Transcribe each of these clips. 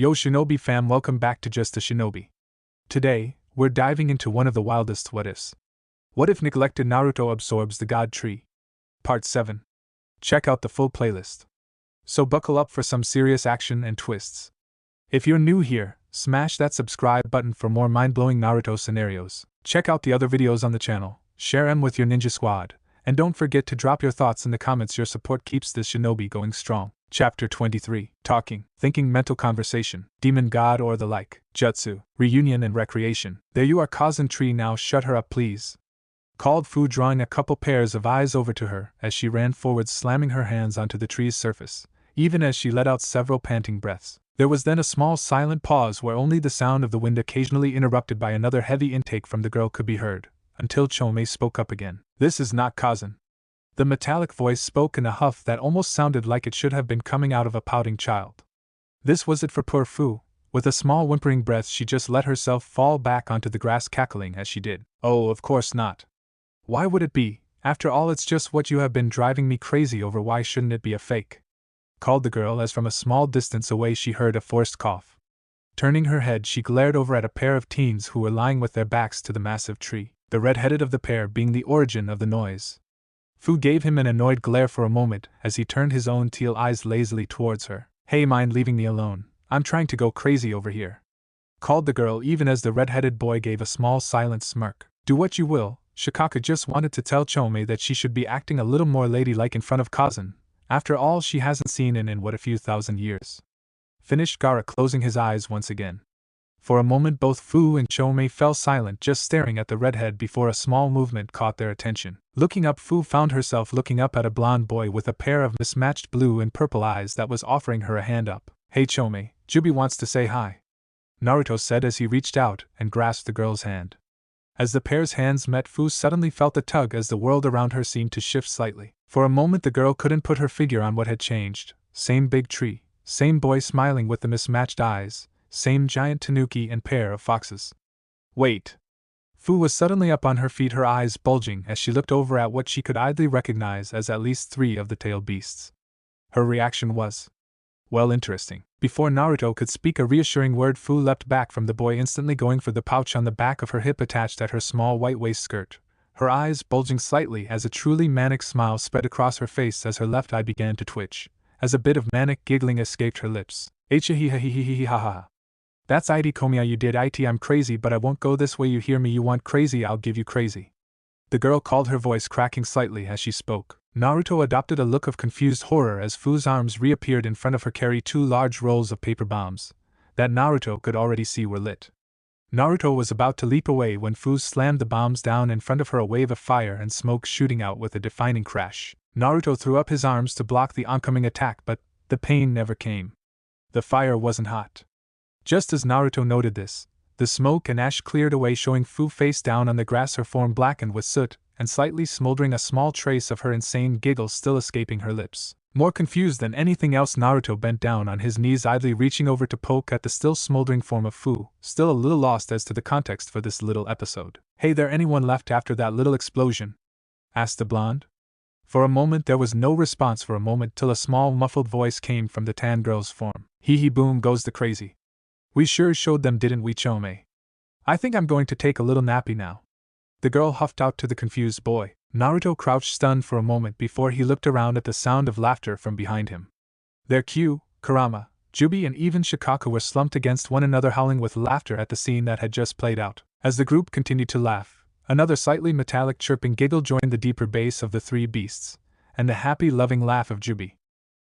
Yo Shinobi fam, welcome back to Just a Shinobi. Today, we're diving into one of the wildest what-ifs. What if neglected Naruto absorbs the God Tree? Part 7. Check out the full playlist. So buckle up for some serious action and twists. If you're new here, smash that subscribe button for more mind-blowing Naruto scenarios. Check out the other videos on the channel, share them with your ninja squad, and don't forget to drop your thoughts in the comments. Your support keeps this shinobi going strong. Chapter 23. Talking, thinking, mental conversation, demon god or the like, jutsu, reunion and recreation. There you are, cousin Tree, now shut her up please, called Fu, drawing a couple pairs of eyes over to her as she ran forward, slamming her hands onto the tree's surface, even as she let out several panting breaths. There was then a small silent pause where only the sound of the wind, occasionally interrupted by another heavy intake from the girl, could be heard, until Chome spoke up again. This is not cousin. The metallic voice spoke in a huff that almost sounded like it should have been coming out of a pouting child. This was it for poor Fu. With a small whimpering breath, she just let herself fall back onto the grass, cackling as she did. Oh, of course not. Why would it be? After all, it's just what you have been driving me crazy over. Why shouldn't it be a fake? Called the girl as from a small distance away she heard a forced cough. Turning her head, she glared over at a pair of teens who were lying with their backs to the massive tree, the red-headed of the pair being the origin of the noise. Fu gave him an annoyed glare for a moment as he turned his own teal eyes lazily towards her. Hey, mind leaving me alone? I'm trying to go crazy over here, called the girl, even as the red-headed boy gave a small silent smirk. Do what you will. Shikaka just wanted to tell Chome that she should be acting a little more ladylike in front of cousin. After all, she hasn't seen in what, a few thousand years. Finished Gaara, closing his eyes once again. For a moment both Fu and Chome fell silent, just staring at the redhead before a small movement caught their attention. Looking up, Fu found herself looking up at a blonde boy with a pair of mismatched blue and purple eyes that was offering her a hand up. Hey Chome, Jubi wants to say hi, Naruto said as he reached out and grasped the girl's hand. As the pair's hands met, Fu suddenly felt a tug as the world around her seemed to shift slightly. For a moment the girl couldn't put her figure on what had changed. Same big tree, same boy smiling with the mismatched eyes, same giant tanuki and pair of foxes. Wait. Fu was suddenly up on her feet, her eyes bulging as she looked over at what she could idly recognize as at least 3 of the tailed beasts. Her reaction was, well, interesting. Before Naruto could speak a reassuring word, Fu leapt back from the boy, instantly going for the pouch on the back of her hip attached at her small white waist skirt, her eyes bulging slightly as a truly manic smile spread across her face as her left eye began to twitch, as a bit of manic giggling escaped her lips. Ha. That's it, Komiya, you did it. I'm crazy, but I won't go this way, you hear me? You want crazy, I'll give you crazy, the girl called, her voice cracking slightly as she spoke. Naruto adopted a look of confused horror as Fu's arms reappeared in front of her, carrying 2 large rolls of paper bombs that Naruto could already see were lit. Naruto was about to leap away when Fu slammed the bombs down in front of her, a wave of fire and smoke shooting out with a deafening crash. Naruto threw up his arms to block the oncoming attack, but the pain never came. The fire wasn't hot. Just as Naruto noted this, the smoke and ash cleared away, showing Fu face down on the grass, her form blackened with soot, and slightly smoldering, a small trace of her insane giggle still escaping her lips. More confused than anything else, Naruto bent down on his knees, idly reaching over to poke at the still smoldering form of Fu, still a little lost as to the context for this little episode. Hey there, anyone left after that little explosion? Asked the blonde. For a moment there was no response, for a moment, till a small muffled voice came from the tan girl's form. Hee hee, boom goes the crazy. We sure showed them, didn't we, Chome? I think I'm going to take a little nappy now, the girl huffed out to the confused boy. Naruto crouched stunned for a moment before he looked around at the sound of laughter from behind him. There Kyu, Kurama, Jubi and even Shikaka were slumped against one another, howling with laughter at the scene that had just played out. As the group continued to laugh, another slightly metallic chirping giggle joined the deeper bass of the 3 beasts, and the happy loving laugh of Jubi.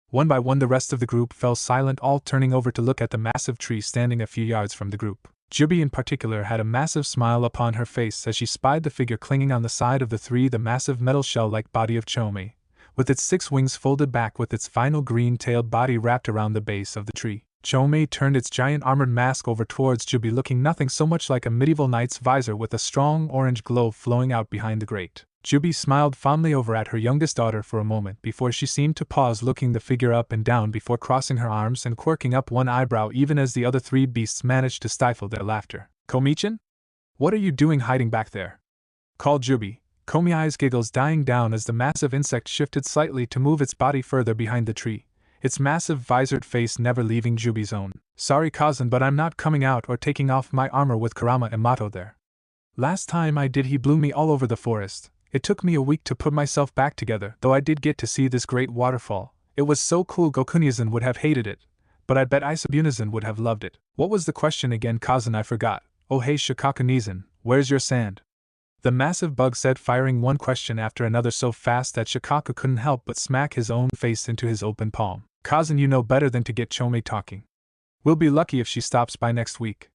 One by one the rest of the group fell silent, all turning over to look at the massive tree standing a few yards from the group. Jubi in particular had a massive smile upon her face as she spied the figure clinging on the side of the 3, the massive metal shell-like body of Chome, with its 6 wings folded back with its final green-tailed body wrapped around the base of the tree. Chome turned its giant armored mask over towards Jubi, looking nothing so much like a medieval knight's visor with a strong orange glow flowing out behind the grate. Jubi smiled fondly over at her youngest daughter for a moment before she seemed to pause, looking the figure up and down before crossing her arms and quirking up one eyebrow, even as the other 3 beasts managed to stifle their laughter. Komi-chan? What are you doing hiding back there? Called Jubi, Komi's giggles dying down as the massive insect shifted slightly to move its body further behind the tree, its massive visored face never leaving Jubi's own. Sorry cousin, but I'm not coming out or taking off my armor with Kurama and Mato there. Last time I did he blew me all over the forest. It took me a week to put myself back together, though I did get to see this great waterfall. It was so cool Gokunizan would have hated it, but I bet Isabunizan would have loved it. What was the question again cousin, I forgot. Oh hey Shikaku-nizan, where's your sand? The massive bug said, firing one question after another so fast that Shikaku couldn't help but smack his own face into his open palm. Cousin, you know better than to get Chome talking. We'll be lucky if she stops by next week,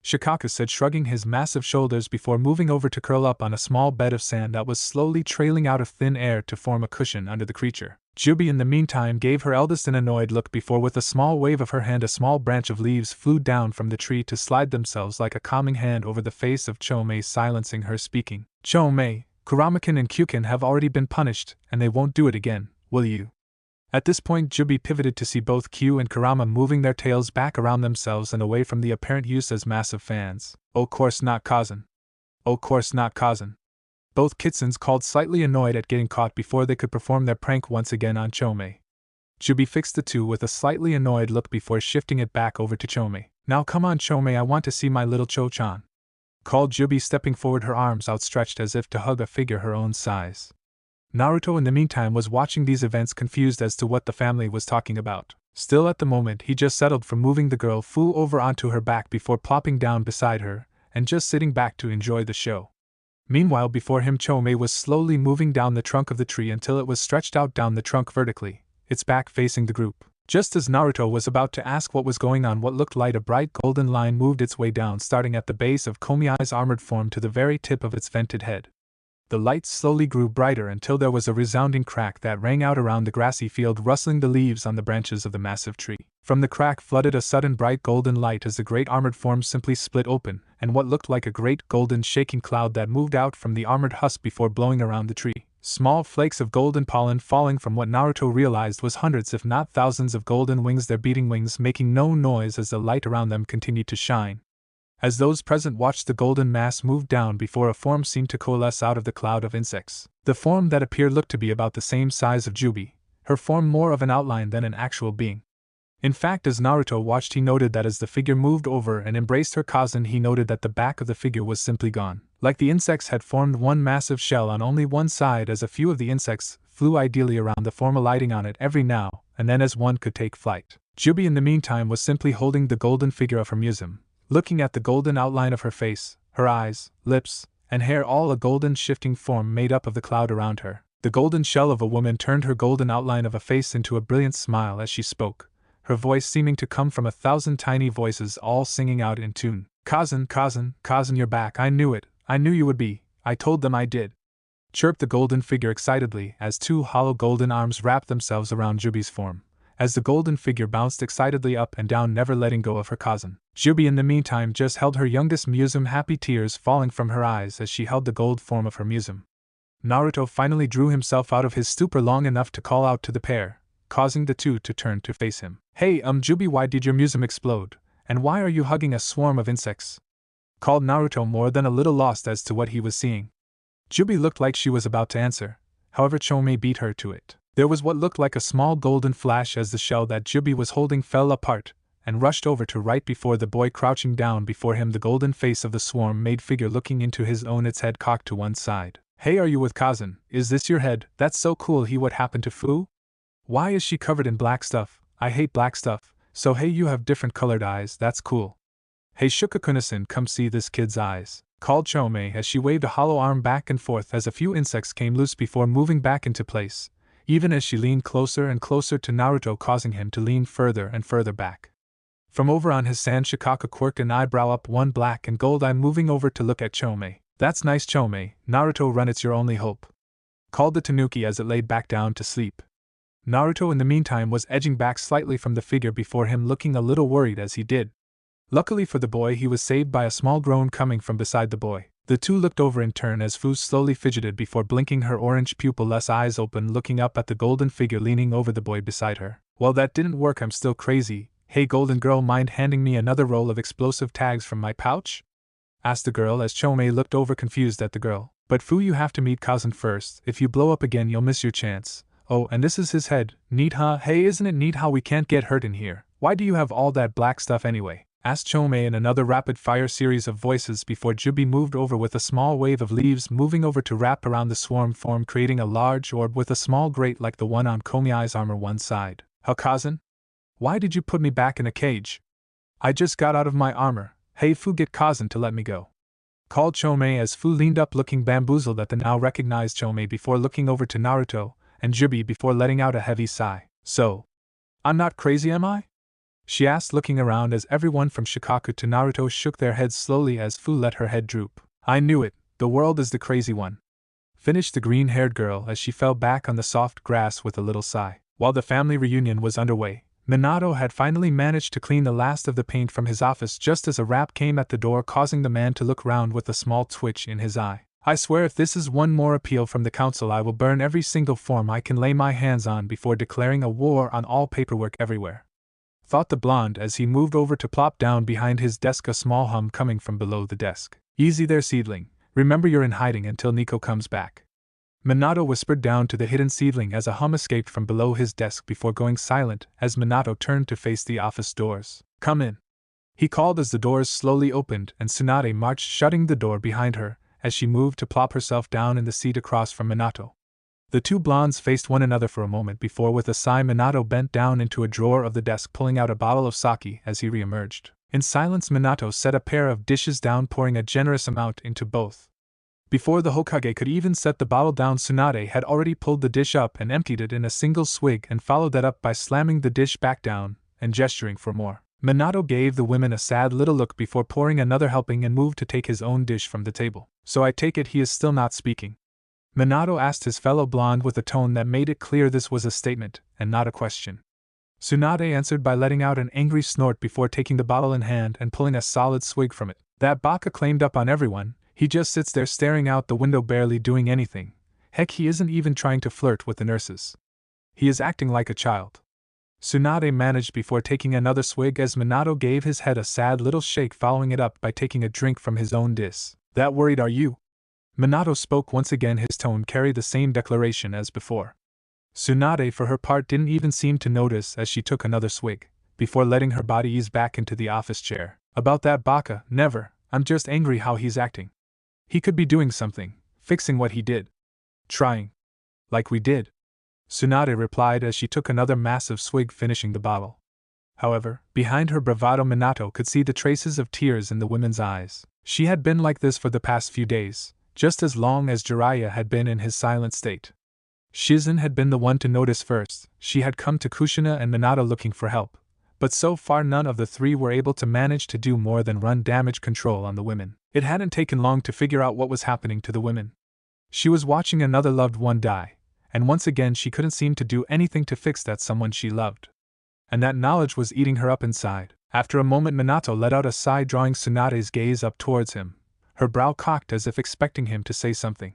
Shikaku said, shrugging his massive shoulders before moving over to curl up on a small bed of sand that was slowly trailing out of thin air to form a cushion under the creature. Jubi in the meantime gave her eldest an annoyed look before with a small wave of her hand a small branch of leaves flew down from the tree to slide themselves like a calming hand over the face of Chome, silencing her speaking. Chome, Kuramakin and Kyukin have already been punished, and they won't do it again, will you? At this point Jubi pivoted to see both Kyu and Kurama moving their tails back around themselves and away from the apparent use as massive fans. Oh course not cousin. Oh course not cousin. Both kitsans called, slightly annoyed at getting caught before they could perform their prank once again on Chome. Jubi fixed the two with a slightly annoyed look before shifting it back over to Chome. Now come on Chome, I want to see my little Cho-chan, called Jubi, stepping forward, her arms outstretched as if to hug a figure her own size. Naruto in the meantime was watching these events, confused as to what the family was talking about. Still at the moment he just settled for moving the girl Fu over onto her back before plopping down beside her, and just sitting back to enjoy the show. Meanwhile before him Chome was slowly moving down the trunk of the tree until it was stretched out down the trunk vertically, its back facing the group. Just as Naruto was about to ask what was going on, what looked like a bright golden line moved its way down, starting at the base of Komiai's armored form to the very tip of its vented head. The light slowly grew brighter until there was a resounding crack that rang out around the grassy field, rustling the leaves on the branches of the massive tree. From the crack flooded a sudden bright golden light as the great armored form simply split open, and what looked like a great golden shaking cloud that moved out from the armored husk before blowing around the tree. Small flakes of golden pollen falling from what Naruto realized was hundreds if not thousands of golden wings, their beating wings making no noise as the light around them continued to shine. As those present watched the golden mass move down before a form seemed to coalesce out of the cloud of insects. The form that appeared looked to be about the same size of Jubi, her form more of an outline than an actual being. In fact, as Naruto watched, he noted that as the figure moved over and embraced her cousin, he noted that the back of the figure was simply gone. Like the insects had formed one massive shell on only one side, as a few of the insects flew ideally around the form, alighting on it every now and then as one could take flight. Jubi in the meantime was simply holding the golden figure of her museum, looking at the golden outline of her face, her eyes, lips, and hair, all a golden shifting form made up of the cloud around her. The golden shell of a woman turned her golden outline of a face into a brilliant smile as she spoke, her voice seeming to come from 1,000 tiny voices all singing out in tune. Cousin, cousin, cousin, you're back, I knew it, I knew you would be, I told them I did, chirped the golden figure excitedly as two hollow golden arms wrapped themselves around Jubi's form, as the golden figure bounced excitedly up and down, never letting go of her cousin. Jubi in the meantime just held her youngest museum, happy tears falling from her eyes as she held the gold form of her museum. Naruto finally drew himself out of his stupor long enough to call out to the pair, causing the two to turn to face him. Hey, Jubi, why did your museum explode? And why are you hugging a swarm of insects? Called Naruto, more than a little lost as to what he was seeing. Jubi looked like she was about to answer, however Chome beat her to it. There was what looked like a small golden flash as the shell that Jubi was holding fell apart and rushed over to right before the boy, crouching down before him, the golden face of the swarm-made figure looking into his own, its head cocked to one side. Hey, are you with cousin? Is this your head? That's so cool. He, what happened to Fu? Why is she covered in black stuff? I hate black stuff. So hey, you have different colored eyes, that's cool. Hey Shukakuna-san, come see this kid's eyes, called Chome as she waved a hollow arm back and forth as a few insects came loose before moving back into place, even as she leaned closer and closer to Naruto, causing him to lean further and further back. From over on his sand, Shikaka quirked an eyebrow up, one black and gold eye moving over to look at Chome. That's nice Chome, Naruto run, it's your only hope, called the tanuki as it laid back down to sleep. Naruto in the meantime was edging back slightly from the figure before him, looking a little worried as he did. Luckily for the boy, he was saved by a small groan coming from beside the boy. The two looked over in turn as Fu slowly fidgeted before blinking her orange pupil-less eyes open, looking up at the golden figure leaning over the boy beside her. Well, that didn't work, I'm still crazy. Hey golden girl, mind handing me another roll of explosive tags from my pouch? Asked the girl as Chome looked over confused at the girl. But Fu, you have to meet cousin first. If you blow up again you'll miss your chance. Oh, and this is his head. Neat, huh? Hey, isn't it neat how we can't get hurt in here? Why do you have all that black stuff anyway? Asked Chomei in another rapid-fire series of voices before Jubi moved over with a small wave of leaves moving over to wrap around the swarm form, creating a large orb with a small grate like the one on Komiai's armor one side. Hakazan? Why did you put me back in a cage? I just got out of my armor. Hey Fu, get Kazan to let me go. Called Chomei as Fu leaned up looking bamboozled at the now recognized Chomei before looking over to Naruto and Jubi before letting out a heavy sigh. So, I'm not crazy, am I? She asked, looking around as everyone from Shikaku to Naruto shook their heads slowly as Fu let her head droop. I knew it, the world is the crazy one. Finished the green-haired girl as she fell back on the soft grass with a little sigh. While the family reunion was underway, Minato had finally managed to clean the last of the paint from his office just as a rap came at the door, causing the man to look round with a small twitch in his eye. I swear if this is one more appeal from the council, I will burn every single form I can lay my hands on before declaring a war on all paperwork everywhere. Thought the blonde as he moved over to plop down behind his desk, a small hum coming from below the desk. Easy there, seedling. Remember you're in hiding until Nico comes back. Minato whispered down to the hidden seedling as a hum escaped from below his desk before going silent as Minato turned to face the office doors. Come in. He called as the doors slowly opened and Tsunade marched, shutting the door behind her as she moved to plop herself down in the seat across from Minato. The two blondes faced one another for a moment before, with a sigh, Minato bent down into a drawer of the desk, pulling out a bottle of sake as he re-emerged. In silence, Minato set a pair of dishes down, pouring a generous amount into both. Before the Hokage could even set the bottle down, Tsunade had already pulled the dish up and emptied it in a single swig and followed that up by slamming the dish back down and gesturing for more. Minato gave the women a sad little look before pouring another helping and moved to take his own dish from the table. So I take it he is still not speaking? Minato asked his fellow blonde with a tone that made it clear this was a statement and not a question. Tsunade answered by letting out an angry snort before taking the bottle in hand and pulling a solid swig from it. That baka claimed up on everyone. He just sits there staring out the window, barely doing anything. Heck, he isn't even trying to flirt with the nurses. He is acting like a child. Tsunade managed before taking another swig as Minato gave his head a sad little shake, following it up by taking a drink from his own dish. That worried are you? Minato spoke once again, his tone carried the same declaration as before. Tsunade for her part didn't even seem to notice as she took another swig, before letting her body ease back into the office chair. About that baka, never, I'm just angry how he's acting. He could be doing something, fixing what he did. Trying. Like we did. Tsunade replied as she took another massive swig, finishing the bottle. However, behind her bravado, Minato could see the traces of tears in the woman's eyes. She had been like this for the past few days, just as long as Jiraiya had been in his silent state. Shizen had been the one to notice first. She had come to Kushina and Minato looking for help, but so far none of the three were able to manage to do more than run damage control on the women. It hadn't taken long to figure out what was happening to the women. She was watching another loved one die, and once again she couldn't seem to do anything to fix that someone she loved. And that knowledge was eating her up inside. After a moment, Minato let out a sigh, drawing Tsunade's gaze up towards him, her brow cocked as if expecting him to say something.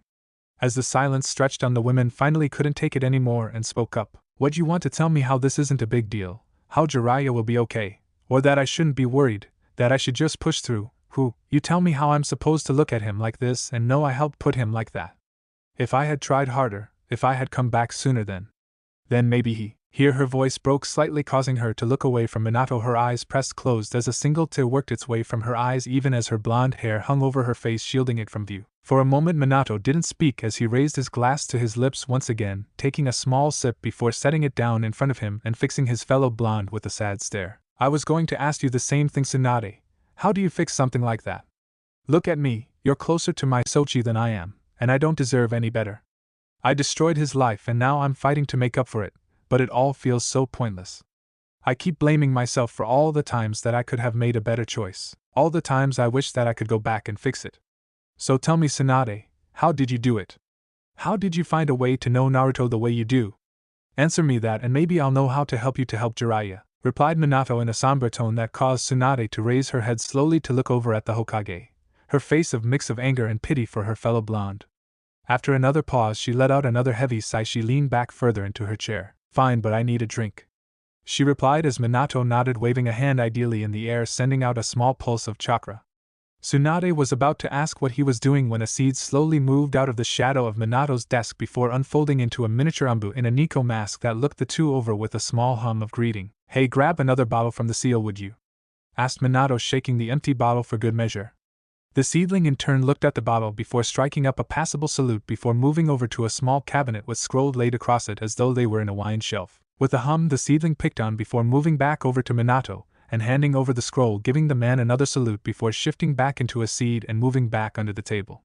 As the silence stretched on, the women finally couldn't take it anymore and spoke up. What, you want to tell me how this isn't a big deal, how Jiraiya will be okay, or that I shouldn't be worried, that I should just push through? Who, you tell me how I'm supposed to look at him like this and know I helped put him like that? If I had tried harder, if I had come back sooner, then maybe he. Here her voice broke slightly, causing her to look away from Minato, her eyes pressed closed as a single tear worked its way from her eyes even as her blonde hair hung over her face, shielding it from view. For a moment Minato didn't speak as he raised his glass to his lips once again, taking a small sip before setting it down in front of him and fixing his fellow blonde with a sad stare. I was going to ask you the same thing, Tsunade. How do you fix something like that? Look at me, you're closer to my Sochi than I am, and I don't deserve any better. I destroyed his life and now I'm fighting to make up for it. But it all feels so pointless. I keep blaming myself for all the times that I could have made a better choice, all the times I wish that I could go back and fix it. So tell me, Tsunade, how did you do it? How did you find a way to know Naruto the way you do? Answer me that and maybe I'll know how to help you to help Jiraiya, replied Minato in a somber tone that caused Tsunade to raise her head slowly to look over at the Hokage, her face a mix of anger and pity for her fellow blonde. After another pause, she let out another heavy sigh. She leaned back further into her chair. Fine, but I need a drink, she replied as Minato nodded, waving a hand ideally in the air, sending out a small pulse of chakra. Tsunade was about to ask what he was doing when a seed slowly moved out of the shadow of Minato's desk before unfolding into a miniature Ambu in a Nico mask that looked the two over with a small hum of greeting. "Hey, grab another bottle from the seal, would you?" asked Minato, shaking the empty bottle for good measure. The seedling in turn looked at the bottle before striking up a passable salute before moving over to a small cabinet with scrolls laid across it as though they were in a wine shelf. With a hum, the seedling picked on before moving back over to Minato and handing over the scroll, giving the man another salute before shifting back into a seed and moving back under the table.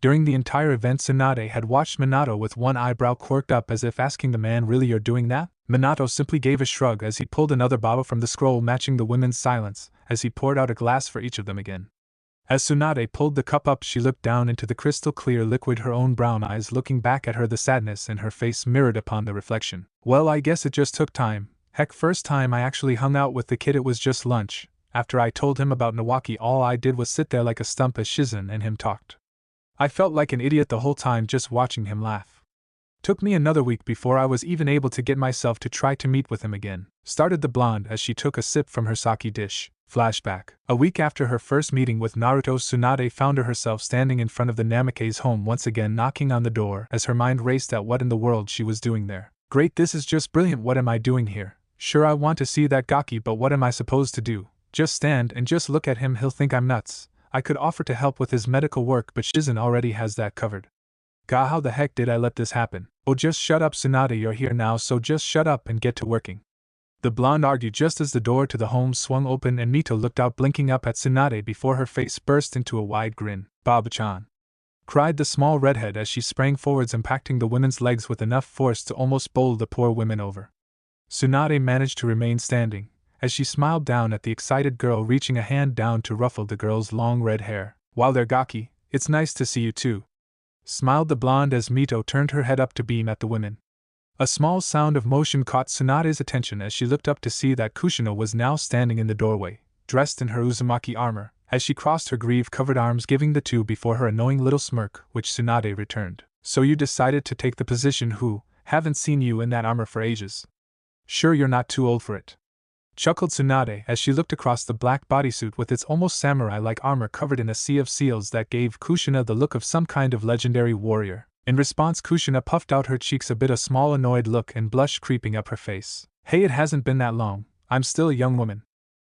During the entire event, Tsunade had watched Minato with one eyebrow quirked up as if asking the man, "Really, you're doing that?" Minato simply gave a shrug as he pulled another bottle from the scroll, matching the women's silence as he poured out a glass for each of them again. As Tsunade pulled the cup up, she looked down into the crystal clear liquid, her own brown eyes looking back at her, the sadness in her face mirrored upon the reflection. "Well, I guess it just took time. Heck, first time I actually hung out with the kid it was just lunch. After I told him about Nawaki, all I did was sit there like a stump as Shizen and him talked. I felt like an idiot the whole time just watching him laugh. Took me another week before I was even able to get myself to try to meet with him again," started the blonde as she took a sip from her sake dish. Flashback. A week after her first meeting with Naruto, Tsunade found herself standing in front of the Namikaze home once again, knocking on the door as her mind raced at what in the world she was doing there. "Great, this is just brilliant. What am I doing here? Sure, I want to see that Gaki, but what am I supposed to do? Just stand and just look at him? He'll think I'm nuts. I could offer to help with his medical work, but Shizen already has that covered. God, how the heck did I let this happen? Oh, just shut up, Tsunade, you're here now, so just shut up and get to working," the blonde argued just as the door to the home swung open and Mito looked out, blinking up at Tsunade before her face burst into a wide grin. "Baba-chan!" cried the small redhead as she sprang forwards, impacting the women's legs with enough force to almost bowl the poor women over. Tsunade managed to remain standing, as she smiled down at the excited girl, reaching a hand down to ruffle the girl's long red hair. "While there, Gaki, it's nice to see you too," smiled the blonde as Mito turned her head up to beam at the women. A small sound of motion caught Tsunade's attention as she looked up to see that Kushina was now standing in the doorway, dressed in her Uzumaki armor, as she crossed her grief-covered arms, giving the two before her annoying little smirk, which Tsunade returned. "So you decided to take the position? Who? Haven't seen you in that armor for ages. Sure you're not too old for it?" chuckled Tsunade as she looked across the black bodysuit with its almost samurai-like armor covered in a sea of seals that gave Kushina the look of some kind of legendary warrior. In response, Kushina puffed out her cheeks a bit, a small annoyed look and blush creeping up her face. "Hey, it hasn't been that long. I'm still a young woman,"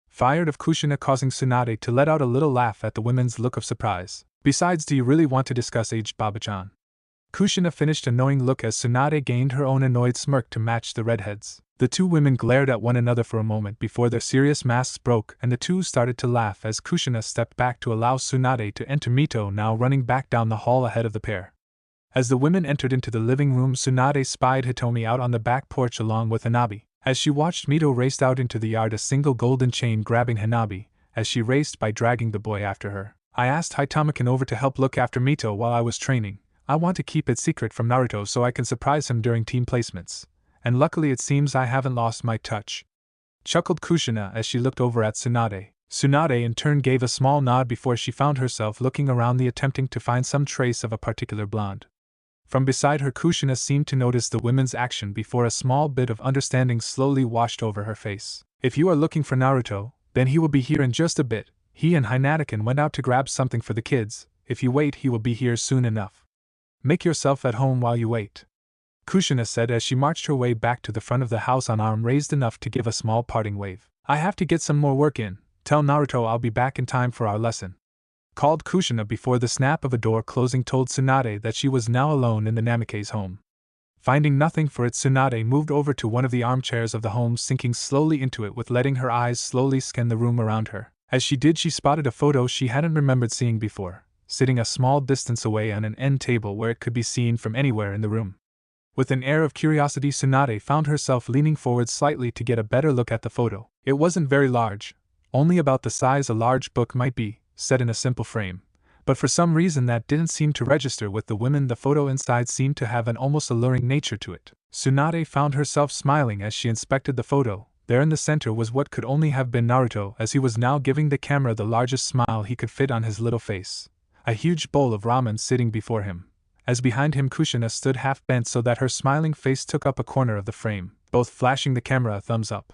fired of Kushina, causing Tsunade to let out a little laugh at the women's look of surprise. "Besides, do you really want to discuss age, Baba-chan?" Kushina finished a knowing look as Tsunade gained her own annoyed smirk to match the redheads. The two women glared at one another for a moment before their serious masks broke and the two started to laugh as Kushina stepped back to allow Tsunade to enter, Mito now running back down the hall ahead of the pair. As the women entered into the living room, Tsunade spied Hitomi out on the back porch along with Hanabi. As she watched Mito raced out into the yard, a single golden chain grabbing Hanabi as she raced by, dragging the boy after her. "I asked Hitomi over to help look after Mito while I was training. I want to keep it secret from Naruto so I can surprise him during team placements. And luckily it seems I haven't lost my touch," chuckled Kushina as she looked over at Tsunade. Tsunade in turn gave a small nod before she found herself looking around, attempting to find some trace of a particular blonde. From beside her, Kushina seemed to notice the women's action before a small bit of understanding slowly washed over her face. "If you are looking for Naruto, then he will be here in just a bit. He and Hinataken went out to grab something for the kids. If you wait, he will be here soon enough. Make yourself at home while you wait," Kushina said as she marched her way back to the front of the house on arm raised enough to give a small parting wave. "I have to get some more work in. Tell Naruto I'll be back in time for our lesson," called Kushina before the snap of a door closing told Tsunade that she was now alone in the Namikaze home. Finding nothing for it, Tsunade moved over to one of the armchairs of the home, sinking slowly into it with letting her eyes slowly scan the room around her. As she did, she spotted a photo she hadn't remembered seeing before, sitting a small distance away on an end table where it could be seen from anywhere in the room. With an air of curiosity, Tsunade found herself leaning forward slightly to get a better look at the photo. It wasn't very large, only about the size a large book might be, set in a simple frame, but for some reason that didn't seem to register with the women. The photo inside seemed to have an almost alluring nature to it. Tsunade found herself smiling as she inspected the photo. There in the center was what could only have been Naruto, as he was now giving the camera the largest smile he could fit on his little face. A huge bowl of ramen sitting before him, as behind him Kushina stood half bent so that her smiling face took up a corner of the frame, both flashing the camera a thumbs up.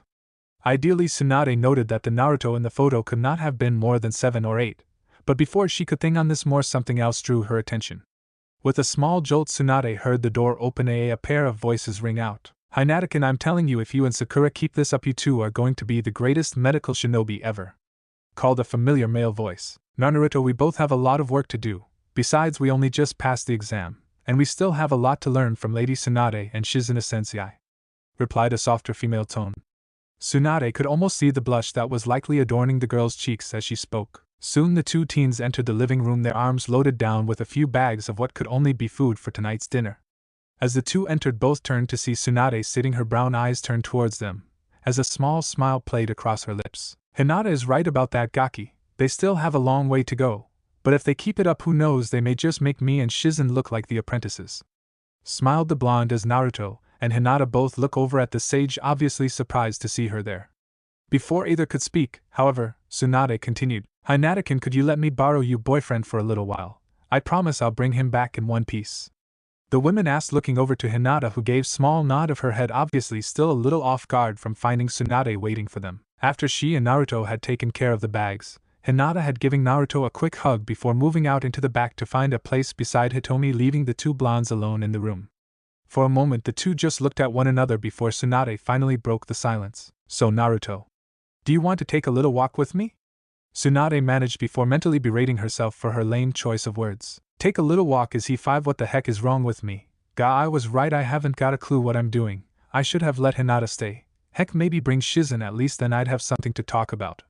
Ideally, Tsunade noted that the Naruto in the photo could not have been more than 7 or 8, But before she could think on this more, something else drew her attention. With a small jolt, Tsunade heard the door open and a pair of voices ring out. Hinatakin, I'm telling you, if you and Sakura keep this up, you two are going to be the greatest medical shinobi ever, called a familiar male voice. Naruto, we both have a lot of work to do. Besides, we only just passed the exam, and we still have a lot to learn from Lady Tsunade and Shizuna Sensei, replied a softer female tone. Tsunade could almost see the blush that was likely adorning the girl's cheeks as she spoke. Soon the two teens entered the living room, their arms loaded down with a few bags of what could only be food for tonight's dinner. As the two entered, both turned to see Tsunade sitting, her brown eyes turned towards them, as a small smile played across her lips. Hinata is right about that, Gaki. They still have a long way to go, but if they keep it up, who knows, they may just make me and Shizun look like the apprentices. Smiled the blonde as Naruto and Hinata both look over at the sage, obviously surprised to see her there. Before either could speak, however, Tsunade continued, Hinatakin, could you let me borrow your boyfriend for a little while? I promise I'll bring him back in one piece. The women asked, looking over to Hinata, who gave small nod of her head, obviously still a little off guard from finding Tsunade waiting for them. After she and Naruto had taken care of the bags, Hinata had given Naruto a quick hug before moving out into the back to find a place beside Hitomi, leaving the two blondes alone in the room. For a moment the two just looked at one another before Tsunade finally broke the silence. So Naruto, do you want to take a little walk with me? Tsunade managed before mentally berating herself for her lame choice of words. Take a little walk, is he 5? What the heck is wrong with me? I was right, I haven't got a clue what I'm doing. I should have let Hinata stay. Heck, maybe bring Shizun, at least then I'd have something to talk about.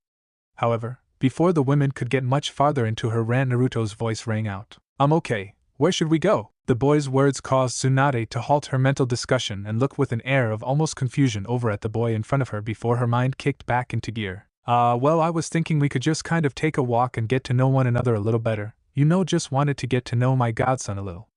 However, before the women could get much farther into her rant, Naruto's voice rang out. I'm okay. Where should we go? The boy's words caused Tsunade to halt her mental discussion and look with an air of almost confusion over at the boy in front of her before her mind kicked back into gear. Well, I was thinking we could just kind of take a walk and get to know one another a little better. You know, just wanted to get to know my godson a little.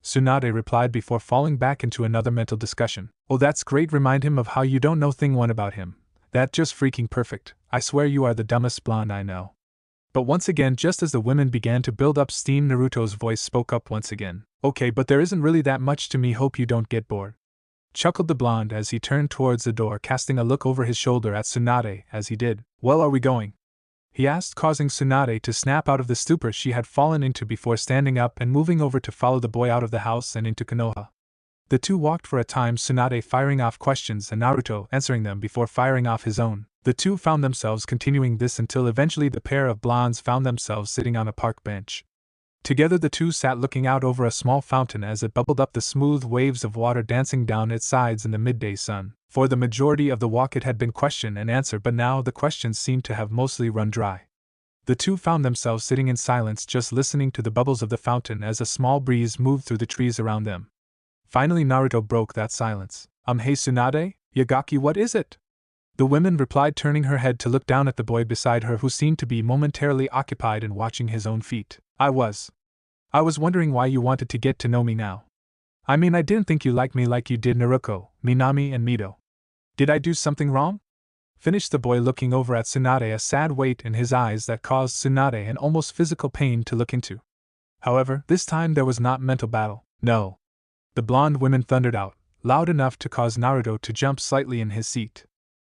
Tsunade replied before falling back into another mental discussion. Oh, that's great. Remind him of how you don't know thing one about him. That just freaking perfect. I swear you are the dumbest blonde I know. But once again, just as the women began to build up steam, Naruto's voice spoke up once again. Okay, but there isn't really that much to me, hope you don't get bored. Chuckled the blonde as he turned towards the door, casting a look over his shoulder at Tsunade as he did. Well, are we going? He asked, causing Tsunade to snap out of the stupor she had fallen into before standing up and moving over to follow the boy out of the house and into Konoha. The two walked for a time, Tsunade firing off questions and Naruto answering them before firing off his own. The two found themselves continuing this until eventually the pair of blondes found themselves sitting on a park bench. Together the two sat looking out over a small fountain as it bubbled up, the smooth waves of water dancing down its sides in the midday sun. For the majority of the walk it had been question and answer, but now the questions seemed to have mostly run dry. The two found themselves sitting in silence, just listening to the bubbles of the fountain as a small breeze moved through the trees around them. Finally Naruto broke that silence. Hey Tsunade, Yagaki, what is it? The woman replied, turning her head to look down at the boy beside her, who seemed to be momentarily occupied in watching his own feet. I was wondering why you wanted to get to know me now. I mean, I didn't think you liked me like you did Naruto, Minami and Mito. Did I do something wrong? Finished the boy, looking over at Tsunade, a sad weight in his eyes that caused Tsunade an almost physical pain to look into. However, this time there was not mental battle. No. The blonde woman thundered out, loud enough to cause Naruto to jump slightly in his seat.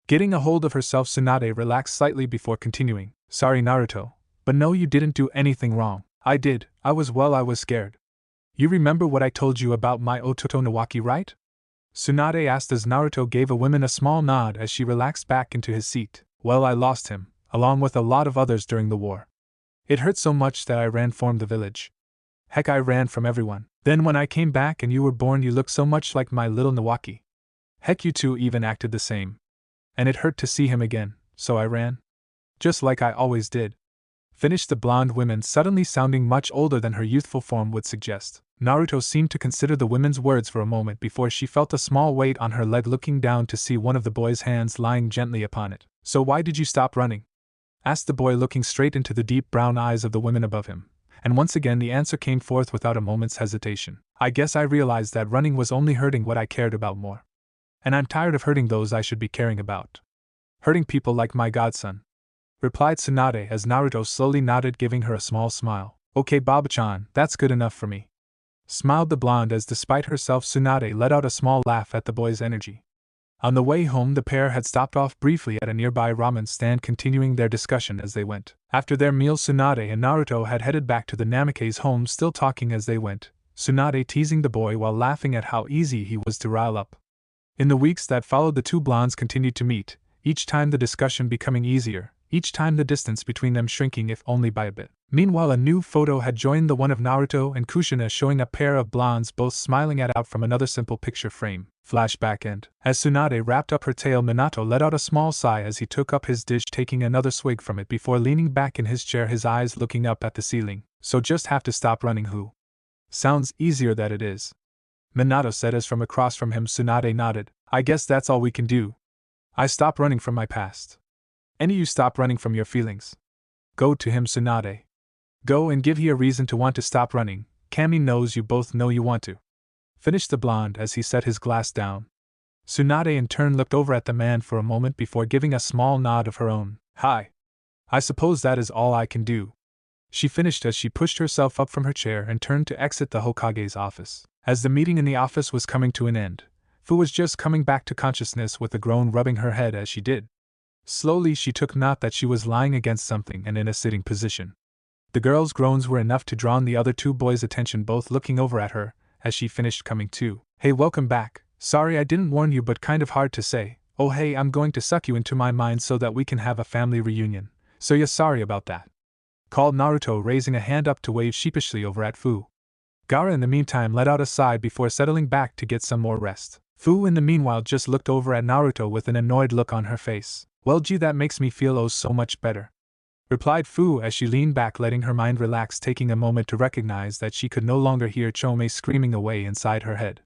Getting a hold of herself, Tsunade relaxed slightly before continuing. Sorry Naruto, but no, you didn't do anything wrong. I did. I was scared. You remember what I told you about my Ototo Nawaki, right? Tsunade asked as Naruto gave a woman a small nod as she relaxed back into his seat. Well, I lost him, along with a lot of others during the war. It hurt so much that I ran from the village. Heck, I ran from everyone. Then when I came back and you were born, you looked so much like my little Nawaki. Heck, you two even acted the same. And it hurt to see him again, so I ran. Just like I always did. Finished the blonde woman, suddenly sounding much older than her youthful form would suggest. Naruto seemed to consider the woman's words for a moment before she felt a small weight on her leg, looking down to see one of the boy's hands lying gently upon it. So why did you stop running? Asked the boy, looking straight into the deep brown eyes of the woman above him. And once again the answer came forth without a moment's hesitation. I guess I realized that running was only hurting what I cared about more. And I'm tired of hurting those I should be caring about. Hurting people like my godson, replied Tsunade as Naruto slowly nodded, giving her a small smile. Okay Baba-chan, that's good enough for me. Smiled the blonde as despite herself Tsunade let out a small laugh at the boy's energy. On the way home, the pair had stopped off briefly at a nearby ramen stand, continuing their discussion as they went. After their meal, Tsunade and Naruto had headed back to the Namikaze's home, still talking as they went, Tsunade teasing the boy while laughing at how easy he was to rile up. In the weeks that followed, the two blondes continued to meet, each time the discussion becoming easier, each time the distance between them shrinking if only by a bit. Meanwhile, a new photo had joined the one of Naruto and Kushina, showing a pair of blondes both smiling at out from another simple picture frame. Flashback end. As Tsunade wrapped up her tale, Minato let out a small sigh as he took up his dish, taking another swig from it before leaning back in his chair, his eyes looking up at the ceiling. So just have to stop running, who? Sounds easier that it is. Minato said as from across from him Tsunade nodded. I guess that's all we can do. I stop running from my past. And you stop running from your feelings. Go to him, Tsunade. Go and give he a reason to want to stop running. Kami knows you both know you want to. Finished the blonde as he set his glass down. Tsunade in turn looked over at the man for a moment before giving a small nod of her own. Hi. I suppose that is all I can do. She finished as she pushed herself up from her chair and turned to exit the Hokage's office. As the meeting in the office was coming to an end, Fu was just coming back to consciousness with a groan, rubbing her head as she did. Slowly she took note that she was lying against something and in a sitting position. The girl's groans were enough to draw the other two boys' attention, both looking over at her as she finished coming to. Hey, welcome back. Sorry I didn't warn you, but kind of hard to say. Oh hey, I'm going to suck you into my mind so that we can have a family reunion. So yeah, sorry about that. Called Naruto, raising a hand up to wave sheepishly over at Fu. Gaara in the meantime let out a sigh before settling back to get some more rest. Fu in the meanwhile just looked over at Naruto with an annoyed look on her face. Well gee, that makes me feel oh so much better, replied Fu as she leaned back, letting her mind relax, taking a moment to recognize that she could no longer hear Chome screaming away inside her head.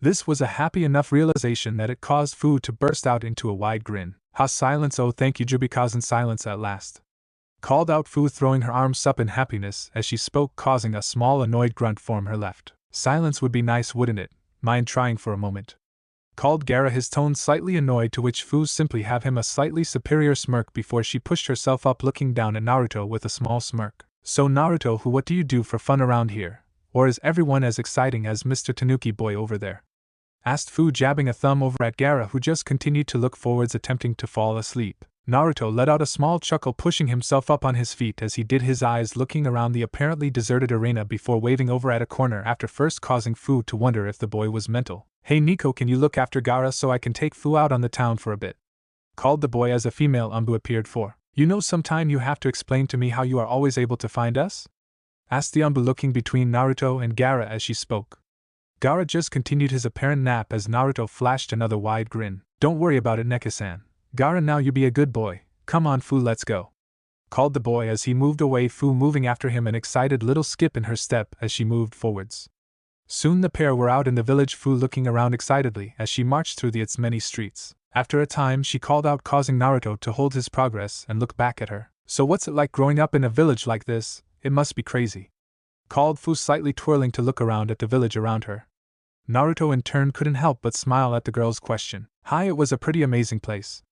This was a happy enough realization that it caused Fu to burst out into a wide grin. Ha, silence, oh thank you Jubikazen, silence at last, called out Fu, throwing her arms up in happiness as she spoke, causing a small annoyed grunt from her left. Silence would be nice, wouldn't it? Mind trying for a moment? Called Gaara, his tone slightly annoyed, to which Fu simply have him a slightly superior smirk before she pushed herself up, looking down at Naruto with a small smirk. So Naruto, who what do you do for fun around here? Or is everyone as exciting as Mr. Tanuki boy over there? Asked Fu, jabbing a thumb over at Gaara, who just continued to look forwards, attempting to fall asleep. Naruto let out a small chuckle, pushing himself up on his feet as he did, his eyes looking around the apparently deserted arena before waving over at a corner, after first causing Fu to wonder if the boy was mental. Hey Nico, can you look after Gaara so I can take Fu out on the town for a bit? Called the boy as a female Umbu appeared for. You know, sometime you have to explain to me how you are always able to find us? Asked the Umbu, looking between Naruto and Gaara as she spoke. Gaara just continued his apparent nap as Naruto flashed another wide grin. Don't worry about it, Neki-san. Gaara, now you be a good boy. Come on Fu, let's go. Called the boy as he moved away, Fu moving after him, an excited little skip in her step as she moved forwards. Soon the pair were out in the village, Fu looking around excitedly as she marched through its many streets. After a time she called out, causing Naruto to hold his progress and look back at her. So what's it like growing up in a village like this? It must be crazy. Called Fu, slightly twirling to look around at the village around her. Naruto in turn couldn't help but smile at the girl's question. Hi, it was a pretty amazing place,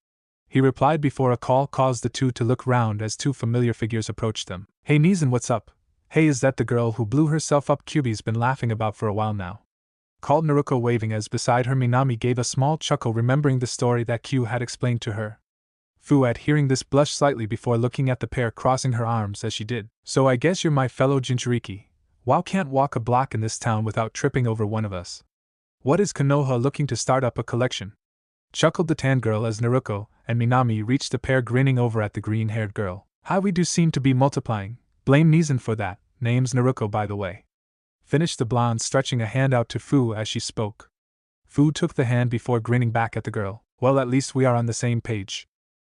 he replied before a call caused the two to look round as two familiar figures approached them. Hey Nizan, what's up? Hey, is that the girl who blew herself up Kyubi's been laughing about for a while now? Called Naruto, waving as beside her Minami gave a small chuckle, remembering the story that Q had explained to her. Fu, at hearing this, blushed slightly before looking at the pair, crossing her arms as she did. So I guess you're my fellow Jinchuriki. Wow, can't walk a block in this town without tripping over one of us. What is Konoha looking to start up a collection? Chuckled the tan girl as Naruto and Minami reached the pair, grinning over at the green-haired girl. How we do seem to be multiplying. Blame Nizan for that. Name's Naruto, by the way. Finished the blonde, stretching a hand out to Fu as she spoke. Fu took the hand before grinning back at the girl. Well, at least we are on the same page,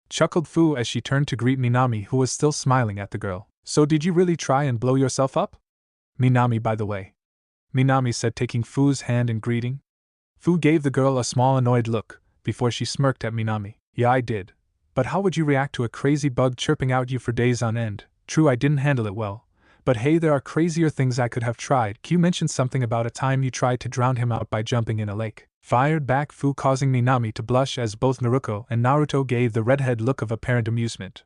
chuckled Fu as she turned to greet Minami, who was still smiling at the girl. So did you really try and blow yourself up? Minami, by the way, Minami said, taking Fu's hand in greeting. Fu gave the girl a small annoyed look before she smirked at Minami. Yeah, I did. But how would you react to a crazy bug chirping out you for days on end? True, I didn't handle it well. But hey, there are crazier things I could have tried. Q mentioned something about a time you tried to drown him out by jumping in a lake. Fired back Fu, causing Minami to blush as both Naruto and Naruto gave the redhead look of apparent amusement.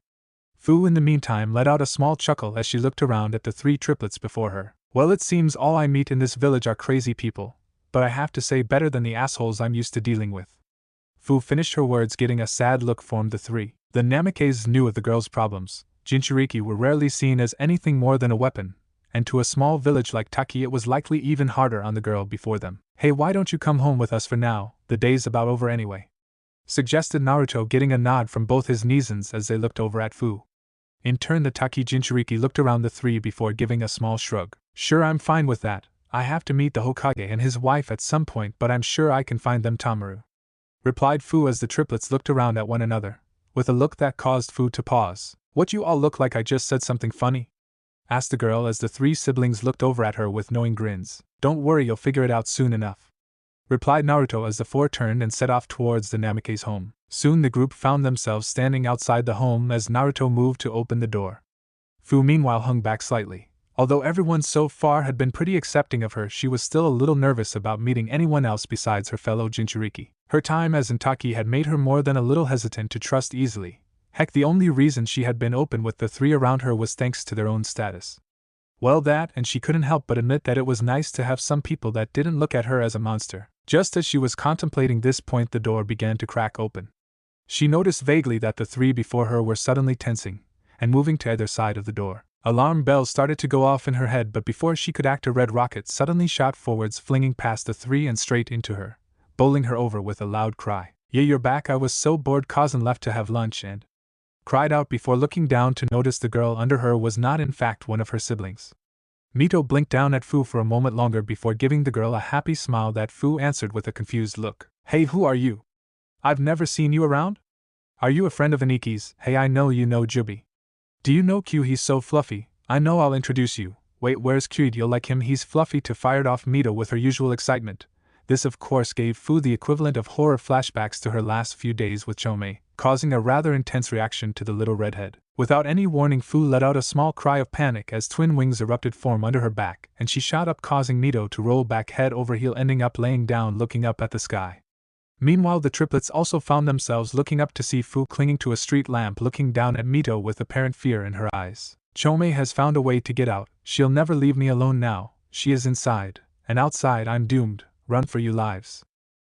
Fu in the meantime let out a small chuckle as she looked around at the three triplets before her. Well, it seems all I meet in this village are crazy people, but I have to say better than the assholes I'm used to dealing with. Fu finished her words, getting a sad look from the three. The Namikaze knew of the girl's problems. Jinchuriki were rarely seen as anything more than a weapon, and to a small village like Taki it was likely even harder on the girl before them. Hey, why don't you come home with us for now? The day's about over anyway, suggested Naruto, getting a nod from both his Nizans as they looked over at Fu. In turn, the Taki Jinchuriki looked around the three before giving a small shrug. Sure, I'm fine with that. I have to meet the Hokage and his wife at some point, but I'm sure I can find them, Tamaru, replied Fu as the triplets looked around at one another, with a look that caused Fu to pause. What, you all look like I just said something funny? Asked the girl as the three siblings looked over at her with knowing grins. Don't worry, you'll figure it out soon enough, replied Naruto as the four turned and set off towards the Namikaze home. Soon the group found themselves standing outside the home as Naruto moved to open the door. Fu meanwhile hung back slightly. Although everyone so far had been pretty accepting of her, she was still a little nervous about meeting anyone else besides her fellow Jinchuriki. Her time as Intaki had made her more than a little hesitant to trust easily. Heck, the only reason she had been open with the three around her was thanks to their own status. Well, that, and she couldn't help but admit that it was nice to have some people that didn't look at her as a monster. Just as she was contemplating this point, the door began to crack open. She noticed vaguely that the three before her were suddenly tensing and moving to either side of the door. Alarm bells started to go off in her head, but before she could act, a red rocket suddenly shot forwards, flinging past the three and straight into her, bowling her over with a loud cry. Yeah, you're back. I was so bored, Kazan left to have lunch and cried out before looking down to notice the girl under her was not in fact one of her siblings. Mito blinked down at Fu for a moment longer before giving the girl a happy smile that Fu answered with a confused look. Hey, who are you? I've never seen you around? Are you a friend of Aniki's? Hey, I know you know Jubi. Do you know Q? He's so fluffy. I know, I'll introduce you. Wait, where's Q? You'll like him, he's fluffy too, fired off Mito with her usual excitement. This of course gave Fu the equivalent of horror flashbacks to her last few days with Chomei, causing a rather intense reaction to the little redhead. Without any warning, Fu let out a small cry of panic as twin wings erupted from under her back, and she shot up, causing Mito to roll back head over heel, ending up laying down looking up at the sky. Meanwhile, the triplets also found themselves looking up to see Fu clinging to a street lamp, looking down at Mito with apparent fear in her eyes. Chomei has found a way to get out. She'll never leave me alone now. She is inside, and outside I'm doomed. Run for your lives,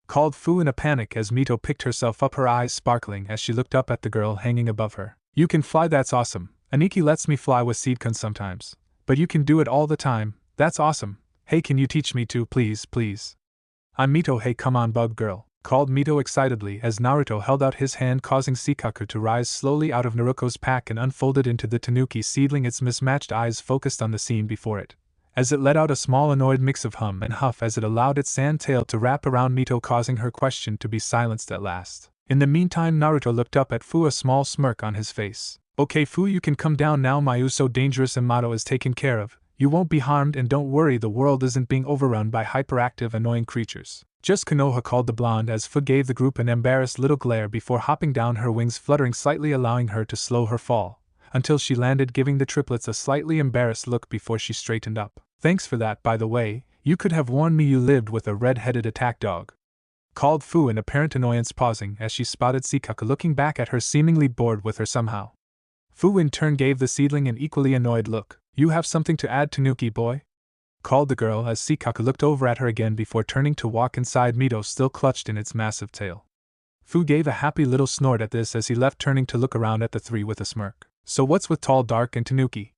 called Fu in a panic as Mito picked herself up, her eyes sparkling as she looked up at the girl hanging above her. You can fly, that's awesome. Aniki lets me fly with Seedkun sometimes, but you can do it all the time. That's awesome. Hey, can you teach me too, please, please? I'm Mito. Hey, come on, bug girl, called Mito excitedly as Naruto held out his hand, causing Sikaku to rise slowly out of Naruto's pack and unfolded into the tanuki seedling, its mismatched eyes focused on the scene before it, as it let out a small annoyed mix of hum and huff as it allowed its sand tail to wrap around Mito, causing her question to be silenced at last. In the meantime, Naruto looked up at Fu, a small smirk on his face. Okay, Fu, you can come down now. Mayu so dangerous and Mato is taken care of. You won't be harmed, and don't worry, the world isn't being overrun by hyperactive, annoying creatures. Just Konoha, called the blonde as Fu gave the group an embarrassed little glare before hopping down, her wings fluttering slightly, allowing her to slow her fall, until she landed, giving the triplets a slightly embarrassed look before she straightened up. Thanks for that, by the way. You could have warned me you lived with a red-headed attack dog, called Fu in apparent annoyance, pausing as she spotted Sikaku looking back at her, seemingly bored with her somehow. Fu in turn gave the seedling an equally annoyed look. You have something to add, Tanuki boy? Called the girl as Sikaku looked over at her again before turning to walk inside, Mito still clutched in its massive tail. Fu gave a happy little snort at this as he left, turning to look around at the three with a smirk. So what's with Tall Dark and Tanuki?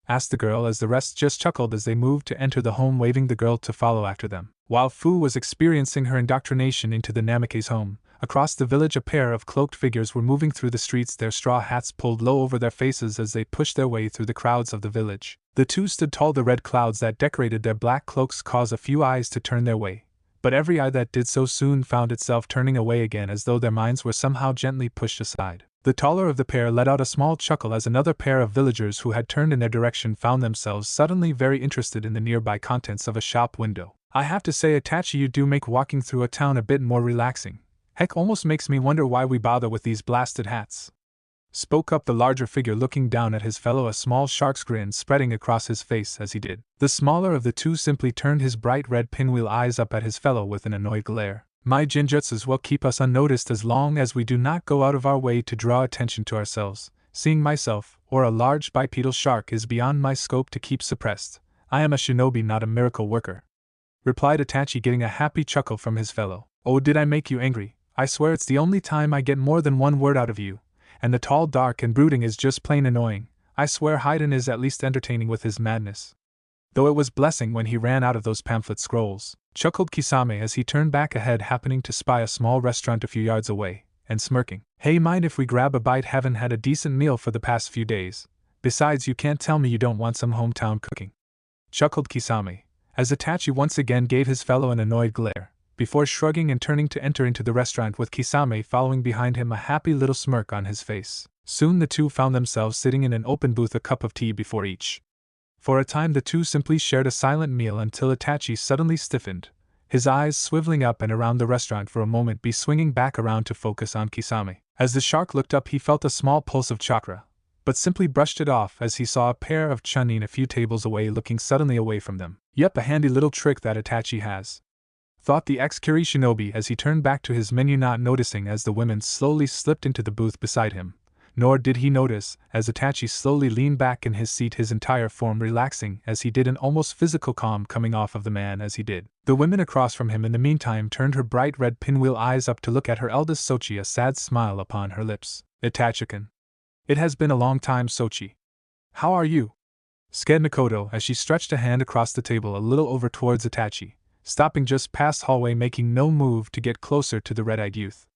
Asked the girl as the rest just chuckled as they moved to enter the home, waving the girl to follow after them. While Fu was experiencing her indoctrination into the Namikaze home, across the village a pair of cloaked figures were moving through the streets, their straw hats pulled low over their faces as they pushed their way through the crowds of the village. The two stood tall, the red clouds that decorated their black cloaks caused a few eyes to turn their way, but every eye that did so soon found itself turning away again, as though their minds were somehow gently pushed aside. The taller of the pair let out a small chuckle as another pair of villagers who had turned in their direction found themselves suddenly very interested in the nearby contents of a shop window. I have to say, Itachi, you do make walking through a town a bit more relaxing. Heck, almost makes me wonder why we bother with these blasted hats. Spoke up the larger figure, looking down at his fellow, a small shark's grin spreading across his face as he did. The smaller of the two simply turned his bright red pinwheel eyes up at his fellow with an annoyed glare. My jinjutsus will keep us unnoticed as long as we do not go out of our way to draw attention to ourselves. Seeing myself, or a large bipedal shark, is beyond my scope to keep suppressed. I am a shinobi, not a miracle worker, replied Itachi, getting a happy chuckle from his fellow. Oh, did I make you angry? I swear it's the only time I get more than one word out of you, and the tall, dark, and brooding is just plain annoying. I swear Haydn is at least entertaining with his madness. Though it was blessing when he ran out of those pamphlet scrolls, chuckled Kisame as he turned back ahead, happening to spy a small restaurant a few yards away, and smirking. Hey, mind if we grab a bite? Haven't had a decent meal for the past few days. Besides, you can't tell me you don't want some hometown cooking. Chuckled Kisame, as Itachi once again gave his fellow an annoyed glare, before shrugging and turning to enter into the restaurant with Kisame following behind him, a happy little smirk on his face. Soon the two found themselves sitting in an open booth, a cup of tea before each. For a time the two simply shared a silent meal until Itachi suddenly stiffened, his eyes swiveling up and around the restaurant for a moment, be swinging back around to focus on Kisame. As the shark looked up, he felt a small pulse of chakra, but simply brushed it off as he saw a pair of chunin a few tables away looking suddenly away from them. Yep, a handy little trick that Itachi has, thought the ex-Kiri shinobi as he turned back to his menu, not noticing as the women slowly slipped into the booth beside him. Nor did he notice, as Itachi slowly leaned back in his seat, his entire form relaxing as he did, an almost physical calm coming off of the man as he did. The woman across from him in the meantime turned her bright red pinwheel eyes up to look at her eldest Sochi, a sad smile upon her lips. Itachi-kun. It has been a long time, Sochi. How are you? Said Mikoto as she stretched a hand across the table a little over towards Itachi, stopping just past hallway, making no move to get closer to the red-eyed youth.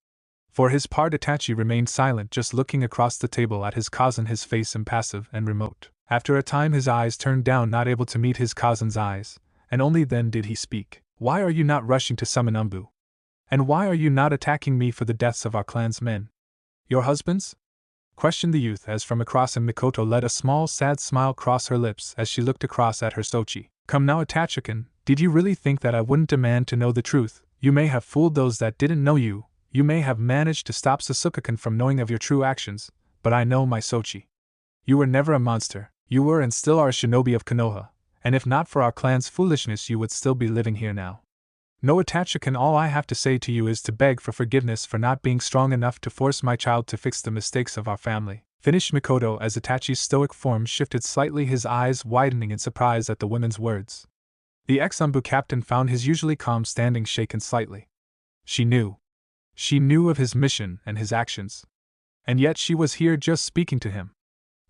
For his part, Itachi remained silent, just looking across the table at his cousin, his face impassive and remote. After a time his eyes turned down, not able to meet his cousin's eyes, and only then did he speak. Why are you not rushing to summon Umbu? And why are you not attacking me for the deaths of our clan's men? Your husbands? Questioned the youth as from across him Mikoto let a small sad smile cross her lips as she looked across at her Sochi. Come now, Itachi-kun, did you really think that I wouldn't demand to know the truth? You may have fooled those that didn't know you. You may have managed to stop Sasuke-kun from knowing of your true actions, but I know my Sochi. You were never a monster. You were and still are a shinobi of Konoha, and if not for our clan's foolishness you would still be living here now. No, Itachi-kun, all I have to say to you is to beg for forgiveness for not being strong enough to force my child to fix the mistakes of our family. Finished Mikoto as Itachi's stoic form shifted slightly, his eyes widening in surprise at the women's words. The ex-Umbu captain found his usually calm standing shaken slightly. She knew. She knew of his mission and his actions. And yet she was here just speaking to him.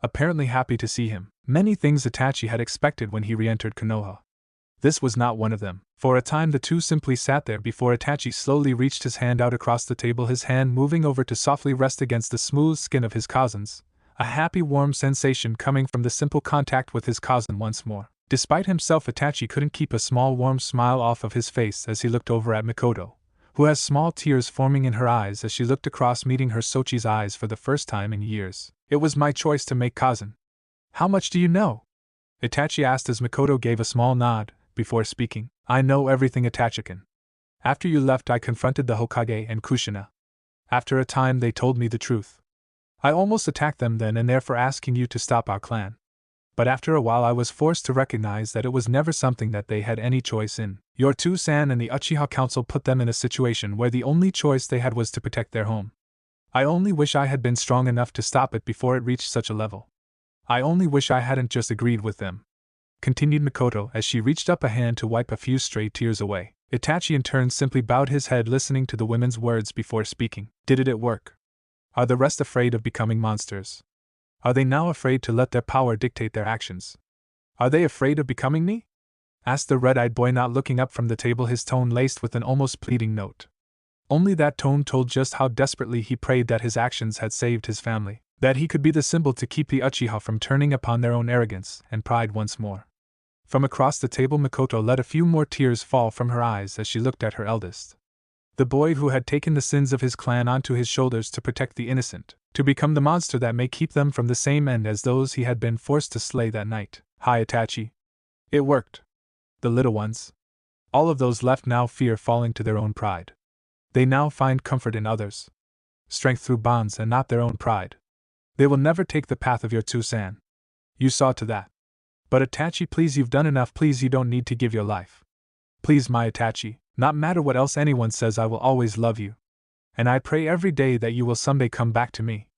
Apparently happy to see him. Many things Itachi had expected when he re-entered Konoha. This was not one of them. For a time the two simply sat there before Itachi slowly reached his hand out across the table, his hand moving over to softly rest against the smooth skin of his cousin's, a happy warm sensation coming from the simple contact with his cousin once more. Despite himself, Itachi couldn't keep a small warm smile off of his face as he looked over at Mikoto, who has small tears forming in her eyes as she looked across, meeting her Sochi's eyes for the first time in years. It was my choice to make cousin. How much do you know? Itachi asked as Mikoto gave a small nod, before speaking. I know everything, Itachi-kun. After you left I confronted the Hokage and Kushina. After a time they told me the truth. I almost attacked them then and there for asking you to stop our clan. But after a while I was forced to recognize that it was never something that they had any choice in. Your Tsunade and the Uchiha Council put them in a situation where the only choice they had was to protect their home. I only wish I had been strong enough to stop it before it reached such a level. I only wish I hadn't just agreed with them. Continued Mikoto as she reached up a hand to wipe a few stray tears away. Itachi in turn simply bowed his head, listening to the women's words before speaking. Did it work? Are the rest afraid of becoming monsters? Are they now afraid to let their power dictate their actions? Are they afraid of becoming me? Asked the red-eyed boy, not looking up from the table, his tone laced with an almost pleading note. Only that tone told just how desperately he prayed that his actions had saved his family, that he could be the symbol to keep the Uchiha from turning upon their own arrogance and pride once more. From across the table Mikoto let a few more tears fall from her eyes as she looked at her eldest. The boy who had taken the sins of his clan onto his shoulders to protect the innocent, to become the monster that may keep them from the same end as those he had been forced to slay that night. Hi, Itachi. It worked. The little ones. All of those left now fear falling to their own pride. They now find comfort in others. Strength through bonds and not their own pride. They will never take the path of your Tsunade. You saw to that. But Itachi, please, you've done enough. Please, you don't need to give your life. Please, my Itachi, not matter what else anyone says, I will always love you. And I pray every day that you will someday come back to me.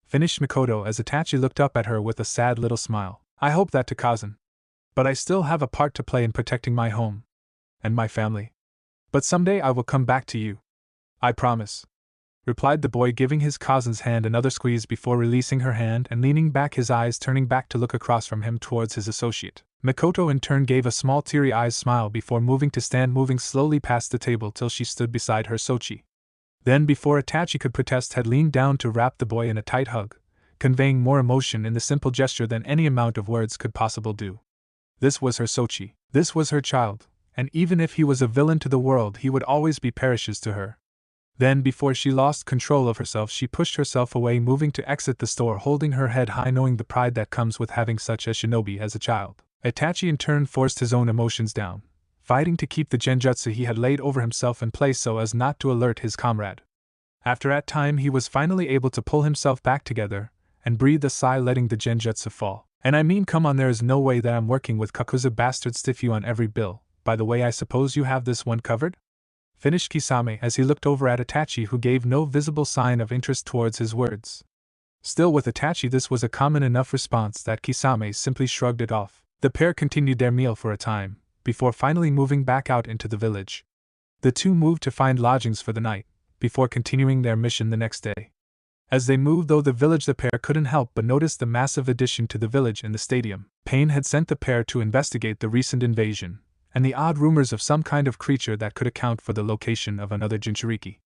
Finished Mikoto as Itachi looked up at her with a sad little smile. I hope that to cousin. But I still have a part to play in protecting my home. And my family. But someday I will come back to you. I promise. replied the boy, giving his cousin's hand another squeeze before releasing her hand and leaning back, his eyes turning back to look across from him towards his associate. Mikoto in turn gave a small teary-eyed smile before moving slowly past the table till she stood beside her Sochi. Then, before Itachi could protest, had leaned down to wrap the boy in a tight hug, conveying more emotion in the simple gesture than any amount of words could possibly do. This was her Sochi, this was her child, and even if he was a villain to the world, he would always be precious to her. Then, before she lost control of herself, she pushed herself away, moving to exit the store, holding her head high, knowing the pride that comes with having such a shinobi as a child. Itachi in turn forced his own emotions down, fighting to keep the genjutsu he had laid over himself in place so as not to alert his comrade. After a time, he was finally able to pull himself back together and breathe a sigh, letting the genjutsu fall. And I mean, come on, there is no way that I'm working with Kakuzu bastard stiff you on every bill. By the way, I suppose you have this one covered? Finished Kisame as he looked over at Itachi, who gave no visible sign of interest towards his words. Still, with Itachi this was a common enough response that Kisame simply shrugged it off. The pair continued their meal for a time, before finally moving back out into the village. The two moved to find lodgings for the night, before continuing their mission the next day. As they moved through the village, the pair couldn't help but notice the massive addition to the village in the stadium. Pain had sent the pair to investigate the recent invasion, and the odd rumors of some kind of creature that could account for the location of another Jinchuriki.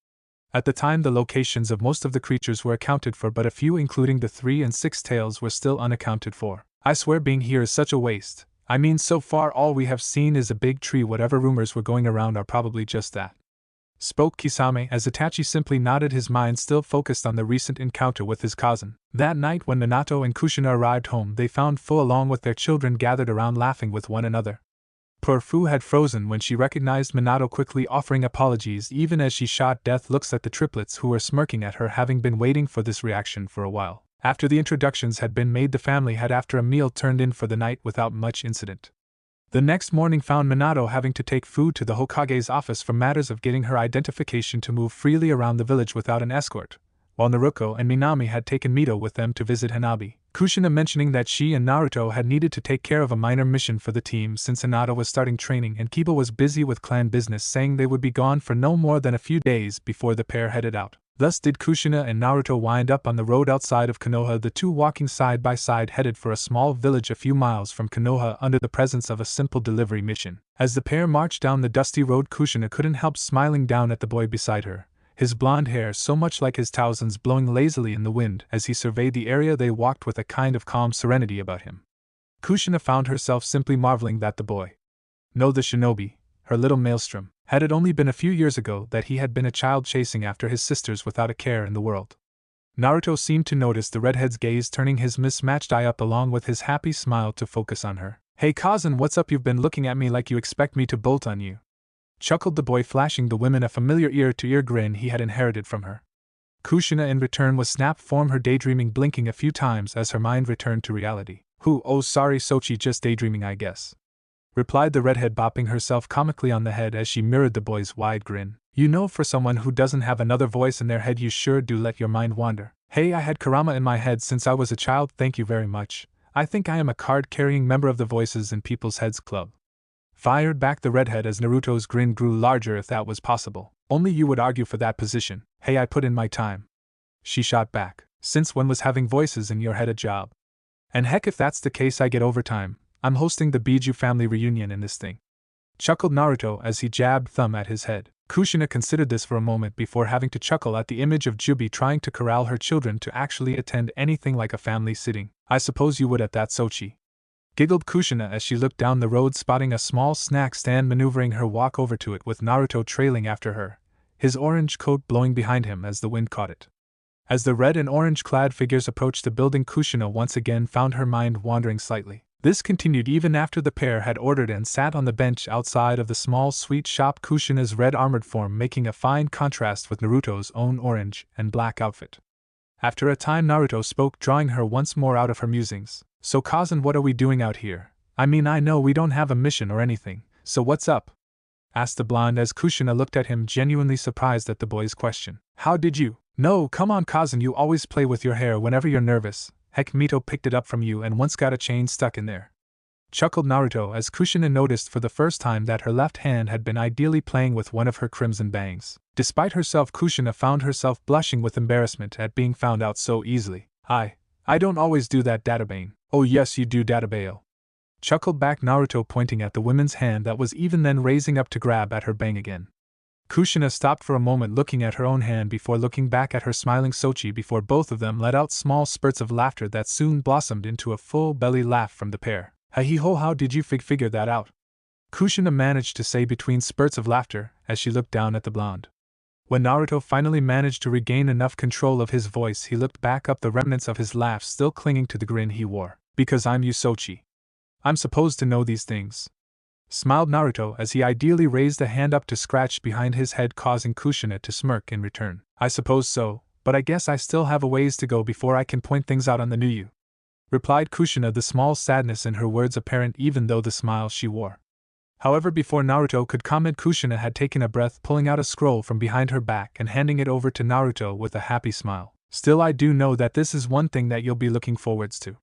At the time, the locations of most of the creatures were accounted for, but a few, including the 3 and 6 tails, were still unaccounted for. I swear being here is such a waste. I mean, so far all we have seen is a big tree. Whatever rumors were going around are probably just that, spoke Kisame as Itachi simply nodded, his mind still focused on the recent encounter with his cousin. That night when Minato and Kushina arrived home, they found Fu along with their children gathered around laughing with one another. Poor Fu had frozen when she recognized Minato, quickly offering apologies even as she shot death looks at the triplets who were smirking at her, having been waiting for this reaction for a while. After the introductions had been made, the family had after a meal turned in for the night without much incident. The next morning found Minato having to take Fu to the Hokage's office for matters of getting her identification to move freely around the village without an escort, while Naruto and Minami had taken Mito with them to visit Hanabi. Kushina mentioning that she and Naruto had needed to take care of a minor mission for the team since Hinata was starting training and Kiba was busy with clan business, saying they would be gone for no more than a few days before the pair headed out. Thus did Kushina and Naruto wind up on the road outside of Konoha, the two walking side by side, headed for a small village a few miles from Konoha under the presence of a simple delivery mission. As the pair marched down the dusty road, Kushina couldn't help smiling down at the boy beside her, his blonde hair so much like his Taozin's blowing lazily in the wind as he surveyed the area they walked with a kind of calm serenity about him. Kushina found herself simply marveling that the boy, no, the shinobi, her little maelstrom, had it only been a few years ago that he had been a child chasing after his sisters without a care in the world. Naruto seemed to notice the redhead's gaze, turning his mismatched eye up along with his happy smile to focus on her. Hey cousin, what's up? You've been looking at me like you expect me to bolt on you, chuckled the boy, flashing the women a familiar ear-to-ear grin he had inherited from her. Kushina in return was snap form, her daydreaming blinking a few times as her mind returned to reality. Oh sorry Sochi, just daydreaming I guess, replied the redhead, bopping herself comically on the head as she mirrored the boy's wide grin. You know, for someone who doesn't have another voice in their head, you sure do let your mind wander. Hey, I had Kurama in my head since I was a child, thank you very much. I think I am a card-carrying member of the Voices in People's Heads Club, fired back the redhead as Naruto's grin grew larger, if that was possible. Only you would argue for that position. Hey, I put in my time, she shot back. Since when was having voices in your head a job? And heck, if that's the case, I get overtime. I'm hosting the Biju family reunion in this thing, chuckled Naruto as he jabbed thumb at his head. Kushina considered this for a moment before having to chuckle at the image of Jubi trying to corral her children to actually attend anything like a family sitting. I suppose you would at that, Sochi, giggled Kushina as she looked down the road, spotting a small snack stand, maneuvering her walk over to it with Naruto trailing after her, his orange coat blowing behind him as the wind caught it. As the red and orange-clad figures approached the building, Kushina once again found her mind wandering slightly. This continued even after the pair had ordered and sat on the bench outside of the small sweet shop, Kushina's red armored form making a fine contrast with Naruto's own orange and black outfit. After a time, Naruto spoke, drawing her once more out of her musings. So cousin, what are we doing out here? I mean, I know we don't have a mission or anything, so what's up? Asked the blonde as Kushina looked at him, genuinely surprised at the boy's question. How did you? No, come on cousin, you always play with your hair whenever you're nervous. Heck, Mito picked it up from you and once got a chain stuck in there, chuckled Naruto as Kushina noticed for the first time that her left hand had been ideally playing with one of her crimson bangs. Despite herself, Kushina found herself blushing with embarrassment at being found out so easily. I don't always do that, Databane. Oh yes you do, Databale. Chuckled back Naruto, pointing at the woman's hand that was even then raising up to grab at her bang again. Kushina stopped for a moment looking at her own hand before looking back at her smiling Sochi before both of them let out small spurts of laughter that soon blossomed into a full belly laugh from the pair. Hi-he-ho, how did you figure that out? Kushina managed to say between spurts of laughter as she looked down at the blonde. When Naruto finally managed to regain enough control of his voice, he looked back up, the remnants of his laugh still clinging to the grin he wore. Because I'm you, Sochi. I'm supposed to know these things. Smiled Naruto as he ideally raised a hand up to scratch behind his head, causing Kushina to smirk in return. I suppose so, but I guess I still have a ways to go before I can point things out on the new you. Replied Kushina, the small sadness in her words apparent even though the smile she wore. However, before Naruto could comment, Kushina had taken a breath, pulling out a scroll from behind her back and handing it over to Naruto with a happy smile. Still, I do know that this is one thing that you'll be looking forwards to.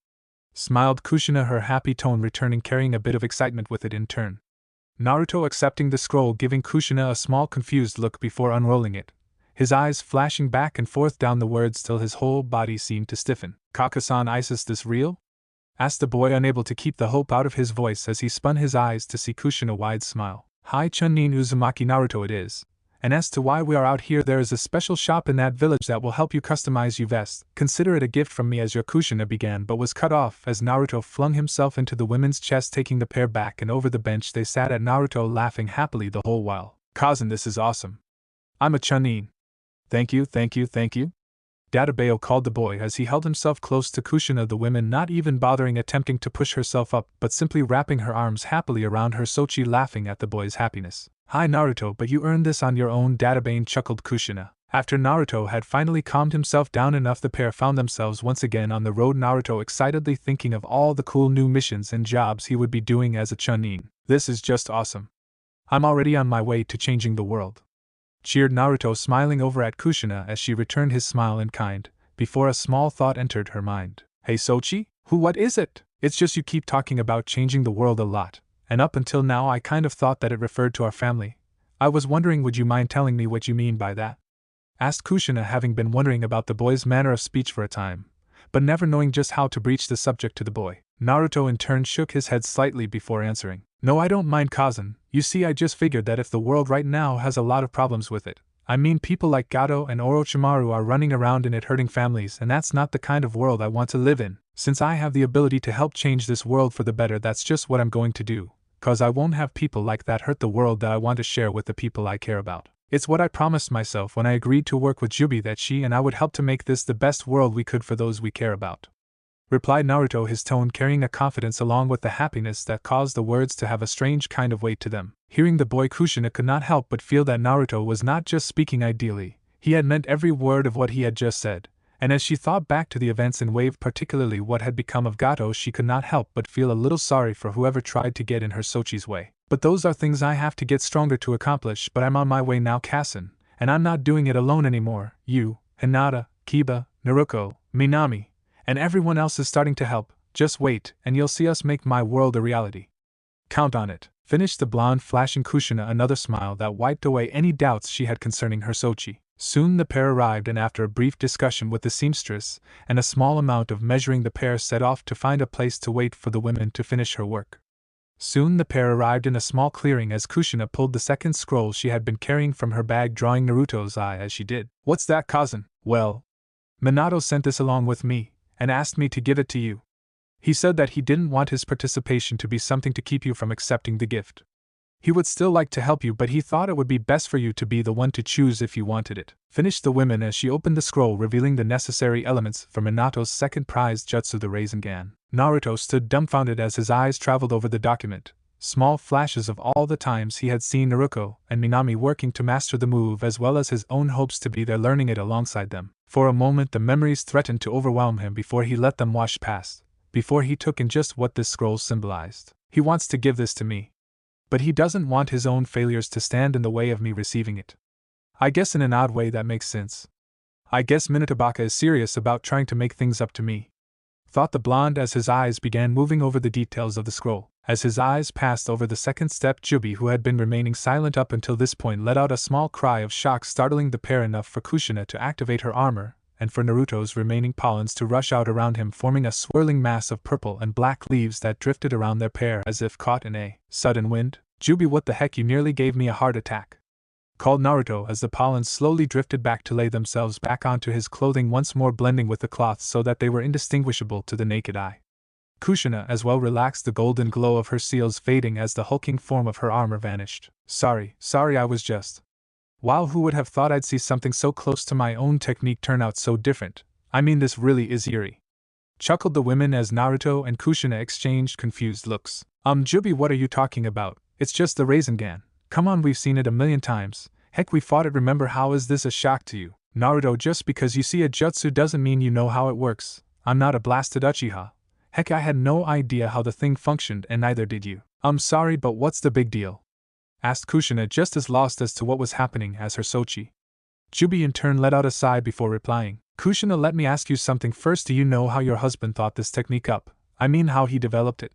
Smiled Kushina, her happy tone returning, carrying a bit of excitement with it in turn. Naruto accepting the scroll, giving Kushina a small confused look before unrolling it, his eyes flashing back and forth down the words till his whole body seemed to stiffen. Kakasan, is this real? Asked the boy, unable to keep the hope out of his voice as he spun his eyes to see Kushina wide smile. Hi Chunin Uzumaki, Naruto it is. And as to why we are out here, there is a special shop in that village that will help you customize your vest. Consider it a gift from me, as your Kushina began, but was cut off as Naruto flung himself into the women's chest, taking the pair back and over the bench they sat at, Naruto laughing happily the whole while. Kazan, this is awesome. I'm a Chunin. Thank you. Databeo called the boy as he held himself close to Kushina, the women not even bothering attempting to push herself up, but simply wrapping her arms happily around her, Sochi laughing at the boy's happiness. Hi Naruto, but you earned this on your own, Databane, chuckled Kushina. After Naruto had finally calmed himself down enough, the pair found themselves once again on the road, Naruto excitedly thinking of all the cool new missions and jobs he would be doing as a Chunin. This is just awesome. I'm already on my way to changing the world. Cheered Naruto, smiling over at Kushina as she returned his smile in kind, before a small thought entered her mind. Hey Sochi, what is it? It's just you keep talking about changing the world a lot, and up until now I kind of thought that it referred to our family. I was wondering, would you mind telling me what you mean by that? Asked Kushina, having been wondering about the boy's manner of speech for a time, but never knowing just how to broach the subject to the boy. Naruto in turn shook his head slightly before answering. No, I don't mind, Kazan. You see, I just figured that if the world right now has a lot of problems with it, I mean people like Gato and Orochimaru are running around in it hurting families, and that's not the kind of world I want to live in. Since I have the ability to help change this world for the better, that's just what I'm going to do, cause I won't have people like that hurt the world that I want to share with the people I care about. It's what I promised myself when I agreed to work with Jubi, that she and I would help to make this the best world we could for those we care about. Replied Naruto, his tone carrying a confidence along with the happiness that caused the words to have a strange kind of weight to them. Hearing the boy, Kushina could not help but feel that Naruto was not just speaking ideally, he had meant every word of what he had just said, and as she thought back to the events in Wave, particularly what had become of Gato, she could not help but feel a little sorry for whoever tried to get in her Sochi's way. But those are things I have to get stronger to accomplish, but I'm on my way now, Kasen, and I'm not doing it alone anymore. You, Hinata, Kiba, Naruko, Minami, and everyone else is starting to help. Just wait, and you'll see us make my world a reality. Count on it. Finished the blonde, flashing Kushina another smile that wiped away any doubts she had concerning her Sochi. Soon the pair arrived, and after a brief discussion with the seamstress and a small amount of measuring, the pair set off to find a place to wait for the women to finish her work. Soon the pair arrived in a small clearing as Kushina pulled the second scroll she had been carrying from her bag, drawing Naruto's eye as she did. What's that, Kazan? Well, Minato sent this along with me, and asked me to give it to you. He said that he didn't want his participation to be something to keep you from accepting the gift. He would still like to help you, but he thought it would be best for you to be the one to choose if you wanted it. Finished the women as she opened the scroll, revealing the necessary elements for Minato's second prize jutsu, the Rasengan. Naruto stood dumbfounded as his eyes traveled over the document, small flashes of all the times he had seen Naruko and Minami working to master the move, as well as his own hopes to be there learning it alongside them. For a moment the memories threatened to overwhelm him before he let them wash past, before he took in just what this scroll symbolized. He wants to give this to me, but he doesn't want his own failures to stand in the way of me receiving it. I guess in an odd way that makes sense. I guess Minatabaka is serious about trying to make things up to me, thought the blonde as his eyes began moving over the details of the scroll. As his eyes passed over the second step, Jubi, who had been remaining silent up until this point, let out a small cry of shock, startling the pair enough for Kushina to activate her armor, and for Naruto's remaining pollens to rush out around him, forming a swirling mass of purple and black leaves that drifted around their pair as if caught in a sudden wind. Jubi, what the heck, you nearly gave me a heart attack, called Naruto as the pollens slowly drifted back to lay themselves back onto his clothing, once more blending with the cloth so that they were indistinguishable to the naked eye. Kushina as well relaxed, the golden glow of her seals fading as the hulking form of her armor vanished. Sorry, I was just... Wow, who would have thought I'd see something so close to my own technique turn out so different? I mean, this really is eerie. Chuckled the women as Naruto and Kushina exchanged confused looks. Jubi, what are you talking about? It's just the Rasengan. Come on, we've seen it a million times. Heck, we fought it, remember? How is this a shock to you? Naruto, just because you see a jutsu doesn't mean you know how it works. I'm not a blasted Uchiha. Heck, I had no idea how the thing functioned, and neither did you. I'm sorry, but what's the big deal? Asked Kushina, just as lost as to what was happening as her Sochi. Jubi in turn let out a sigh before replying. Kushina, let me ask you something first. Do you know how your husband thought this technique up? I mean, how he developed it?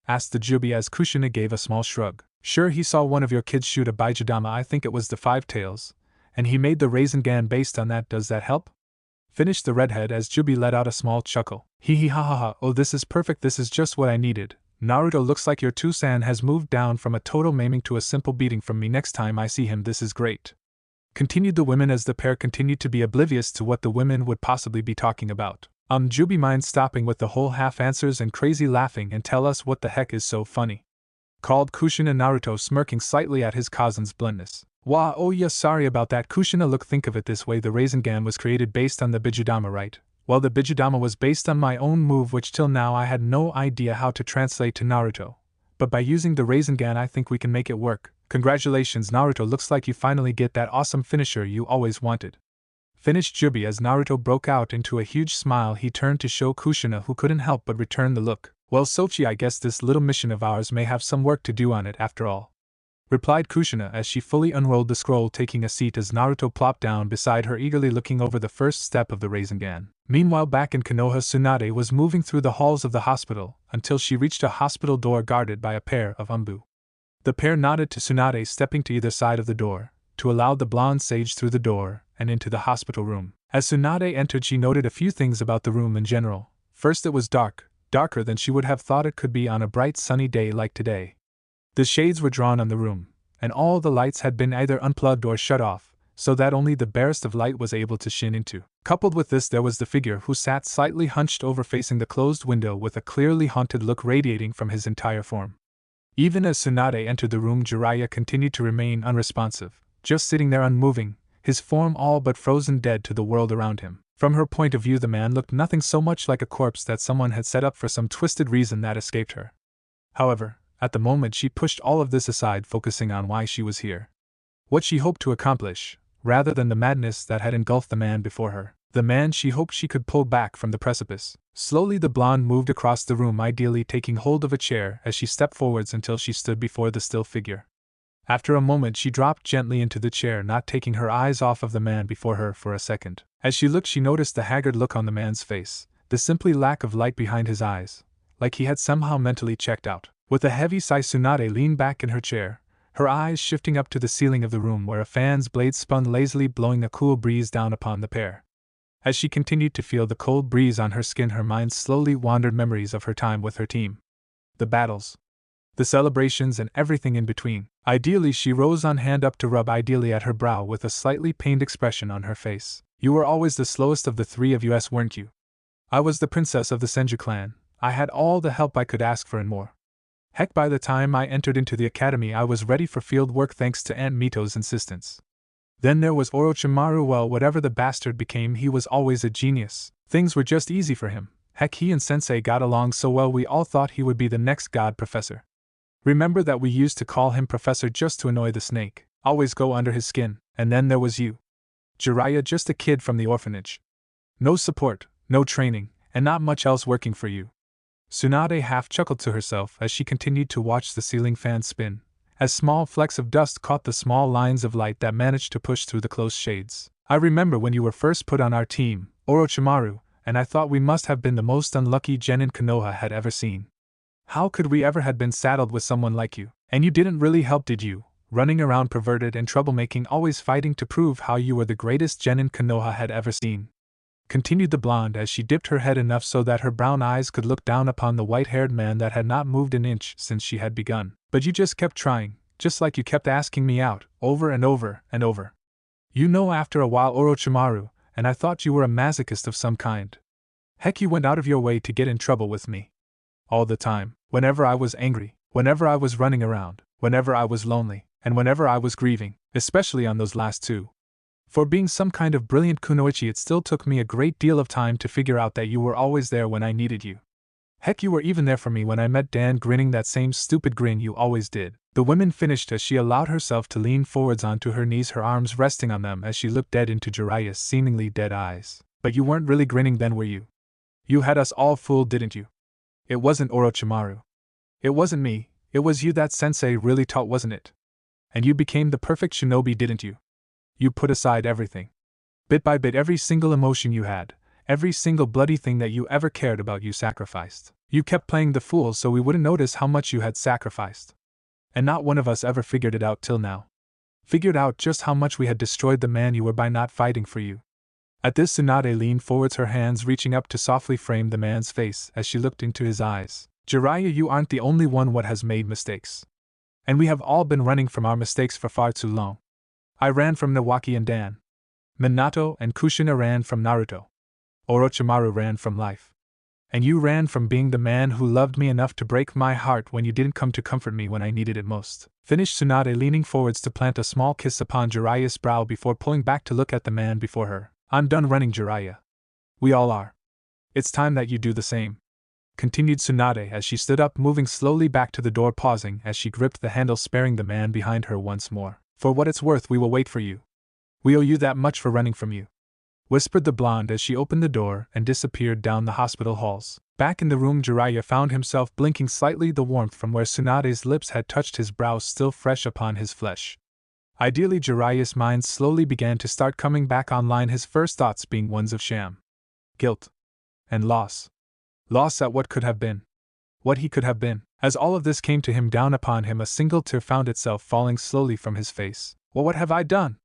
Asked the Jubi as Kushina gave a small shrug. Sure, he saw one of your kids shoot a Baijidama, I think it was the Five Tails, and he made the Rasengan based on that. Does that help? Finished the redhead as Jubi let out a small chuckle. Hee hee ha ha ha, oh, this is perfect, this is just what I needed. Naruto, looks like your Tsunade has moved down from a total maiming to a simple beating from me next time I see him, this is great. Continued the women as the pair continued to be oblivious to what the women would possibly be talking about. Jubi, mind stopping with the whole half answers and crazy laughing and tell us what the heck is so funny? Called Kushina, Naruto smirking slightly at his cousin's bluntness. Wah, oh yeah, sorry about that, Kushina. Look, think of it this way, the Rasengan was created based on the Bijudama, right? Well, the Bijudama was based on my own move, which till now I had no idea how to translate to Naruto. But by using the Rasengan, I think we can make it work. Congratulations, Naruto, looks like you finally get that awesome finisher you always wanted. Finished Jubi as Naruto broke out into a huge smile. He turned to show Kushina, who couldn't help but return the look. Well, Sochi, I guess this little mission of ours may have some work to do on it after all, replied Kushina as she fully unrolled the scroll, taking a seat as Naruto plopped down beside her, eagerly looking over the first step of the Rasengan. Meanwhile, back in Konoha, Tsunade was moving through the halls of the hospital until she reached a hospital door guarded by a pair of umbu. The pair nodded to Tsunade, stepping to either side of the door to allow the blonde sage through the door and into the hospital room. As Tsunade entered, she noted a few things about the room in general. First, it was dark, darker than she would have thought it could be on a bright sunny day like today. The shades were drawn on the room, and all the lights had been either unplugged or shut off, so that only the barest of light was able to shine into. Coupled with this, there was the figure who sat slightly hunched over facing the closed window with a clearly haunted look radiating from his entire form. Even as Tsunade entered the room, Jiraiya continued to remain unresponsive, just sitting there unmoving, his form all but frozen dead to the world around him. From her point of view, the man looked nothing so much like a corpse that someone had set up for some twisted reason that escaped her. However, at the moment she pushed all of this aside, focusing on why she was here, what she hoped to accomplish, rather than the madness that had engulfed the man before her, the man she hoped she could pull back from the precipice. Slowly the blonde moved across the room, ideally taking hold of a chair as she stepped forwards until she stood before the still figure. After a moment she dropped gently into the chair, not taking her eyes off of the man before her for a second. As she looked, she noticed the haggard look on the man's face, the simply lack of light behind his eyes, like he had somehow mentally checked out. With a heavy sigh, Tsunade leaned back in her chair, her eyes shifting up to the ceiling of the room where a fan's blade spun lazily, blowing a cool breeze down upon the pair. As she continued to feel the cold breeze on her skin, her mind slowly wandered memories of her time with her team. The battles, the celebrations, and everything in between. Ideally, she rose on hand up to rub ideally at her brow with a slightly pained expression on her face. You were always the slowest of the three of us, weren't you? I was the princess of the Senju clan. I had all the help I could ask for and more. Heck, by the time I entered into the academy I was ready for field work thanks to Aunt Mito's insistence. Then there was Orochimaru. Well, whatever the bastard became, he was always a genius. Things were just easy for him. Heck, he and Sensei got along so well we all thought he would be the next god professor. Remember that we used to call him professor just to annoy the snake, always go under his skin. And then there was you, Jiraiya, just a kid from the orphanage. No support, no training, and not much else working for you. Tsunade half chuckled to herself as she continued to watch the ceiling fan spin, as small flecks of dust caught the small lines of light that managed to push through the close shades. I remember when you were first put on our team, Orochimaru, and I thought we must have been the most unlucky genin Konoha had ever seen. How could we ever had been saddled with someone like you? And you didn't really help, did you? Running around perverted and troublemaking, always fighting to prove how you were the greatest genin Konoha had ever seen. Continued the blonde as she dipped her head enough so that her brown eyes could look down upon the white-haired man that had not moved an inch since she had begun. But you just kept trying, just like you kept asking me out, over and over and over. You know, after a while, Orochimaru, and I thought you were a masochist of some kind. Heck, you went out of your way to get in trouble with me. All the time, whenever I was angry, whenever I was running around, whenever I was lonely, and whenever I was grieving, especially on those last two. For being some kind of brilliant kunoichi, it still took me a great deal of time to figure out that you were always there when I needed you. Heck, you were even there for me when I met Dan, grinning that same stupid grin you always did. The woman finished as she allowed herself to lean forwards onto her knees, her arms resting on them as she looked dead into Jiraiya's seemingly dead eyes. But you weren't really grinning then, were you? You had us all fooled, didn't you? It wasn't Orochimaru. It wasn't me, it was you that sensei really taught, wasn't it? And you became the perfect shinobi, didn't you? You put aside everything. Bit by bit, every single emotion you had, every single bloody thing that you ever cared about, you sacrificed. You kept playing the fool so we wouldn't notice how much you had sacrificed. And not one of us ever figured it out till now. Figured out just how much we had destroyed the man you were by not fighting for you. At this, Tsunade leaned forwards, her hands reaching up to softly frame the man's face as she looked into his eyes. Jiraiya, you aren't the only one what has made mistakes. And we have all been running from our mistakes for far too long. I ran from Nawaki and Dan. Minato and Kushina ran from Naruto. Orochimaru ran from life. And you ran from being the man who loved me enough to break my heart when you didn't come to comfort me when I needed it most. Finished Tsunade, leaning forwards to plant a small kiss upon Jiraiya's brow before pulling back to look at the man before her. I'm done running, Jiraiya. We all are. It's time that you do the same. Continued Tsunade as she stood up, moving slowly back to the door, pausing as she gripped the handle, sparing the man behind her once more. For what it's worth, we will wait for you. We owe you that much for running from you. Whispered the blonde as she opened the door and disappeared down the hospital halls. Back in the room, Jiraiya found himself blinking slightly, the warmth from where Tsunade's lips had touched his brow still fresh upon his flesh. Ideally, Jiraiya's mind slowly began to start coming back online, his first thoughts being ones of shame, guilt, and loss. Loss at what could have been. What he could have been. As all of this came to him down upon him, a single tear found itself falling slowly from his face. Well, what have I done?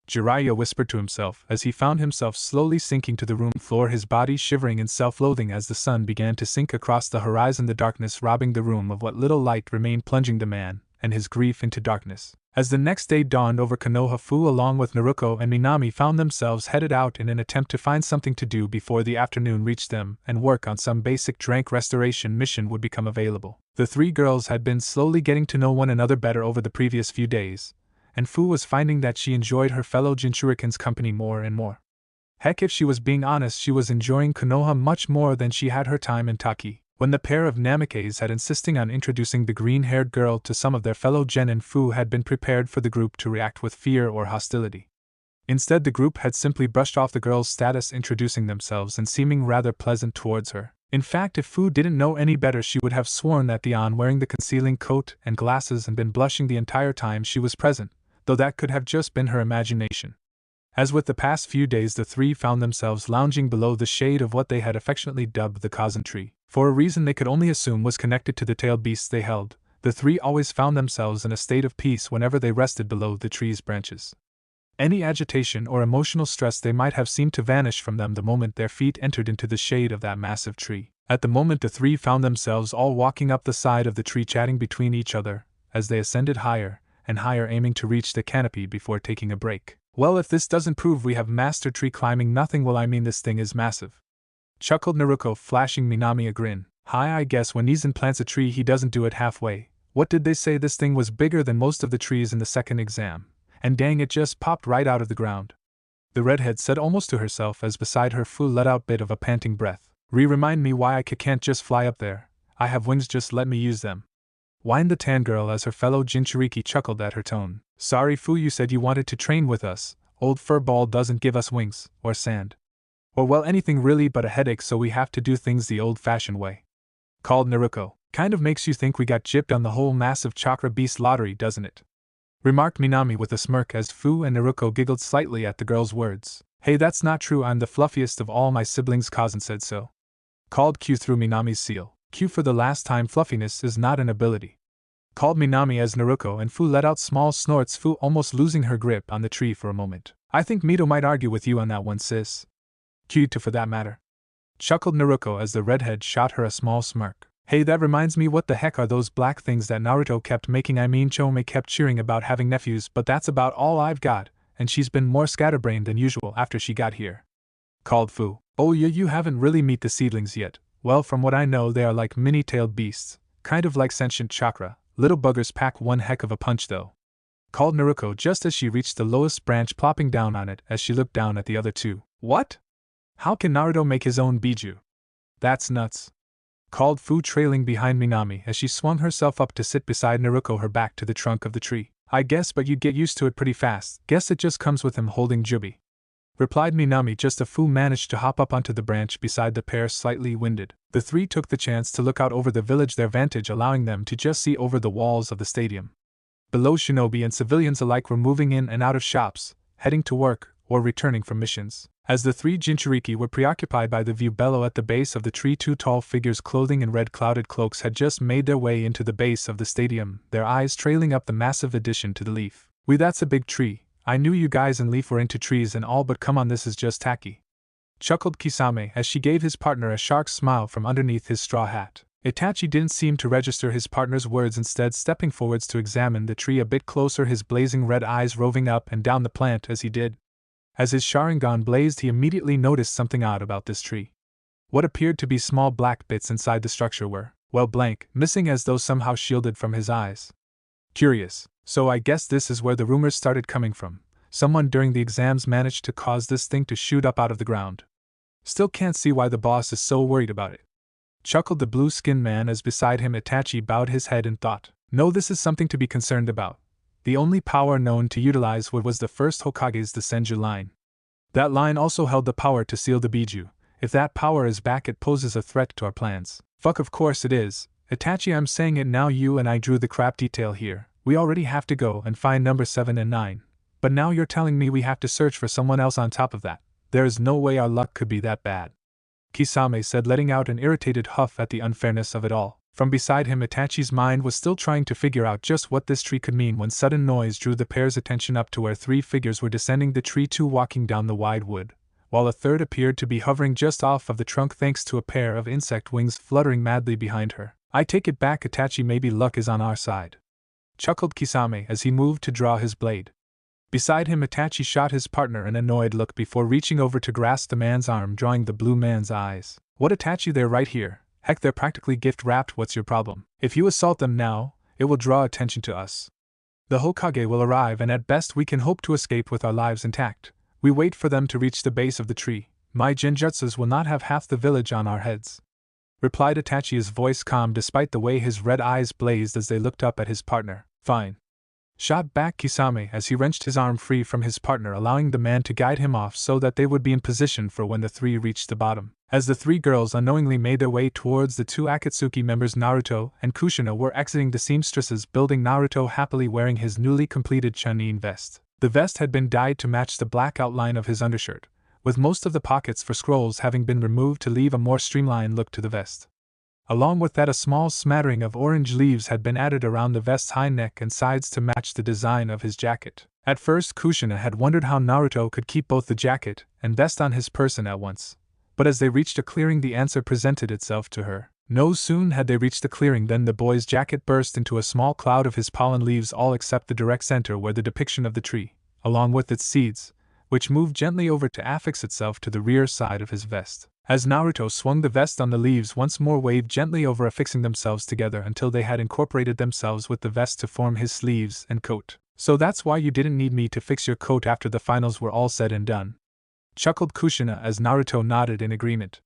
Jiraiya whispered to himself as he found himself slowly sinking to the room floor, his body shivering in self-loathing as the sun began to sink across the horizon, the darkness robbing the room of what little light remained, plunging the man and his grief into darkness. As the next day dawned over Konoha, Fu along with Naruto and Minami found themselves headed out in an attempt to find something to do before the afternoon reached them, and work on some basic drink restoration mission would become available. The three girls had been slowly getting to know one another better over the previous few days, and Fu was finding that she enjoyed her fellow Jinchurikin's company more and more. Heck, if she was being honest, she was enjoying Konoha much more than she had her time in Taki. When the pair of Namikes had insisting on introducing the green-haired girl to some of their fellow genin, Fu had been prepared for the group to react with fear or hostility. Instead, the group had simply brushed off the girl's status, introducing themselves and seeming rather pleasant towards her. In fact, if Fu didn't know any better, she would have sworn that Dion, wearing the concealing coat and glasses, and been blushing the entire time she was present, though that could have just been her imagination. As with the past few days, the three found themselves lounging below the shade of what they had affectionately dubbed the Kazan tree. For a reason they could only assume was connected to the tailed beasts they held, the three always found themselves in a state of peace whenever they rested below the tree's branches. Any agitation or emotional stress they might have seemed to vanish from them the moment their feet entered into the shade of that massive tree. At the moment, the three found themselves all walking up the side of the tree, chatting between each other as they ascended higher and higher, aiming to reach the canopy before taking a break. Well, if this doesn't prove we have mastered tree climbing, nothing will. I mean, this thing is massive. Chuckled Naruto, flashing Minami a grin. Hi, I guess when Nezen plants a tree he doesn't do it halfway. What did they say? This thing was bigger than most of the trees in the second exam. And dang, it just popped right out of the ground. The redhead said almost to herself as beside her Fu let out bit of a panting breath. Remind me why I can't just fly up there. I have wings, just let me use them. Whined the tan girl as her fellow Jinchuriki chuckled at her tone. Sorry Fu, you said you wanted to train with us. Old Furball doesn't give us wings, or sand. Or well, anything really but a headache, so we have to do things the old-fashioned way. Called Naruto. Kind of makes you think we got gypped on the whole massive chakra beast lottery, doesn't it? Remarked Minami with a smirk as Fu and Naruto giggled slightly at the girl's words. Hey, that's not true, I'm the fluffiest of all my siblings, Kazan said so. Called Q through Minami's seal. Q for the last time, fluffiness is not an ability. Called Minami as Naruto, and Fu let out small snorts, Fu almost losing her grip on the tree for a moment. I think Mito might argue with you on that one, sis. Q to for that matter. Chuckled Naruto as the redhead shot her a small smirk. Hey, that reminds me, what the heck are those black things that Naruto kept making? I mean, Chome kept cheering about having nephews, but that's about all I've got, and she's been more scatterbrained than usual after she got here. Called Fu. Oh yeah, you haven't really met the seedlings yet. Well, from what I know, they are like mini-tailed beasts, kind of like sentient chakra. Little buggers pack one heck of a punch though. Called Naruto just as she reached the lowest branch, plopping down on it as she looked down at the other two. What? How can Naruto make his own biju? That's nuts. Called Fu, trailing behind Minami as she swung herself up to sit beside Naruto, her back to the trunk of the tree. I guess, but you'd get used to it pretty fast. Guess it just comes with him holding Jubi. Replied Minami just as Fu managed to hop up onto the branch beside the pair, slightly winded. The three took the chance to look out over the village, their vantage allowing them to just see over the walls of the stadium. Below, shinobi and civilians alike were moving in and out of shops, heading to work, or returning from missions. As the three Jinchuriki were preoccupied by the view below at the base of the tree, two tall figures clothing in red clouded cloaks had just made their way into the base of the stadium, their eyes trailing up the massive addition to the Leaf. That's a big tree. I knew you guys and Leaf were into trees and all, but come on, this is just tacky. Chuckled Kisame as she gave his partner a shark smile from underneath his straw hat. Itachi didn't seem to register his partner's words, instead stepping forwards to examine the tree a bit closer, his blazing red eyes roving up and down the plant as he did. As his Sharingan blazed, he immediately noticed something odd about this tree. What appeared to be small black bits inside the structure were, well, blank, missing, as though somehow shielded from his eyes. Curious. So I guess this is where the rumors started coming from. Someone during the exams managed to cause this thing to shoot up out of the ground. Still can't see why the boss is so worried about it. Chuckled the blue-skinned man as beside him Itachi bowed his head in thought. No, this is something to be concerned about. The only power known to utilize was the first Hokage's, the Senju line. That line also held the power to seal the biju. If that power is back, it poses a threat to our plans. Fuck, of course it is. Itachi, I'm saying it now, you and I drew the crap detail here. We already have to go and find number 7 and 9. But now you're telling me we have to search for someone else on top of that. There is no way our luck could be that bad. Kisame said, letting out an irritated huff at the unfairness of it all. From beside him, Itachi's mind was still trying to figure out just what this tree could mean when sudden noise drew the pair's attention up to where 3 figures were descending the tree, 2 walking down the wide wood, while a third appeared to be hovering just off of the trunk thanks to a pair of insect wings fluttering madly behind her. I take it back, Itachi, maybe luck is on our side. Chuckled Kisame as he moved to draw his blade. Beside him, Itachi shot his partner an annoyed look before reaching over to grasp the man's arm, drawing the blue man's eyes. What, Itachi, they're right here. Heck, they're practically gift-wrapped. What's your problem? If you assault them now, it will draw attention to us. The Hokage will arrive, and at best we can hope to escape with our lives intact. We wait for them to reach the base of the tree. My genjutsus will not have half the village on our heads. Replied Itachi, his voice calm despite the way his red eyes blazed as they looked up at his partner. Fine. Shot back Kisame as he wrenched his arm free from his partner, allowing the man to guide him off so that they would be in position for when the 3 reached the bottom. As the 3 girls unknowingly made their way towards the 2 Akatsuki members, Naruto and Kushina were exiting the seamstress's building, Naruto happily wearing his newly completed Chunin vest. The vest had been dyed to match the black outline of his undershirt, with most of the pockets for scrolls having been removed to leave a more streamlined look to the vest. Along with that, a small smattering of orange leaves had been added around the vest's high neck and sides to match the design of his jacket. At first, Kushina had wondered how Naruto could keep both the jacket and vest on his person at once. But as they reached a clearing, the answer presented itself to her. No sooner had they reached the clearing than the boy's jacket burst into a small cloud of his pollen leaves, all except the direct center where the depiction of the tree, along with its seeds, which moved gently over to affix itself to the rear side of his vest. As Naruto swung the vest on, the leaves once more waved gently over, affixing themselves together until they had incorporated themselves with the vest to form his sleeves and coat. So that's why you didn't need me to fix your coat after the finals were all said and done. Chuckled Kushina as Naruto nodded in agreement.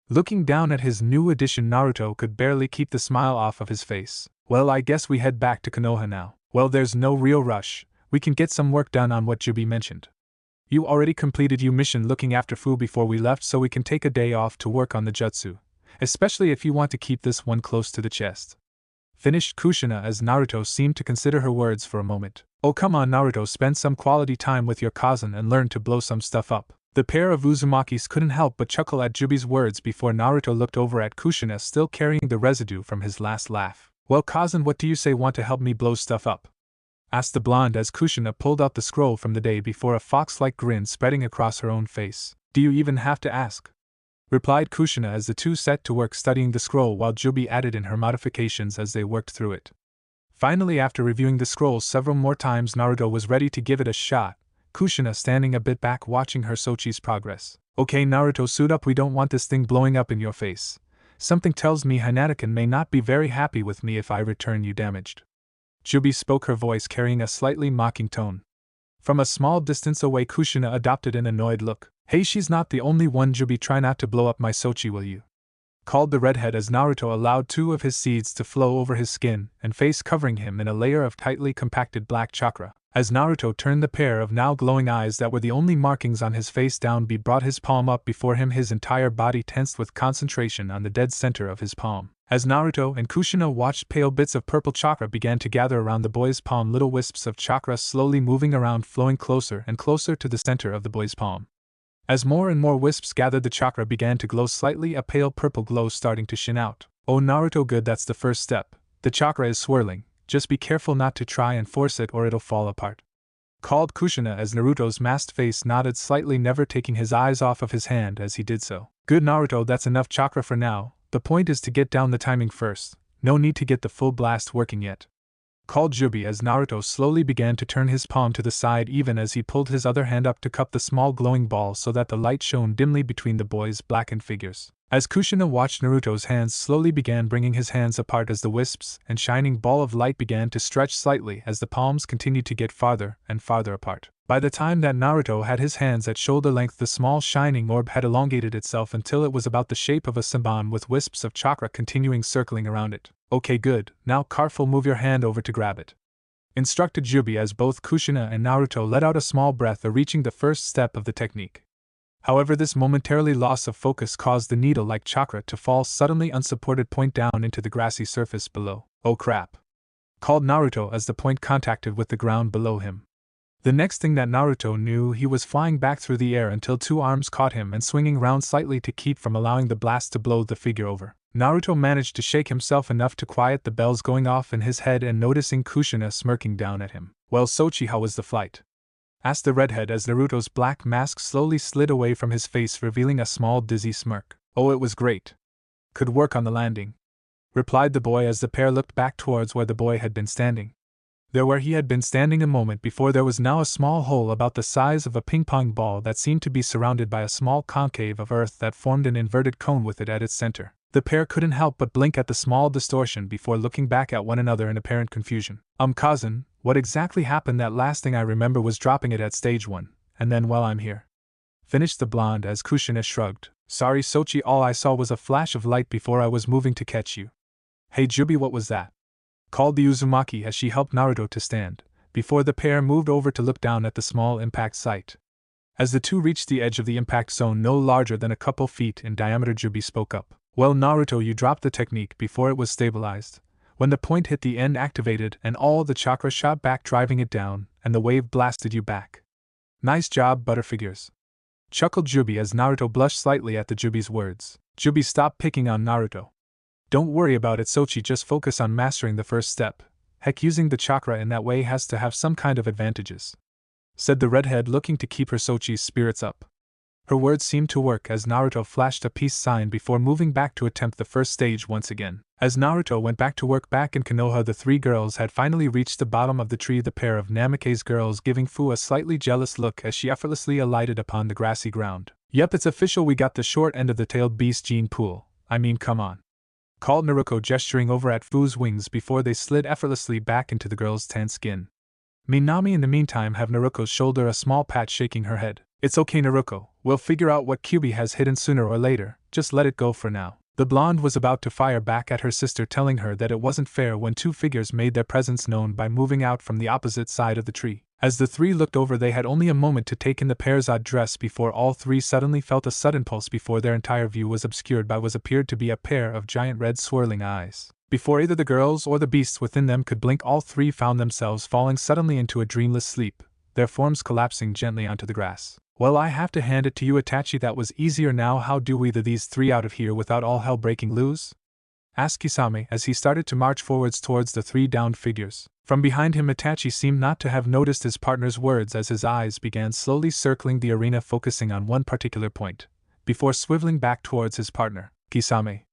Looking down at his new addition, Naruto could barely keep the smile off of his face. Well, I guess we head back to Konoha now. Well, there's no real rush. We can get some work done on what Jubi mentioned. You already completed your mission looking after Fu before we left, so we can take a day off to work on the jutsu, especially if you want to keep this one close to the chest. Finished Kushina as Naruto seemed to consider her words for a moment. Oh come on, Naruto, spend some quality time with your cousin and learn to blow some stuff up. The pair of Uzumakis couldn't help but chuckle at Jubi's words before Naruto looked over at Kushina, still carrying the residue from his last laugh. Well, cousin, what do you say, want to help me blow stuff up? Asked the blonde as Kushina pulled out the scroll from the day before, a fox-like grin spreading across her own face. Do you even have to ask? Replied Kushina as the two set to work studying the scroll while Jubi added in her modifications as they worked through it. Finally, after reviewing the scroll several more times, Naruto was ready to give it a shot, Kushina standing a bit back watching her Sochi's progress. Okay Naruto, suit up, we don't want this thing blowing up in your face. Something tells me Hinata-kun may not be very happy with me if I return you damaged. Jubi spoke, her voice carrying a slightly mocking tone. From a small distance away, Kushina adopted an annoyed look. Hey, she's not the only one, Jubi, try not to blow up my Sochi, will you? Called the redhead as Naruto allowed two of his seeds to flow over his skin and face, covering him in a layer of tightly compacted black chakra. As Naruto turned the pair of now glowing eyes that were the only markings on his face down, brought his palm up before him, his entire body tensed with concentration on the dead center of his palm. As Naruto and Kushina watched, pale bits of purple chakra began to gather around the boy's palm, little wisps of chakra slowly moving around, flowing closer and closer to the center of the boy's palm. As more and more wisps gathered, the chakra began to glow slightly, a pale purple glow starting to shine out. Oh Naruto, good, that's the first step. The chakra is swirling, just be careful not to try and force it or it'll fall apart. Called Kushina as Naruto's masked face nodded slightly, never taking his eyes off of his hand as he did so. Good Naruto, that's enough chakra for now, the point is to get down the timing first, no need to get the full blast working yet. Called Jubi as Naruto slowly began to turn his palm to the side, even as he pulled his other hand up to cup the small glowing ball so that the light shone dimly between the boys' blackened figures. As Kushina watched, Naruto's hands slowly began bringing his hands apart as the wisps and shining ball of light began to stretch slightly as the palms continued to get farther and farther apart. By the time that Naruto had his hands at shoulder length, the small shining orb had elongated itself until it was about the shape of a samban with wisps of chakra continuing circling around it. Okay, good, now careful, move your hand over to grab it. Instructed Jubi as both Kushina and Naruto let out a small breath, reaching the first step of the technique. However, this momentarily loss of focus caused the needle-like chakra to fall suddenly unsupported point down into the grassy surface below. Oh crap! Called Naruto as the point contacted with the ground below him. The next thing that Naruto knew, he was flying back through the air until two arms caught him and swinging round slightly to keep from allowing the blast to blow the figure over. Naruto managed to shake himself enough to quiet the bells going off in his head and noticing Kushina smirking down at him. Well Sochi, how was the flight? Asked the redhead as Naruto's black mask slowly slid away from his face, revealing a small dizzy smirk. Oh, it was great. Could work on the landing, replied the boy as the pair looked back towards where the boy had been standing. There where he had been standing a moment before, there was now a small hole about the size of a ping-pong ball that seemed to be surrounded by a small concave of earth that formed an inverted cone with it at its center. The pair couldn't help but blink at the small distortion before looking back at one another in apparent confusion. Cousin, what exactly happened? That last thing I remember was dropping it at stage 1, and then, well, I'm here. Finished the blonde as Kushina shrugged. Sorry Sochi, all I saw was a flash of light before I was moving to catch you. Hey Jubi, what was that? Called the Uzumaki as she helped Naruto to stand, before the pair moved over to look down at the small impact site. As the two reached the edge of the impact zone no larger than a couple feet in diameter, Jubi spoke up. Well Naruto, you dropped the technique before it was stabilized. When the point hit the end, activated and all the chakra shot back, driving it down, and the wave blasted you back. Nice job, Butterfigures. Chuckled Jubi as Naruto blushed slightly at the Jubi's words. Jubi stopped picking on Naruto. Don't worry about it Sochi, just focus on mastering the first step. Heck, using the chakra in that way has to have some kind of advantages, said the redhead, looking to keep her Sochi's spirits up. Her words seemed to work as Naruto flashed a peace sign before moving back to attempt the first stage once again. As Naruto went back to work back in Konoha, the three girls had finally reached the bottom of the tree, the pair of Namikaze's girls giving Fu a slightly jealous look as she effortlessly alighted upon the grassy ground. Yep, it's official, we got the short end of the tailed beast gene pool. I mean, come on. Called Naruto, gesturing over at Fu's wings before they slid effortlessly back into the girl's tan skin. Minami in the meantime have Naruko's shoulder a small pat, shaking her head. It's okay Naruko, we'll figure out what Kyuubi has hidden sooner or later, just let it go for now. The blonde was about to fire back at her sister, telling her that it wasn't fair when two figures made their presence known by moving out from the opposite side of the tree. As the three looked over, they had only a moment to take in the pair's odd dress before all three suddenly felt a sudden pulse before their entire view was obscured by what appeared to be a pair of giant red swirling eyes. Before either the girls or the beasts within them could blink, all three found themselves falling suddenly into a dreamless sleep, their forms collapsing gently onto the grass. Well, I have to hand it to you, Itachi, that was easier. Now how do we these three out of here without all hell breaking loose? Asked Kisame as he started to march forwards towards the three downed figures. From behind him, Itachi seemed not to have noticed his partner's words as his eyes began slowly circling the arena, focusing on one particular point, before swiveling back towards his partner. Kisame,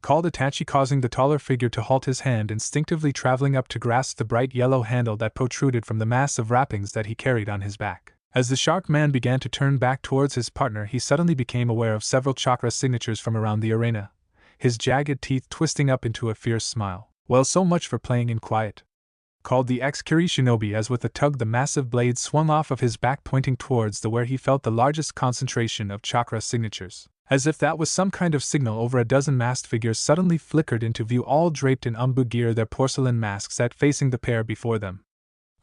called Itachi, causing the taller figure to halt, his hand instinctively traveling up to grasp the bright yellow handle that protruded from the mass of wrappings that he carried on his back. As the shark man began to turn back towards his partner, he suddenly became aware of several chakra signatures from around the arena, his jagged teeth twisting up into a fierce smile. Well, so much for playing in quiet, called the ex-Kiri shinobi as with a tug the massive blade swung off of his back, pointing towards where he felt the largest concentration of chakra signatures. As if that was some kind of signal, over a dozen masked figures suddenly flickered into view, all draped in umbu gear, their porcelain masks set facing the pair before them.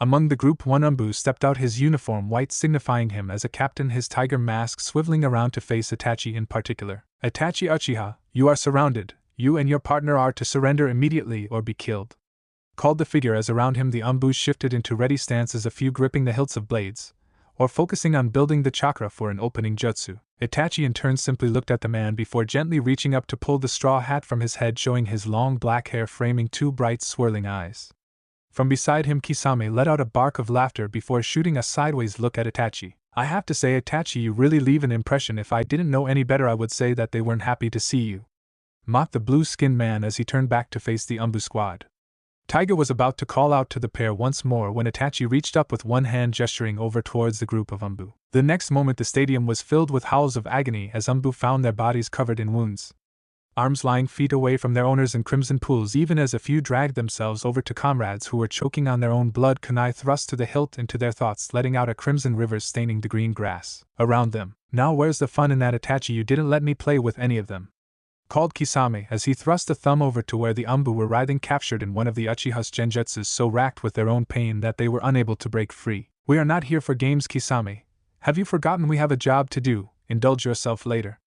Among the group, one umbu stepped out, his uniform white signifying him as a captain, his tiger mask swiveling around to face Itachi in particular. Itachi Uchiha, you are surrounded. You and your partner are to surrender immediately or be killed, called the figure as around him the umbus shifted into ready stances, a few gripping the hilts of blades, or focusing on building the chakra for an opening jutsu. Itachi in turn simply looked at the man before gently reaching up to pull the straw hat from his head, showing his long black hair framing two bright swirling eyes. From beside him, Kisame let out a bark of laughter before shooting a sideways look at Itachi. I have to say, Itachi, you really leave an impression. If I didn't know any better, I would say that they weren't happy to see you, mocked the blue-skinned man as he turned back to face the umbu squad. Tiger was about to call out to the pair once more when Itachi reached up with one hand, gesturing over towards the group of umbu. The next moment the stadium was filled with howls of agony as umbu found their bodies covered in wounds, arms lying feet away from their owners in crimson pools, even as a few dragged themselves over to comrades who were choking on their own blood, kunai thrust to the hilt into their thoughts, letting out a crimson river staining the green grass around them. Now where's the fun in that, Itachi? You didn't let me play with any of them, called Kisame as he thrust a thumb over to where the umbu were writhing, captured in one of the Uchiha's genjutsus, so racked with their own pain that they were unable to break free. We are not here for games, Kisame. Have you forgotten we have a job to do? Indulge yourself later,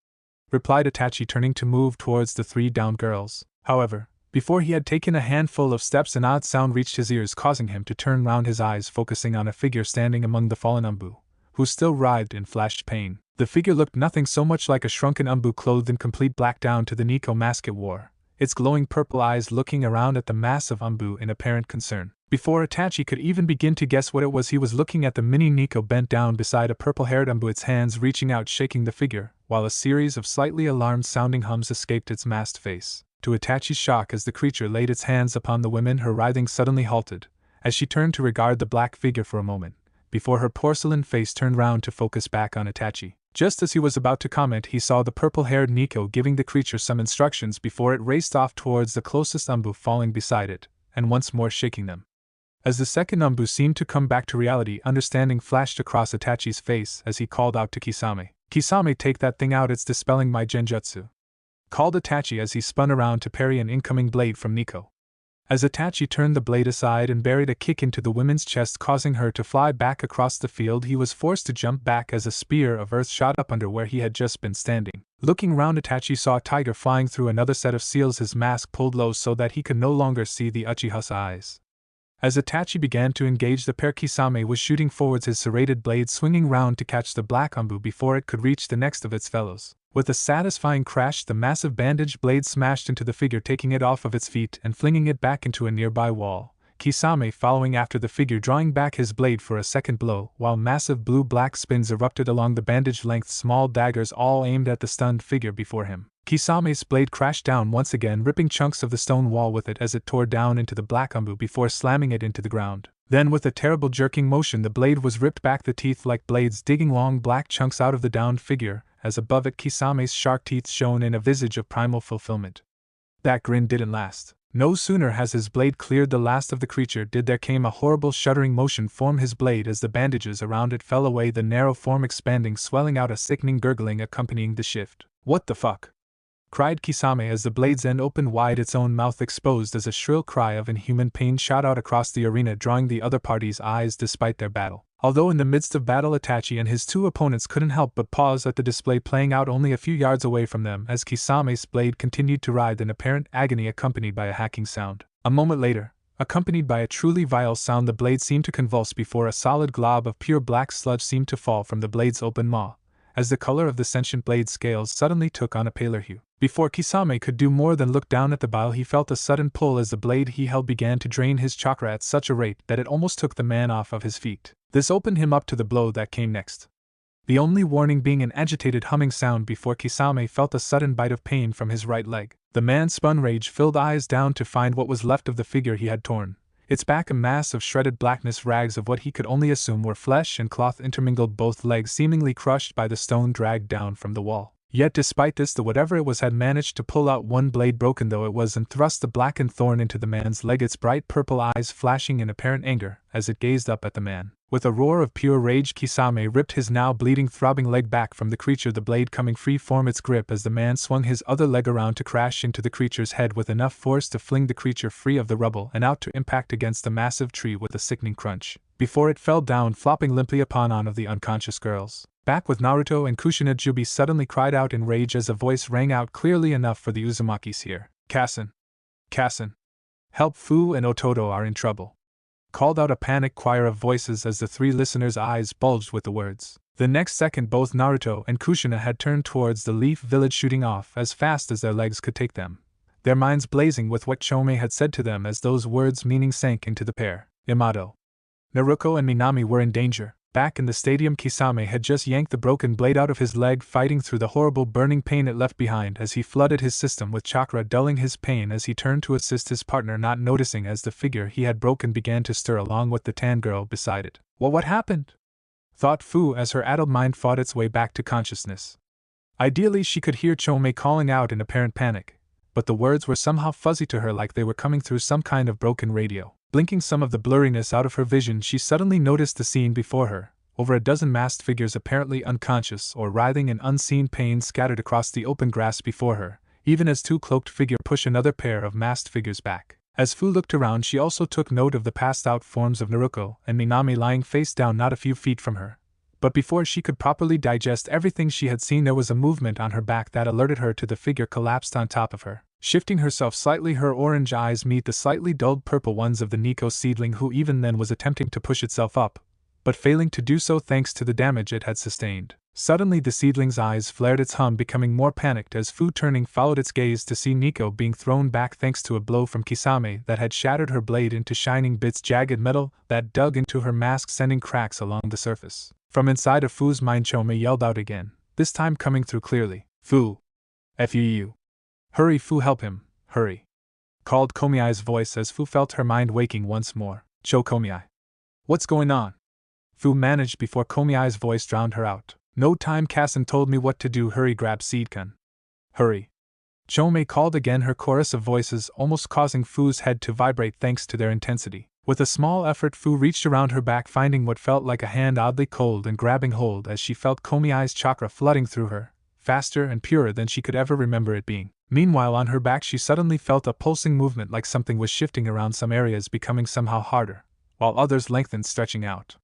replied Itachi, turning to move towards the three downed girls. However, before he had taken a handful of steps, an odd sound reached his ears, causing him to turn round, his eyes focusing on a figure standing among the fallen umbu, who still writhed in flashed pain. The figure looked nothing so much like a shrunken umbu clothed in complete black down to the Nico mask it wore, its glowing purple eyes looking around at the mass of umbu in apparent concern. Before Itachi could even begin to guess what it was, he was looking at the mini Nico bent down beside a purple-haired umbu, its hands reaching out, shaking the figure, while a series of slightly alarmed-sounding hums escaped its masked face. To Itachi's shock, as the creature laid its hands upon the women, her writhing suddenly halted, as she turned to regard the black figure for a moment, before her porcelain face turned round to focus back on Itachi. Just as he was about to comment, he saw the purple-haired Nico giving the creature some instructions before it raced off towards the closest umbu, falling beside it, and once more shaking them. As the second umbu seemed to come back to reality, understanding flashed across Itachi's face as he called out to Kisame. Kisame, take that thing out, it's dispelling my genjutsu, called Itachi as he spun around to parry an incoming blade from Nico. As Itachi turned the blade aside and buried a kick into the woman's chest, causing her to fly back across the field, he was forced to jump back as a spear of earth shot up under where he had just been standing. Looking round, Itachi saw a tiger flying through another set of seals, his mask pulled low so that he could no longer see the Uchiha's eyes. As Itachi began to engage the pair, Kisame was shooting forwards, his serrated blade swinging round to catch the black umbu before it could reach the next of its fellows. With a satisfying crash, the massive bandaged blade smashed into the figure, taking it off of its feet and flinging it back into a nearby wall, Kisame following after the figure, drawing back his blade for a second blow, while massive blue-black spins erupted along the bandage-length small daggers, all aimed at the stunned figure before him. Kisame's blade crashed down once again, ripping chunks of the stone wall with it as it tore down into the black umbu before slamming it into the ground. Then, with a terrible jerking motion, the blade was ripped back, the teeth like blades digging long black chunks out of the downed figure, as above it Kisame's shark teeth shone in a visage of primal fulfillment. That grin didn't last. No sooner has his blade cleared the last of the creature did there came a horrible shuddering motion form his blade as the bandages around it fell away, the narrow form expanding, swelling out, a sickening gurgling accompanying the shift. What the fuck? Cried Kisame as the blade's end opened wide, its own mouth exposed as a shrill cry of inhuman pain shot out across the arena, drawing the other party's eyes despite their battle. Although in the midst of battle, Itachi and his two opponents couldn't help but pause at the display playing out only a few yards away from them as Kisame's blade continued to writhe in apparent agony, accompanied by a hacking sound. A moment later, Accompanied by a truly vile sound, the blade seemed to convulse before a solid glob of pure black sludge seemed to fall from the blade's open maw, as the color of the sentient blade's scales suddenly took on a paler hue. Before Kisame could do more than look down at the bile, he felt a sudden pull as the blade he held began to drain his chakra at such a rate that it almost took the man off of his feet. This opened him up to the blow that came next, the only warning being an agitated humming sound before Kisame felt a sudden bite of pain from his right leg. The man spun rage-filled eyes down to find what was left of the figure he had torn. Its back a mass of shredded blackness, rags of what he could only assume were flesh and cloth intermingled, both legs seemingly crushed by the stone dragged down from the wall. Yet despite this, the whatever it was had managed to pull out one blade, broken though it was, and thrust the blackened thorn into the man's leg, its bright purple eyes flashing in apparent anger as it gazed up at the man. With a roar of pure rage, Kisame ripped his now bleeding, throbbing leg back from the creature, the blade coming free from its grip as the man swung his other leg around to crash into the creature's head with enough force to fling the creature free of the rubble and out to impact against the massive tree with a sickening crunch, before it fell down flopping limply upon one of the unconscious girls. Back with Naruto and Kushina, Jubi suddenly cried out in rage as a voice rang out clearly enough for the Uzumakis here. Kassen! Kassen! Help! Fu and Ototo are in trouble! Called out a panicked choir of voices as the three listeners' eyes bulged with the words. The next second both Naruto and Kushina had turned towards the Leaf Village, shooting off as fast as their legs could take them, their minds blazing with what Chome had said to them as those words' meaning sank into the pair. Yamato, Naruto and Minami were in danger. Back in the stadium, Kisame had just yanked the broken blade out of his leg, fighting through the horrible burning pain it left behind as he flooded his system with chakra, dulling his pain as he turned to assist his partner, not noticing as the figure he had broken began to stir along with the tan girl beside it. Well, what happened? Thought Fu as her addled mind fought its way back to consciousness. Ideally, she could hear Chome calling out in apparent panic, but the words were somehow fuzzy to her, like they were coming through some kind of broken radio. Blinking some of the blurriness out of her vision, she suddenly noticed the scene before her. Over a dozen masked figures, apparently unconscious or writhing in unseen pain, scattered across the open grass before her, even as two cloaked figures pushed another pair of masked figures back. As Fu looked around, she also took note of the passed-out forms of Naruto and Minami lying face down not a few feet from her. But before she could properly digest everything she had seen, there was a movement on her back that alerted her to the figure collapsed on top of her. Shifting herself slightly, her orange eyes meet the slightly dulled purple ones of the Nico seedling, who even then was attempting to push itself up, but failing to do so thanks to the damage it had sustained. Suddenly the seedling's eyes flared, its hum becoming more panicked as Fu, turning, followed its gaze to see Nico being thrown back thanks to a blow from Kisame that had shattered her blade into shining bits, jagged metal that dug into her mask, sending cracks along the surface. From inside of Fu's mind, Chome yelled out again, this time coming through clearly. Fu! F-U-U! Hurry, Fu, help him, hurry! Called Komiai's voice as Fu felt her mind waking once more. Cho Komiai! What's going on? Fu managed before Komiai's voice drowned her out. No time, Kassen told me what to do. Hurry, grab Seedkun. Hurry. Chome called again, her chorus of voices almost causing Fu's head to vibrate thanks to their intensity. With a small effort, Fu reached around her back, finding what felt like a hand oddly cold and grabbing hold as she felt Komiai's chakra flooding through her, faster and purer than she could ever remember it being. Meanwhile, on her back she suddenly felt a pulsing movement, like something was shifting around, some areas becoming somehow harder, while others lengthened, stretching out.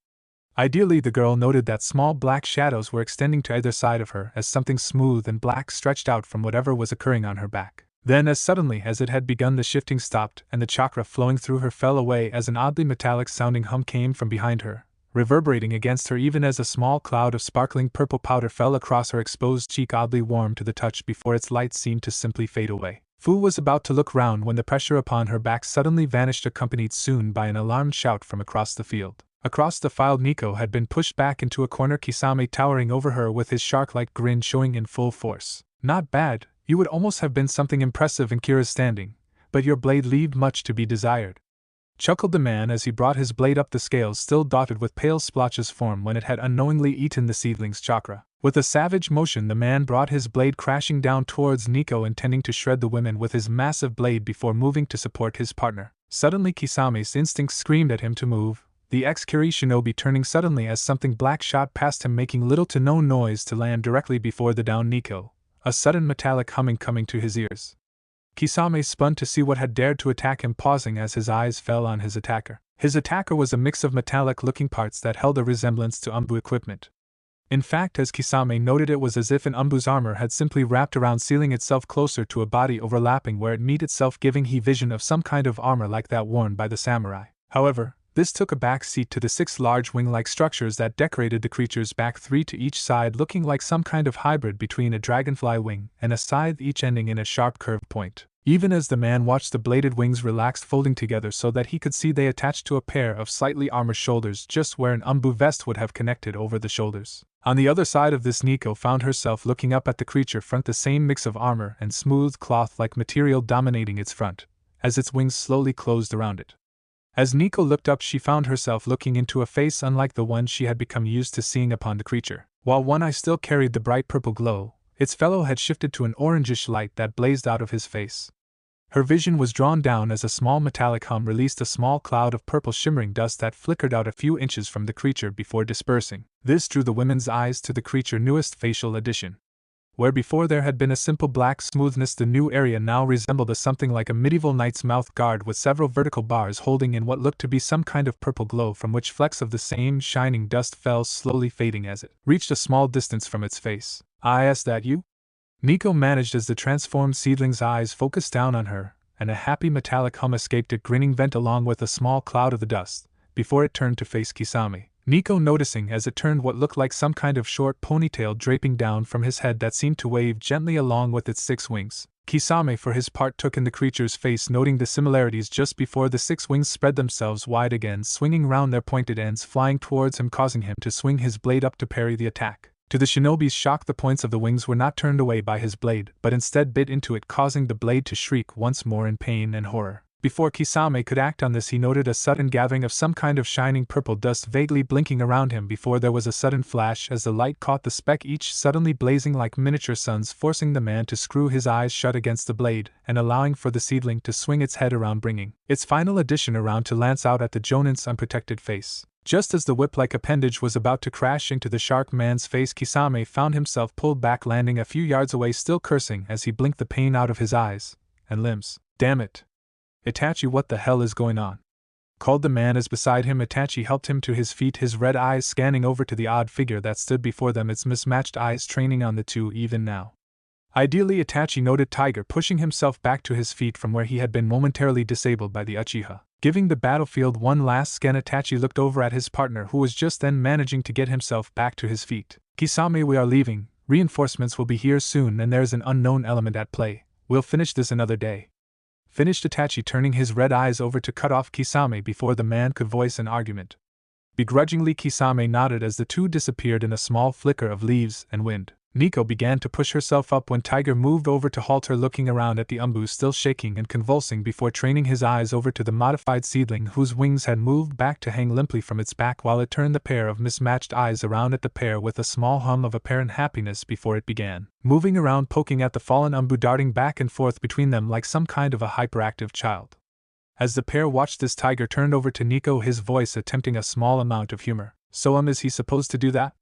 Ideally, the girl noted that small black shadows were extending to either side of her as something smooth and black stretched out from whatever was occurring on her back. Then, as suddenly as it had begun, the shifting stopped and the chakra flowing through her fell away as an oddly metallic-sounding hum came from behind her, reverberating against her even as a small cloud of sparkling purple powder fell across her exposed cheek, oddly warm to the touch before its light seemed to simply fade away. Fu was about to look round when the pressure upon her back suddenly vanished, accompanied soon by an alarmed shout from across the field. Across the field, Nico had been pushed back into a corner, Kisame towering over her with his shark-like grin showing in full force. Not bad, you would almost have been something impressive in Kira's standing, but your blade leaved much to be desired. Chuckled the man as he brought his blade up, the scales still dotted with pale splotches formed when it had unknowingly eaten the seedling's chakra. With a savage motion, the man brought his blade crashing down towards Nico, intending to shred the women with his massive blade before moving to support his partner. Suddenly Kisame's instincts screamed at him to move, the ex-Kiri shinobi turning suddenly as something black shot past him, making little to no noise, to land directly before the downed Nico, a sudden metallic humming coming to his ears. Kisame spun to see what had dared to attack him, pausing as his eyes fell on his attacker. His attacker was a mix of metallic-looking parts that held a resemblance to Umbu equipment. In fact, as Kisame noted, it was as if an umbu's armor had simply wrapped around, sealing itself closer to a body overlapping where it met itself, giving he vision of some kind of armor like that worn by the samurai. However, this took a back seat to the 6 large wing-like structures that decorated the creature's back, 3 to each side, looking like some kind of hybrid between a dragonfly wing and a scythe, each ending in a sharp curved point. Even as the man watched, the bladed wings relaxed, folding together so that he could see they attached to a pair of slightly armored shoulders, just where an umbu vest would have connected over the shoulders. On the other side of this, Nico found herself looking up at the creature front, the same mix of armor and smooth cloth-like material dominating its front, as its wings slowly closed around it. As Nico looked up, she found herself looking into a face unlike the one she had become used to seeing upon the creature. While one eye still carried the bright purple glow, its fellow had shifted to an orangish light that blazed out of his face. Her vision was drawn down as a small metallic hum released a small cloud of purple shimmering dust that flickered out a few inches from the creature before dispersing. This drew the women's eyes to the creature's newest facial addition. Where before there had been a simple black smoothness, the new area now resembled something like a medieval knight's mouth guard with several vertical bars holding in what looked to be some kind of purple glow, from which flecks of the same shining dust fell, slowly fading as it reached a small distance from its face. "Is that you?" Nico managed as the transformed seedling's eyes focused down on her, and a happy metallic hum escaped it, grinning vent along with a small cloud of the dust, before it turned to face Kisame. Nico noticing as it turned what looked like some kind of short ponytail draping down from his head that seemed to wave gently along with its 6 wings. Kisame for his part took in the creature's face, noting the similarities just before the 6 wings spread themselves wide again, swinging round, their pointed ends flying towards him, causing him to swing his blade up to parry the attack. To the shinobi's shock, the points of the wings were not turned away by his blade, but instead bit into it, causing the blade to shriek once more in pain and horror. Before Kisame could act on this, he noted a sudden gathering of some kind of shining purple dust vaguely blinking around him before there was a sudden flash as the light caught the speck, each suddenly blazing like miniature suns, forcing the man to screw his eyes shut against the blade and allowing for the seedling to swing its head around, bringing its final addition around to lance out at the Jonin's unprotected face. Just as the whip-like appendage was about to crash into the shark man's face, Kisame found himself pulled back, landing a few yards away, still cursing as he blinked the pain out of his eyes and limbs. "Damn it! Itachi, what the hell is going on?" called the man as beside him Itachi helped him to his feet, his red eyes scanning over to the odd figure that stood before them, its mismatched eyes training on the two even now. Ideally, Itachi noted Tiger pushing himself back to his feet from where he had been momentarily disabled by the Uchiha. Giving the battlefield one last scan, Itachi looked over at his partner, who was just then managing to get himself back to his feet. "Kisame, we are leaving. Reinforcements will be here soon and there's an unknown element at play. We'll finish this another day," finished Itachi, turning his red eyes over to cut off Kisame before the man could voice an argument. Begrudgingly, Kisame nodded as the two disappeared in a small flicker of leaves and wind. Nico began to push herself up when Tiger moved over to halt her, looking around at the umbu still shaking and convulsing before training his eyes over to the modified seedling whose wings had moved back to hang limply from its back, while it turned the pair of mismatched eyes around at the pair with a small hum of apparent happiness before it began moving around, poking at the fallen umbu, darting back and forth between them like some kind of a hyperactive child. As the pair watched this, Tiger turned over to Nico, his voice attempting a small amount of humor. "So is he supposed to do that?"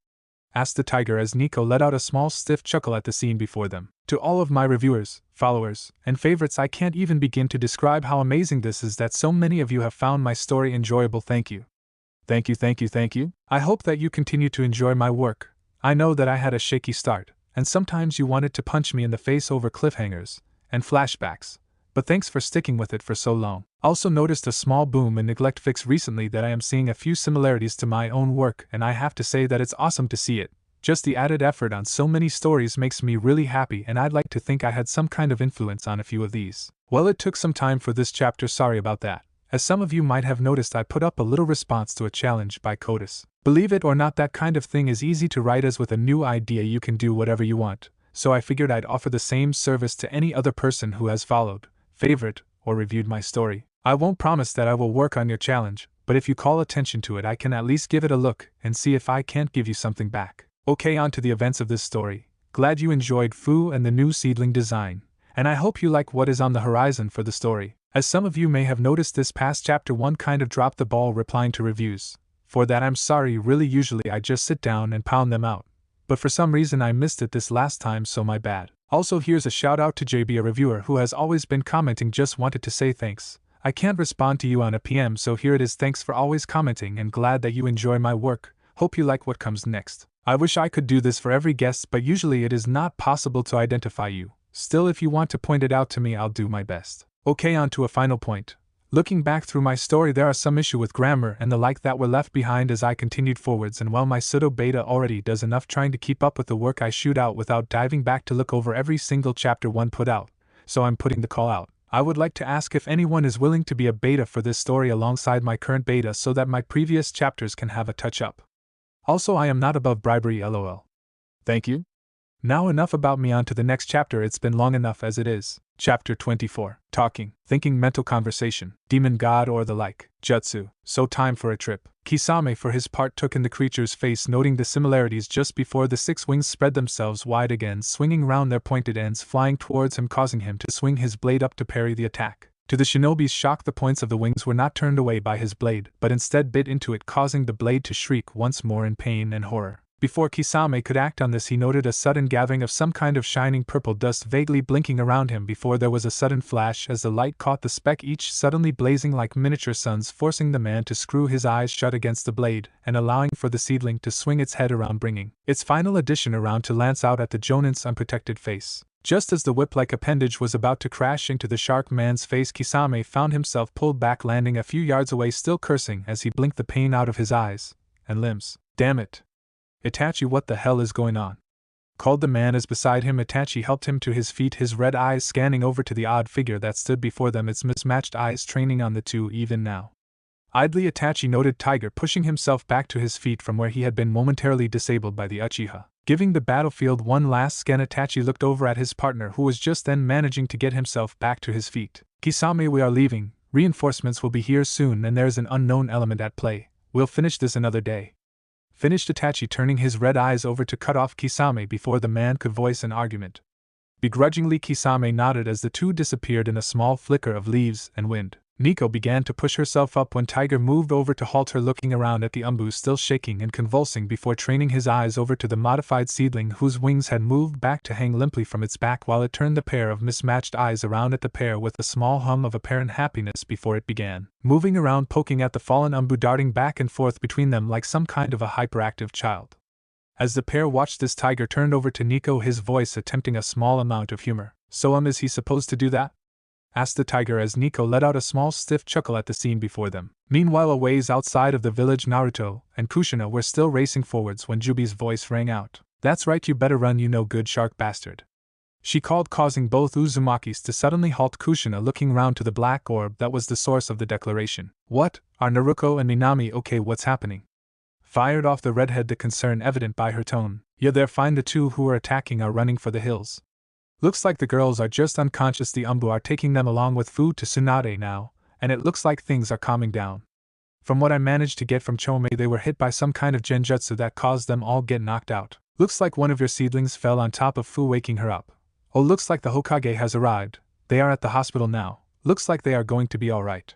asked the Tiger as Nico let out a small stiff chuckle at the scene before them. "To all of my reviewers, followers, and favorites, I can't even begin to describe how amazing this is that so many of you have found my story enjoyable. Thank you. Thank you, thank you, thank you. I hope that you continue to enjoy my work. I know that I had a shaky start, and sometimes you wanted to punch me in the face over cliffhangers and flashbacks, but thanks for sticking with it for so long. Also noticed a small boom in neglect fix recently that I am seeing a few similarities to my own work, and I have to say that it's awesome to see it. Just the added effort on so many stories makes me really happy, and I'd like to think I had some kind of influence on a few of these. Well, it took some time for this chapter, sorry about that. As some of you might have noticed, I put up a little response to a challenge by Codis. Believe it or not, that kind of thing is easy to write, as with a new idea you can do whatever you want, so I figured I'd offer the same service to any other person who has followed, favorite, or reviewed my story. I won't promise that I will work on your challenge, but if you call attention to it, I can at least give it a look and see if I can't give you something back. Okay, on to the events of this story. Glad you enjoyed Fu and the new seedling design, and I hope you like what is on the horizon for the story. As some of you may have noticed, this past chapter 1 kind of dropped the ball replying to reviews. For that I'm sorry, really usually I just sit down and pound them out, but for some reason I missed it this last time, so my bad. Also, here's a shout out to JB, a reviewer who has always been commenting. Just wanted to say thanks. I can't respond to you on a PM, so here it is. Thanks for always commenting and glad that you enjoy my work. Hope you like what comes next. I wish I could do this for every guest, but usually it is not possible to identify you. Still, if you want to point it out to me, I'll do my best. Okay, on to a final point. Looking back through my story, there are some issue with grammar and the like that were left behind as I continued forwards, and while my pseudo beta already does enough trying to keep up with the work I shoot out without diving back to look over every single chapter one put out, so I'm putting the call out. I would like to ask if anyone is willing to be a beta for this story alongside my current beta so that my previous chapters can have a touch up. Also, I am not above bribery, lol. Thank you. Now enough about me, on to the next chapter, it's been long enough as it is. Chapter 24. Talking, thinking, mental conversation, demon god or the like, jutsu, so time for a trip. Kisame for his part took in the creature's face, noting the similarities just before the six wings spread themselves wide again, swinging round their pointed ends, flying towards him, causing him to swing his blade up to parry the attack. To the shinobi's shock, the points of the wings were not turned away by his blade, but instead bit into it, causing the blade to shriek once more in pain and horror. Before Kisame could act on this, he noted a sudden gathering of some kind of shining purple dust vaguely blinking around him before there was a sudden flash as the light caught the speck, each suddenly blazing like miniature suns, forcing the man to screw his eyes shut against the blade and allowing for the seedling to swing its head around, bringing its final addition around to lance out at the Jonin's unprotected face. Just as the whip-like appendage was about to crash into the shark man's face, Kisame found himself pulled back, landing a few yards away, still cursing as he blinked the pain out of his eyes and limbs. Damn it! Itachi, what the hell is going on? Called the man as beside him. Itachi helped him to his feet, his red eyes scanning over to the odd figure that stood before them, its mismatched eyes training on the two even now. Idly, Itachi noted Tiger pushing himself back to his feet from where he had been momentarily disabled by the Uchiha. Giving the battlefield one last scan, Itachi looked over at his partner, who was just then managing to get himself back to his feet. Kisame, we are leaving. Reinforcements will be here soon and there's an unknown element at play. We'll finish this another day. Finished Itachi, turning his red eyes over to cut off Kisame before the man could voice an argument. Begrudgingly, Kisame nodded as the two disappeared in a small flicker of leaves and wind. Nico began to push herself up when Tiger moved over to halt her, looking around at the umbu still shaking and convulsing before training his eyes over to the modified seedling whose wings had moved back to hang limply from its back, while it turned the pair of mismatched eyes around at the pair with a small hum of apparent happiness before it began moving around, poking at the fallen umbu, darting back and forth between them like some kind of a hyperactive child. As the pair watched this, Tiger turned over to Nico, his voice attempting a small amount of humor. So is he supposed to do that? Asked the Tiger as Nico let out a small stiff chuckle at the scene before them. Meanwhile, a ways outside of the village, Naruto and Kushina were still racing forwards when Jubi's voice rang out. That's right, you better run, you no good shark bastard. She called, causing both Uzumakis to suddenly halt. Kushina looking round to the black orb that was the source of the declaration. What? Are Naruto and Minami okay? What's happening? Fired off the redhead, the concern evident by her tone. Yeah, they're fine. The two who are attacking are running for the hills. Looks like the girls are just unconscious. The umbu are taking them along with food to Tsunade now, and it looks like things are calming down. From what I managed to get from Chomei, they were hit by some kind of genjutsu that caused them all get knocked out. Looks like one of your seedlings fell on top of Fu, waking her up. Oh, looks like the Hokage has arrived. They are at the hospital now. Looks like they are going to be alright,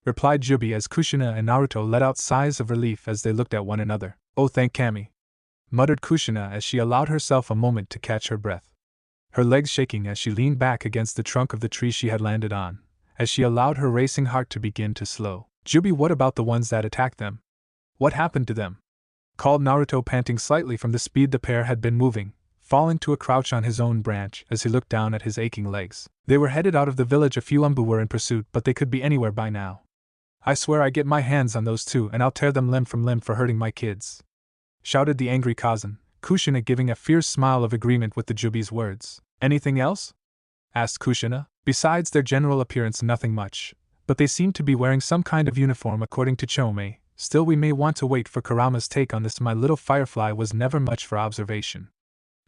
replied Jubi as Kushina and Naruto let out sighs of relief as they looked at one another. Oh, thank Kami, muttered Kushina as she allowed herself a moment to catch her breath, her legs shaking as she leaned back against the trunk of the tree she had landed on, as she allowed her racing heart to begin to slow. Jubi, what about the ones that attacked them? What happened to them? Called Naruto, panting slightly from the speed the pair had been moving, falling to a crouch on his own branch as he looked down at his aching legs. They were headed out of the village. A few umbu were in pursuit, but they could be anywhere by now. I swear I get my hands on those two and I'll tear them limb from limb for hurting my kids, shouted the angry Kazan, Kushina giving a fierce smile of agreement with the Jubi's words. Anything else? Asked Kushina. Besides their general appearance, nothing much, but they seem to be wearing some kind of uniform according to Chomei. Still, we may want to wait for Kurama's take on this. My little firefly was never much for observation,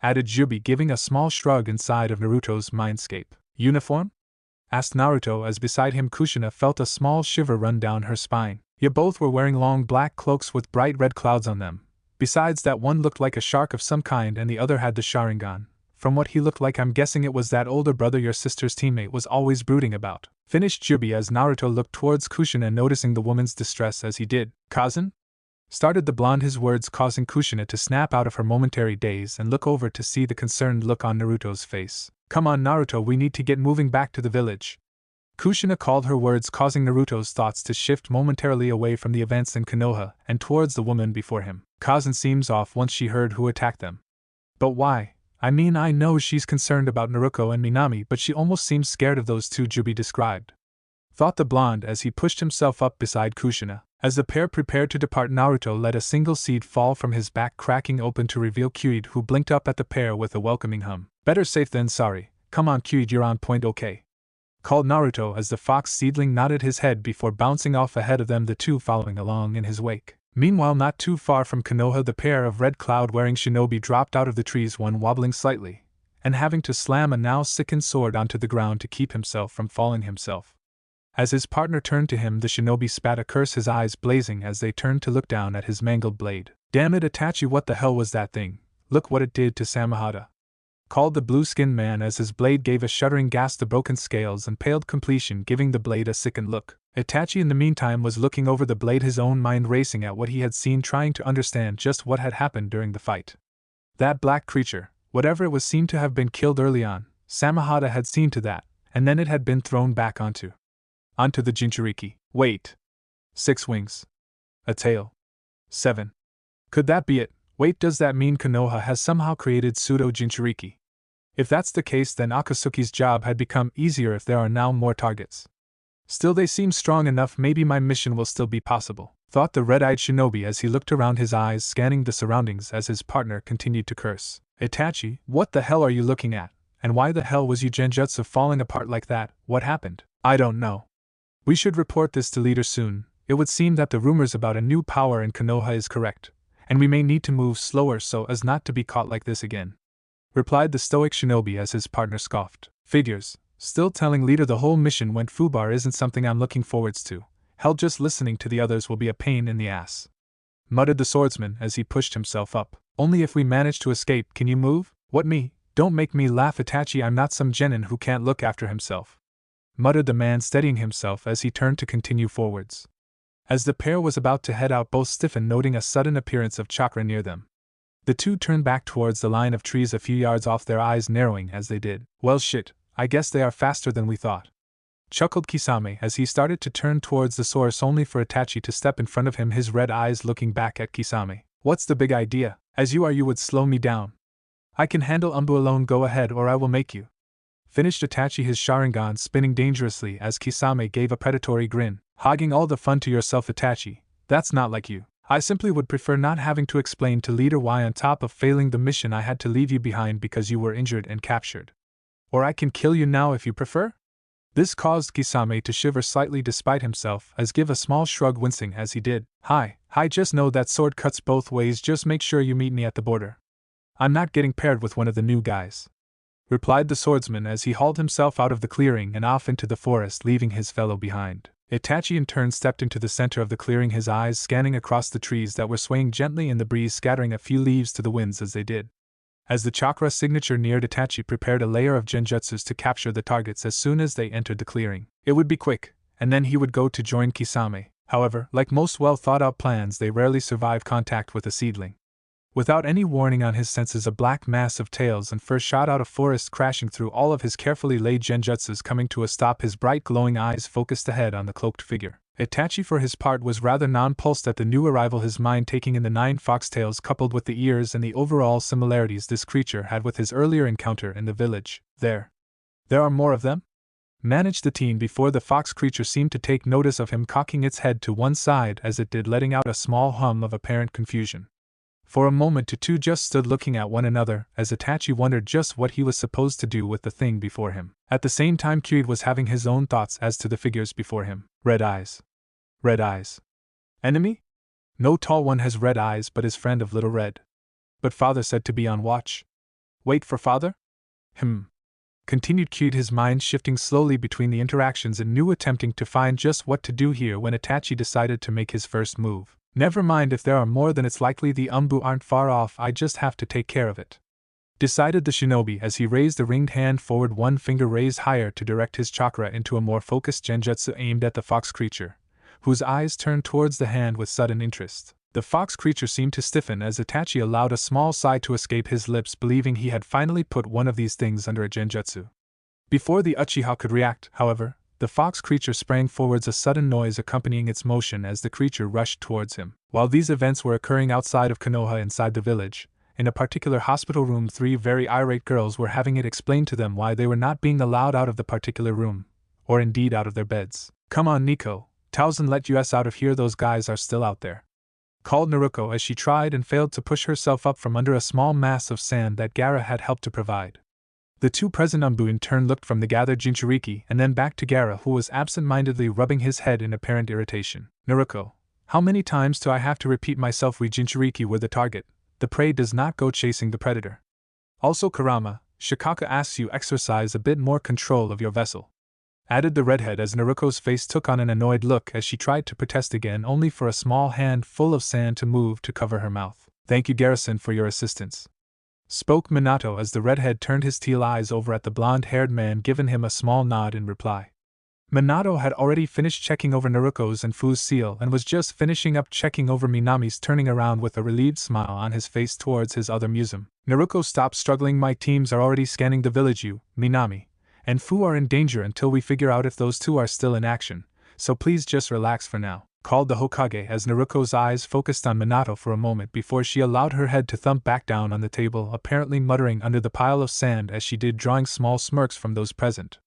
added Jubi, giving a small shrug inside of Naruto's mindscape. Uniform? Asked Naruto as beside him Kushina felt a small shiver run down her spine. Yeah, both were wearing long black cloaks with bright red clouds on them. Besides that, one looked like a shark of some kind and the other had the Sharingan. From what he looked like, I'm guessing it was that older brother your sister's teammate was always brooding about. Finished Jubi as Naruto looked towards Kushina, noticing the woman's distress as he did. Kazan? Started the blonde, his words causing Kushina to snap out of her momentary daze and look over to see the concerned look on Naruto's face. Come on, Naruto, we need to get moving back to the village. Kushina called her words, causing Naruto's thoughts to shift momentarily away from the events in Konoha and towards the woman before him. Kazan seems off once she heard who attacked them. But why? I mean, I know she's concerned about Naruto and Minami, but she almost seems scared of those two Jubi described. Thought the blonde as he pushed himself up beside Kushina. As the pair prepared to depart, Naruto let a single seed fall from his back, cracking open to reveal Kyuid, who blinked up at the pair with a welcoming hum. Better safe than sorry. Come on Kyuid, you're on point, okay? Called Naruto as the fox seedling nodded his head before bouncing off ahead of them, the two following along in his wake. Meanwhile, not too far from Konoha, the pair of red cloud-wearing shinobi dropped out of the trees, one wobbling slightly, and having to slam a now sickened sword onto the ground to keep himself from falling himself. As his partner turned to him, the shinobi spat a curse, his eyes blazing as they turned to look down at his mangled blade. Damn it, Itachi, what the hell was that thing? Look what it did to Samahata. Called the blue-skinned man as his blade gave a shuddering gasp, the broken scales and paled completion giving the blade a sickened look. Itachi in the meantime was looking over the blade, his own mind racing at what he had seen, trying to understand just what had happened during the fight. That black creature, whatever it was, seemed to have been killed early on. Samahata had seen to that, and then it had been thrown back onto the Jinchuriki. Wait. 6 wings. A tail. 7. Could that be it? Wait, does that mean Konoha has somehow created pseudo-Jinchuriki? If that's the case, then Akatsuki's job had become easier if there are now more targets. Still, they seem strong enough, maybe my mission will still be possible, thought the red-eyed shinobi as he looked around, his eyes scanning the surroundings as his partner continued to curse. Itachi, what the hell are you looking at? And why the hell was your genjutsu falling apart like that? What happened? I don't know. We should report this to leader soon. It would seem that the rumors about a new power in Konoha is correct, and we may need to move slower so as not to be caught like this again, replied the stoic shinobi as his partner scoffed. Figures. Still telling leader the whole mission went foobar isn't something I'm looking forwards to. Hell, just listening to the others will be a pain in the ass, muttered the swordsman as he pushed himself up. Only if we manage to escape. Can you move? What, me? Don't make me laugh, Itachi, I'm not some genin who can't look after himself, muttered the man, steadying himself as he turned to continue forwards. As the pair was about to head out, both stiffened, noting a sudden appearance of chakra near them. The two turned back towards the line of trees a few yards off, their eyes narrowing as they did. Well shit, I guess they are faster than we thought, chuckled Kisame as he started to turn towards the source, only for Itachi to step in front of him, his red eyes looking back at Kisame. What's the big idea? As you are, you would slow me down. I can handle Umbu alone, go ahead or I will make you. Finished Itachi, his Sharingan spinning dangerously as Kisame gave a predatory grin. Hogging all the fun to yourself, Itachi. That's not like you. I simply would prefer not having to explain to leader why on top of failing the mission I had to leave you behind because you were injured and captured. Or I can kill you now if you prefer? This caused Kisame to shiver slightly despite himself, as give a small shrug, wincing as he did. Hi, just know that sword cuts both ways, just make sure you meet me at the border. I'm not getting paired with one of the new guys, replied the swordsman as he hauled himself out of the clearing and off into the forest, leaving his fellow behind. Itachi in turn stepped into the center of the clearing, his eyes scanning across the trees that were swaying gently in the breeze, scattering a few leaves to the winds as they did. As the chakra signature neared, Itachi prepared a layer of genjutsus to capture the targets as soon as they entered the clearing. It would be quick, and then he would go to join Kisame. However, like most well-thought-out plans, they rarely survive contact with a seedling. Without any warning on his senses, a black mass of tails and fur shot out of forest, crashing through all of his carefully laid genjutsus, coming to a stop, his bright glowing eyes focused ahead on the cloaked figure. Itachi for his part was rather nonplussed at the new arrival, his mind taking in the 9 foxtails coupled with the ears and the overall similarities this creature had with his earlier encounter in the village. There are more of them? Managed the teen before the fox creature seemed to take notice of him, cocking its head to one side as it did, letting out a small hum of apparent confusion. For a moment the two just stood looking at one another as Itachi wondered just what he was supposed to do with the thing before him. At the same time, Kyuid was having his own thoughts as to the figures before him. Red eyes. Red eyes. Enemy? No tall one has red eyes but is friend of little red. But father said to be on watch. Wait for father? Continued Kyuid, his mind shifting slowly between the interactions and new, attempting to find just what to do here when Itachi decided to make his first move. Never mind if there are more, then it's likely the Umbu aren't far off, I just have to take care of it, decided the shinobi as he raised a ringed hand forward, one finger raised higher to direct his chakra into a more focused genjutsu aimed at the fox creature, whose eyes turned towards the hand with sudden interest. The fox creature seemed to stiffen as Itachi allowed a small sigh to escape his lips, believing he had finally put one of these things under a genjutsu. Before the Uchiha could react, however, The fox creature sprang forwards, a sudden noise accompanying its motion as the creature rushed towards him. While these events were occurring outside of Konoha inside the village, in a particular hospital room, 3 very irate girls were having it explained to them why they were not being allowed out of the particular room, or indeed out of their beds. "Come on, Nico, Towson, let us out of here, those guys are still out there," called Naruto as she tried and failed to push herself up from under a small mass of sand that Gaara had helped to provide. The 2 present Umbu in turn looked from the gathered Jinchuriki and then back to Gaara, who was absent-mindedly rubbing his head in apparent irritation. "Naruto, how many times do I have to repeat myself? We Jinchuriki were the target. The prey does not go chasing the predator. Also, Kurama, Shikaka asks you exercise a bit more control of your vessel," added the redhead as Naruto's face took on an annoyed look as she tried to protest again, only for a small hand full of sand to move to cover her mouth. "Thank you, Garrison, for your assistance," spoke Minato as the redhead turned his teal eyes over at the blonde-haired man, giving him a small nod in reply. Minato had already finished checking over Naruto's and Fu's seal and was just finishing up checking over Minami's, turning around with a relieved smile on his face towards his other museum. "Naruto, stop struggling. My teams are already scanning the village. You, Minami, and Fu are in danger until we figure out if those 2 are still in action, so please just relax for now," called the Hokage as Naruto's eyes focused on Minato for a moment before she allowed her head to thump back down on the table, apparently muttering under the pile of sand as she did, drawing small smirks from those present.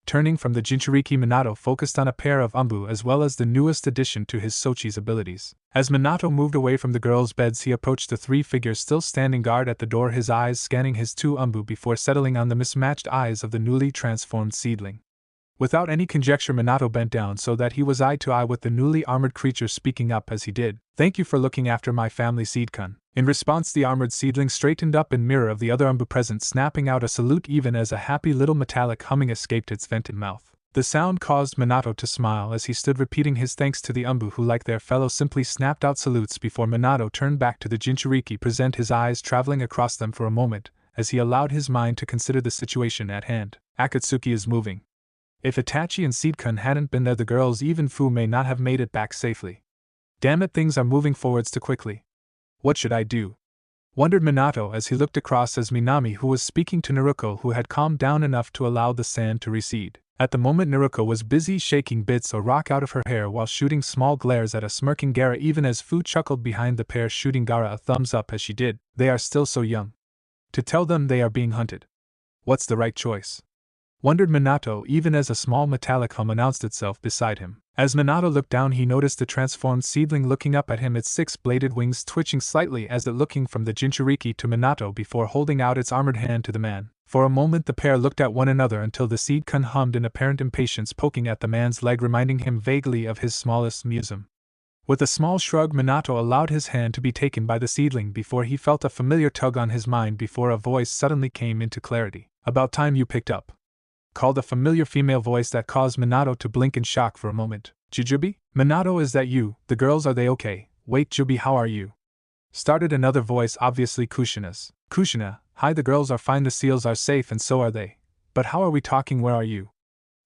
Turning from the Jinchuriki, Minato focused on a pair of Umbu as well as the newest addition to his Sochi's abilities. As Minato moved away from the girls' beds, he approached the 3 figures still standing guard at the door, his eyes scanning his 2 Umbu before settling on the mismatched eyes of the newly transformed seedling. Without any conjecture, Minato bent down so that he was eye to eye with the newly armored creature, speaking up as he did. "Thank you for looking after my family, Seedkun." In response, the armored seedling straightened up in mirror of the other Umbu present, snapping out a salute even as a happy little metallic humming escaped its vented mouth. The sound caused Minato to smile as he stood repeating his thanks to the Umbu, who, like their fellow, simply snapped out salutes before Minato turned back to the Jinchuriki, present, his eyes traveling across them for a moment as he allowed his mind to consider the situation at hand. Akatsuki is moving. If Itachi and Seedkun hadn't been there, the girls, even Fu, may not have made it back safely. Damn it, things are moving forwards too quickly. What should I do? Wondered Minato as he looked across as Minami, who was speaking to Naruto, who had calmed down enough to allow the sand to recede. At the moment, Naruto was busy shaking bits of rock out of her hair while shooting small glares at a smirking Gaara, even as Fu chuckled behind the pair, shooting Gaara a thumbs up as she did. They are still so young to tell them they are being hunted. What's the right choice? Wondered Minato, even as a small metallic hum announced itself beside him. As Minato looked down, he noticed the transformed seedling looking up at him, its 6-bladed wings twitching slightly as it looking from the Jinchuriki to Minato before holding out its armored hand to the man. For a moment the pair looked at one another until the Seedkun hummed in apparent impatience, poking at the man's leg, reminding him vaguely of his smallest museum. With a small shrug, Minato allowed his hand to be taken by the seedling before he felt a familiar tug on his mind before a voice suddenly came into clarity. "About time you picked up," called a familiar female voice that caused Minato to blink in shock for a moment. "Jujubi? Minato, is that you? The girls, are they okay? Wait, Jubi, how are you?" started another voice, obviously Kushina's. "Kushina, hi, the girls are fine, the seals are safe, and so are they. But how are we talking? Where are you?"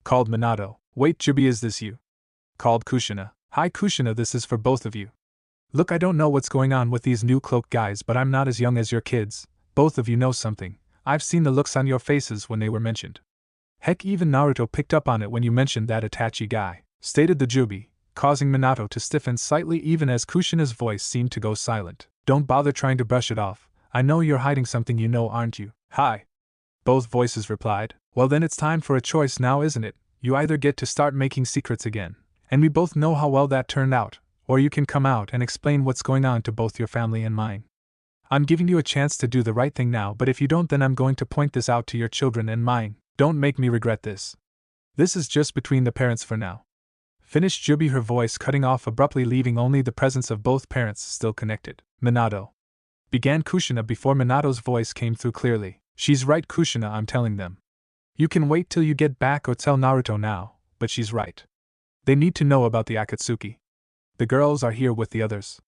called Minato. "Wait, Jubi, is this you?" called Kushina. "Hi, Kushina, this is for both of you. Look, I don't know what's going on with these new cloaked guys, but I'm not as young as your kids. Both of you know something. I've seen the looks on your faces when they were mentioned. Heck, even Naruto picked up on it when you mentioned that Itachi guy," stated the Jubi, causing Minato to stiffen slightly even as Kushina's voice seemed to go silent. "Don't bother trying to brush it off. I know you're hiding something, you know, aren't you?" "Hi," both voices replied. "Well, then it's time for a choice now, isn't it? You either get to start making secrets again, and we both know how well that turned out, or you can come out and explain what's going on to both your family and mine. I'm giving you a chance to do the right thing now, but if you don't, then I'm going to point this out to your children and mine. Don't make me regret this. This is just between the parents for now," finished Jubi, her voice cutting off abruptly, leaving only the presence of both parents still connected. "Minato," began Kushina before Minato's voice came through clearly. "She's right, Kushina, I'm telling them. You can wait till you get back or tell Naruto now, but she's right. They need to know about the Akatsuki. The girls are here with the others.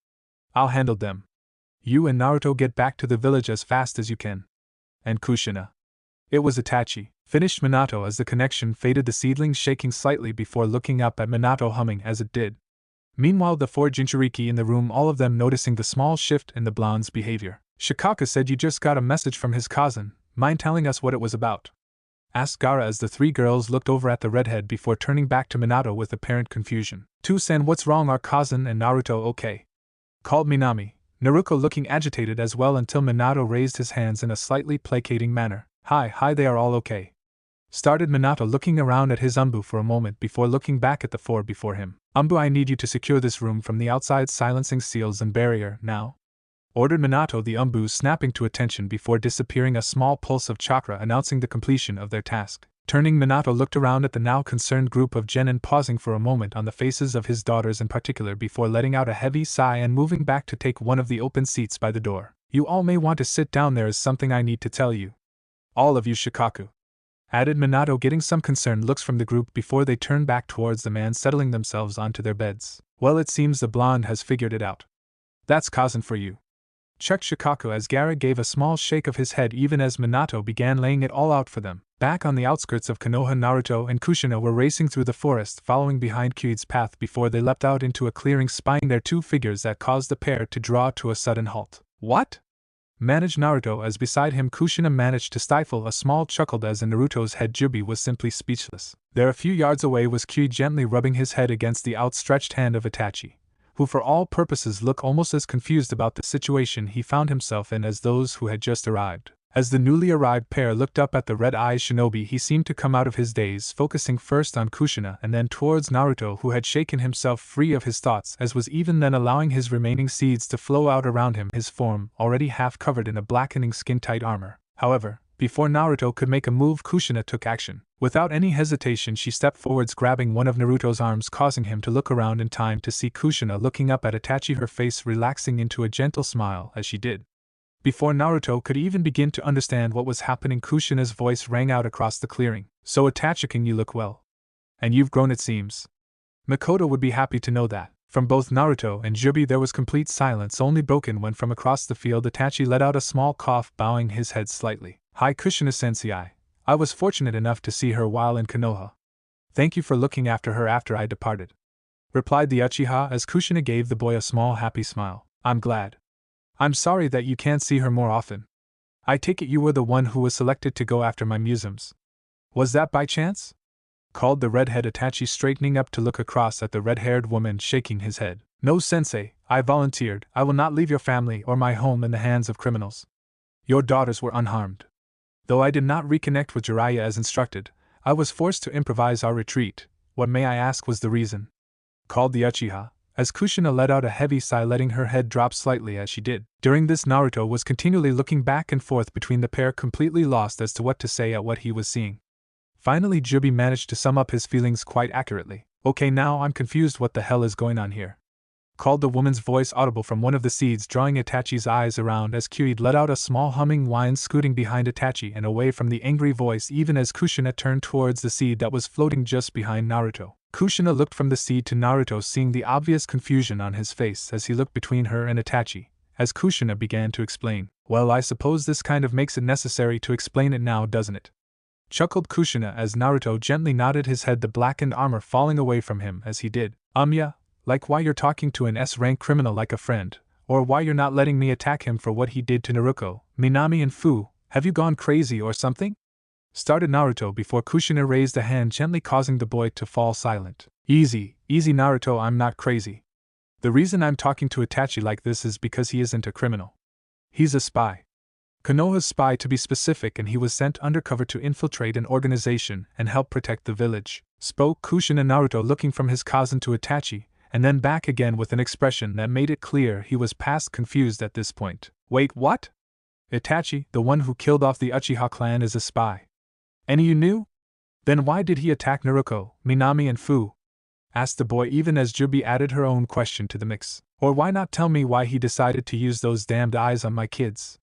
I'll handle them. You and Naruto get back to the village as fast as you can. And Kushina." "It was Itachi," finished Minato as the connection faded, the seedling shaking slightly before looking up at Minato, humming as it did. Meanwhile, the 4 Jinchuriki in the room, all of them noticing the small shift in the blonde's behavior. "Shikaka said you just got a message from his cousin. Mind telling us what it was about?" asked Gaara as the three girls looked over at the redhead before turning back to Minato with apparent confusion. "Tsunade, what's wrong? Are Kazan and Naruto okay?" called Minami, Naruto looking agitated as well until Minato raised his hands in a slightly placating manner. Hi, they are all okay," started Minato, looking around at his Umbu for a moment before looking back at the four before him. "Umbu, I need you to secure this room from the outside, silencing seals and barrier, now," ordered Minato, the Umbu snapping to attention before disappearing, a small pulse of chakra announcing the completion of their task. Turning, Minato looked around at the now concerned group of genin, pausing for a moment on the faces of his daughters in particular before letting out a heavy sigh and moving back to take one of the open seats by the door. "You all may want to sit down, there is something I need to tell you. All of you, Shikaku," added Minato, getting some concerned looks from the group before they turned back towards the man settling themselves onto their beds. "Well, it seems the blonde has figured it out. That's Kazan for you," checked Shikaku as Gaara gave a small shake of his head even as Minato began laying it all out for them. Back on the outskirts of Konoha, Naruto and Kushina were racing through the forest, following behind Kyui's path before they leapt out into a clearing, spying their two figures that caused the pair to draw to a sudden halt. "What?" managed Naruto as beside him Kushina managed to stifle a small chuckle as in Naruto's head Jubi was simply speechless. There a few yards away was Kyui, gently rubbing his head against the outstretched hand of Itachi, who for all purposes looked almost as confused about the situation he found himself in as those who had just arrived. As the newly arrived pair looked up at the red-eyed shinobi, he seemed to come out of his daze, focusing first on Kushina and then towards Naruto, who had shaken himself free of his thoughts as was even then allowing his remaining seeds to flow out around him, his form already half covered in a blackening skin-tight armor. However, before Naruto could make a move, Kushina took action. Without any hesitation, she stepped forwards, grabbing one of Naruto's arms, causing him to look around in time to see Kushina looking up at Itachi, her face relaxing into a gentle smile as she did. Before Naruto could even begin to understand what was happening, Kushina's voice rang out across the clearing. "So Itachi, you look well. And you've grown, it seems. Makoto would be happy to know that." From both Naruto and Jubi there was complete silence, only broken when from across the field Itachi let out a small cough, bowing his head slightly. "Hi Kushina-sensei, I was fortunate enough to see her while in Konoha. Thank you for looking after her after I departed," replied the Uchiha as Kushina gave the boy a small happy smile. "I'm glad. I'm sorry that you can't see her more often. I take it you were the one who was selected to go after my museums. Was that by chance?" called the redhead Itachi, straightening up to look across at the red-haired woman, shaking his head. "No, sensei, I volunteered. I will not leave your family or my home in the hands of criminals. Your daughters were unharmed. Though I did not reconnect with Jiraiya as instructed, I was forced to improvise our retreat. What, may I ask, was the reason?" called the Uchiha, as Kushina let out a heavy sigh, letting her head drop slightly as she did. During this, Naruto was continually looking back and forth between the pair, completely lost as to what to say at what he was seeing. Finally, Jubi managed to sum up his feelings quite accurately. "Okay, now I'm confused. What the hell is going on here?" called the woman's voice, audible from one of the seeds, drawing Itachi's eyes around as Kyuid let out a small humming whine, scooting behind Itachi and away from the angry voice even as Kushina turned towards the seed that was floating just behind Naruto. Kushina looked from the seed to Naruto, seeing the obvious confusion on his face as he looked between her and Itachi, as Kushina began to explain. "Well, I suppose this kind of makes it necessary to explain it now, doesn't it?" chuckled Kushina as Naruto gently nodded his head, the blackened armor falling away from him as he did. Yeah, like why you're talking to an S-rank criminal like a friend, or why you're not letting me attack him for what he did to Naruto, Minami and Fu. Have you gone crazy or something?" started Naruto before Kushina raised a hand, gently causing the boy to fall silent. Easy, Naruto, I'm not crazy. The reason I'm talking to Itachi like this is because he isn't a criminal. He's a spy. Konoha's spy, to be specific, and he was sent undercover to infiltrate an organization and help protect the village," spoke Kushina. Naruto looking from his cousin to Itachi, and then back again with an expression that made it clear he was past confused at this point. "Wait, what? Itachi, the one who killed off the Uchiha clan, is a spy? And you knew? Then why did he attack Naruto, Minami and Fu?" asked the boy, even as Jubi added her own question to the mix. "Or why not tell me why he decided to use those damned eyes on my kids?"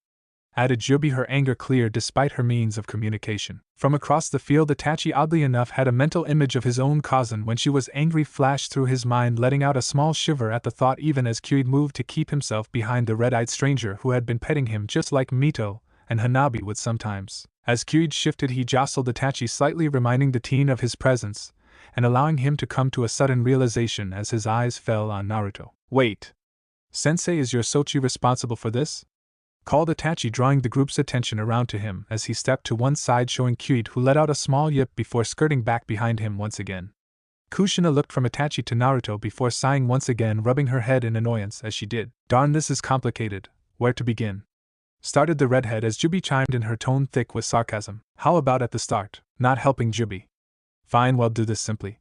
added Jubi, her anger clear despite her means of communication. From across the field, Itachi oddly enough had a mental image of his own cousin when she was angry flash through his mind, letting out a small shiver at the thought even as Kyuid moved to keep himself behind the red-eyed stranger who had been petting him just like Mito and Hanabi would sometimes. As Kyuid shifted, he jostled Itachi slightly, reminding the teen of his presence, and allowing him to come to a sudden realization as his eyes fell on Naruto. "Wait. Sensei, is your Sochi responsible for this?" called Itachi, drawing the group's attention around to him as he stepped to one side, showing Kyuid, who let out a small yip before skirting back behind him once again. Kushina looked from Itachi to Naruto before sighing once again, rubbing her head in annoyance as she did. Darn, this is complicated. Where to begin? Started the redhead as Jubi chimed in, her tone thick with sarcasm. How about at the start? Not helping Jubi. Fine, well, do this simply.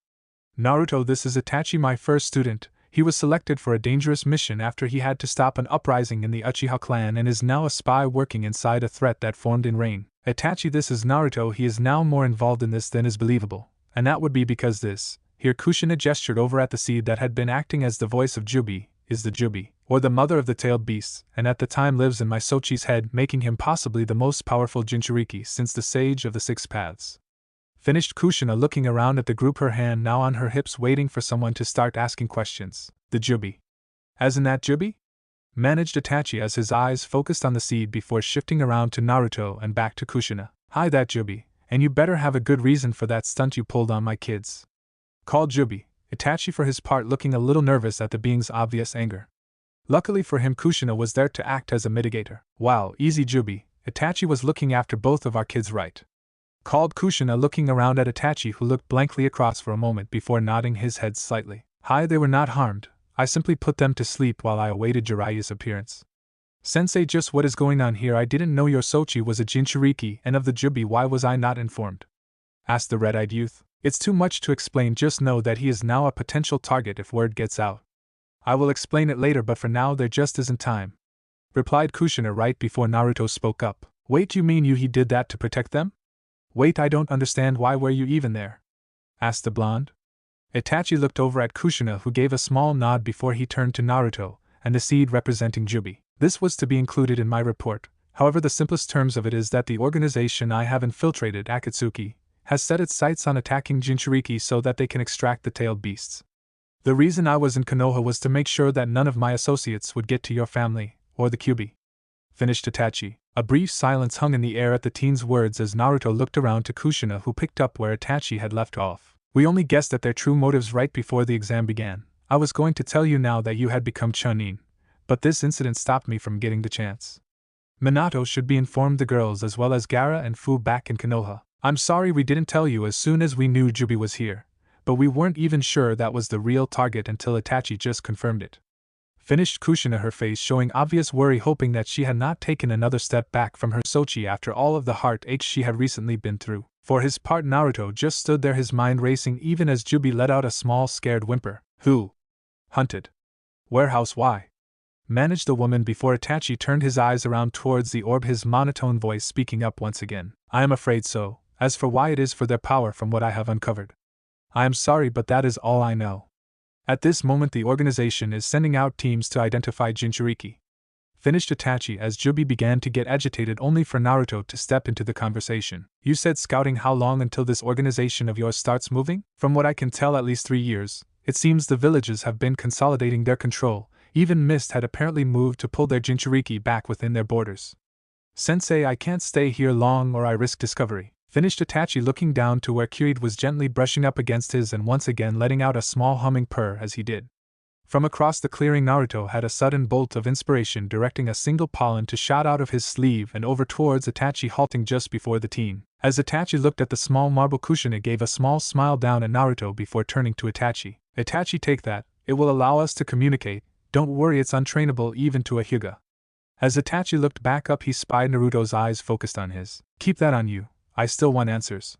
Naruto, this is Itachi, my first student. He was selected for a dangerous mission after he had to stop an uprising in the Uchiha clan and is now a spy working inside a threat that formed in Rain. Itachi, this is Naruto. He is now more involved in this than is believable, and that would be because this. Here Kushina gestured over at the seed that had been acting as the voice of Jubi, is the Jubi, or the mother of the tailed beasts, and at the time lives in my Sochi's head, making him possibly the most powerful Jinchuriki since the Sage of the Six Paths. Finished Kushina, looking around at the group, her hand now on her hips, waiting for someone to start asking questions. The Jubi. As in that Jubi? Managed Itachi as his eyes focused on the seed before shifting around to Naruto and back to Kushina. Hi, that Jubi, and you better have a good reason for that stunt you pulled on my kids. Called Jubi, Itachi for his part looking a little nervous at the being's obvious anger. Luckily for him, Kushina was there to act as a mitigator. Wow, easy Jubi, Itachi was looking after both of our kids, right? Called Kushina, looking around at Itachi, who looked blankly across for a moment before nodding his head slightly. Hi, they were not harmed. I simply put them to sleep while I awaited Jiraiya's appearance. Sensei, just what is going on here? I didn't know your Sochi was a Jinchuriki, and of the Jubi, why was I not informed? Asked the red-eyed youth. It's too much to explain, just know that he is now a potential target if word gets out. I will explain it later, but for now there just isn't time. Replied Kushina right before Naruto spoke up. Wait, you mean he did that to protect them? Wait, I don't understand, why were you even there? Asked the blonde. Itachi looked over at Kushina, who gave a small nod before he turned to Naruto, and the seed representing Jubi. This was to be included in my report, however the simplest terms of it is that the organization I have infiltrated, Akatsuki, has set its sights on attacking Jinchuriki so that they can extract the tailed beasts. The reason I was in Konoha was to make sure that none of my associates would get to your family, or the Kyubi. Finished Itachi. A brief silence hung in the air at the teen's words as Naruto looked around to Kushina, who picked up where Itachi had left off. We only guessed at their true motives right before the exam began. I was going to tell you now that you had become Chunin, but this incident stopped me from getting the chance. Minato should be informed the girls as well as Gaara and Fu back in Konoha. I'm sorry we didn't tell you as soon as we knew Jubi was here, but we weren't even sure that was the real target until Itachi just confirmed it. Finished Kushina, her face showing obvious worry, hoping that she had not taken another step back from her Sochi after all of the heartaches she had recently been through. For his part, Naruto just stood there, his mind racing even as Jubi let out a small scared whimper. Who? Hunted. Warehouse, why? Managed the woman before Itachi turned his eyes around towards the orb, his monotone voice speaking up once again. I am afraid so. As for why, it is for their power from what I have uncovered. I am sorry, but that is all I know. At this moment the organization is sending out teams to identify Jinchuriki. Finished Itachi as Jubi began to get agitated, only for Naruto to step into the conversation. You said scouting, how long until this organization of yours starts moving? From what I can tell, at least 3 years. It seems the villages have been consolidating their control. Even Mist had apparently moved to pull their Jinchuriki back within their borders. Sensei, I can't stay here long or I risk discovery. Finished Itachi, looking down to where Kyuid was gently brushing up against his and once again letting out a small humming purr as he did. From across the clearing, Naruto had a sudden bolt of inspiration, directing a single pollen to shot out of his sleeve and over towards Itachi, halting just before the teen. As Itachi looked at the small marble, Kushina gave a small smile down at Naruto before turning to Itachi. Itachi, take that, it will allow us to communicate, don't worry, it's untrainable even to a Hyuga. As Itachi looked back up, he spied Naruto's eyes focused on his. Keep that on you, I still want answers.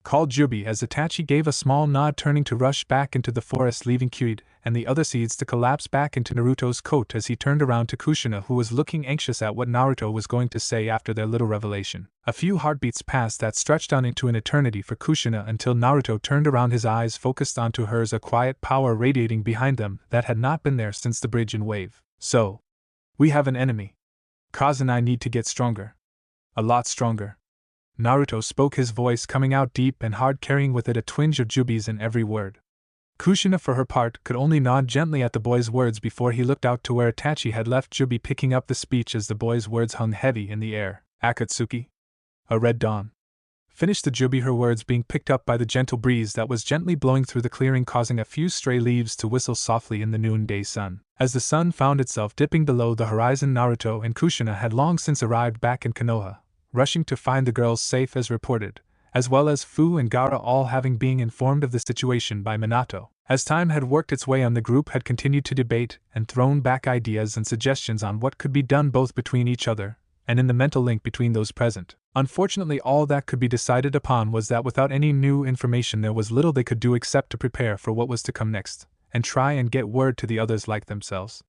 Called Jubi as Itachi gave a small nod, turning to rush back into the forest, leaving Kyuid and the other seeds to collapse back into Naruto's coat as he turned around to Kushina, who was looking anxious at what Naruto was going to say after their little revelation. A few heartbeats passed that stretched on into an eternity for Kushina until Naruto turned around, his eyes focused onto hers, a quiet power radiating behind them that had not been there since the bridge in Wave. So, we have an enemy. Kaz and I need to get stronger. A lot stronger. Naruto spoke, his voice coming out deep and hard, carrying with it a twinge of Jubi's in every word. Kushina, for her part, could only nod gently at the boy's words before he looked out to where Itachi had left Jubi, picking up the speech as the boy's words hung heavy in the air. Akatsuki. A red dawn. Finished the Jubi, her words being picked up by the gentle breeze that was gently blowing through the clearing, causing a few stray leaves to whistle softly in the noonday sun. As the sun found itself dipping below the horizon, Naruto and Kushina had long since arrived back in Konoha, rushing to find the girls safe as reported, as well as Fu and Gaara all having been informed of the situation by Minato. As time had worked its way on, the group had continued to debate and thrown back ideas and suggestions on what could be done both between each other and in the mental link between those present. Unfortunately, all that could be decided upon was that without any new information there was little they could do except to prepare for what was to come next, and try and get word to the others like themselves.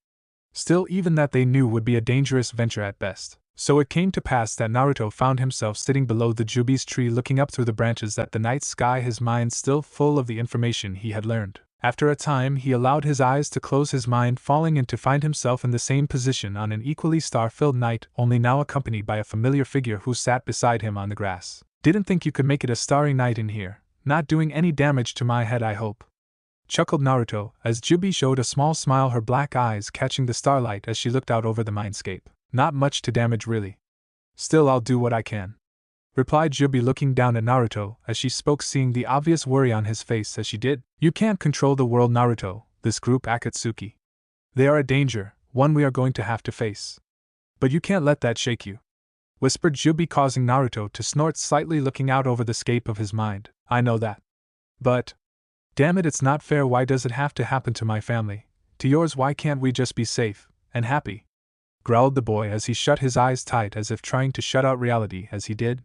Still, even that they knew would be a dangerous venture at best. So it came to pass that Naruto found himself sitting below the Jubi's tree, looking up through the branches at the night sky, his mind still full of the information he had learned. After a time he allowed his eyes to close, his mind falling in to find himself in the same position on an equally star-filled night, only now accompanied by a familiar figure who sat beside him on the grass. "Didn't think you could make it a starry night in here. Not doing any damage to my head, I hope?" chuckled Naruto, as Jubi showed a small smile, her black eyes catching the starlight as she looked out over the mindscape. "Not much to damage, really. Still, I'll do what I can," replied Jubi, looking down at Naruto as she spoke, seeing the obvious worry on his face as she did. "You can't control the world, Naruto, this group Akatsuki. They are a danger, one we are going to have to face. But you can't let that shake you," whispered Jubi, causing Naruto to snort slightly, looking out over the scape of his mind. "I know that. But damn it, it's not fair. Why does it have to happen to my family? To yours? Why can't we just be safe and happy?" growled the boy as he shut his eyes tight as if trying to shut out reality as he did.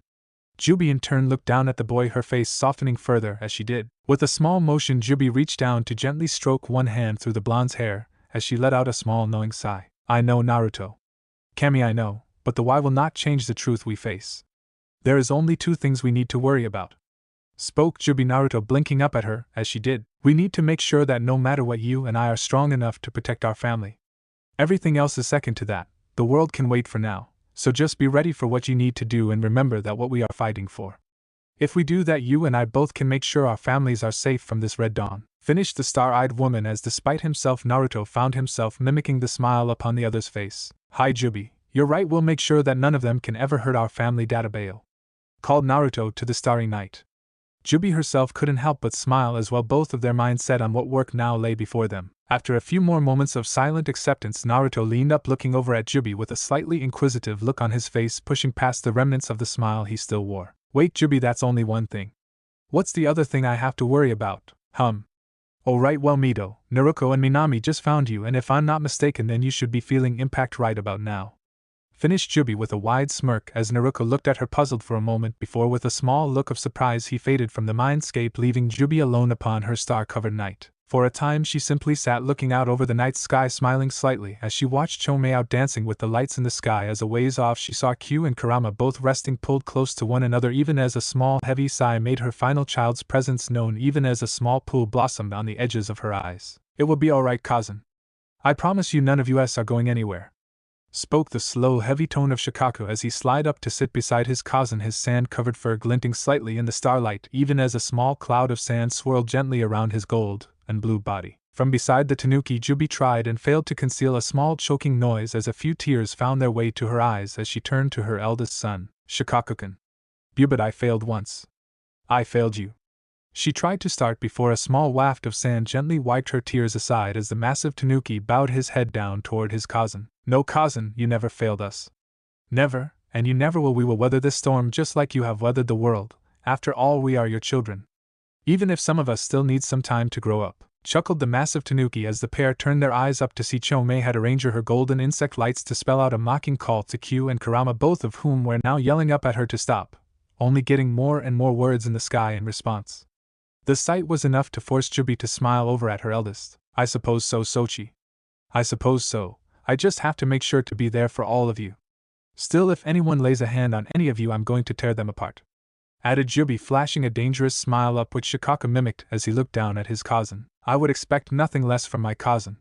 Jubi in turn looked down at the boy, her face softening further as she did. With a small motion, Jubi reached down to gently stroke one hand through the blonde's hair as she let out a small knowing sigh. "I know, Naruto. Kami, I know, but the why will not change the truth we face. There is only two things we need to worry about," spoke Jubi, Naruto blinking up at her as she did. "We need to make sure that no matter what, you and I are strong enough to protect our family. Everything else is second to that. The world can wait for now, so just be ready for what you need to do and remember that what we are fighting for. If we do that, you and I both can make sure our families are safe from this red dawn," finished the star-eyed woman as, despite himself, Naruto found himself mimicking the smile upon the other's face. "Hi Jubi, you're right, we'll make sure that none of them can ever hurt our family, Databayo," called Naruto to the starry night. Jubi herself couldn't help but smile as well, both of their minds set on what work now lay before them. After a few more moments of silent acceptance, Naruto leaned up, looking over at Jubi with a slightly inquisitive look on his face, pushing past the remnants of the smile he still wore. "Wait, Jubi, that's only one thing. What's the other thing I have to worry about?" "Oh right, well, Mito, Naruko and Minami just found you, and if I'm not mistaken then you should be feeling impact right about now," finished Jubi with a wide smirk as Naruko looked at her puzzled for a moment before, with a small look of surprise, he faded from the mindscape, leaving Jubi alone upon her star-covered night. For a time she simply sat looking out over the night sky, smiling slightly as she watched Chomei out dancing with the lights in the sky, as a ways off she saw Q and Kurama both resting pulled close to one another, even as a small heavy sigh made her final child's presence known, even as a small pool blossomed on the edges of her eyes. "It will be alright, cousin. I promise you none of us are going anywhere," spoke the slow, heavy tone of Shikaku as he slid up to sit beside his cousin, his sand-covered fur glinting slightly in the starlight, even as a small cloud of sand swirled gently around his gold and blue body. From beside the tanuki, Jubi tried and failed to conceal a small choking noise as a few tears found their way to her eyes as she turned to her eldest son. "Shikaku-kun. But I failed once. I failed you." She tried to start before a small waft of sand gently wiped her tears aside as the massive tanuki bowed his head down toward his cousin. "No, cousin, you never failed us. Never, and you never will. We will weather this storm just like you have weathered the world. After all, we are your children. Even if some of us still need some time to grow up," chuckled the massive tanuki as the pair turned their eyes up to see Chomei had arranged her golden insect lights to spell out a mocking call to Q and Kurama, both of whom were now yelling up at her to stop, only getting more and more words in the sky in response. The sight was enough to force Jubi to smile over at her eldest. "I suppose so, Sochi. I suppose so. I just have to make sure to be there for all of you. Still, if anyone lays a hand on any of you, I'm going to tear them apart," added Jubi, flashing a dangerous smile up which Shikaku mimicked as he looked down at his cousin. "I would expect nothing less from my cousin,"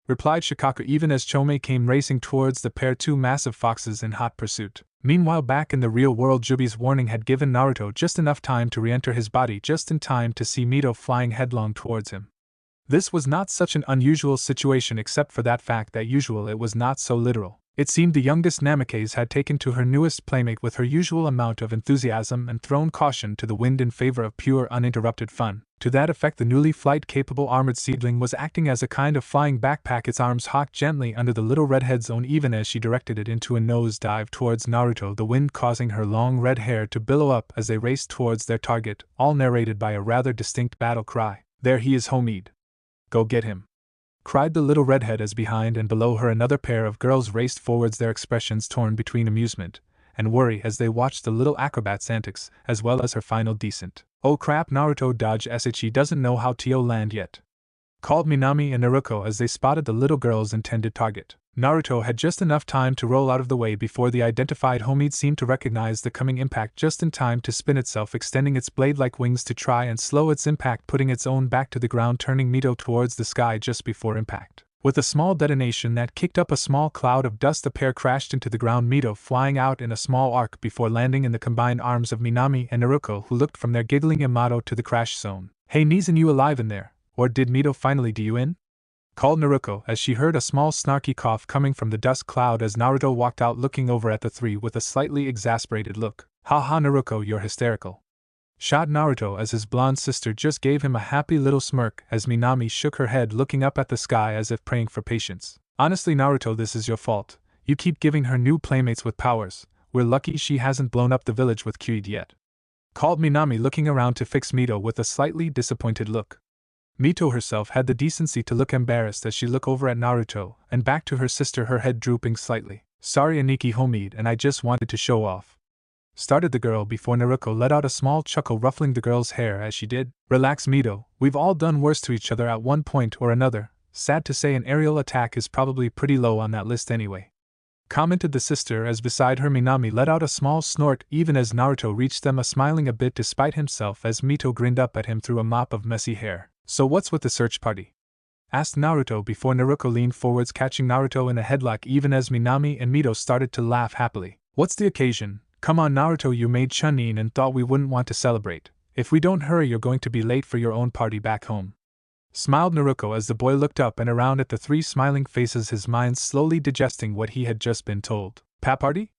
replied Shikaku, even as Chomei came racing towards the pair, two massive foxes in hot pursuit. Meanwhile, back in the real world, Jubi's warning had given Naruto just enough time to re-enter his body, just in time to see Mito flying headlong towards him. This was not such an unusual situation, except for that fact that usual it was not so literal. It seemed the youngest Namikaze had taken to her newest playmate with her usual amount of enthusiasm and thrown caution to the wind in favor of pure uninterrupted fun. To that effect, the newly flight-capable armored seedling was acting as a kind of flying backpack, its arms hooked gently under the little redhead's own even as she directed it into a nosedive towards Naruto, the wind causing her long red hair to billow up as they raced towards their target, all narrated by a rather distinct battle cry. "There he is, homie. Go get him!" cried the little redhead as behind and below her another pair of girls raced forwards, their expressions torn between amusement and worry as they watched the little acrobat's antics, as well as her final descent. "Oh crap, Naruto dodge she doesn't know how to land yet," called Minami and Naruto as they spotted the little girl's intended target. Naruto had just enough time to roll out of the way before the identified homie seemed to recognize the coming impact just in time to spin itself, extending its blade-like wings to try and slow its impact, putting its own back to the ground, turning Mito towards the sky just before impact. With a small detonation that kicked up a small cloud of dust, the pair crashed into the ground, Mito flying out in a small arc before landing in the combined arms of Minami and Naruto, who looked from their giggling Yamato to the crash zone. "Hey Nizen, you alive in there? Or did Mito finally do you in?" called Naruto as she heard a small snarky cough coming from the dust cloud as Naruto walked out, looking over at the three with a slightly exasperated look. "Ha Naruto, you're hysterical," shot Naruto as his blonde sister just gave him a happy little smirk as Minami shook her head, looking up at the sky as if praying for patience. "Honestly Naruto, this is your fault. You keep giving her new playmates with powers. We're lucky she hasn't blown up the village with Kyuid yet," called Minami, looking around to fix Mito with a slightly disappointed look. Mito herself had the decency to look embarrassed as she looked over at Naruto and back to her sister, her head drooping slightly. "Sorry Aniki homie, and I just wanted to show off," started the girl before Naruto let out a small chuckle, ruffling the girl's hair as she did. "Relax Mito, we've all done worse to each other at one point or another. Sad to say an aerial attack is probably pretty low on that list anyway," commented the sister as beside her Minami let out a small snort even as Naruto reached them, smiling a bit despite himself as Mito grinned up at him through a mop of messy hair. "So what's with the search party?" asked Naruto before Naruto leaned forwards, catching Naruto in a headlock even as Minami and Mito started to laugh happily. "What's the occasion? Come on Naruto, you made Chunin and thought we wouldn't want to celebrate. If we don't hurry you're going to be late for your own party back home," smiled Naruto as the boy looked up and around at the three smiling faces, his mind slowly digesting what he had just been told. "Pa party?"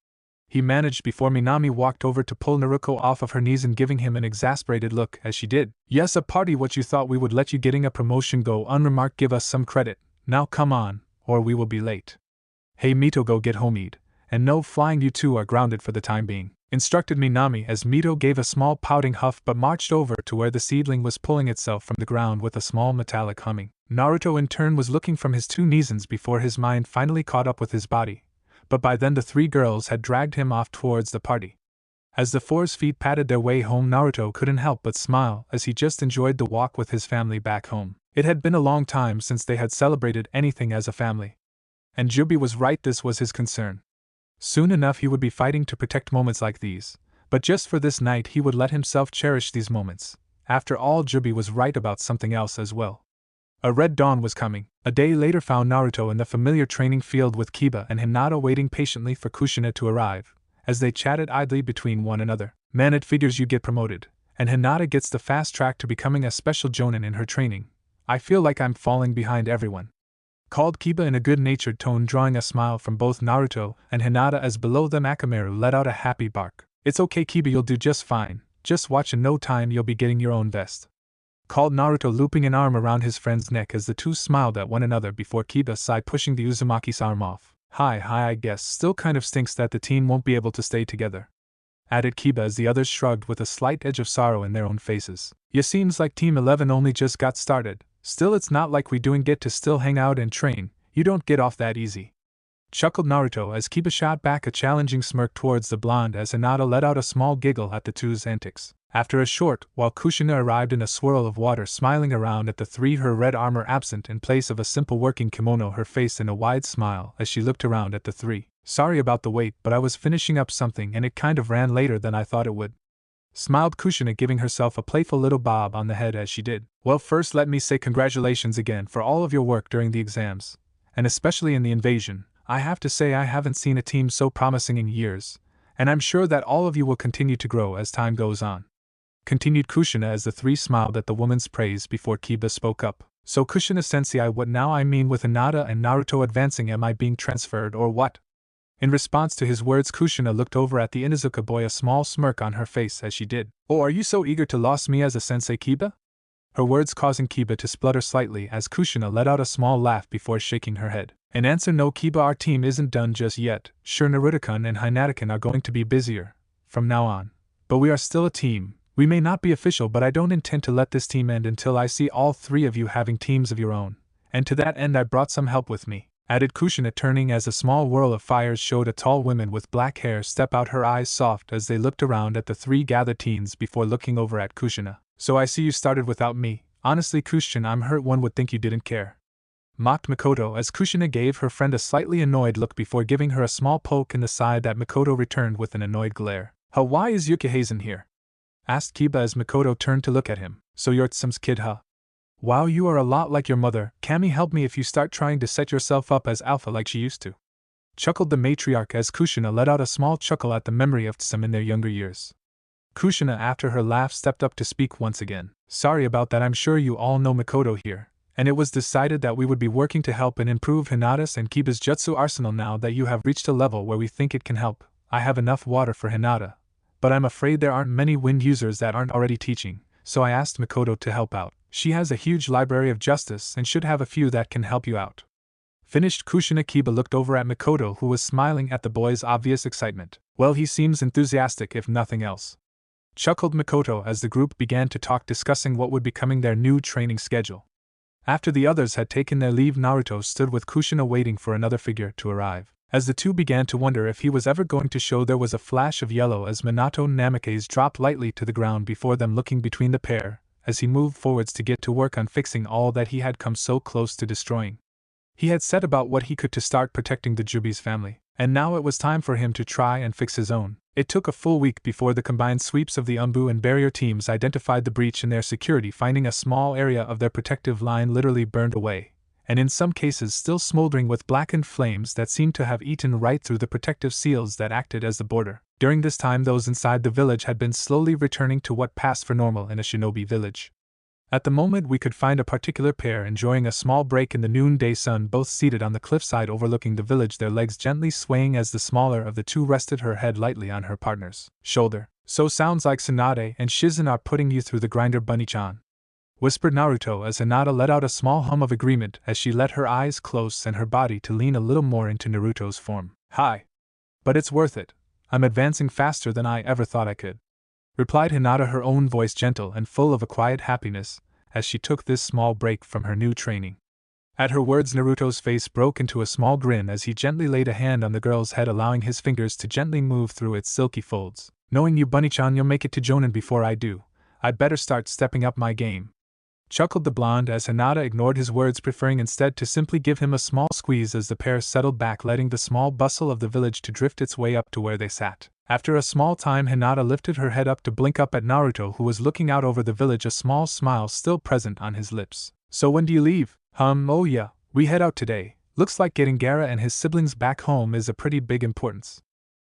he managed before Minami walked over to pull Naruto off of her knees and giving him an exasperated look as she did. "Yes, a party. What, you thought we would let you getting a promotion go unremarked? Give us some credit. Now come on, or we will be late." "Hey Mito, go get homied, and no flying, you two are grounded for the time being," instructed Minami as Mito gave a small pouting huff but marched over to where the seedling was pulling itself from the ground with a small metallic humming. Naruto in turn was looking from his two Nizens before his mind finally caught up with his body, but by then the three girls had dragged him off towards the party. As the four's feet patted their way home, Naruto couldn't help but smile as he just enjoyed the walk with his family back home. It had been a long time since they had celebrated anything as a family. And Jubi was right, this was his concern. Soon enough he would be fighting to protect moments like these, but just for this night he would let himself cherish these moments. After all, Jubi was right about something else as well. A red dawn was coming. A day later found Naruto in the familiar training field with Kiba and Hinata waiting patiently for Kushina to arrive, as they chatted idly between one another. "Man, it figures you get promoted, and Hinata gets the fast track to becoming a special jonin in her training. I feel like I'm falling behind everyone," called Kiba in a good-natured tone, drawing a smile from both Naruto and Hinata as below them Akamaru let out a happy bark. "It's okay Kiba, you'll do just fine. Just watch, in no time you'll be getting your own vest," called Naruto, looping an arm around his friend's neck as the two smiled at one another before Kiba sighed, pushing the Uzumaki's arm off. Hi, I guess still kind of stinks that the team won't be able to stay together," added Kiba as the others shrugged with a slight edge of sorrow in their own faces. "Ya, seems like Team 11 only just got started. Still, it's not like we don't get to still hang out and train. You don't get off that easy," chuckled Naruto as Kiba shot back a challenging smirk towards the blonde as Hinata let out a small giggle at the two's antics. After a short while, Kushina arrived in a swirl of water, smiling around at the three, her red armor absent in place of a simple working kimono, her face in a wide smile as she looked around at the three. "Sorry about the wait, but I was finishing up something and it kind of ran later than I thought it would," smiled Kushina, giving herself a playful little bob on the head as she did. "Well, first let me say congratulations again for all of your work during the exams, and especially in the invasion. I have to say I haven't seen a team so promising in years, and I'm sure that all of you will continue to grow as time goes on," continued Kushina as the three smiled at the woman's praise before Kiba spoke up. "So Kushina sensei, what now? I mean, with Hinata and Naruto advancing, am I being transferred or what?" In response to his words, Kushina looked over at the Inuzuka boy, a small smirk on her face as she did. "Oh, are you so eager to lose me as a sensei, Kiba?" Her words causing Kiba to splutter slightly as Kushina let out a small laugh before shaking her head. In answer, "No, Kiba, our team isn't done just yet. Sure, Naruto-kun and Hinata-kun are going to be busier from now on. But we are still a team. We may not be official, but I don't intend to let this team end until I see all three of you having teams of your own. And to that end I brought some help with me," added Kushina, turning as a small whirl of fires showed a tall woman with black hair step out, her eyes soft as they looked around at the three gathered teens before looking over at Kushina. "So I see you started without me. Honestly, Kushina, I'm hurt. One would think you didn't care," mocked Mikoto as Kushina gave her friend a slightly annoyed look before giving her a small poke in the side that Mikoto returned with an annoyed glare. Why is Yukihazen here?" asked Kiba as Mikoto turned to look at him. "So you're Tsume's kid, huh? Wow, you are a lot like your mother. Kami, help me if you start trying to set yourself up as alpha like she used to," chuckled the matriarch as Kushina let out a small chuckle at the memory of Tsume in their younger years. Kushina, after her laugh, stepped up to speak once again. "Sorry about that. I'm sure you all know Mikoto here, and it was decided that we would be working to help and improve Hinata's and Kiba's jutsu arsenal. Now that you have reached a level where we think it can help, I have enough water for Hinata, but I'm afraid there aren't many wind users that aren't already teaching, so I asked Mikoto to help out. She has a huge library of justice and should have a few that can help you out." Finished Kushina, Kiba looked over at Mikoto, who was smiling at the boy's obvious excitement. "Well, he seems enthusiastic if nothing else," chuckled Mikoto as the group began to talk, discussing what would be coming their new training schedule. After the others had taken their leave, Naruto stood with Kushina waiting for another figure to arrive. As the two began to wonder if he was ever going to show, there was a flash of yellow as Minato Namikaze dropped lightly to the ground before them, looking between the pair as he moved forwards to get to work on fixing all that he had come so close to destroying. He had set about what he could to start protecting the Jubi's family, and now it was time for him to try and fix his own. It took a full week before the combined sweeps of the Umbu and barrier teams identified the breach in their security, finding a small area of their protective line literally burned away, and in some cases still smoldering with blackened flames that seemed to have eaten right through the protective seals that acted as the border. During this time, those inside the village had been slowly returning to what passed for normal in a shinobi village. At the moment, we could find a particular pair enjoying a small break in the noonday sun, both seated on the cliffside overlooking the village, their legs gently swaying as the smaller of the two rested her head lightly on her partner's shoulder. "So sounds like Tsunade and Shizen are putting you through the grinder, Bunny-chan," whispered Naruto as Hinata let out a small hum of agreement as she let her eyes close and her body to lean a little more into Naruto's form. "Hi. But it's worth it. I'm advancing faster than I ever thought I could," replied Hinata, her own voice gentle and full of a quiet happiness as she took this small break from her new training. At her words, Naruto's face broke into a small grin as he gently laid a hand on the girl's head, allowing his fingers to gently move through its silky folds. "Knowing you, Bunny-chan, you'll make it to Jonin before I do. I'd better start stepping up my game," chuckled the blonde as Hinata ignored his words, preferring instead to simply give him a small squeeze as the pair settled back, letting the small bustle of the village to drift its way up to where they sat. After a small time, Hinata lifted her head up to blink up at Naruto, who was looking out over the village, a small smile still present on his lips. "So when do you leave?" Oh yeah, we head out today. Looks like getting Gaara and his siblings back home is a pretty big importance.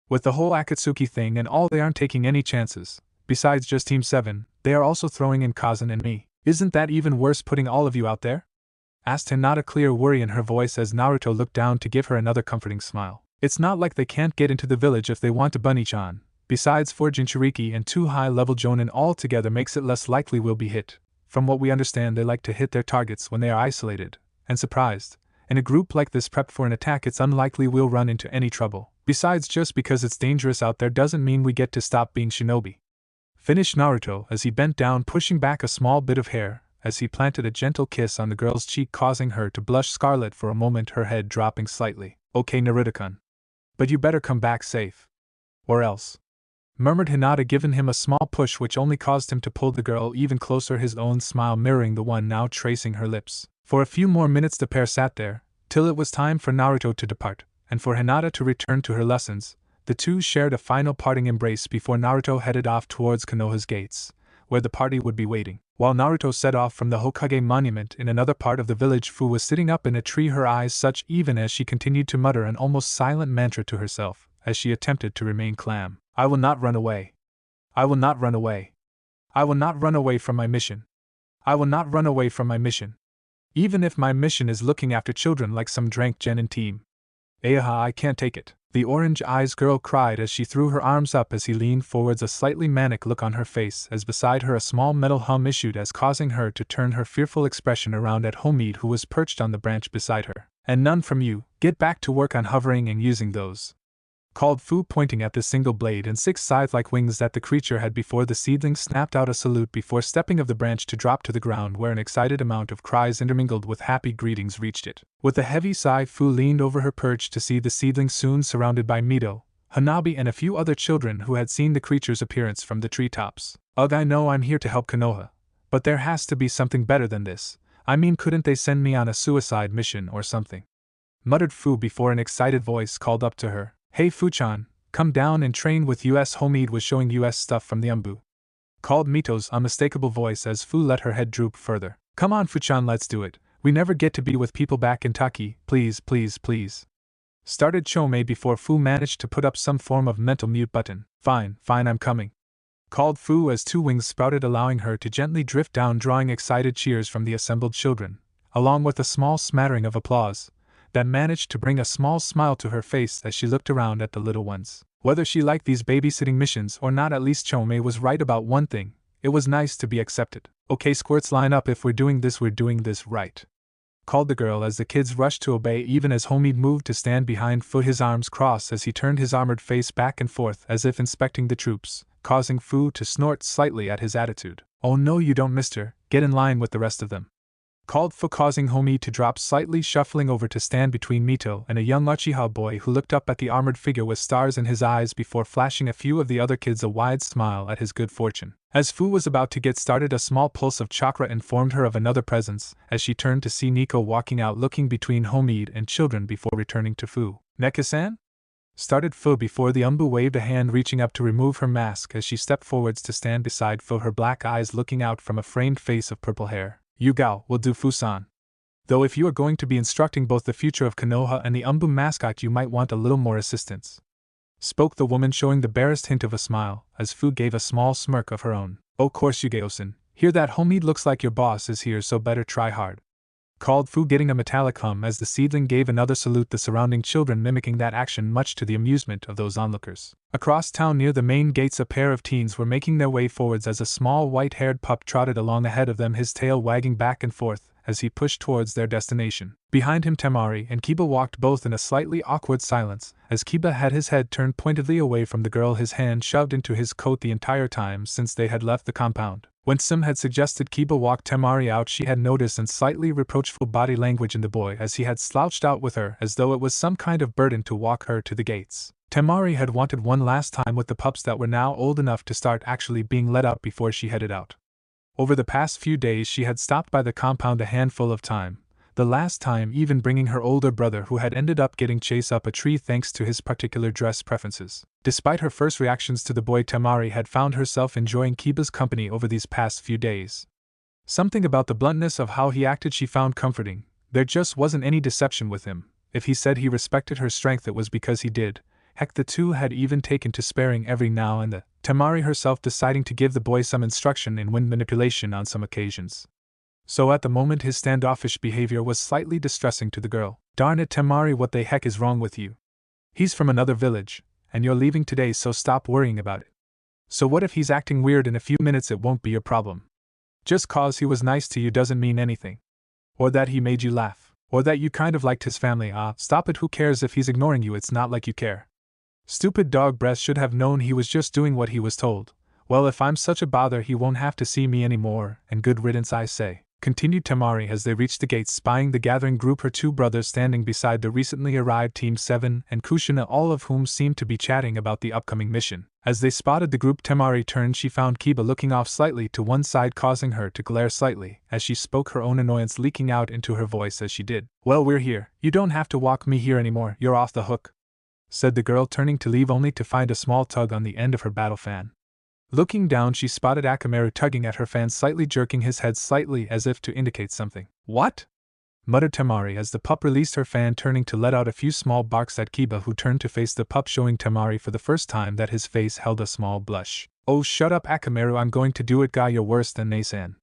With the whole Akatsuki thing and all, they aren't taking any chances. Besides just Team 7, they are also throwing in Kazan and me. Isn't that even worse, putting all of you out there?" asked Hinata, clear worry in her voice as Naruto looked down to give her another comforting smile. "It's not like they can't get into the village if they want to, Bunny-chan. Besides, 4 Jinchuriki and 2 high-level Jonin all together makes it less likely we'll be hit. From what we understand, they like to hit their targets when they are isolated and surprised. In a group like this prepped for an attack, it's unlikely we'll run into any trouble. Besides, just because it's dangerous out there doesn't mean we get to stop being shinobi," finished Naruto as he bent down, pushing back a small bit of hair as he planted a gentle kiss on the girl's cheek, causing her to blush scarlet for a moment, her head dropping slightly. "Okay, Naruto-kun. But you better come back safe. Or else," murmured Hinata, giving him a small push which only caused him to pull the girl even closer, his own smile mirroring the one now tracing her lips. For a few more minutes the pair sat there, till it was time for Naruto to depart, and for Hinata to return to her lessons. The two shared a final parting embrace before Naruto headed off towards Konoha's gates, where the party would be waiting. While Naruto set off from the Hokage monument in another part of the village, Fu was sitting up in a tree, her eyes such even as she continued to mutter an almost silent mantra to herself, as she attempted to remain calm. "I will not run away. I will not run away. I will not run away from my mission. I will not run away from my mission. Even if my mission is looking after children like some drank genin team. Ayaha, I can't take it." The orange-eyes girl cried as she threw her arms up as he leaned forwards, a slightly manic look on her face as beside her a small metal hum issued as causing her to turn her fearful expression around at Homid, who was perched on the branch beside her. "And none from you, get back to work on hovering and using those," called Fu, pointing at the single blade and 6 scythe-like wings that the creature had before the seedling snapped out a salute before stepping of the branch to drop to the ground, where an excited amount of cries intermingled with happy greetings reached it. With a heavy sigh, Fu leaned over her perch to see the seedling soon surrounded by Mito, Hanabi and a few other children who had seen the creature's appearance from the treetops. "Ugh, I know I'm here to help Konoha, but there has to be something better than this. I mean, couldn't they send me on a suicide mission or something?" muttered Fu before an excited voice called up to her. "Hey Fu-chan, come down and train with us." Homid was showing us stuff from the umbu, called Mito's unmistakable voice as Fu let her head droop further. "Come on Fu-chan, let's do it. We never get to be with people back in Taki, please, please, please," started Chomei before Fu managed to put up some form of mental mute button. Fine, I'm coming," called Fu as 2 wings sprouted, allowing her to gently drift down, drawing excited cheers from the assembled children, along with a small smattering of applause that managed to bring a small smile to her face as she looked around at the little ones. Whether she liked these babysitting missions or not, at least Chomei was right about one thing: it was nice to be accepted. "Okay squirts, line up, if we're doing this right," called the girl as the kids rushed to obey, even as Homid moved to stand behind Fu, his arms crossed as he turned his armored face back and forth as if inspecting the troops, causing Fu to snort slightly at his attitude. "Oh no you don't, mister, get in line with the rest of them," called Fu, causing Homid to drop slightly, shuffling over to stand between Mito and a young Uchiha boy who looked up at the armored figure with stars in his eyes before flashing a few of the other kids a wide smile at his good fortune. As Fu was about to get started, a small pulse of chakra informed her of another presence as she turned to see Nico walking out, looking between Homid and children before returning to Fu. "Neko-san?" started Fu before the umbu waved a hand, reaching up to remove her mask as she stepped forwards to stand beside Fu, her black eyes looking out from a framed face of purple hair. "You gao will do, Fu-san. Though if you are going to be instructing both the future of Konoha and the umbu mascot, you might want a little more assistance," spoke the woman, showing the barest hint of a smile as Fu gave a small smirk of her own. "Oh course Yugeo-san, hear that? Homid looks like your boss is here, so better try hard," called Fu, getting a metallic hum as the seedling gave another salute, the surrounding children mimicking that action much to the amusement of those onlookers. Across town near the main gates, a pair of teens were making their way forwards as a small white-haired pup trotted along ahead of them, his tail wagging back and forth as he pushed towards their destination. Behind him Temari and Kiba walked, both in a slightly awkward silence, as Kiba had his head turned pointedly away from the girl, his hand shoved into his coat the entire time since they had left the compound. When Sim had suggested Kiba walk Temari out, she had noticed and slightly reproachful body language in the boy as he had slouched out with her as though it was some kind of burden to walk her to the gates. Temari had wanted one last time with the pups that were now old enough to start actually being let out before she headed out. Over the past few days she had stopped by the compound a handful of times, the last time even bringing her older brother, who had ended up getting chased up a tree thanks to his particular dress preferences. Despite her first reactions to the boy, Temari had found herself enjoying Kiba's company over these past few days. Something about the bluntness of how he acted she found comforting. There just wasn't any deception with him. If he said he respected her strength, it was because he did. Heck, the two had even taken to sparring every now and then, Temari herself deciding to give the boy some instruction in wind manipulation on some occasions. So at the moment his standoffish behavior was slightly distressing to the girl. "Darn it, Temari, what the heck is wrong with you? He's from another village, and you're leaving today, so stop worrying about it. So what if he's acting weird in a few minutes? It won't be your problem. Just cause he was nice to you doesn't mean anything. Or that he made you laugh. Or that you kind of liked his family. Stop it, who cares if he's ignoring you? It's not like you care. Stupid dog breath, should have known he was just doing what he was told. Well, if I'm such a bother, he won't have to see me anymore, and good riddance I say," continued Temari as they reached the gates, spying the gathering group, her two brothers standing beside the recently arrived Team 7 and Kushina, all of whom seemed to be chatting about the upcoming mission. As they spotted the group, Temari turned. She found Kiba looking off slightly to one side, causing her to glare slightly as she spoke, her own annoyance leaking out into her voice as she did. "Well, we're here. You don't have to walk me here anymore. You're off the hook," said the girl, turning to leave only to find a small tug on the end of her battle fan. Looking down, she spotted Akamaru tugging at her fan, slightly jerking his head slightly as if to indicate something. "What?" muttered Temari as the pup released her fan, turning to let out a few small barks at Kiba, who turned to face the pup, showing Temari for the first time that his face held a small blush. "Oh, shut up, Akamaru, I'm going to do it. Guy, you're worse than Nasan,"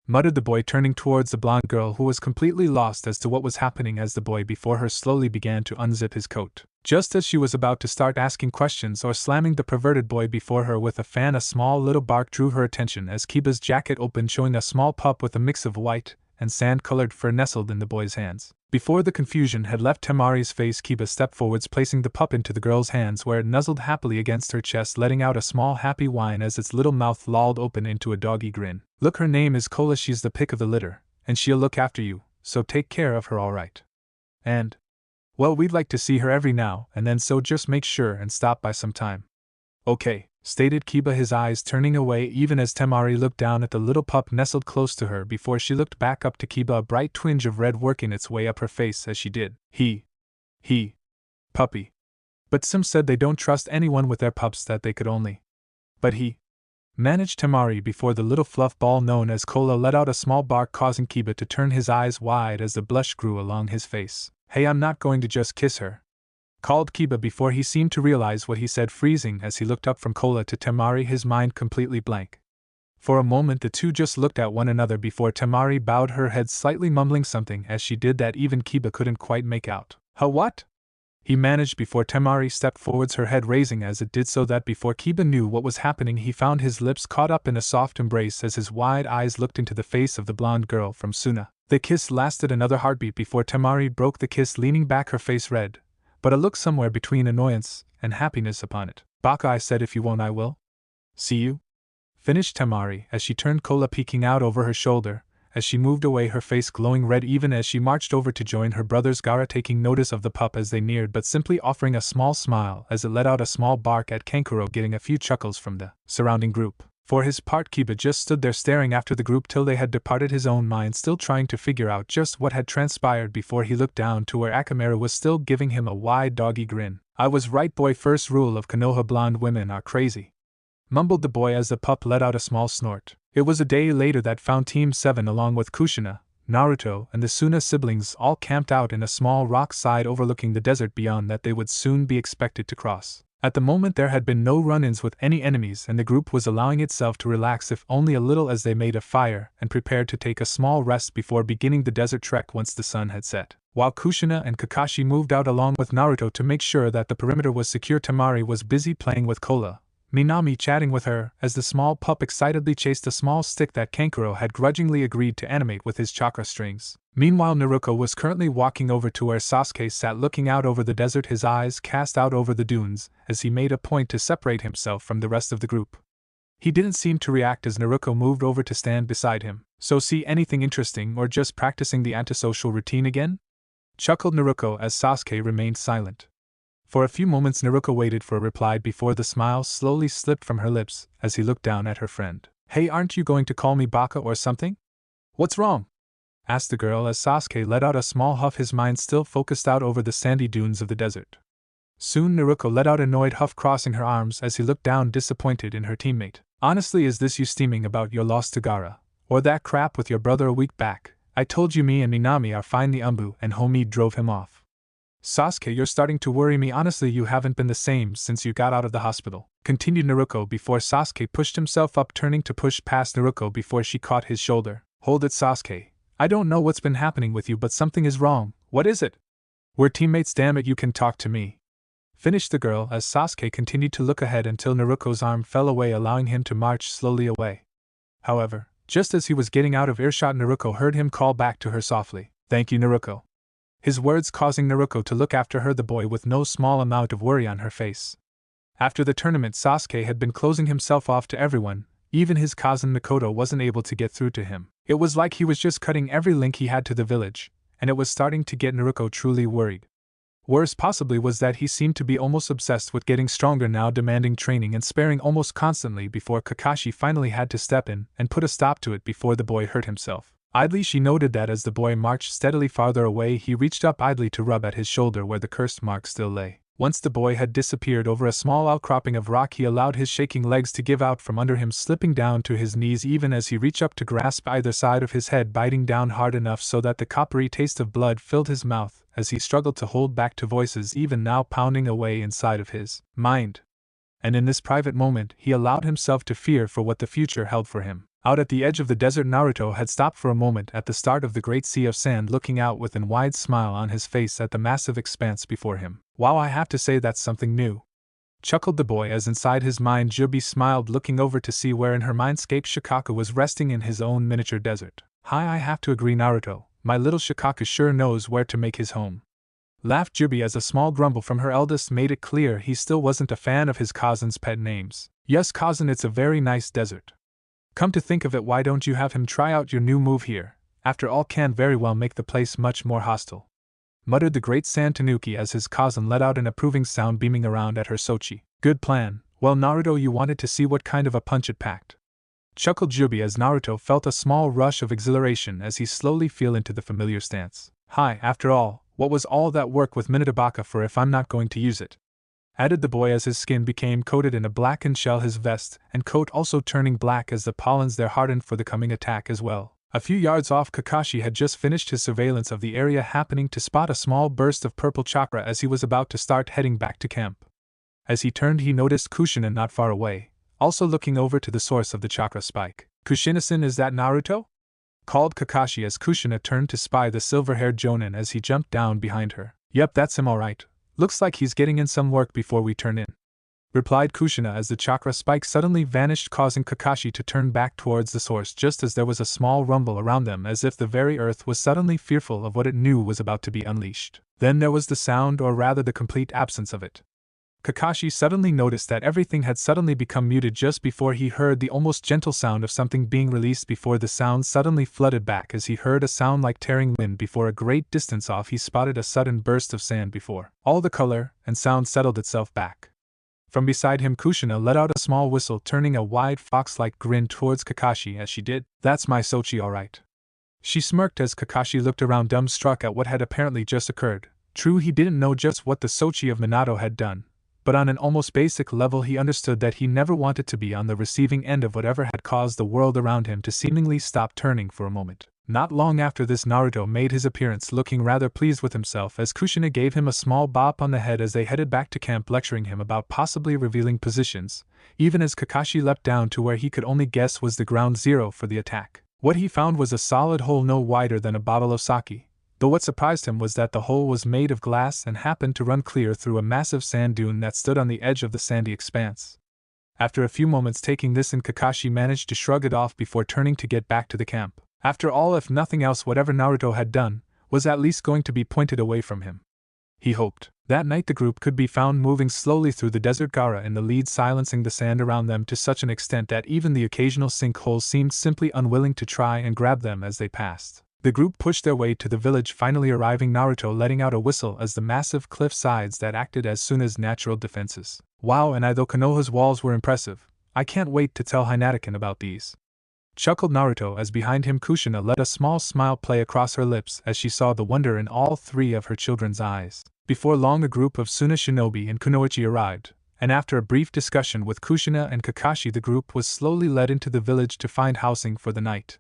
muttered the boy, turning towards the blonde girl, who was completely lost as to what was happening as the boy before her slowly began to unzip his coat. Just as she was about to start asking questions or slamming the perverted boy before her with a fan, a small little bark drew her attention as Kiba's jacket opened, showing a small pup with a mix of white and sand-colored fur nestled in the boy's hands. Before the confusion had left Temari's face, Kiba stepped forwards, placing the pup into the girl's hands, where it nuzzled happily against her chest, letting out a small happy whine as its little mouth lolled open into a doggy grin. Look, her name is Cola, she's the pick of the litter, and she'll look after you, so take care of her, alright? And, well, we'd like to see her every now and then, so just make sure and stop by sometime. Okay, stated Kiba, his eyes turning away even as Temari looked down at the little pup nestled close to her before she looked back up to Kiba, a bright twinge of red working its way up her face as she did. Puppy. But Sim said they don't trust anyone with their pups, that they could only. But he managed Temari before the little fluff ball known as Cola let out a small bark, causing Kiba to turn his eyes wide as the blush grew along his face. Hey, I'm not going to just kiss her, called Kiba before he seemed to realize what he said, freezing as he looked up from Cola to Temari, his mind completely blank. For a moment the two just looked at one another before Temari bowed her head slightly, mumbling something as she did that even Kiba couldn't quite make out. What? He managed before Temari stepped forwards, her head raising as it did so that before Kiba knew what was happening he found his lips caught up in a soft embrace as his wide eyes looked into the face of the blonde girl from Suna. The kiss lasted another heartbeat before Temari broke the kiss, leaning back, her face red, but a look somewhere between annoyance and happiness upon it. Baka, I said if you won't I will. See you? Finished Temari as she turned Cola, peeking out over her shoulder, as she moved away, her face glowing red even as she marched over to join her brothers, Gaara taking notice of the pup as they neared but simply offering a small smile as it let out a small bark at Kankuro, getting a few chuckles from the surrounding group. For his part, Kiba just stood there staring after the group till they had departed, his own mind still trying to figure out just what had transpired before he looked down to where Akamaru was still giving him a wide doggy grin. I was right, boy, first rule of Konoha, blonde women are crazy, mumbled the boy as the pup let out a small snort. It was a day later that found Team 7 along with Kushina, Naruto, and the Suna siblings all camped out in a small rock side overlooking the desert beyond that they would soon be expected to cross. At the moment there had been no run-ins with any enemies, and the group was allowing itself to relax if only a little as they made a fire and prepared to take a small rest before beginning the desert trek once the sun had set. While Kushina and Kakashi moved out along with Naruto to make sure that the perimeter was secure, Temari was busy playing with Cola, Minami chatting with her as the small pup excitedly chased a small stick that Kankuro had grudgingly agreed to animate with his chakra strings. Meanwhile, Naruto was currently walking over to where Sasuke sat, looking out over the desert, his eyes cast out over the dunes as he made a point to separate himself from the rest of the group. He didn't seem to react as Naruto moved over to stand beside him. So, see anything interesting or just practicing the antisocial routine again? Chuckled Naruto as Sasuke remained silent. For a few moments Naruto waited for a reply before the smile slowly slipped from her lips as he looked down at her friend. Hey, aren't you going to call me Baka or something? What's wrong? Asked the girl as Sasuke let out a small huff, his mind still focused out over the sandy dunes of the desert. Soon Naruto let out an annoyed huff, crossing her arms as he looked down disappointed in her teammate. Honestly, is this you steaming about your loss to Gaara, or that crap with your brother a week back? I told you me and Minami are fine, the Umbu and Homie drove him off. Sasuke, you're starting to worry me. Honestly, you haven't been the same since you got out of the hospital, continued Naruto before Sasuke pushed himself up, turning to push past Naruto before she caught his shoulder. Hold it, Sasuke. I don't know what's been happening with you, but something is wrong. What is it? We're teammates, damn it, you can talk to me. Finished the girl as Sasuke continued to look ahead until Naruto's arm fell away, allowing him to march slowly away. However, just as he was getting out of earshot, Naruto heard him call back to her softly. Thank you, Naruto. His words causing Naruto to look after her, the boy with no small amount of worry on her face. After the tournament, Sasuke had been closing himself off to everyone, even his cousin Mikoto wasn't able to get through to him. It was like he was just cutting every link he had to the village, and it was starting to get Naruto truly worried. Worse possibly was that he seemed to be almost obsessed with getting stronger now, demanding training and sparing almost constantly before Kakashi finally had to step in and put a stop to it before the boy hurt himself. Idly she noted that as the boy marched steadily farther away, he reached up idly to rub at his shoulder where the cursed mark still lay. Once the boy had disappeared over a small outcropping of rock, he allowed his shaking legs to give out from under him, slipping down to his knees even as he reached up to grasp either side of his head, biting down hard enough so that the coppery taste of blood filled his mouth as he struggled to hold back to voices even now pounding away inside of his mind. And in this private moment he allowed himself to fear for what the future held for him. Out at the edge of the desert, Naruto had stopped for a moment at the start of the great sea of sand, looking out with a wide smile on his face at the massive expanse before him. Wow, I have to say that's something new. Chuckled the boy as inside his mind Jubi smiled, looking over to see where in her mindscape Shikaku was resting in his own miniature desert. Hi, I have to agree, Naruto, my little Shikaku sure knows where to make his home. Laughed Jubi as a small grumble from her eldest made it clear he still wasn't a fan of his cousin's pet names. Yes, cousin, it's a very nice desert. Come to think of it, why don't you have him try out your new move here? After all, can very well make the place much more hostile. Muttered the great Sand Tanuki as his cousin let out an approving sound, beaming around at her Sochi. Good plan. Well, Naruto, you wanted to see what kind of a punch it packed. Chuckled Jubi as Naruto felt a small rush of exhilaration as he slowly fell into the familiar stance. Hi, after all, what was all that work with Minatabaka for if I'm not going to use it? Added the boy as his skin became coated in a blackened shell, his vest and coat also turning black as the pollens there hardened for the coming attack as well. A few yards off, Kakashi had just finished his surveillance of the area, happening to spot a small burst of purple chakra as he was about to start heading back to camp. As he turned, he noticed Kushina not far away, also looking over to the source of the chakra spike. Kushina-san, is that Naruto? Called Kakashi as Kushina turned to spy the silver-haired Jonin as he jumped down behind her. Yep, that's him alright. Looks like he's getting in some work before we turn in. Replied Kushina as the chakra spike suddenly vanished, causing Kakashi to turn back towards the source just as there was a small rumble around them, as if the very earth was suddenly fearful of what it knew was about to be unleashed. Then there was the sound, or rather the complete absence of it. Kakashi suddenly noticed that everything had suddenly become muted just before he heard the almost gentle sound of something being released, before the sound suddenly flooded back as he heard a sound like tearing wind. Before a great distance off he spotted a sudden burst of sand before all the color and sound settled itself back. From beside him Kushina let out a small whistle, turning a wide fox-like grin towards Kakashi as she did. That's my Sochi alright. She smirked as Kakashi looked around, dumbstruck at what had apparently just occurred. True, he didn't know just what the Sochi of Minato had done, but on an almost basic level he understood that he never wanted to be on the receiving end of whatever had caused the world around him to seemingly stop turning for a moment. Not long after this, Naruto made his appearance, looking rather pleased with himself as Kushina gave him a small bop on the head as they headed back to camp, lecturing him about possibly revealing positions, even as Kakashi leapt down to where he could only guess was the ground zero for the attack. What he found was a solid hole no wider than a bottle of sake, though what surprised him was that the hole was made of glass and happened to run clear through a massive sand dune that stood on the edge of the sandy expanse. After a few moments taking this in, Kakashi managed to shrug it off before turning to get back to the camp. After all, if nothing else, whatever Naruto had done was at least going to be pointed away from him. He hoped. That night the group could be found moving slowly through the desert, Gaara in the lead, silencing the sand around them to such an extent that even the occasional sinkholes seemed simply unwilling to try and grab them as they passed. The group pushed their way to the village, finally arriving, Naruto letting out a whistle as the massive cliff sides that acted as Suna's natural defenses. Wow, and though Konoha's walls were impressive, I can't wait to tell Hinataken about these. Chuckled Naruto as behind him Kushina let a small smile play across her lips as she saw the wonder in all three of her children's eyes. Before long a group of Suna shinobi and kunoichi arrived, and after a brief discussion with Kushina and Kakashi the group was slowly led into the village to find housing for the night.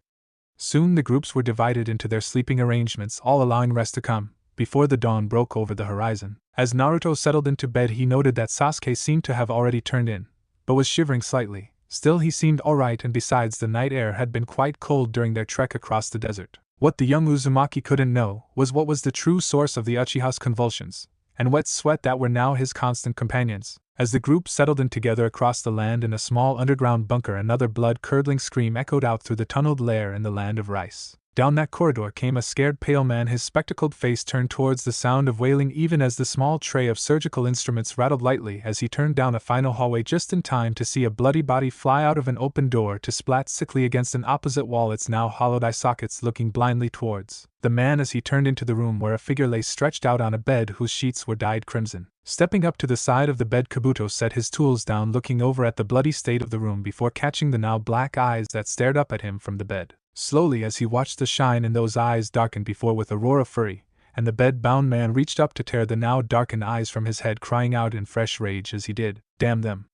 Soon the groups were divided into their sleeping arrangements, all allowing rest to come, before the dawn broke over the horizon. As Naruto settled into bed he noted that Sasuke seemed to have already turned in, but was shivering slightly. Still, he seemed alright, and besides, the night air had been quite cold during their trek across the desert. What the young Uzumaki couldn't know was what was the true source of the Uchiha's convulsions and wet sweat that were now his constant companions. As the group settled in together across the land in a small underground bunker, another blood-curdling scream echoed out through the tunneled lair in the land of rice. Down that corridor came a scared pale man, his spectacled face turned towards the sound of wailing, even as the small tray of surgical instruments rattled lightly as he turned down a final hallway just in time to see a bloody body fly out of an open door to splat sickly against an opposite wall, its now hollowed eye sockets looking blindly towards the man as he turned into the room where a figure lay stretched out on a bed whose sheets were dyed crimson. Stepping up to the side of the bed, Kabuto set his tools down, looking over at the bloody state of the room before catching the now black eyes that stared up at him from the bed. Slowly, as he watched the shine in those eyes darken before with a roar of fury, and the bed-bound man reached up to tear the now darkened eyes from his head, crying out in fresh rage as he did, "Damn them!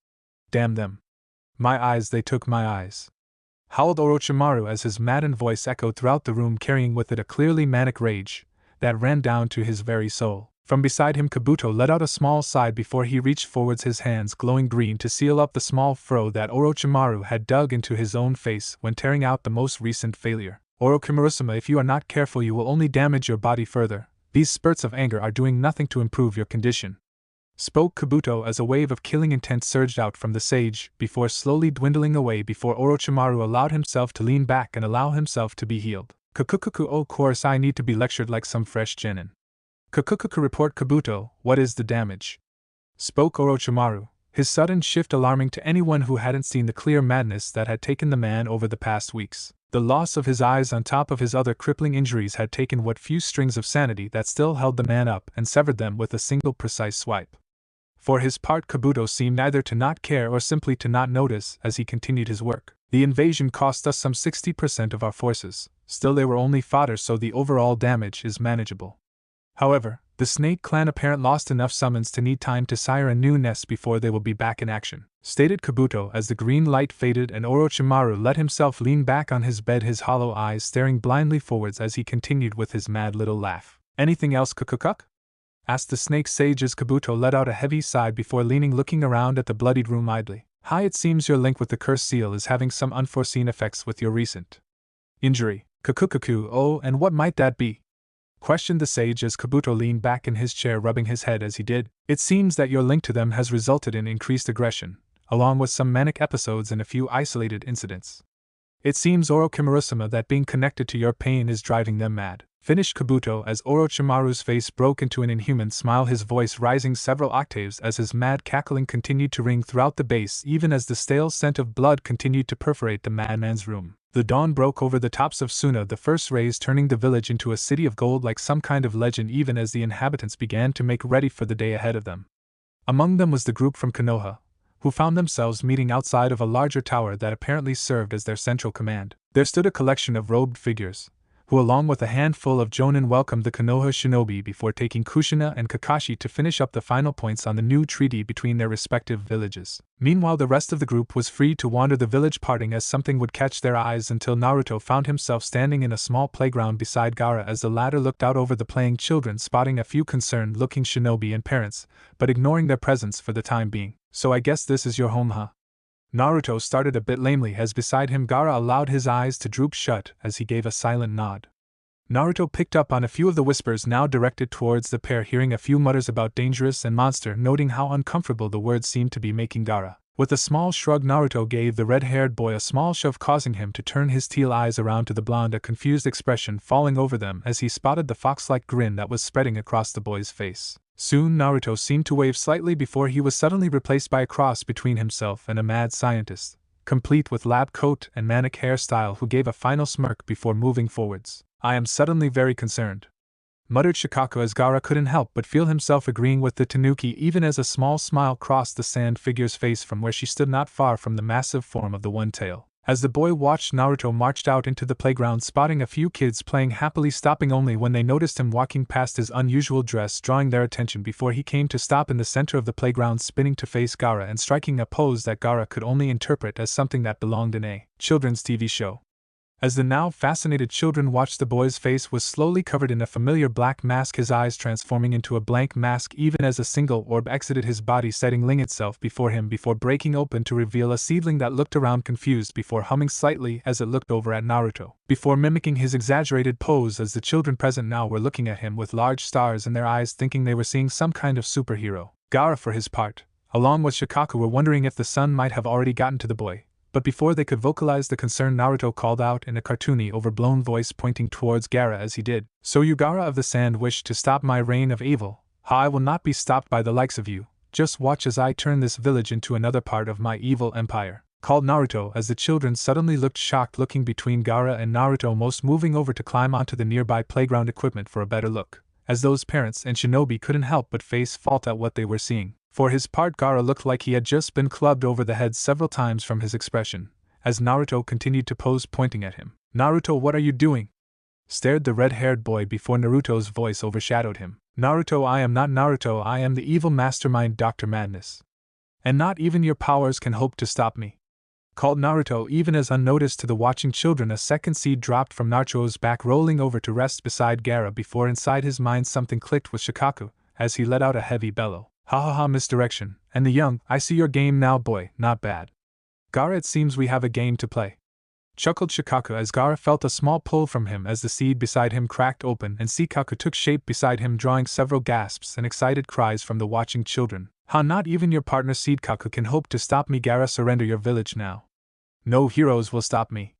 Damn them! My eyes, they took my eyes!" Howled Orochimaru as his maddened voice echoed throughout the room, carrying with it a clearly manic rage that ran down to his very soul. From beside him Kabuto let out a small sigh before he reached forwards, his hands glowing green, to seal up the small furrow that Orochimaru had dug into his own face when tearing out the most recent failure. "Orochimaru-sama, if you are not careful you will only damage your body further. These spurts of anger are doing nothing to improve your condition." spoke Kabuto as a wave of killing intent surged out from the sage, before slowly dwindling away before Orochimaru allowed himself to lean back and allow himself to be healed. Kukukuku, oh course I need to be lectured like some fresh genin. Kukukuku, report Kabuto, what is the damage? Spoke Orochimaru, his sudden shift alarming to anyone who hadn't seen the clear madness that had taken the man over the past weeks. The loss of his eyes on top of his other crippling injuries had taken what few strings of sanity that still held the man up and severed them with a single precise swipe. For his part, Kabuto seemed either to not care or simply to not notice as he continued his work. The invasion cost us some 60% of our forces, still they were only fodder, so the overall damage is manageable. However, the Snake Clan apparent lost enough summons to need time to sire a new nest before they will be back in action, stated Kabuto as the green light faded and Orochimaru let himself lean back on his bed, his hollow eyes staring blindly forwards as he continued with his mad little laugh. Anything else, Kukukuk? Asked the snake sage as Kabuto let out a heavy sigh before looking around at the bloodied room idly. Hi, it seems your link with the cursed seal is having some unforeseen effects with your recent injury. Kukukuku, oh, and what might that be? Questioned the sage as Kabuto leaned back in his chair, rubbing his head as he did. It seems that your link to them has resulted in increased aggression, along with some manic episodes and a few isolated incidents. It seems, Orochimaru-sama, that being connected to your pain is driving them mad. Finished Kabuto as Orochimaru's face broke into an inhuman smile, his voice rising several octaves as his mad cackling continued to ring throughout the base, even as the stale scent of blood continued to perforate the madman's room. The dawn broke over the tops of Suna, the first rays turning the village into a city of gold like some kind of legend, even as the inhabitants began to make ready for the day ahead of them. Among them was the group from Konoha, who found themselves meeting outside of a larger tower that apparently served as their central command. There stood a collection of robed figures, who along with a handful of jonin welcomed the Konoha shinobi before taking Kushina and Kakashi to finish up the final points on the new treaty between their respective villages. Meanwhile, the rest of the group was free to wander the village, parting as something would catch their eyes, until Naruto found himself standing in a small playground beside Gaara as the latter looked out over the playing children, spotting a few concerned-looking shinobi and parents, but ignoring their presence for the time being. So I guess this is your home, huh? Naruto started a bit lamely as beside him Gaara allowed his eyes to droop shut as he gave a silent nod. Naruto picked up on a few of the whispers now directed towards the pair, hearing a few mutters about dangerous and monster, noting how uncomfortable the words seemed to be making Gaara. With a small shrug, Naruto gave the red-haired boy a small shove, causing him to turn his teal eyes around to the blonde, a confused expression falling over them as he spotted the fox-like grin that was spreading across the boy's face. Soon Naruto seemed to wave slightly before he was suddenly replaced by a cross between himself and a mad scientist, complete with lab coat and manic hairstyle, who gave a final smirk before moving forwards. I am suddenly very concerned, muttered Shikaku as Gaara couldn't help but feel himself agreeing with the tanuki, even as a small smile crossed the sand figure's face from where she stood not far from the massive form of the one-tail. As the boy watched Naruto marched out into the playground, spotting a few kids playing happily, stopping only when they noticed him walking past, his unusual dress drawing their attention before he came to stop in the center of the playground, spinning to face Gaara and striking a pose that Gaara could only interpret as something that belonged in a children's TV show. As the now fascinated children watched, the boy's face was slowly covered in a familiar black mask, his eyes transforming into a blank mask even as a single orb exited his body, settling itself before him before breaking open to reveal a seedling that looked around confused before humming slightly as it looked over at Naruto, before mimicking his exaggerated pose as the children present now were looking at him with large stars in their eyes, thinking they were seeing some kind of superhero. Gaara, for his part, along with Shikaku, were wondering if the sun might have already gotten to the boy. But before they could vocalize the concern, Naruto called out in a cartoony, overblown voice, pointing towards Gaara as he did. So you, Gaara of the Sand, wish to stop my reign of evil? How I will not be stopped by the likes of you. Just watch as I turn this village into another part of my evil empire, called Naruto as the children suddenly looked shocked, looking between Gaara and Naruto, most moving over to climb onto the nearby playground equipment for a better look, as those parents and shinobi couldn't help but face fault at what they were seeing. For his part, Gaara looked like he had just been clubbed over the head several times from his expression, as Naruto continued to pose, pointing at him. Naruto, what are you doing? Stared the red-haired boy before Naruto's voice overshadowed him. Naruto, I am not Naruto, I am the evil mastermind Dr. Madness. And not even your powers can hope to stop me, called Naruto, even as unnoticed to the watching children a second seed dropped from Naruto's back, rolling over to rest beside Gaara before inside his mind something clicked with Shikaku, as he let out a heavy bellow. Ha ha ha, misdirection, and the young, I see your game now, boy, not bad. Gaara, it seems we have a game to play. chuckled Shikaku as Gaara felt a small pull from him as the seed beside him cracked open and Shikaku took shape beside him, drawing several gasps and excited cries from the watching children. "Ha, not even your partner Shikaku can hope to stop me. Gaara, surrender your village now. No heroes will stop me,"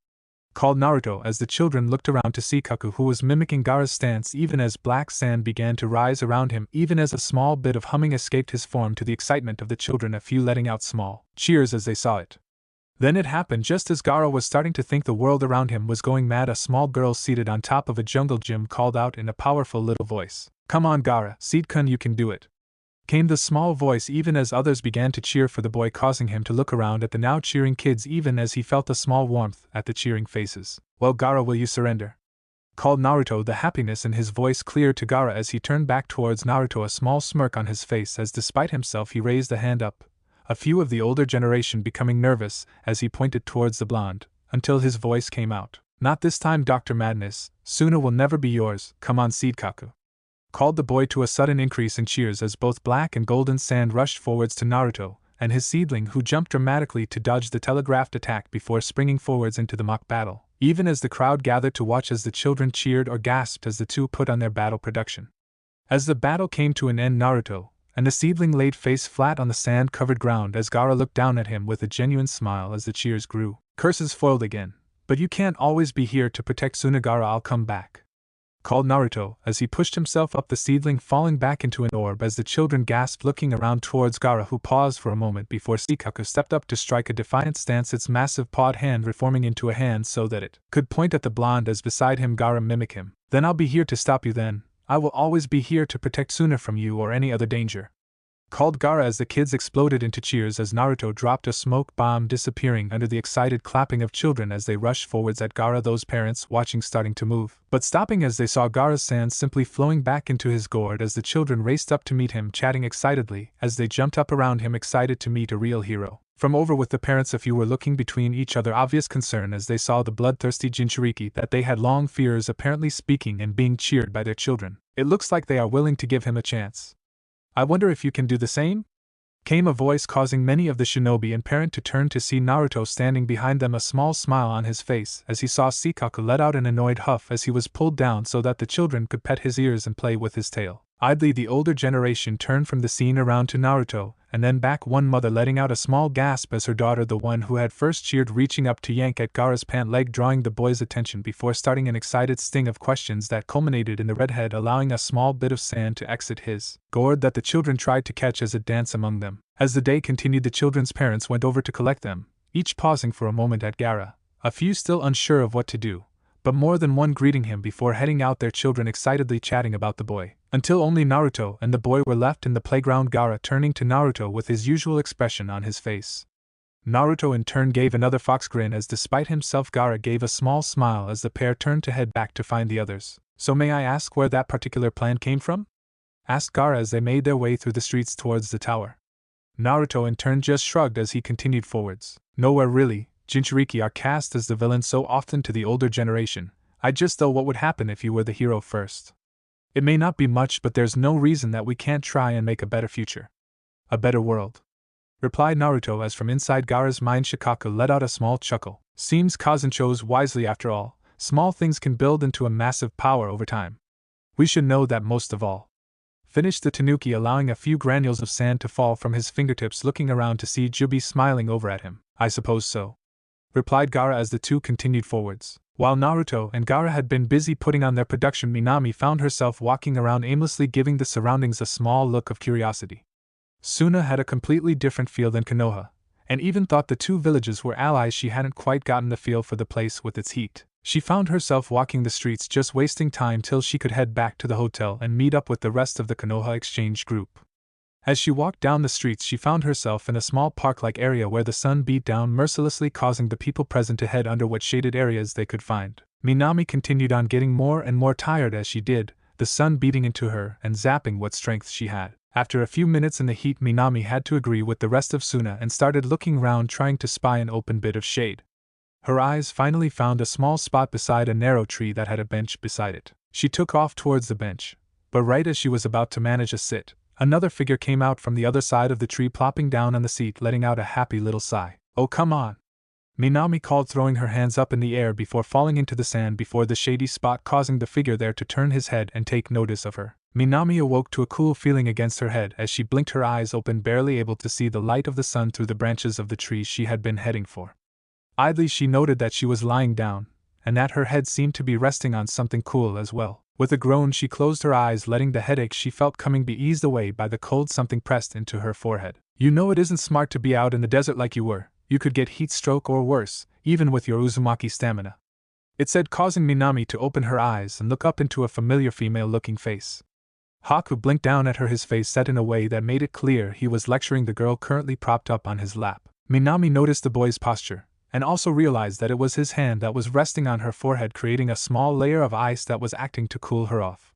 called Naruto as the children looked around to Shikaku, who was mimicking Gaara's stance even as black sand began to rise around him, even as a small bit of humming escaped his form, to the excitement of the children, a few letting out small cheers as they saw it. Then it happened just as Gaara was starting to think the world around him was going mad. A small girl seated on top of a jungle gym called out in a powerful little voice, "Come on Gaara, Seed-kun, you can do it," came the small voice even as others began to cheer for the boy, causing him to look around at the now cheering kids even as he felt a small warmth at the cheering faces. "Well Gaara, will you surrender?" called Naruto, the happiness in his voice clear to Gaara as he turned back towards Naruto, a small smirk on his face as despite himself he raised a hand up, a few of the older generation becoming nervous as he pointed towards the blonde, until his voice came out. "Not this time, Dr. Madness, Suna will never be yours, come on Seedkaku," called the boy, to a sudden increase in cheers as both black and golden sand rushed forwards to Naruto and his seedling, who jumped dramatically to dodge the telegraphed attack before springing forwards into the mock battle, even as the crowd gathered to watch as the children cheered or gasped as the two put on their battle production. As the battle came to an end, Naruto and the seedling laid face flat on the sand-covered ground as Gaara looked down at him with a genuine smile as the cheers grew. "Curses foiled again, but you can't always be here to protect Suna. Gaara, I'll come back," called Naruto as he pushed himself up, the seedling falling back into an orb as the children gasped, looking around towards Gaara, who paused for a moment before Shikaku stepped up to strike a defiant stance, its massive pawed hand reforming into a hand so that it could point at the blonde as beside him Gaara mimic him. "Then I'll be here to stop you then. I will always be here to protect Suna from you or any other danger," called Gaara as the kids exploded into cheers as Naruto dropped a smoke bomb, disappearing under the excited clapping of children as they rushed forwards at Gaara, those parents watching starting to move, but stopping as they saw Gaara's sand simply flowing back into his gourd as the children raced up to meet him, chatting excitedly as they jumped up around him, excited to meet a real hero. From over with the parents, a few were looking between each other, obvious concern as they saw the bloodthirsty Jinchuriki that they had long fears apparently speaking and being cheered by their children. "It looks like they are willing to give him a chance. I wonder if you can do the same?" came a voice, causing many of the shinobi and parent to turn to see Naruto standing behind them, a small smile on his face as he saw Shikaku let out an annoyed huff as he was pulled down so that the children could pet his ears and play with his tail. Idly the older generation turned from the scene around to Naruto, and then back, one mother letting out a small gasp as her daughter, the one who had first cheered, reaching up to yank at Gaara's pant leg, drawing the boy's attention before starting an excited sting of questions that culminated in the redhead allowing a small bit of sand to exit his gourd that the children tried to catch as it danced among them. As the day continued, the children's parents went over to collect them, each pausing for a moment at Gaara, a few still unsure of what to do, but more than one greeting him before heading out, their children excitedly chatting about the boy, until only Naruto and the boy were left in the playground. Gaara turning to Naruto with his usual expression on his face. Naruto in turn gave another fox grin as, despite himself, Gaara gave a small smile as the pair turned to head back to find the others. "So may I ask where that particular plan came from?" asked Gaara as they made their way through the streets towards the tower. Naruto in turn just shrugged as he continued forwards. "Nowhere really. Jinchuriki are cast as the villain so often to the older generation. I just thought what would happen if you were the hero first. It may not be much, but there's no reason that we can't try and make a better future. A better world," replied Naruto as from inside Gaara's mind Shikaku let out a small chuckle. "Seems Kazan chose wisely after all. Small things can build into a massive power over time. We should know that most of all," finished the tanuki, allowing a few granules of sand to fall from his fingertips, looking around to see Jubi smiling over at him. "I suppose so," replied Gaara as the two continued forwards. While Naruto and Gaara had been busy putting on their production, Minami found herself walking around aimlessly, giving the surroundings a small look of curiosity. Suna had a completely different feel than Konoha, and even thought the two villages were allies. She hadn't quite gotten the feel for the place with its heat. She found herself walking the streets, just wasting time till she could head back to the hotel and meet up with the rest of the Konoha exchange group. As she walked down the streets, she found herself in a small park-like area where the sun beat down mercilessly, causing the people present to head under what shaded areas they could find. Minami continued on, getting more and more tired as she did, the sun beating into her and zapping what strength she had. After a few minutes in the heat, Minami had to agree with the rest of Suna and started looking round, trying to spy an open bit of shade. Her eyes finally found a small spot beside a narrow tree that had a bench beside it. She took off towards the bench, but right as she was about to manage a sit, another figure came out from the other side of the tree, plopping down on the seat, letting out a happy little sigh. "Oh, come on!" Minami called, throwing her hands up in the air before falling into the sand before the shady spot, causing the figure there to turn his head and take notice of her. Minami awoke to a cool feeling against her head as she blinked, her eyes open, barely able to see the light of the sun through the branches of the tree she had been heading for. Idly she noted that she was lying down, and that her head seemed to be resting on something cool as well. With a groan she closed her eyes, letting the headache she felt coming be eased away by the cold something pressed into her forehead. You know it isn't smart to be out in the desert like you were. You could get heat stroke or worse, even with your Uzumaki stamina, it said, causing Minami to open her eyes and look up into a familiar female-looking face. Haku blinked down at her, his face set in a way that made it clear he was lecturing the girl currently propped up on his lap. Minami noticed the boy's posture, and also realized that it was his hand that was resting on her forehead, creating a small layer of ice that was acting to cool her off.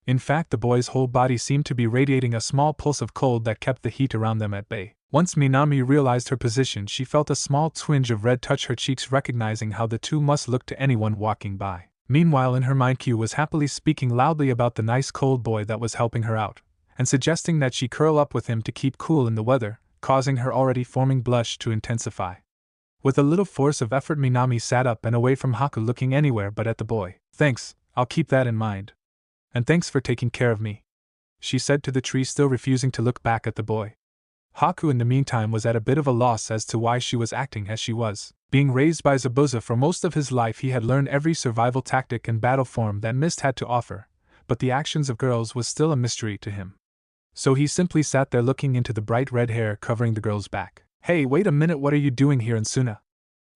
In fact, the boy's whole body seemed to be radiating a small pulse of cold that kept the heat around them at bay. Once Minami realized her position, she felt a small twinge of red touch her cheeks, recognizing how the two must look to anyone walking by. Meanwhile, in her mind, Q was happily speaking loudly about the nice cold boy that was helping her out, and suggesting that she curl up with him to keep cool in the weather, causing her already forming blush to intensify. With a little force of effort, Minami sat up and away from Haku, looking anywhere but at the boy. Thanks, I'll keep that in mind. And thanks for taking care of me, she said to the tree, still refusing to look back at the boy. Haku in the meantime was at a bit of a loss as to why she was acting as she was. Being raised by Zabuza for most of his life, he had learned every survival tactic and battle form that Mist had to offer, but the actions of girls was still a mystery to him. So he simply sat there looking into the bright red hair covering the girl's back. Hey, wait a minute, what are you doing here in Suna?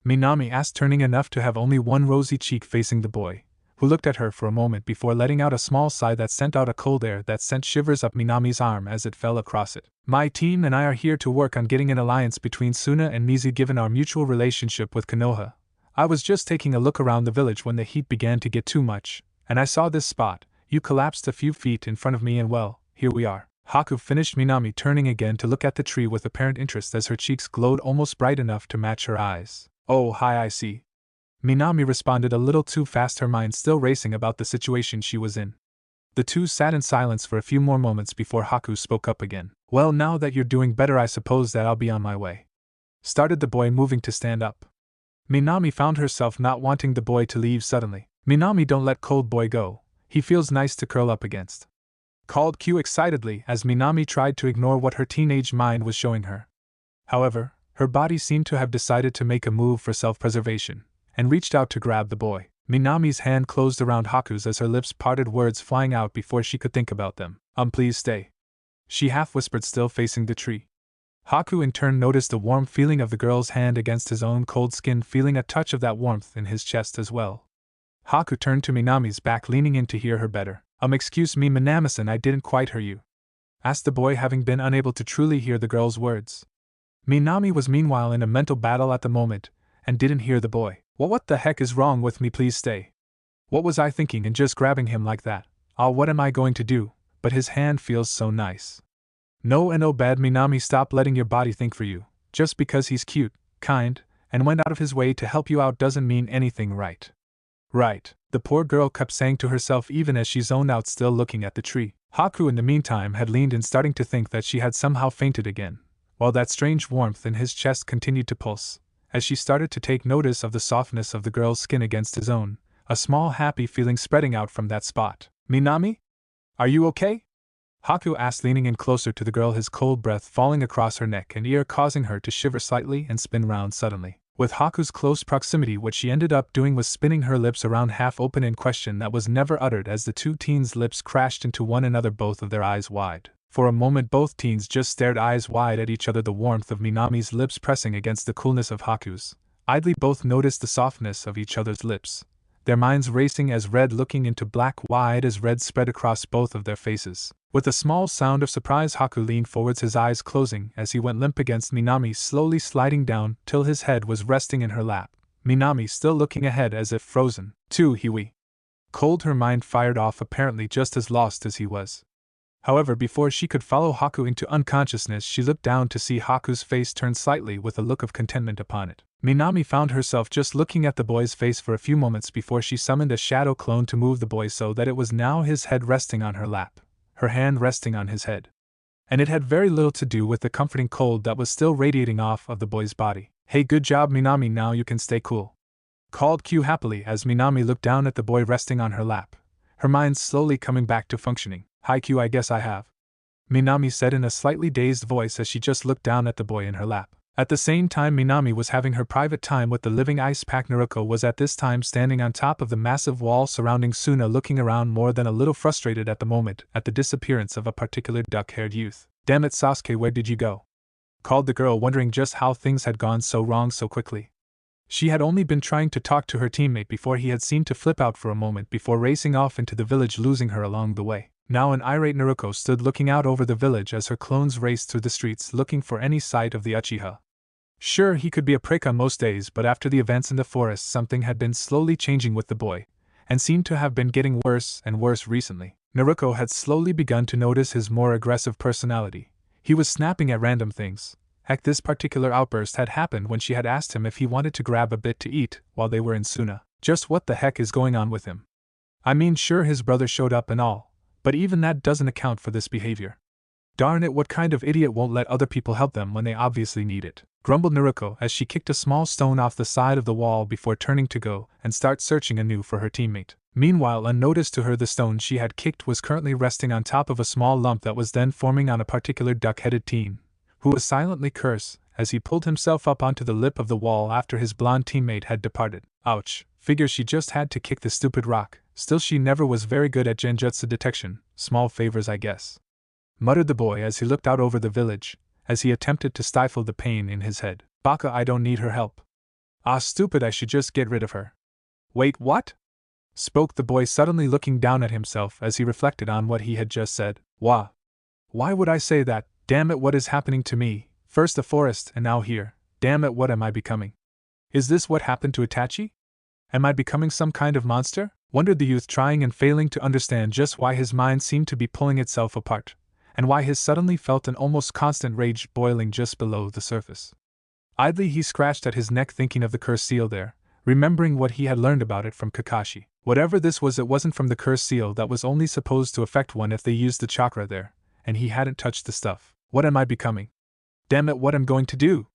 Minami asked, turning enough to have only one rosy cheek facing the boy, who looked at her for a moment before letting out a small sigh that sent out a cold air that sent shivers up Minami's arm as it fell across it. My team and I are here to work on getting an alliance between Suna and Mizu given our mutual relationship with Konoha. I was just taking a look around the village when the heat began to get too much, and I saw this spot. You collapsed a few feet in front of me and well, here we are. Haku finished, Minami turning again to look at the tree with apparent interest as her cheeks glowed almost bright enough to match her eyes. Oh, hi, I see. Minami responded a little too fast, her mind still racing about the situation she was in. The two sat in silence for a few more moments before Haku spoke up again. Well, now that you're doing better, I suppose that I'll be on my way, started the boy, moving to stand up. Minami found herself not wanting the boy to leave suddenly. Minami, don't let cold boy go. He feels nice to curl up against, called Q excitedly as Minami tried to ignore what her teenage mind was showing her. However, her body seemed to have decided to make a move for self-preservation, and reached out to grab the boy. Minami's hand closed around Haku's as her lips parted, words flying out before she could think about them. Please stay, she half-whispered, still facing the tree. Haku in turn noticed the warm feeling of the girl's hand against his own cold skin, feeling a touch of that warmth in his chest as well. Haku turned to Minami's back, leaning in to hear her better. Excuse me, Minami-san, I didn't quite hear you, asked the boy, having been unable to truly hear the girl's words. Minami was meanwhile in a mental battle at the moment, and didn't hear the boy. What the heck is wrong with me? Please stay. What was I thinking in just grabbing him like that? What am I going to do? But his hand feels so nice. No bad, Minami, stop letting your body think for you. Just because he's cute, kind, and went out of his way to help you out doesn't mean anything, right? Right, the poor girl kept saying to herself even as she zoned out, still looking at the tree. Haku in the meantime had leaned in, starting to think that she had somehow fainted again, while that strange warmth in his chest continued to pulse. As she started to take notice of the softness of the girl's skin against his own, a small happy feeling spreading out from that spot. Minami? Are you okay? Haku asked, leaning in closer to the girl, his cold breath falling across her neck and ear, causing her to shiver slightly and spin round suddenly. With Haku's close proximity, what she ended up doing was spinning her lips around half open in question that was never uttered as the two teens' lips crashed into one another, both of their eyes wide. For a moment both teens just stared eyes wide at each other, the warmth of Minami's lips pressing against the coolness of Haku's. Idly both noticed the softness of each other's lips, their minds racing as red looking into black, wide as red spread across both of their faces. With a small sound of surprise, Haku leaned forwards, his eyes closing as he went limp against Minami, slowly sliding down till his head was resting in her lap. Minami still looking ahead as if frozen. Too Hiwi. Cold, her mind fired off, apparently just as lost as he was. However, before she could follow Haku into unconsciousness, she looked down to see Haku's face turn slightly with a look of contentment upon it. Minami found herself just looking at the boy's face for a few moments before she summoned a shadow clone to move the boy so that it was now his head resting on her lap, her hand resting on his head. And it had very little to do with the comforting cold that was still radiating off of the boy's body. Hey, good job Minami, now you can stay cool. Called Q happily as Minami looked down at the boy resting on her lap, her mind slowly coming back to functioning. Hi Q, I guess I have. Minami said in a slightly dazed voice as she just looked down at the boy in her lap. At the same time Minami was having her private time with the living ice pack. Naruto was at this time standing on top of the massive wall surrounding Suna, looking around more than a little frustrated at the moment at the disappearance of a particular duck-haired youth. Damn it Sasuke, where did you go? Called the girl, wondering just how things had gone so wrong so quickly. She had only been trying to talk to her teammate before he had seemed to flip out for a moment before racing off into the village, losing her along the way. Now an irate Naruto stood looking out over the village as her clones raced through the streets looking for any sight of the Uchiha. Sure, he could be a prick on most days, but after the events in the forest something had been slowly changing with the boy, and seemed to have been getting worse and worse recently. Naruto had slowly begun to notice his more aggressive personality. He was snapping at random things. Heck, this particular outburst had happened when she had asked him if he wanted to grab a bit to eat while they were in Suna. Just what the heck is going on with him? I mean, sure, his brother showed up and all, but even that doesn't account for this behavior. Darn it, what kind of idiot won't let other people help them when they obviously need it? Grumbled Naruto as she kicked a small stone off the side of the wall before turning to go and start searching anew for her teammate. Meanwhile, unnoticed to her, the stone she had kicked was currently resting on top of a small lump that was then forming on a particular duck-headed teen, who was silently cursing as he pulled himself up onto the lip of the wall after his blonde teammate had departed. Ouch, figures she just had to kick the stupid rock, still she never was very good at genjutsu detection, small favors I guess. Muttered the boy as he looked out over the village, as he attempted to stifle the pain in his head. Baka, I don't need her help. Ah, stupid, I should just get rid of her. Wait, what? Spoke the boy, suddenly looking down at himself as he reflected on what he had just said. Why would I say that? Damn it, what is happening to me? First the forest and now here. Damn it, what am I becoming? Is this what happened to Itachi? Am I becoming some kind of monster? Wondered the youth, trying and failing to understand just why his mind seemed to be pulling itself apart, and why he suddenly felt an almost constant rage boiling just below the surface. Idly he scratched at his neck, thinking of the cursed seal there, remembering what he had learned about it from Kakashi. Whatever this was, it wasn't from the cursed seal that was only supposed to affect one if they used the chakra there, and he hadn't touched the stuff. What am I becoming? Damn it, what am I going to do?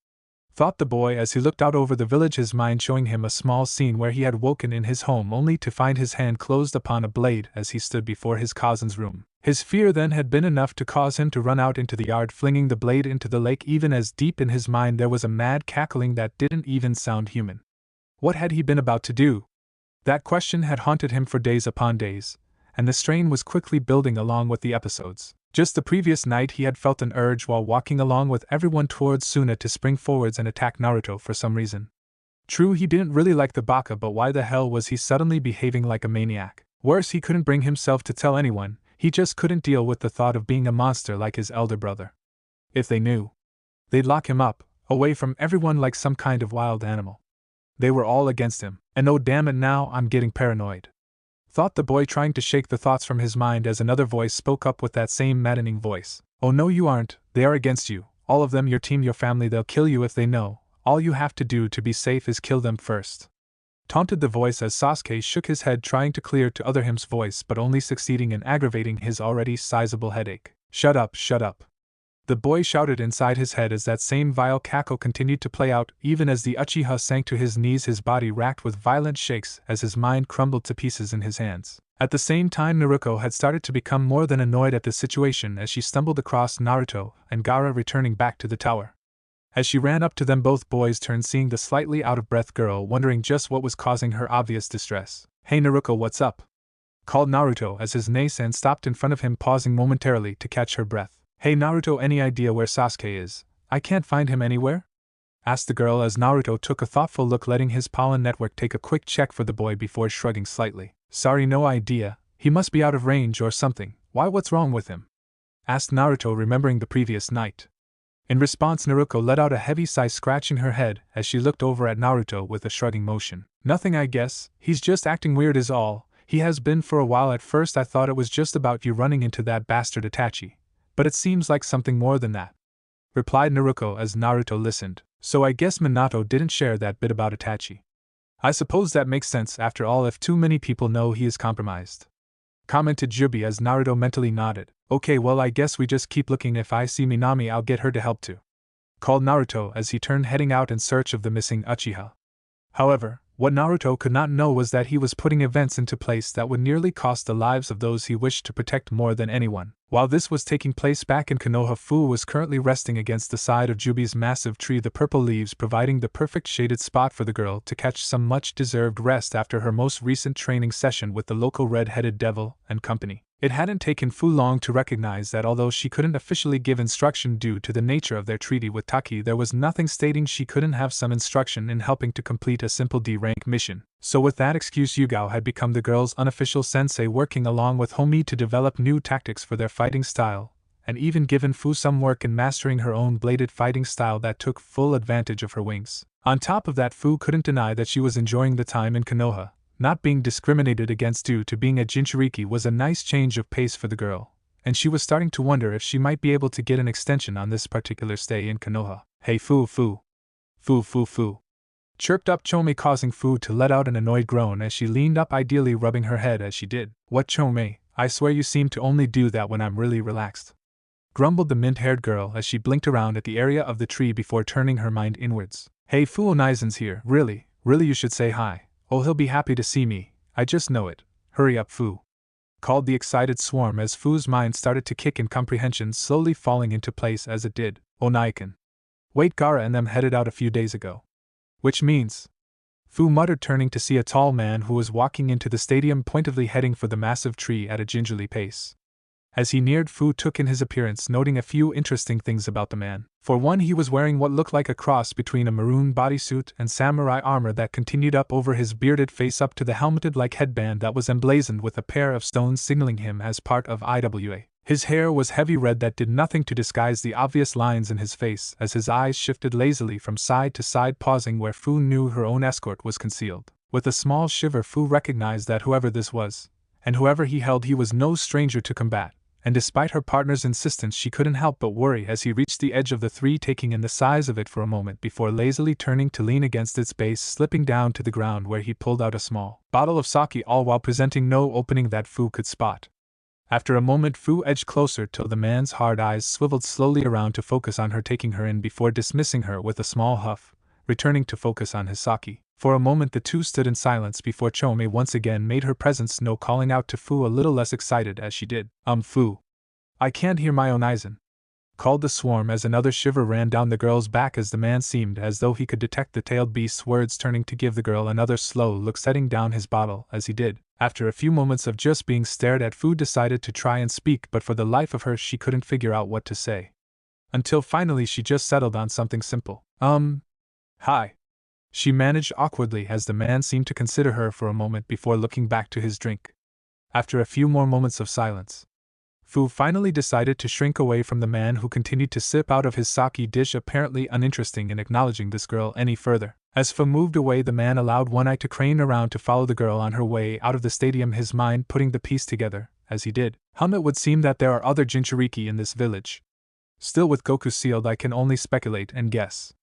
Thought the boy as he looked out over the village, his mind showing him a small scene where he had woken in his home only to find his hand closed upon a blade as he stood before his cousin's room. His fear then had been enough to cause him to run out into the yard, flinging the blade into the lake, even as deep in his mind there was a mad cackling that didn't even sound human. What had he been about to do? That question had haunted him for days upon days, and the strain was quickly building along with the episodes. Just the previous night he had felt an urge while walking along with everyone towards Suna to spring forwards and attack Naruto for some reason. True, he didn't really like the baka, but why the hell was he suddenly behaving like a maniac? Worse, he couldn't bring himself to tell anyone, he just couldn't deal with the thought of being a monster like his elder brother. If they knew, they'd lock him up, away from everyone like some kind of wild animal. They were all against him, and oh damn it, now I'm getting paranoid. Thought the boy, trying to shake the thoughts from his mind as another voice spoke up with that same maddening voice. Oh no, you aren't, they are against you, all of them, your team, your family, they'll kill you if they know. All you have to do to be safe is kill them first. Taunted the voice as Sasuke shook his head, trying to clear to other him's voice but only succeeding in aggravating his already sizable headache. Shut up, shut up. The boy shouted inside his head as that same vile cackle continued to play out, even as the Uchiha sank to his knees, his body racked with violent shakes as his mind crumbled to pieces in his hands. At the same time, Naruto had started to become more than annoyed at the situation as she stumbled across Naruto and Gaara returning back to the tower. As she ran up to them, both boys turned, seeing the slightly out-of-breath girl, wondering just what was causing her obvious distress. Hey Naruto, what's up? Called Naruto as his Nae-san stopped in front of him, pausing momentarily to catch her breath. Hey Naruto, any idea where Sasuke is? I can't find him anywhere? Asked the girl as Naruto took a thoughtful look, letting his pollen network take a quick check for the boy before shrugging slightly. Sorry, no idea, he must be out of range or something. Why, what's wrong with him? Asked Naruto, remembering the previous night. In response, Naruto let out a heavy sigh, scratching her head as she looked over at Naruto with a shrugging motion. Nothing, I guess, he's just acting weird is all. He has been for a while. At first I thought it was just about you running into that bastard Itachi, but it seems like something more than that, replied Naruto as Naruto listened. So I guess Minato didn't share that bit about Itachi. I suppose that makes sense after all, if too many people know he is compromised. Commented Jubi as Naruto mentally nodded. Okay, well I guess we just keep looking. If I see Minami I'll get her to help too. called Naruto as he turned heading out in search of the missing Uchiha. However, what Naruto could not know was that he was putting events into place that would nearly cost the lives of those he wished to protect more than anyone. While this was taking place back in Konoha, Fu was currently resting against the side of Jubi's massive tree, the purple leaves providing the perfect shaded spot for the girl to catch some much-deserved rest after her most recent training session with the local red-headed devil and company. It hadn't taken Fu long to recognize that although she couldn't officially give instruction due to the nature of their treaty with Taki, there was nothing stating she couldn't have some instruction in helping to complete a simple D-rank mission. So with that excuse, Yugao had become the girl's unofficial sensei, working along with Homie to develop new tactics for their fighting style, and even given Fu some work in mastering her own bladed fighting style that took full advantage of her wings. On top of that, Fu couldn't deny that she was enjoying the time in Konoha. Not being discriminated against due to being a Jinchuriki was a nice change of pace for the girl, and she was starting to wonder if she might be able to get an extension on this particular stay in Konoha. "Hey Fu. Chirped up Chome, causing Fu to let out an annoyed groan as she leaned up, ideally rubbing her head as she did. "What, Chome? I swear you seem to only do that when I'm really relaxed," grumbled the mint-haired girl as she blinked around at the area of the tree before turning her mind inwards. "Hey Fu, Onaizen's here. Really you should say hi. Oh, he'll be happy to see me, I just know it. Hurry up, Fu," called the excited swarm as Fu's mind started to kick in, comprehension slowly falling into place as it did. "Onaiken. Wait, Gaara and them headed out a few days ago." "Which means?" Fu muttered, turning to see a tall man who was walking into the stadium, pointedly heading for the massive tree at a gingerly pace. As he neared, Fu took in his appearance, noting a few interesting things about the man. For one, he was wearing what looked like a cross between a maroon bodysuit and samurai armor that continued up over his bearded face up to the helmeted-like headband that was emblazoned with a pair of stones signaling him as part of IWA. His hair was heavy red that did nothing to disguise the obvious lines in his face as his eyes shifted lazily from side to side, pausing where Fu knew her own escort was concealed. With a small shiver, Fu recognized that whoever this was, and whoever he held, he was no stranger to combat. And despite her partner's insistence, she couldn't help but worry as he reached the edge of the tree, taking in the size of it for a moment before lazily turning to lean against its base, slipping down to the ground where he pulled out a small bottle of sake, all while presenting no opening that Fu could spot. After a moment, Fu edged closer till the man's hard eyes swiveled slowly around to focus on her, taking her in before dismissing her with a small huff, returning to focus on his sake. For a moment the two stood in silence before Chome once again made her presence known, calling out to Fu a little less excited as she did. Fu. I can't hear my Onaizen," called the swarm as another shiver ran down the girl's back as the man seemed as though he could detect the tailed beast's words, turning to give the girl another slow look, setting down his bottle as he did. After a few moments of just being stared at, Fu decided to try and speak, but for the life of her she couldn't figure out what to say. Until finally she just settled on something simple. Hi," she managed awkwardly as the man seemed to consider her for a moment before looking back to his drink. After a few more moments of silence, Fu finally decided to shrink away from the man who continued to sip out of his sake dish, apparently uninterested in acknowledging this girl any further. As Fu moved away, the man allowed one eye to crane around to follow the girl on her way out of the stadium, his mind putting the piece together, as he did. It would seem that there are other Jinchuriki in this village. Still, with Goku sealed, I can only speculate and guess.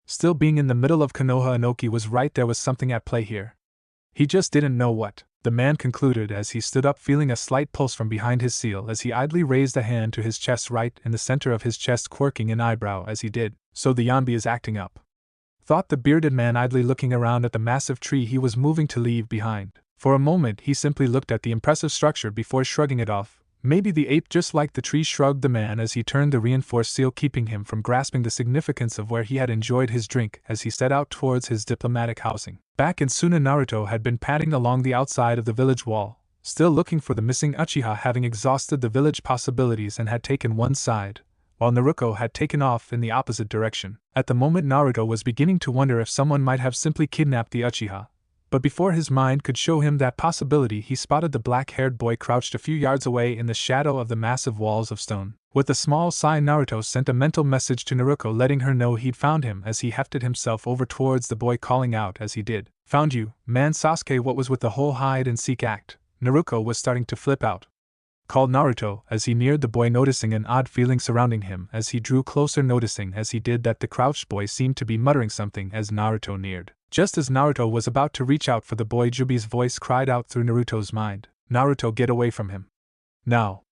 Still, being in the middle of Konoha, Inoki was right, there was something at play here. He just didn't know what. The man concluded as he stood up, feeling a slight pulse from behind his seal as he idly raised a hand to his chest, right in the center of his chest, quirking an eyebrow as he did. "So the Yanbi is acting up," thought the bearded man, idly looking around at the massive tree he was moving to leave behind. For a moment he simply looked at the impressive structure before shrugging it off. Maybe the ape just like the tree, shrugged the man as he turned the reinforced seal, keeping him from grasping the significance of where he had enjoyed his drink as he set out towards his diplomatic housing. Back in Suna, Naruto had been padding along the outside of the village wall, still looking for the missing Uchiha, having exhausted the village possibilities and had taken one side, while Naruto had taken off in the opposite direction. At the moment Naruto was beginning to wonder if someone might have simply kidnapped the Uchiha. But before his mind could show him that possibility, he spotted the black-haired boy crouched a few yards away in the shadow of the massive walls of stone. With a small sigh, Naruto sent a mental message to Naruto letting her know he'd found him as he hefted himself over towards the boy, calling out as he did. "Found you, man." Sasuke, what was with the whole hide-and-seek act? Naruto was starting to flip out, called Naruto as he neared the boy, noticing an odd feeling surrounding him as he drew closer, noticing as he did that the crouched boy seemed to be muttering something as Naruto neared. Just as Naruto was about to reach out for the boy, Jubi's voice cried out through Naruto's mind. "Naruto, get away from him. Now!"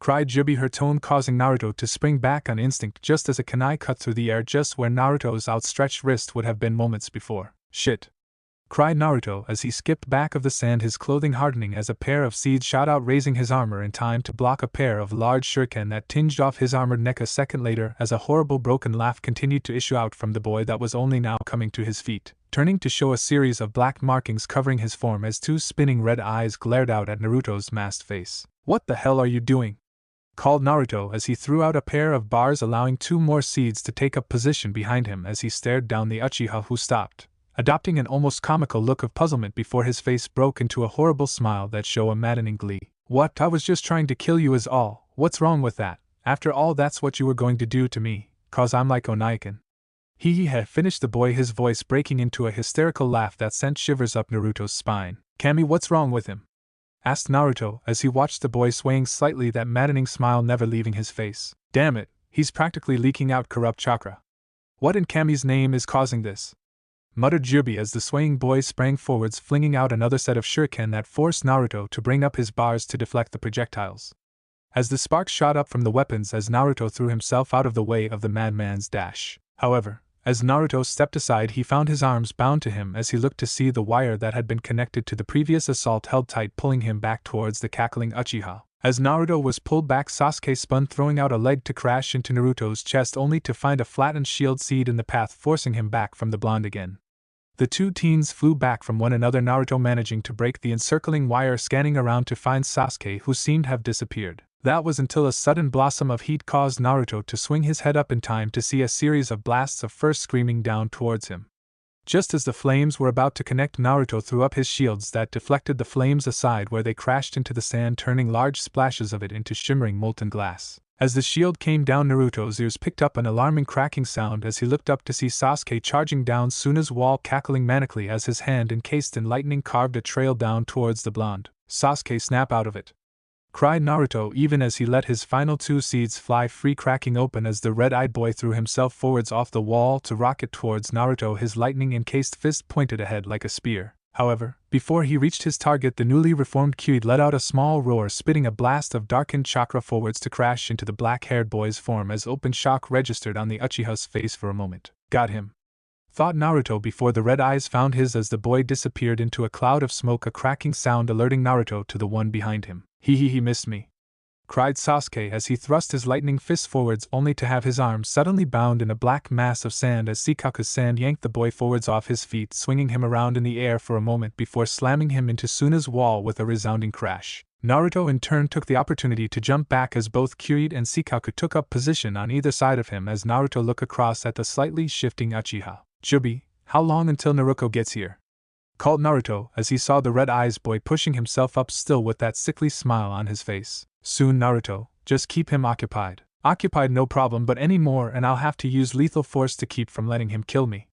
cried Jubi, her tone causing Naruto to spring back on instinct just as a kunai cut through the air just where Naruto's outstretched wrist would have been moments before. Shit! Cried Naruto as he skipped back of the sand, his clothing hardening as a pair of seeds shot out, raising his armor in time to block a pair of large shuriken that tinged off his armored neck. A second later, as a horrible broken laugh continued to issue out from the boy that was only now coming to his feet, turning to show a series of black markings covering his form as two spinning red eyes glared out at Naruto's masked face. "What the hell are you doing?" called Naruto as he threw out a pair of bars, allowing two more seeds to take up position behind him as he stared down the Uchiha, who stopped, adopting an almost comical look of puzzlement before his face broke into a horrible smile that showed a maddening glee. "What? I was just trying to kill you is all. What's wrong with that? After all, that's what you were going to do to me, 'cause I'm like Onaiken." He had finished the boy, his voice breaking into a hysterical laugh that sent shivers up Naruto's spine. "Kami, what's wrong with him?" asked Naruto as he watched the boy swaying slightly, that maddening smile never leaving his face. "Damn it, he's practically leaking out corrupt chakra. What in Kami's name is causing this?" muttered Jubi as the swaying boy sprang forwards, flinging out another set of shuriken that forced Naruto to bring up his bars to deflect the projectiles. As the sparks shot up from the weapons as Naruto threw himself out of the way of the madman's dash. However, as Naruto stepped aside, he found his arms bound to him as he looked to see the wire that had been connected to the previous assault held tight, pulling him back towards the cackling Uchiha. As Naruto was pulled back, Sasuke spun, throwing out a leg to crash into Naruto's chest, only to find a flattened shield seed in the path, forcing him back from the blonde again. The two teens flew back from one another, Naruto managing to break the encircling wire, scanning around to find Sasuke, who seemed to have disappeared. That was until a sudden blossom of heat caused Naruto to swing his head up in time to see a series of blasts of first screaming down towards him. Just as the flames were about to connect, Naruto threw up his shields that deflected the flames aside, where they crashed into the sand, turning large splashes of it into shimmering molten glass. As the shield came down, Naruto's ears picked up an alarming cracking sound as he looked up to see Sasuke charging down Suna's wall, cackling manically as his hand encased in lightning carved a trail down towards the blonde. "Sasuke, snap out of it!" cried Naruto, even as he let his final two seeds fly free, cracking open as the red-eyed boy threw himself forwards off the wall to rocket towards Naruto, his lightning-encased fist pointed ahead like a spear. However, before he reached his target, the newly reformed Kyuid let out a small roar, spitting a blast of darkened chakra forwards to crash into the black-haired boy's form as open shock registered on the Uchiha's face for a moment. "Got him," thought Naruto before the red eyes found his as the boy disappeared into a cloud of smoke, a cracking sound alerting Naruto to the one behind him. He missed me," cried Sasuke as he thrust his lightning fist forwards, only to have his arms suddenly bound in a black mass of sand as Sikaku's sand yanked the boy forwards off his feet, swinging him around in the air for a moment before slamming him into Suna's wall with a resounding crash. Naruto in turn took the opportunity to jump back as both Kyuid and Sikaku took up position on either side of him as Naruto looked across at the slightly shifting Uchiha. "Jubi, how long until Naruto gets here?" called Naruto as he saw the red eyes boy pushing himself up, still with that sickly smile on his face. "Soon, Naruto, just keep him occupied." "Occupied, no problem, but any more and I'll have to use lethal force to keep from letting him kill me,"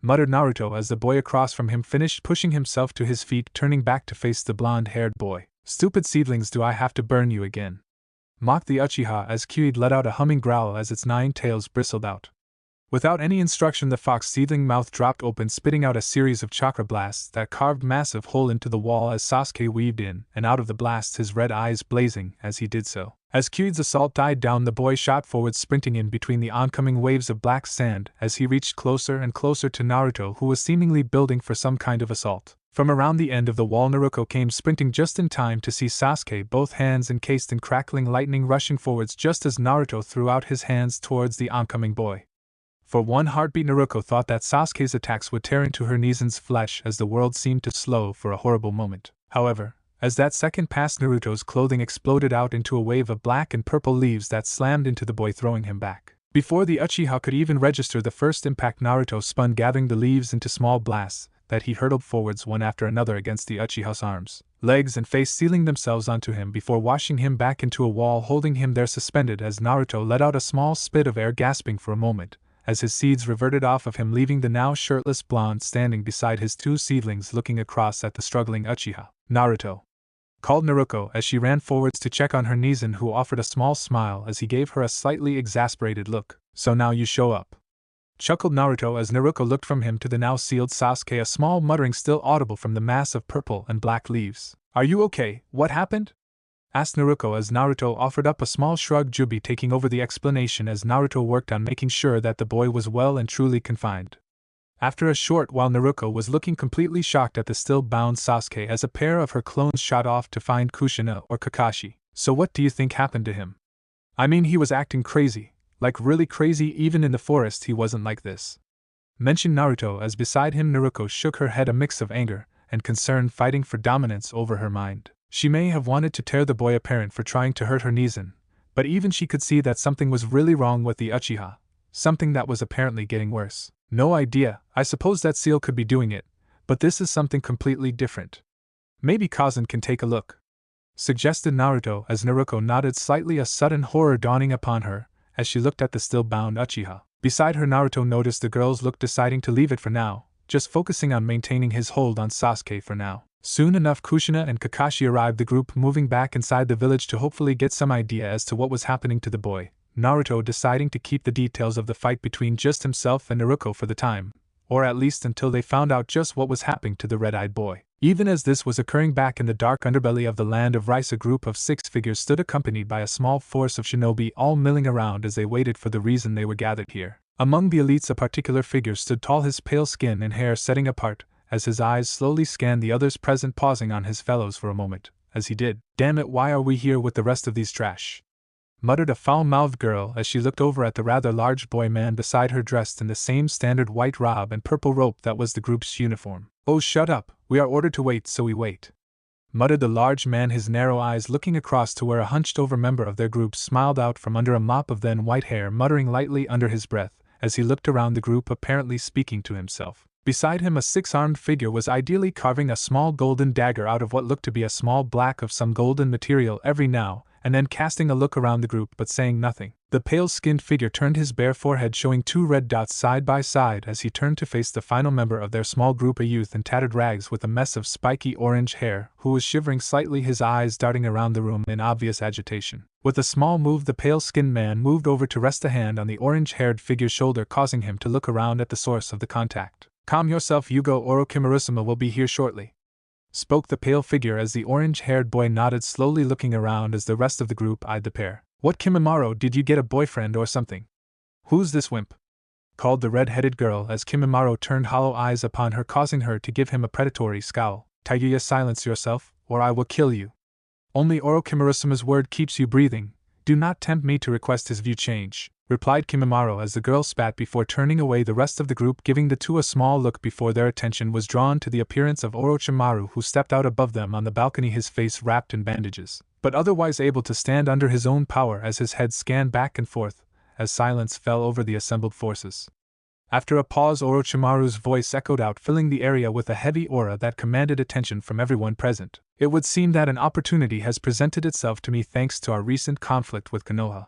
muttered Naruto as the boy across from him finished pushing himself to his feet, turning back to face the blonde-haired boy. "Stupid seedlings, do I have to burn you again?" mocked the Uchiha as Kyuid let out a humming growl as its 9 tails bristled out. Without any instruction, the fox seedling mouth dropped open, spitting out a series of chakra blasts that carved massive hole into the wall as Sasuke weaved in and out of the blasts, his red eyes blazing as he did so. As Kyuid's assault died down, the boy shot forward, sprinting in between the oncoming waves of black sand as he reached closer and closer to Naruto, who was seemingly building for some kind of assault. From around the end of the wall, Naruto came sprinting just in time to see Sasuke, both hands encased in crackling lightning, rushing forwards just as Naruto threw out his hands towards the oncoming boy. For one heartbeat, Naruto thought that Sasuke's attacks would tear into her Nizin's flesh as the world seemed to slow for a horrible moment. However, as that second passed, Naruto's clothing exploded out into a wave of black and purple leaves that slammed into the boy, throwing him back. Before the Uchiha could even register the first impact, Naruto spun, gathering the leaves into small blasts that he hurled forwards one after another against the Uchiha's arms, legs and face, sealing themselves onto him before washing him back into a wall, holding him there suspended as Naruto let out a small spit of air, gasping for a moment as his seeds reverted off of him, leaving the now shirtless blonde standing beside his two seedlings, looking across at the struggling Uchiha. "Naruto," called Naruto as she ran forwards to check on her Nizin, who offered a small smile as he gave her a slightly exasperated look. "So now you show up," chuckled Naruto as Naruto looked from him to the now sealed Sasuke, a small muttering still audible from the mass of purple and black leaves. "Are you okay? What happened?" asked Naruto as Naruto offered up a small shrug, Jubi taking over the explanation as Naruto worked on making sure that the boy was well and truly confined. After a short while, Naruto was looking completely shocked at the still bound Sasuke as a pair of her clones shot off to find Kushina or Kakashi. So what do you think happened to him? I mean, he was acting crazy, like really crazy. Even in the forest he wasn't like this, mentioned Naruto as beside him Naruto shook her head, a mix of anger and concern fighting for dominance over her mind. She may have wanted to tear the boy apart for trying to hurt her Nizan, but even she could see that something was really wrong with the Uchiha, something that was apparently getting worse. No idea, I suppose that seal could be doing it, but this is something completely different. Maybe Kazan can take a look, suggested Naruto as Naruto nodded slightly, a sudden horror dawning upon her as she looked at the still bound Uchiha. Beside her, Naruto noticed the girl's look, deciding to leave it for now, just focusing on maintaining his hold on Sasuke for now. Soon enough, Kushina and Kakashi arrived, the group moving back inside the village to hopefully get some idea as to what was happening to the boy, Naruto deciding to keep the details of the fight between just himself and Naruto for the time, or at least until they found out just what was happening to the red-eyed boy. Even as this was occurring back in the dark underbelly of the land of Rice, a group of 6 figures stood accompanied by a small force of shinobi, all milling around as they waited for the reason they were gathered here. Among the elites, a particular figure stood tall, his pale skin and hair setting apart, as his eyes slowly scanned the others present, pausing on his fellows for a moment. As he did, "Damn it, why are we here with the rest of these trash?" muttered a foul-mouthed girl as she looked over at the rather large boy man beside her, dressed in the same standard white robe and purple rope that was the group's uniform. "Oh, shut up, we are ordered to wait, so we wait," muttered the large man, his narrow eyes looking across to where a hunched-over member of their group smiled out from under a mop of then white hair, muttering lightly under his breath as he looked around the group, apparently speaking to himself. Beside him, a 6-armed figure was ideally carving a small golden dagger out of what looked to be a small block of some golden material, every now and then casting a look around the group but saying nothing. The pale-skinned figure turned his bare forehead, showing 2 red dots side by side as he turned to face the final member of their small group, a youth in tattered rags with a mess of spiky orange hair, who was shivering slightly, his eyes darting around the room in obvious agitation. With a small move, the pale-skinned man moved over to rest a hand on the orange-haired figure's shoulder, causing him to look around at the source of the contact. "Calm yourself, Yugo. Orochimaru will be here shortly," spoke the pale figure as the orange-haired boy nodded, slowly looking around as the rest of the group eyed the pair. "What, Kimimaro, did you get a boyfriend or something?" "Who's this wimp?" called the red-headed girl as Kimimaro turned hollow eyes upon her, causing her to give him a predatory scowl. "Taiguya, silence yourself, or I will kill you. Only Orochimaru's word keeps you breathing. Do not tempt me to request his view change," replied Kimimaro as the girl spat before turning away, the rest of the group giving the two a small look before their attention was drawn to the appearance of Orochimaru, who stepped out above them on the balcony, his face wrapped in bandages, but otherwise able to stand under his own power as his head scanned back and forth, as silence fell over the assembled forces. After a pause, Orochimaru's voice echoed out, filling the area with a heavy aura that commanded attention from everyone present. "It would seem that an opportunity has presented itself to me thanks to our recent conflict with Konoha,"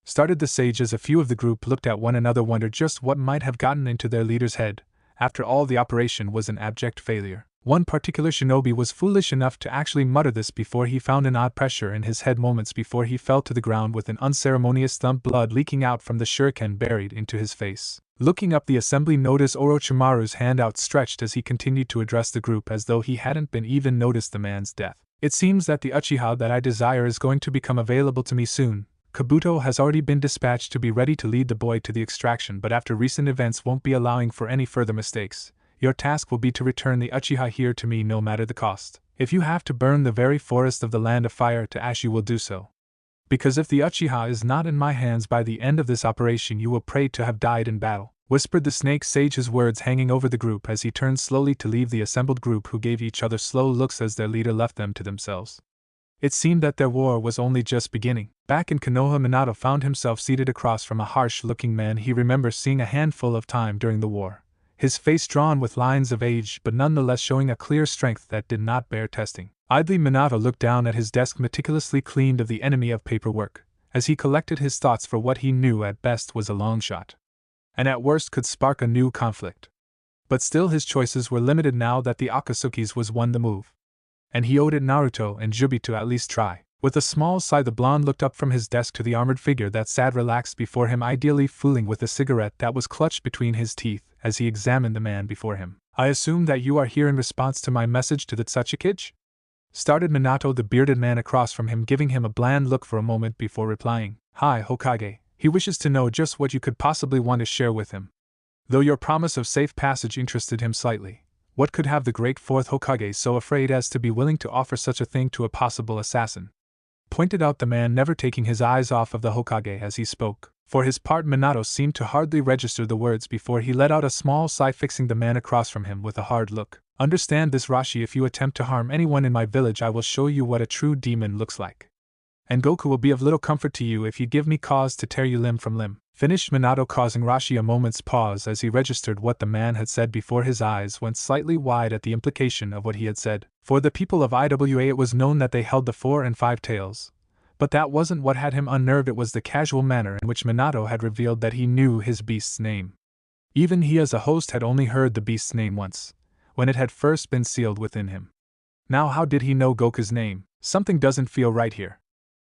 started the sage as a few of the group looked at one another, wondered just what might have gotten into their leader's head. After all, the operation was an abject failure. One particular shinobi was foolish enough to actually mutter this before he found an odd pressure in his head moments before he fell to the ground with an unceremonious thump, blood leaking out from the shuriken buried into his face. Looking up, the assembly noticed Orochimaru's hand outstretched as he continued to address the group as though he hadn't been even noticed the man's death. "It seems that the Uchiha that I desire is going to become available to me soon. Kabuto has already been dispatched to be ready to lead the boy to the extraction, but after recent events won't be allowing for any further mistakes. Your task will be to return the Uchiha here to me no matter the cost. If you have to burn the very forest of the Land of Fire to ash, you will do so. Because if the Uchiha is not in my hands by the end of this operation, you will pray to have died in battle," whispered the snake sage, his words hanging over the group as he turned slowly to leave the assembled group, who gave each other slow looks as their leader left them to themselves. It seemed that their war was only just beginning. Back in Konoha, Minato found himself seated across from a harsh-looking man he remembers seeing a handful of time during the war. His face drawn with lines of age but nonetheless showing a clear strength that did not bear testing. Idly, Minato looked down at his desk, meticulously cleaned of the enemy of paperwork, as he collected his thoughts for what he knew at best was a long shot, and at worst could spark a new conflict. But still his choices were limited now that the Akatsuki's was won the move, and he owed it Naruto and Jubi to at least try. With a small sigh, the blonde looked up from his desk to the armored figure that sat relaxed before him, ideally fooling with a cigarette that was clutched between his teeth as he examined the man before him. "I assume that you are here in response to my message to the Tsuchikage?" started Minato, the bearded man across from him, giving him a bland look for a moment before replying. Hi, Hokage. He wishes to know just what you could possibly want to share with him. Though your promise of safe passage interested him slightly, what could have the great fourth Hokage so afraid as to be willing to offer such a thing to a possible assassin? Pointed out the man, never taking his eyes off of the Hokage as he spoke. For his part, Minato seemed to hardly register the words before he let out a small sigh, fixing the man across from him with a hard look. Understand this, Rashi. If you attempt to harm anyone in my village, I will show you what a true demon looks like. And Goku will be of little comfort to you if you give me cause to tear you limb from limb. Finished Minato, causing Rashi a moment's pause as he registered what the man had said before his eyes went slightly wide at the implication of what he had said. For the people of IWA, it was known that they held the 4 and 5 tails. But that wasn't what had him unnerved, it was the casual manner in which Minato had revealed that he knew his beast's name. Even he as a host had only heard the beast's name once, when it had first been sealed within him. Now how did he know Goku's name? Something doesn't feel right here,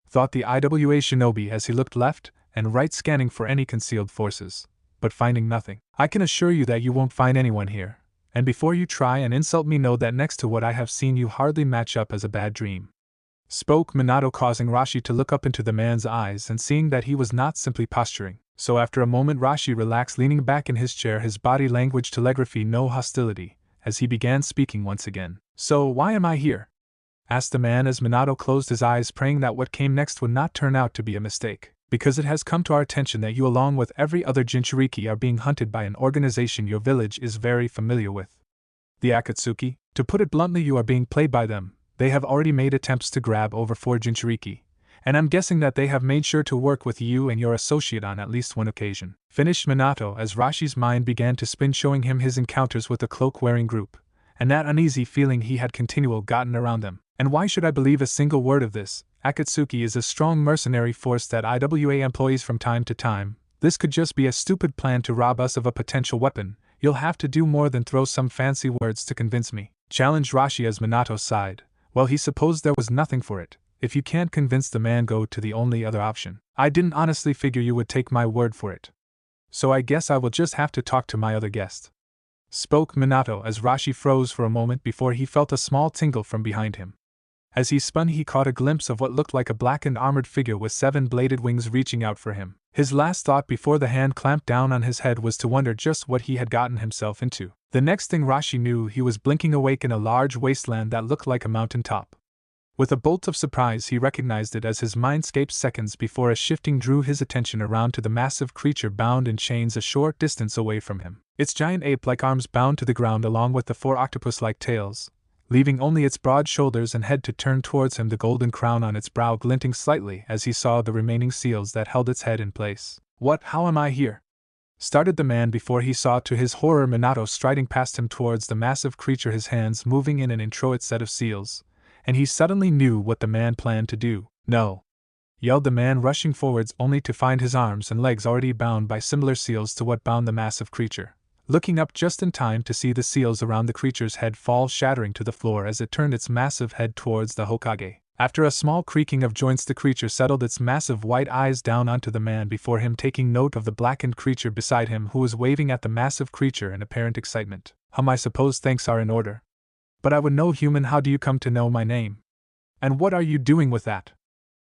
thought the IWA shinobi as he looked left and right, scanning for any concealed forces, but finding nothing. I can assure you that you won't find anyone here, and before you try and insult me, know that next to what I have seen, you hardly match up as a bad dream. Spoke Minato, causing Rashi to look up into the man's eyes and seeing that he was not simply posturing. So after a moment, Rashi relaxed, leaning back in his chair, his body language telegraphy no hostility, as he began speaking once again. So why am I here? Asked the man as Minato closed his eyes, praying that what came next would not turn out to be a mistake. Because it has come to our attention that you, along with every other Jinchuriki, are being hunted by an organization your village is very familiar with. The Akatsuki. To put it bluntly, you are being played by them. They have already made attempts to grab over 4 Jinchuriki, and I'm guessing that they have made sure to work with you and your associate on at least one occasion. Finished Minato as Rashi's mind began to spin, showing him his encounters with the cloak-wearing group, and that uneasy feeling he had continually gotten around them. And why should I believe a single word of this? Akatsuki is a strong mercenary force that IWA employs from time to time. This could just be a stupid plan to rob us of a potential weapon. You'll have to do more than throw some fancy words to convince me, challenged Rashi as Minato sighed. Well, he supposed there was nothing for it. If you can't convince the man, go to the only other option. I didn't honestly figure you would take my word for it, so I guess I will just have to talk to my other guest. Spoke Minato as Rashi froze for a moment before he felt a small tingle from behind him. As he spun, he caught a glimpse of what looked like a blackened armored figure with 7 bladed wings reaching out for him. His last thought before the hand clamped down on his head was to wonder just what he had gotten himself into. The next thing Rashi knew, he was blinking awake in a large wasteland that looked like a mountain top. With a bolt of surprise, he recognized it as his mindscape seconds before a shifting drew his attention around to the massive creature bound in chains a short distance away from him. Its giant ape-like arms bound to the ground along with the 4 octopus-like tails, leaving only its broad shoulders and head to turn towards him, the golden crown on its brow glinting slightly as he saw the remaining seals that held its head in place. What? How am I here? Started the man before he saw to his horror Minato striding past him towards the massive creature, his hands moving in an inchoate set of seals, and he suddenly knew what the man planned to do. No! Yelled the man, rushing forwards only to find his arms and legs already bound by similar seals to what bound the massive creature. Looking up just in time to see the seals around the creature's head fall shattering to the floor as it turned its massive head towards the Hokage. After a small creaking of joints, the creature settled its massive white eyes down onto the man before him, taking note of the blackened creature beside him, who was waving at the massive creature in apparent excitement. I suppose thanks are in order. But I would know, human, how do you come to know my name? And what are you doing with that?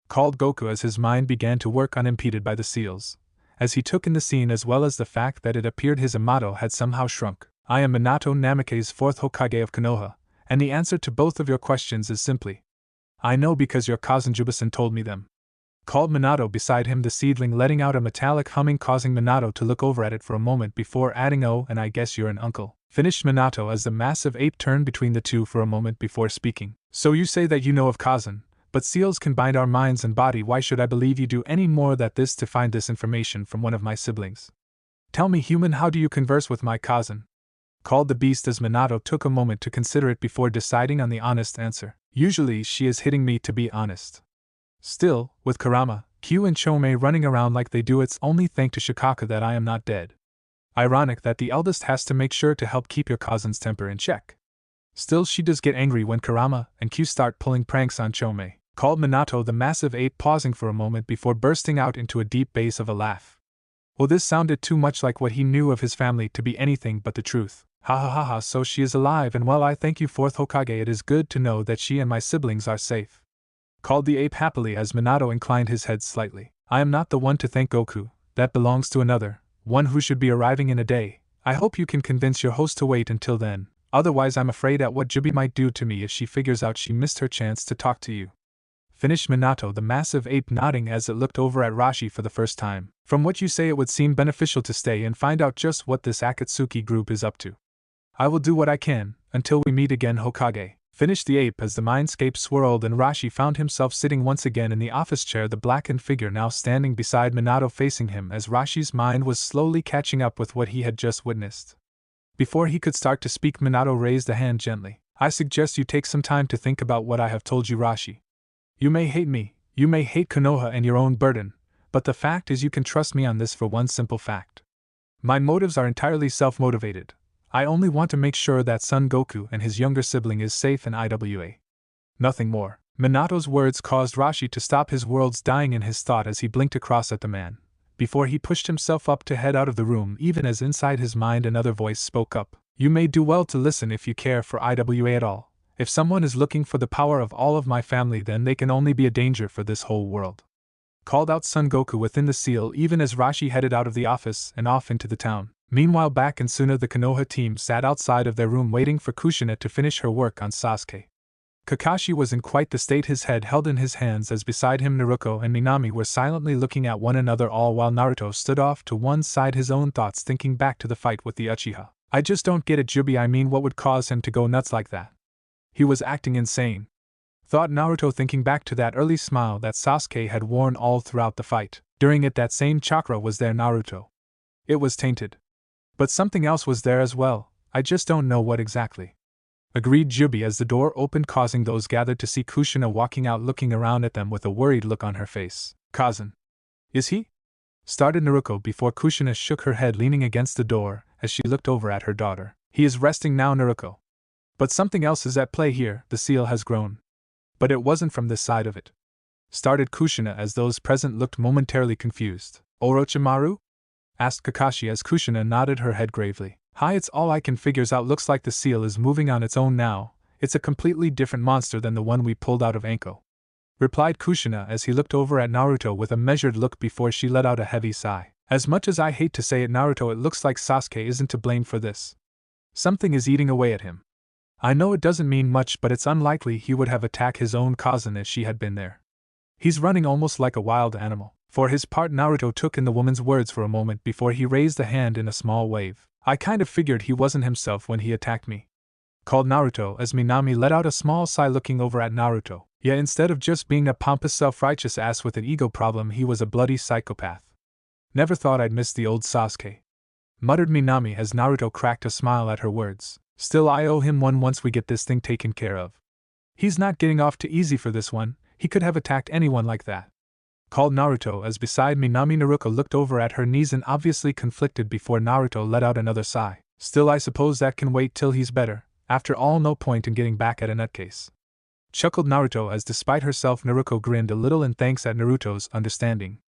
Called Goku as his mind began to work unimpeded by the seals, as he took in the scene as well as the fact that it appeared his Amato had somehow shrunk. I am Minato Namake's 4th Hokage of Konoha, and the answer to both of your questions is simply, I know because your cousin Jubasan told me them. Called Minato beside him, the seedling letting out a metallic humming, causing Minato to look over at it for a moment before adding, oh, and I guess you're an uncle. Finished Minato as the massive ape turned between the two for a moment before speaking. So you say that you know of cousin, but seals can bind our minds and body. Why should I believe you do any more than this to find this information from one of my siblings? Tell me, human, how do you converse with my cousin? Called the beast as Minato took a moment to consider it before deciding on the honest answer. Usually she is hitting me, to be honest. Still, with Kurama, Q and Chomei running around like they do, it's only thanks to Shikaka that I am not dead. Ironic that the eldest has to make sure to help keep your cousin's temper in check. Still, she does get angry when Kurama and Q start pulling pranks on Chomei. Called Minato, the massive ape, pausing for a moment before bursting out into a deep bass of a laugh. Well, this sounded too much like what he knew of his family to be anything but the truth. Ha ha ha ha, so she is alive and well, I thank you, fourth Hokage, it is good to know that she and my siblings are safe. Called the ape happily as Minato inclined his head slightly. I am not the one to thank Goku, that belongs to another, one who should be arriving in a day. I hope you can convince your host to wait until then, otherwise I'm afraid at what Jubi might do to me if she figures out she missed her chance to talk to you. Finished Minato, the massive ape nodding as it looked over at Rashi for the first time. From what you say, it would seem beneficial to stay and find out just what this Akatsuki group is up to. I will do what I can, until we meet again, Hokage. Finished the ape as the mindscape swirled and Rashi found himself sitting once again in the office chair, the blackened figure now standing beside Minato facing him as Rashi's mind was slowly catching up with what he had just witnessed. Before he could start to speak, Minato raised a hand gently. I suggest you take some time to think about what I have told you, Rashi. You may hate me, you may hate Konoha and your own burden, but the fact is you can trust me on this for one simple fact. My motives are entirely self-motivated. I only want to make sure that Son Goku and his younger sibling is safe in IWA. Nothing more. Minato's words caused Rashi to stop his worlds dying in his thought as he blinked across at the man, before he pushed himself up to head out of the room, even as inside his mind another voice spoke up. You may do well to listen if you care for IWA at all. If someone is looking for the power of all of my family, then they can only be a danger for this whole world. Called out Son Goku within the seal even as Rashi headed out of the office and off into the town. Meanwhile, back in Suna, the Konoha team sat outside of their room waiting for Kushina to finish her work on Sasuke. Kakashi was in quite the state, his head held in his hands as beside him Naruto and Minami were silently looking at one another, all while Naruto stood off to one side, his own thoughts thinking back to the fight with the Uchiha. I just don't get it, Jubi. I mean, what would cause him to go nuts like that? He was acting insane, thought Naruto, thinking back to that early smile that Sasuke had worn all throughout the fight. During it, that same chakra was there, Naruto. It was tainted. But something else was there as well, I just don't know what exactly. Agreed Jubi as the door opened, causing those gathered to see Kushina walking out, looking around at them with a worried look on her face. Kazan. Is he? Started Naruto before Kushina shook her head, leaning against the door as she looked over at her daughter. He is resting now, Naruto. But something else is at play here, the seal has grown. But it wasn't from this side of it. Started Kushina as those present looked momentarily confused. Orochimaru? Asked Kakashi as Kushina nodded her head gravely. Hi, it's all I can figures out. Looks like the seal is moving on its own now. It's a completely different monster than the one we pulled out of Anko. Replied Kushina as he looked over at Naruto with a measured look before she let out a heavy sigh. As much as I hate to say it, Naruto, it looks like Sasuke isn't to blame for this. Something is eating away at him. I know it doesn't mean much, but it's unlikely he would have attacked his own cousin if she had been there. He's running almost like a wild animal. For his part, Naruto took in the woman's words for a moment before he raised a hand in a small wave. I kind of figured he wasn't himself when he attacked me. Called Naruto as Minami let out a small sigh, looking over at Naruto. Yeah, instead of just being a pompous self-righteous ass with an ego problem, he was a bloody psychopath. Never thought I'd miss the old Sasuke. Muttered Minami as Naruto cracked a smile at her words. Still, I owe him one once we get this thing taken care of. He's not getting off too easy for this one. He could have attacked anyone like that. Called Naruto as beside Minami Naruto looked over at her knees and obviously conflicted before Naruto let out another sigh. Still, I suppose that can wait till he's better. After all, no point in getting back at a nutcase. Chuckled Naruto as despite herself Naruto grinned a little in thanks at Naruto's understanding.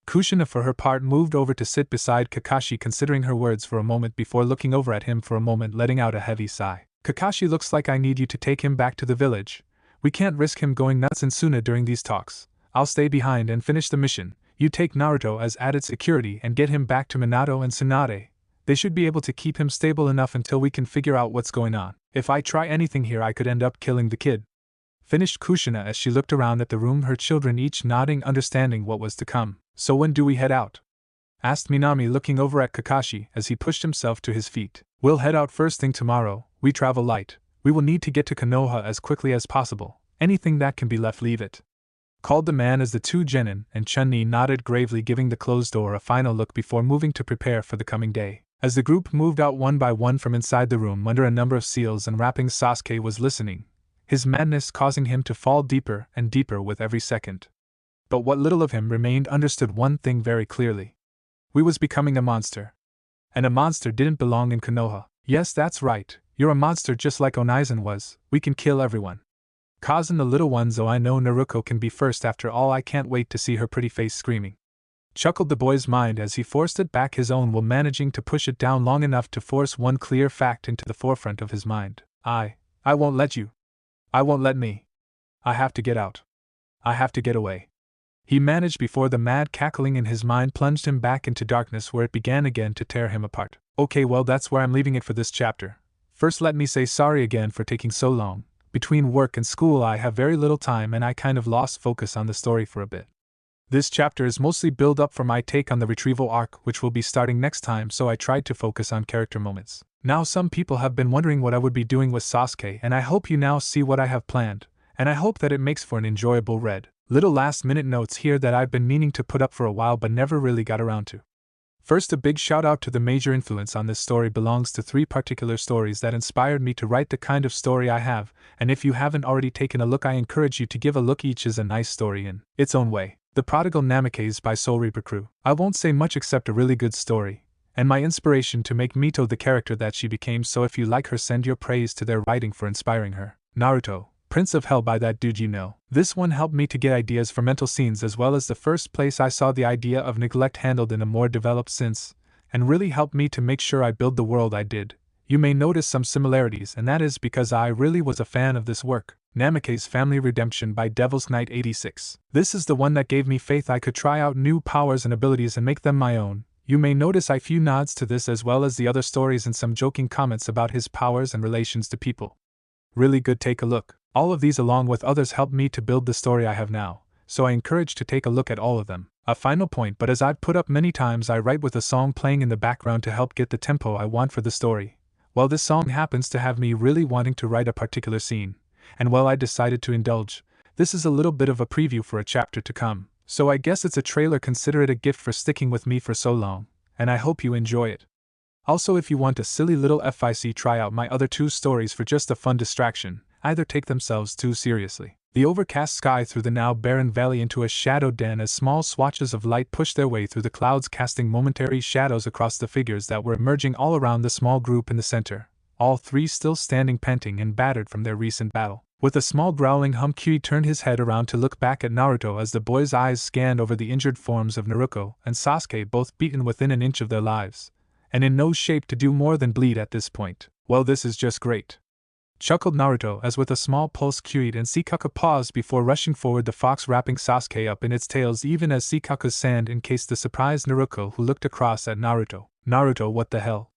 Kushina for her part moved over to sit beside Kakashi, considering her words for a moment before looking over at him for a moment, letting out a heavy sigh. Kakashi, looks like I need you to take him back to the village. We can't risk him going nuts in Suna during these talks. I'll stay behind and finish the mission. You take Naruto as added security and get him back to Minato and Tsunade. They should be able to keep him stable enough until we can figure out what's going on. If I try anything here, I could end up killing the kid. Finished Kushina as she looked around at the room, her children each nodding, understanding what was to come. So when do we head out? Asked Minami, looking over at Kakashi as he pushed himself to his feet. We'll head out first thing tomorrow. We travel light. We will need to get to Konoha as quickly as possible. Anything that can be left, leave it. Called the man as the two Genin and Chun-Li nodded gravely, giving the closed door a final look before moving to prepare for the coming day. As the group moved out one by one from inside the room under a number of seals and wrappings, Sasuke was listening, his madness causing him to fall deeper and deeper with every second. But what little of him remained understood one thing very clearly. We was becoming a monster. And a monster didn't belong in Konoha. Yes, that's right, you're a monster just like Onaizen was. We can kill everyone. Causing the little ones, though I know Naruto can be first. After all, I can't wait to see her pretty face screaming. chuckled the boy's mind as he forced it back his own while managing to push it down long enough to force one clear fact into the forefront of his mind. I won't let you. I won't let me. I have to get out. I have to get away. He managed before the mad cackling in his mind plunged him back into darkness where it began again to tear him apart. Okay, well, that's where I'm leaving it for this chapter. First, let me say sorry again for taking so long. Between work and school I have very little time and I kind of lost focus on the story for a bit. This chapter is mostly build up for my take on the retrieval arc, which will be starting next time, so I tried to focus on character moments. Now some people have been wondering what I would be doing with Sasuke, and I hope you now see what I have planned, and I hope that it makes for an enjoyable read. Little last-minute notes here that I've been meaning to put up for a while but never really got around to. First, a big shout out to the major influence on this story belongs to 3 particular stories that inspired me to write the kind of story I have, and if you haven't already taken a look I encourage you to give a look. Each is a nice story in its own way. The Prodigal Namikaze by Soul Reaper Crew. I won't say much except a really good story, and my inspiration to make Mito the character that she became, so if you like her send your praise to their writing for inspiring her. Naruto, Prince of Hell by that dude you know. This one helped me to get ideas for mental scenes as well as the first place I saw the idea of neglect handled in a more developed sense, and really helped me to make sure I build the world I did. You may notice some similarities, and that is because I really was a fan of this work. Namikaze Family Redemption by Devil's Knight 86. This is the one that gave me faith I could try out new powers and abilities and make them my own. You may notice a few nods to this as well as the other stories and some joking comments about his powers and relations to people. Really good, take a look. All of these along with others helped me to build the story I have now, so I encourage to take a look at all of them. A final point, but as I've put up many times, I write with a song playing in the background to help get the tempo I want for the story. Well, this song happens to have me really wanting to write a particular scene, and well, I decided to indulge. This is a little bit of a preview for a chapter to come, so I guess it's a trailer. Consider it a gift for sticking with me for so long, and I hope you enjoy it. Also, if you want a silly little FIC, try out my other 2 stories for just a fun distraction. Either take themselves too seriously. The overcast sky through the now barren valley into a shadowed den as small swatches of light pushed their way through the clouds, casting momentary shadows across the figures that were emerging all around the small group in the center, all 3 still standing panting and battered from their recent battle. With a small growling hum, Kyui turned his head around to look back at Naruto as the boy's eyes scanned over the injured forms of Naruto and Sasuke, both beaten within an inch of their lives, and in no shape to do more than bleed at this point. Well, this is just great, chuckled Naruto as with a small pulse Kyuubi and Sukuna paused before rushing forward, the fox wrapping Sasuke up in its tails even as Sukuna's sand encased the surprised Naruto, who looked across at Naruto. Naruto, what the hell?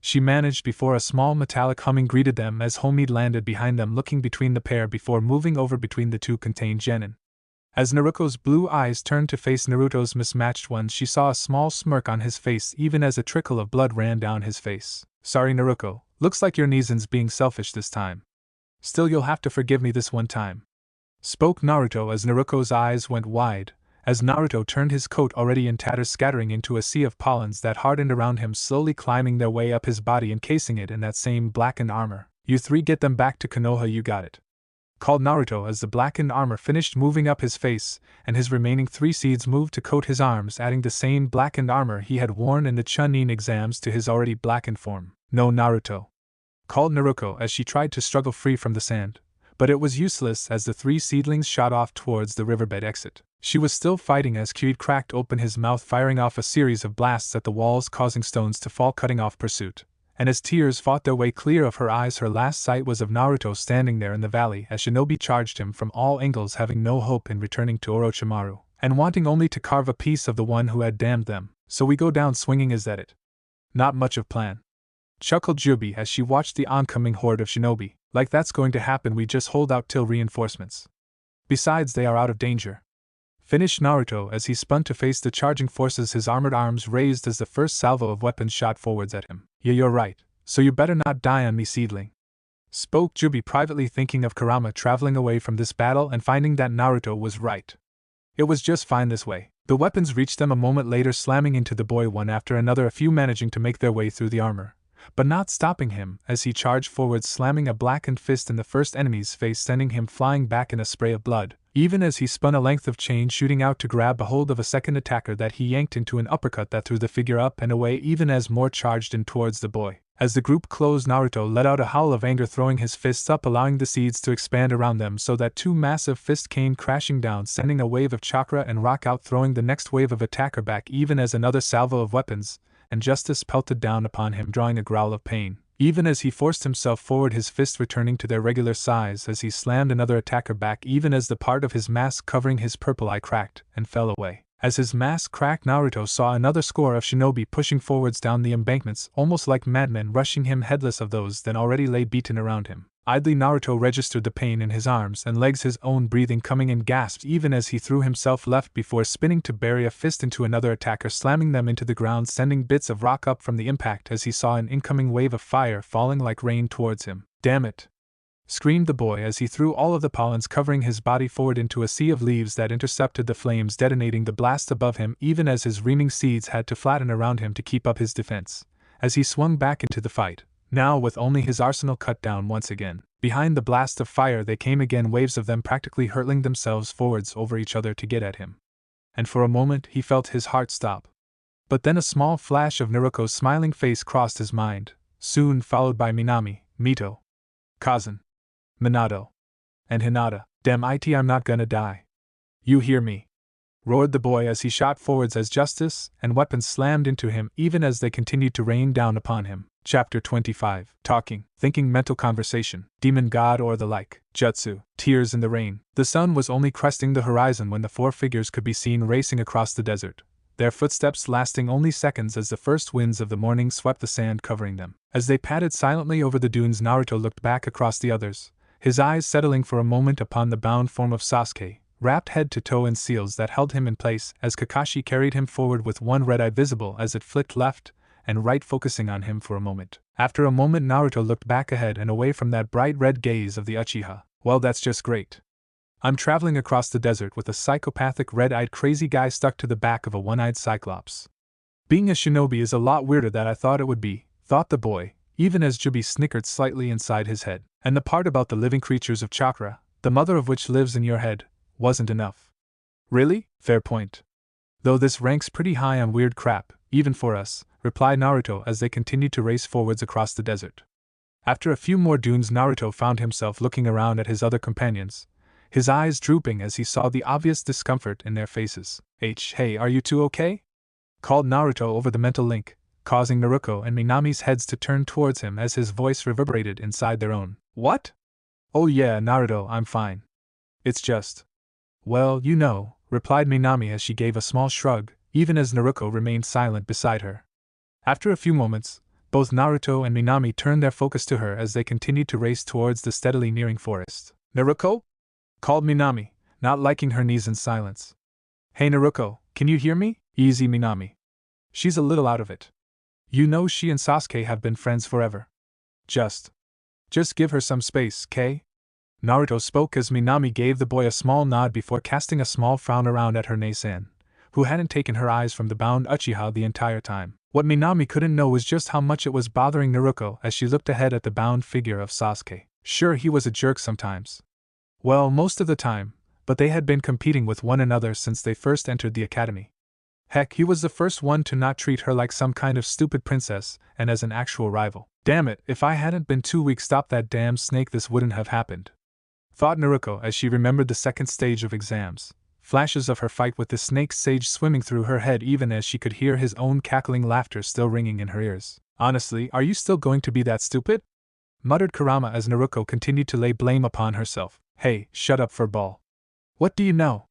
She managed before a small metallic humming greeted them as Homie landed behind them, looking between the pair before moving over between the 2 contained genin. As Naruto's blue eyes turned to face Naruto's mismatched ones, she saw a small smirk on his face even as a trickle of blood ran down his face. Sorry Naruto, looks like your Nizin's being selfish this time. Still, you'll have to forgive me this one time, spoke Naruto as Naruto's eyes went wide, as Naruto turned, his coat already in tatters scattering into a sea of pollens that hardened around him, slowly climbing their way up his body, encasing it in that same blackened armor. You 3 get them back to Konoha, you got it, called Naruto as the blackened armor finished moving up his face, and his remaining 3 seeds moved to coat his arms, adding the same blackened armor he had worn in the Chunin exams to his already blackened form. No, Naruto, called Naruto as she tried to struggle free from the sand, but it was useless as the 3 seedlings shot off towards the riverbed exit. She was still fighting as Kyuubi cracked open his mouth, firing off a series of blasts at the walls, causing stones to fall, cutting off pursuit. And as tears fought their way clear of her eyes, her last sight was of Naruto standing there in the valley as shinobi charged him from all angles, having no hope in returning to Orochimaru, and wanting only to carve a piece of the one who had damned them. So we go down swinging, is that it? Not much of plan, chuckled Jubi as she watched the oncoming horde of shinobi. Like that's going to happen, we just hold out till reinforcements. Besides, they are out of danger, finished Naruto as he spun to face the charging forces, his armored arms raised as the first salvo of weapons shot forwards at him. Yeah, you're right, so you better not die on me, seedling, spoke Jubi, privately thinking of Kurama traveling away from this battle and finding that Naruto was right. It was just fine this way. The weapons reached them a moment later, slamming into the boy one after another, a few managing to make their way through the armor, but not stopping him as he charged forward, slamming a blackened fist in the first enemy's face, sending him flying back in a spray of blood, even as he spun a length of chain shooting out to grab a hold of a second attacker that he yanked into an uppercut that threw the figure up and away, even as more charged in towards the boy. As the group closed, Naruto let out a howl of anger, throwing his fists up, allowing the seeds to expand around them so that two massive fists came crashing down, sending a wave of chakra and rock out, throwing the next wave of attacker back, even as another salvo of weapons and justice pelted down upon him, drawing a growl of pain. Even as he forced himself forward, his fists returning to their regular size as he slammed another attacker back, even as the part of his mask covering his purple eye cracked and fell away. As his mask cracked, Naruto saw another score of shinobi pushing forwards down the embankments, almost like madmen, rushing him headless of those that already lay beaten around him. Idly, Naruto registered the pain in his arms and legs, his own breathing coming in gasps even as he threw himself left before spinning to bury a fist into another attacker, slamming them into the ground, sending bits of rock up from the impact as he saw an incoming wave of fire falling like rain towards him. "Damn it!" screamed the boy as he threw all of the pollens covering his body forward into a sea of leaves that intercepted the flames, detonating the blast above him, even as his reaming seeds had to flatten around him to keep up his defense. As he swung back into the fight, now with only his arsenal cut down once again, behind the blast of fire they came again, waves of them practically hurtling themselves forwards over each other to get at him. And for a moment he felt his heart stop. But then a small flash of Naruto's smiling face crossed his mind, soon followed by Minami, Mito, Kazan, Minato, and Hinata. "Damn it, I'm not gonna die. You hear me?" roared the boy as he shot forwards as justice and weapons slammed into him, even as they continued to rain down upon him. Chapter 25. Talking, thinking, mental conversation, demon god or the like, jutsu, tears in the rain. The sun was only cresting the horizon when the four figures could be seen racing across the desert, their footsteps lasting only seconds as the first winds of the morning swept the sand covering them. As they padded silently over the dunes, Naruto looked back across the others, his eyes settling for a moment upon the bound form of Sasuke, wrapped head to toe in seals that held him in place as Kakashi carried him forward with one red eye visible as it flicked left and right, focusing on him for a moment. After a moment, Naruto looked back ahead and away from that bright red gaze of the Uchiha. "Well, that's just great. I'm traveling across the desert with a psychopathic red-eyed crazy guy stuck to the back of a one-eyed cyclops. Being a shinobi is a lot weirder than I thought it would be," thought the boy, even as Jubi snickered slightly inside his head. "And the part about the living creatures of chakra, the mother of which lives in your head, wasn't enough." "Really? Fair point. Though this ranks pretty high on weird crap, even for us," replied Naruto as they continued to race forwards across the desert. After a few more dunes, Naruto found himself looking around at his other companions, his eyes drooping as he saw the obvious discomfort in their faces. "Hey, are you two okay?" called Naruto over the mental link, causing Naruto and Minami's heads to turn towards him as his voice reverberated inside their own. "What? Oh yeah, Naruto, I'm fine. It's just... well, you know," replied Minami as she gave a small shrug, even as Naruto remained silent beside her. After a few moments, both Naruto and Minami turned their focus to her as they continued to race towards the steadily nearing forest. "Naruto?" called Minami, not liking her knees in silence. "Hey Naruto, can you hear me?" "Easy, Minami. She's a little out of it. You know she and Sasuke have been friends forever. Just give her some space, K?" Naruto spoke as Minami gave the boy a small nod before casting a small frown around at her Nei-san, who hadn't taken her eyes from the bound Uchiha the entire time. What Minami couldn't know was just how much it was bothering Naruto as she looked ahead at the bound figure of Sasuke. Sure, he was a jerk sometimes. Well, most of the time, but they had been competing with one another since they first entered the academy. Heck, he was the first one to not treat her like some kind of stupid princess and as an actual rival. Damn it, if I hadn't been too weak stop that damn snake, this wouldn't have happened, thought Naruto as she remembered the second stage of exams, flashes of her fight with the snake sage swimming through her head even as she could hear his own cackling laughter still ringing in her ears. "Honestly, are you still going to be that stupid?" muttered Kurama as Naruto continued to lay blame upon herself. "Hey, shut up, furball. What do you know?"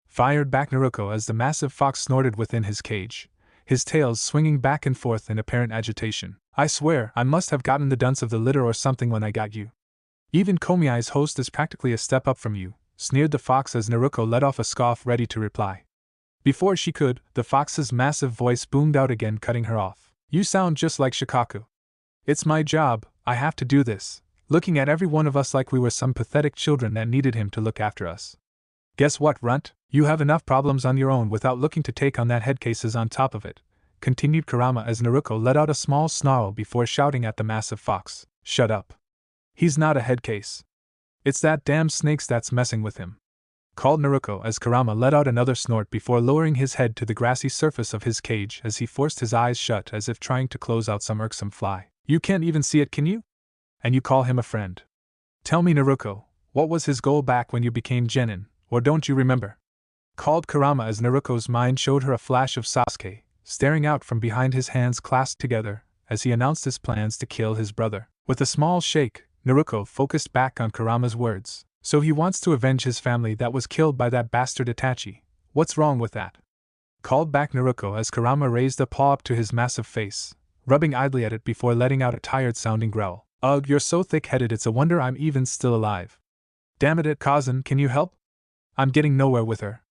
fired back Naruto as the massive fox snorted within his cage, his tails swinging back and forth in apparent agitation. "I swear, I must have gotten the dunce of the litter or something when I got you. Even Komiai's host is practically a step up from you," sneered the fox as Naruto let off a scoff ready to reply. Before she could, the fox's massive voice boomed out again, cutting her off. "You sound just like Shikaku. It's my job, I have to do this, looking at every one of us like we were some pathetic children that needed him to look after us. Guess what, runt? You have enough problems on your own without looking to take on that head cases on top of it," continued Kurama as Naruto let out a small snarl before shouting at the massive fox. "Shut up. He's not a head case. It's that damn snakes that's messing with him," called Naruto as Kurama let out another snort before lowering his head to the grassy surface of his cage as he forced his eyes shut as if trying to close out some irksome fly. You can't even see it, can you? And you call him a friend. Tell me, Naruto, what was his goal back when you became genin, or don't you remember? Called Kurama as Naruto's mind showed her a flash of Sasuke, staring out from behind his hands clasped together, as he announced his plans to kill his brother. With a small shake, Naruto focused back on Kurama's words. So he wants to avenge his family that was killed by that bastard Itachi. What's wrong with that? Called back Naruto as Kurama raised a paw up to his massive face, rubbing idly at it before letting out a tired-sounding growl. Ugh, you're so thick-headed it's a wonder I'm even still alive. Damn it, Kazan, can you help? I'm getting nowhere with her.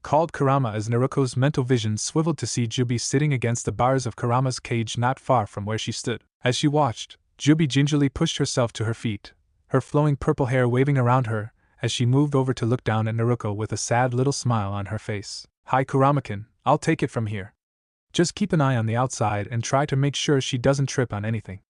Called Kurama as Naruto's mental vision swiveled to see Jubi sitting against the bars of Kurama's cage not far from where she stood. As she watched, Jubi gingerly pushed herself to her feet, her flowing purple hair waving around her, as she moved over to look down at Naruto with a sad little smile on her face. Hi Kurama-kun, I'll take it from here. Just keep an eye on the outside and try to make sure she doesn't trip on anything.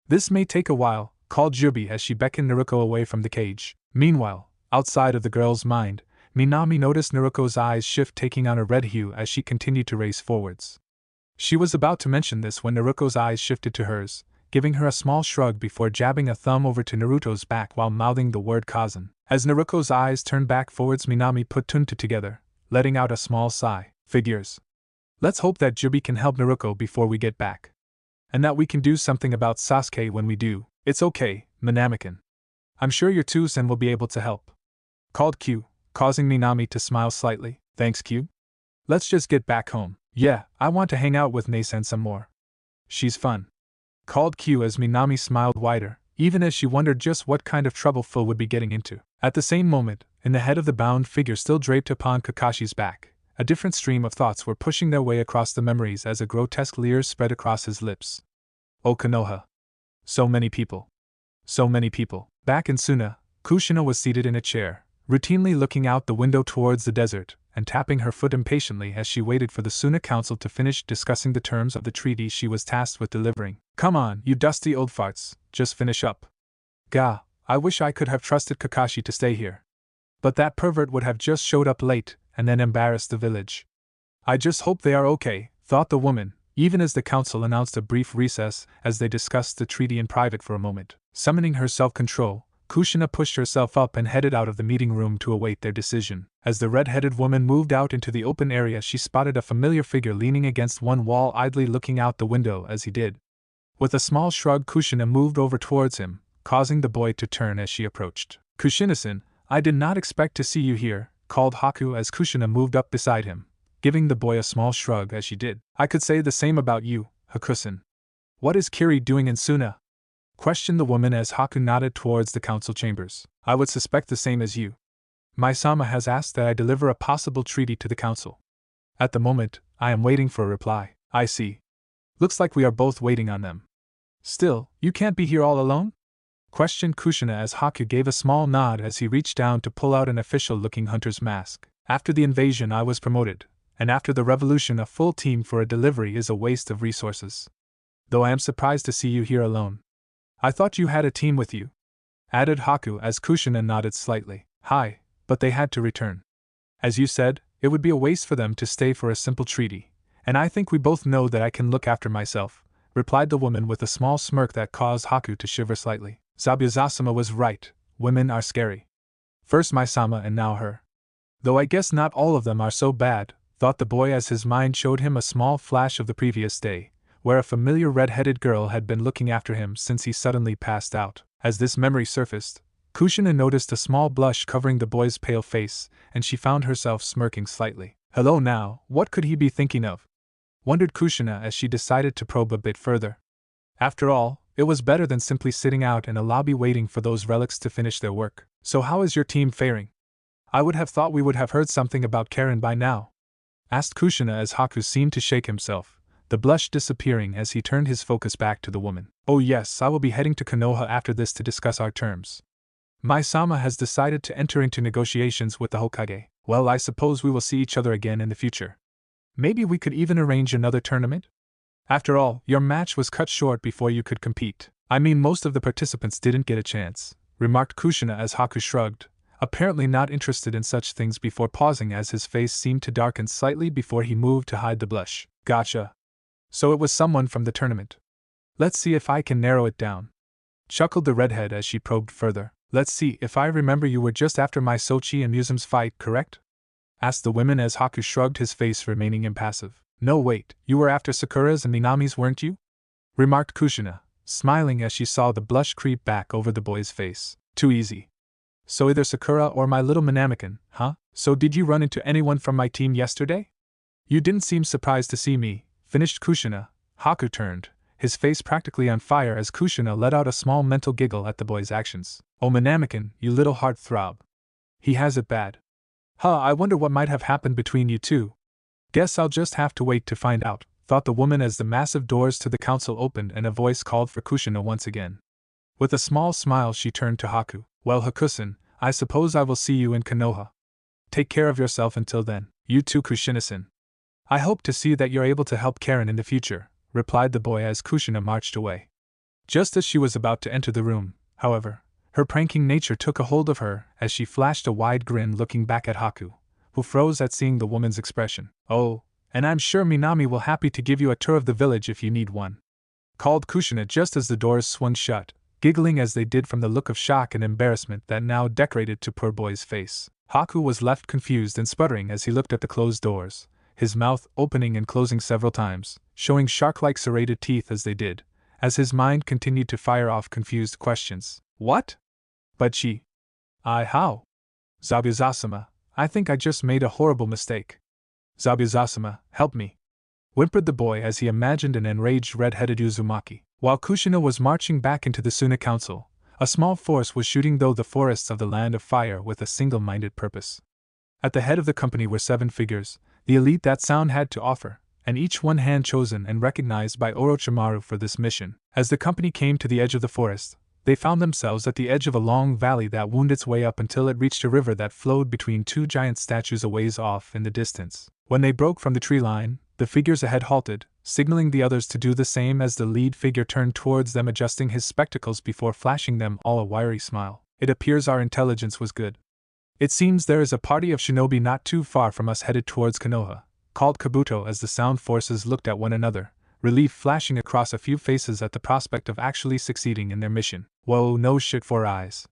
This may take a while, called Jubi as she beckoned Naruto away from the cage. Meanwhile, outside of the girl's mind, Minami noticed Naruto's eyes shift, taking on a red hue as she continued to race forwards. She was about to mention this when Naruto's eyes shifted to hers, giving her a small shrug before jabbing a thumb over to Naruto's back while mouthing the word Kazan. As Naruto's eyes turned back forwards, Minami put Tunta together, letting out a small sigh. Figures. Let's hope that Jubi can help Naruto before we get back. And that we can do something about Sasuke when we do. It's okay, Minami-kun. I'm sure your two-sen will be able to help. Called Q, causing Minami to smile slightly. Thanks, Q. Let's just get back home. Yeah, I want to hang out with Nei-san some more. She's fun. Called Q as Minami smiled wider, even as she wondered just what kind of trouble Phil would be getting into. At the same moment, in the head of the bound figure still draped upon Kakashi's back, a different stream of thoughts were pushing their way across the memories as a grotesque leer spread across his lips. Oh Konoha. So many people. So many people. Back in Suna, Kushina was seated in a chair, routinely looking out the window towards the desert, and tapping her foot impatiently as she waited for the Suna council to finish discussing the terms of the treaty she was tasked with delivering. Come on, you dusty old farts, just finish up. Gah, I wish I could have trusted Kakashi to stay here. But that pervert would have just showed up late, and then embarrassed the village. I just hope they are okay, thought the woman, even as the council announced a brief recess as they discussed the treaty in private for a moment. Summoning her self-control, Kushina pushed herself up and headed out of the meeting room to await their decision. As the red-headed woman moved out into the open area, she spotted a familiar figure leaning against one wall, idly looking out the window as he did. With a small shrug, Kushina moved over towards him, causing the boy to turn as she approached. Kushina-san, I did not expect to see you here, called Haku as Kushina moved up beside him, giving the boy a small shrug as she did. I could say the same about you, Haku-san. What is Kiri doing in Suna? Questioned the woman as Haku nodded towards the council chambers. I would suspect the same as you. Mai-sama has asked that I deliver a possible treaty to the council. At the moment, I am waiting for a reply. I see. Looks like we are both waiting on them. Still, you can't be here all alone? Questioned Kushina as Haku gave a small nod as he reached down to pull out an official-looking hunter's mask. After the invasion I was promoted, and after the revolution a full team for a delivery is a waste of resources. Though I am surprised to see you here alone. I thought you had a team with you, added Haku as Kushina nodded slightly. Hi, but they had to return. As you said, it would be a waste for them to stay for a simple treaty, and I think we both know that I can look after myself, replied the woman with a small smirk that caused Haku to shiver slightly. Zabuza-sama was right, women are scary. First Mai-sama and now her. Though I guess not all of them are so bad, thought the boy as his mind showed him a small flash of the previous day, where a familiar red-headed girl had been looking after him since he suddenly passed out. As this memory surfaced, Kushina noticed a small blush covering the boy's pale face, and she found herself smirking slightly. Hello now, what could he be thinking of? Wondered Kushina as she decided to probe a bit further. After all, it was better than simply sitting out in a lobby waiting for those relics to finish their work. So how is your team faring? I would have thought we would have heard something about Karen by now, asked Kushina as Haku seemed to shake himself, the blush disappearing as he turned his focus back to the woman. Oh yes, I will be heading to Konoha after this to discuss our terms. Mai-sama has decided to enter into negotiations with the Hokage. Well, I suppose we will see each other again in the future. Maybe we could even arrange another tournament? After all, your match was cut short before you could compete. I mean, most of the participants didn't get a chance, remarked Kushina as Haku shrugged, apparently not interested in such things before pausing as his face seemed to darken slightly before he moved to hide the blush. Gotcha. So it was someone from the tournament. Let's see if I can narrow it down. Chuckled the redhead as she probed further. Let's see, if I remember you were just after my Sochi and Musum's fight, correct? Asked the woman as Haku shrugged, his face remaining impassive. No, wait, you were after Sakura's and Minami's, weren't you? Remarked Kushina, smiling as she saw the blush creep back over the boy's face. Too easy. So either Sakura or my little Minamikan, huh? So did you run into anyone from my team yesterday? You didn't seem surprised to see me, finished Kushina. Haku turned, his face practically on fire as Kushina let out a small mental giggle at the boy's actions. Oh Minamikan, you little heartthrob. He has it bad. Huh, I wonder what might have happened between you two. Guess I'll just have to wait to find out, thought the woman as the massive doors to the council opened and a voice called for Kushina once again. With a small smile she turned to Haku. Well, Hakusen, I suppose I will see you in Konoha. Take care of yourself until then. You too, Kushina-san. I hope to see that you're able to help Karen in the future, replied the boy as Kushina marched away. Just as she was about to enter the room, however, her pranking nature took a hold of her as she flashed a wide grin looking back at Haku, who froze at seeing the woman's expression. Oh, and I'm sure Minami will happy to give you a tour of the village if you need one. Called Kushina just as the doors swung shut, giggling as they did from the look of shock and embarrassment that now decorated to poor boy's face. Haku was left confused and sputtering as he looked at the closed doors, his mouth opening and closing several times, showing shark-like serrated teeth as they did, as his mind continued to fire off confused questions. What? But she. How? Zabuza-sama, I think I just made a horrible mistake. Zabuza-sama, help me. Whimpered the boy as he imagined an enraged red-headed Uzumaki. While Kushina was marching back into the Suna Council, a small force was shooting through the forests of the Land of Fire with a single-minded purpose. At the head of the company were 7 figures, the elite that sound had to offer, and each one hand-chosen and recognized by Orochimaru for this mission. As the company came to the edge of the forest, they found themselves at the edge of a long valley that wound its way up until it reached a river that flowed between 2 giant statues a ways off in the distance. When they broke from the tree line, the figures ahead halted, signaling the others to do the same as the lead figure turned towards them, adjusting his spectacles before flashing them all a wiry smile. It appears our intelligence was good. It seems there is a party of shinobi not too far from us headed towards Konoha, called Kabuto as the sound forces looked at one another, relief flashing across a few faces at the prospect of actually succeeding in their mission. Whoa, no shit for eyes.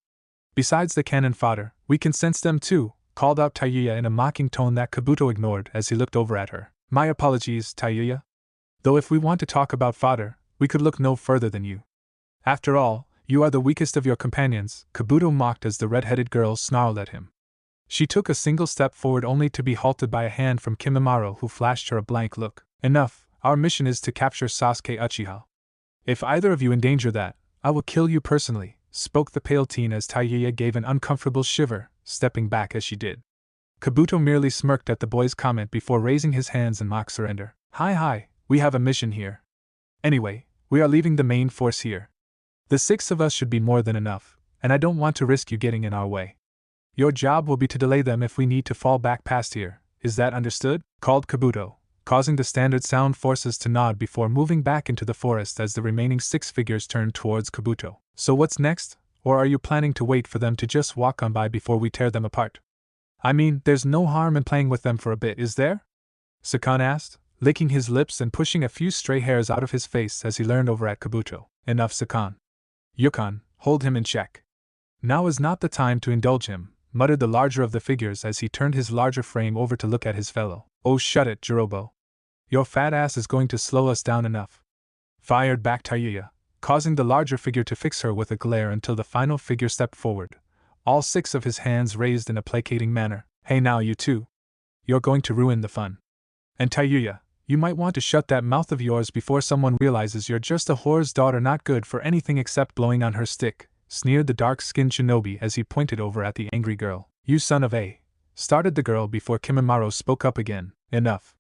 Besides the cannon fodder, we can sense them too, called out Tayuya in a mocking tone that Kabuto ignored as he looked over at her. My apologies, Tayuya. Though if we want to talk about fodder, we could look no further than you. After all, you are the weakest of your companions, Kabuto mocked as the red-headed girl snarled at him. She took a single step forward only to be halted by a hand from Kimimaro who flashed her a blank look. Enough, our mission is to capture Sasuke Uchiha. If either of you endanger that, I will kill you personally, spoke the pale teen as Tayuya gave an uncomfortable shiver, stepping back as she did. Kabuto merely smirked at the boy's comment before raising his hands in mock surrender. Hi, we have a mission here. Anyway, we are leaving the main force here. The 6 of us should be more than enough, and I don't want to risk you getting in our way. Your job will be to delay them if we need to fall back past here, is that understood? Called Kabuto, causing the standard sound forces to nod before moving back into the forest as the remaining 6 figures turned towards Kabuto. So what's next, or are you planning to wait for them to just walk on by before we tear them apart? I mean, there's no harm in playing with them for a bit, is there? Sakan asked, licking his lips and pushing a few stray hairs out of his face as he leaned over at Kabuto. Enough, Sakan. Yukon, hold him in check. Now is not the time to indulge him, muttered the larger of the figures as he turned his larger frame over to look at his fellow. Oh, shut it, Jirobo. Your fat ass is going to slow us down enough. Fired back Tayuya, causing the larger figure to fix her with a glare until the final figure stepped forward, all 6 of his hands raised in a placating manner. Hey now you two. You're going to ruin the fun. And Tayuya, you might want to shut that mouth of yours before someone realizes you're just a whore's daughter not good for anything except blowing on her stick, sneered the dark-skinned shinobi as he pointed over at the angry girl. You son of a, started the girl before Kimimaro spoke up again. Enough.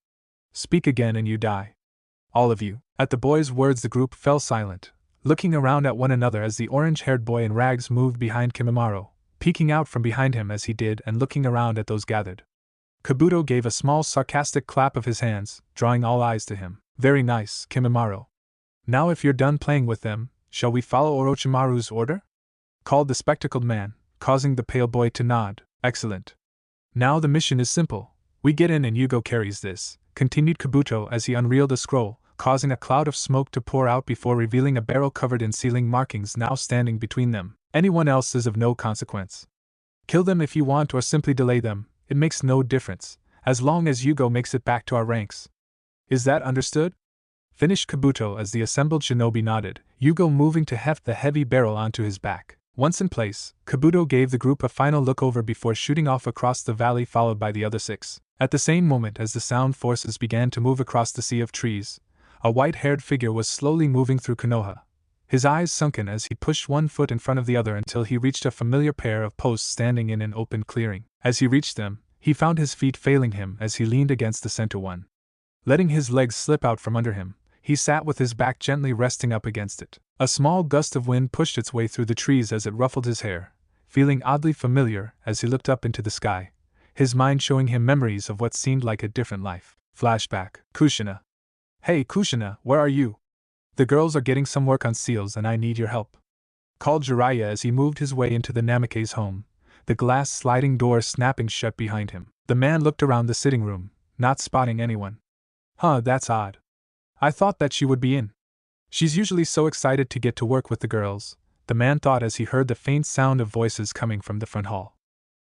Speak again and you die. All of you. At the boy's words the group fell silent, looking around at one another as the orange-haired boy in rags moved behind Kimimaro, peeking out from behind him as he did and looking around at those gathered. Kabuto gave a small sarcastic clap of his hands, drawing all eyes to him. Very nice, Kimimaro. Now if you're done playing with them, shall we follow Orochimaru's order? Called the spectacled man, causing the pale boy to nod. Excellent. Now the mission is simple. We get in and Yugo carries this, continued Kabuto as he unreeled a scroll, causing a cloud of smoke to pour out before revealing a barrel covered in sealing markings now standing between them. Anyone else is of no consequence. Kill them if you want or simply delay them, it makes no difference, as long as Yugo makes it back to our ranks. Is that understood? Finished Kabuto as the assembled shinobi nodded, Yugo moving to heft the heavy barrel onto his back. Once in place, Kabuto gave the group a final look over before shooting off across the valley followed by the other 6. At the same moment as the sound forces began to move across the sea of trees, a white-haired figure was slowly moving through Konoha, his eyes sunken as he pushed one foot in front of the other until he reached a familiar pair of posts standing in an open clearing. As he reached them, he found his feet failing him as he leaned against the center one. Letting his legs slip out from under him, he sat with his back gently resting up against it. A small gust of wind pushed its way through the trees as it ruffled his hair, feeling oddly familiar as he looked up into the sky, his mind showing him memories of what seemed like a different life. Flashback. Kushina. Hey Kushina, where are you? The girls are getting some work on seals and I need your help. Called Jiraiya as he moved his way into the Namake's home, the glass sliding door snapping shut behind him. The man looked around the sitting room, not spotting anyone. Huh, that's odd. I thought that she would be in. She's usually so excited to get to work with the girls, the man thought as he heard the faint sound of voices coming from the front hall.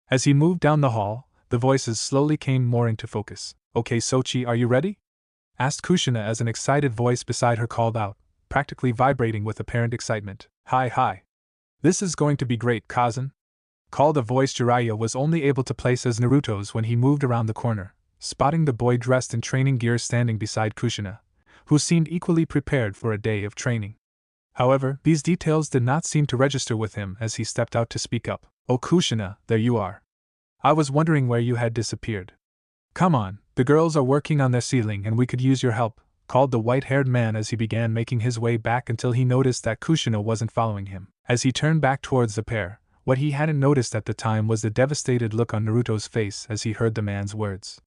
As he moved down the hall, the voices slowly came more into focus. Okay Sochi, are you ready? Asked Kushina as an excited voice beside her called out, practically vibrating with apparent excitement. Hi. This is going to be great, Kazan. Called a voice Jiraiya was only able to place as Naruto's when he moved around the corner, spotting the boy dressed in training gear standing beside Kushina, who seemed equally prepared for a day of training. However, these details did not seem to register with him as he stepped out to speak up. Oh Kushina, there you are. I was wondering where you had disappeared. Come on, the girls are working on their ceiling and we could use your help, called the white-haired man as he began making his way back until he noticed that Kushina wasn't following him. As he turned back towards the pair, what he hadn't noticed at the time was the devastated look on Naruto's face as he heard the man's words.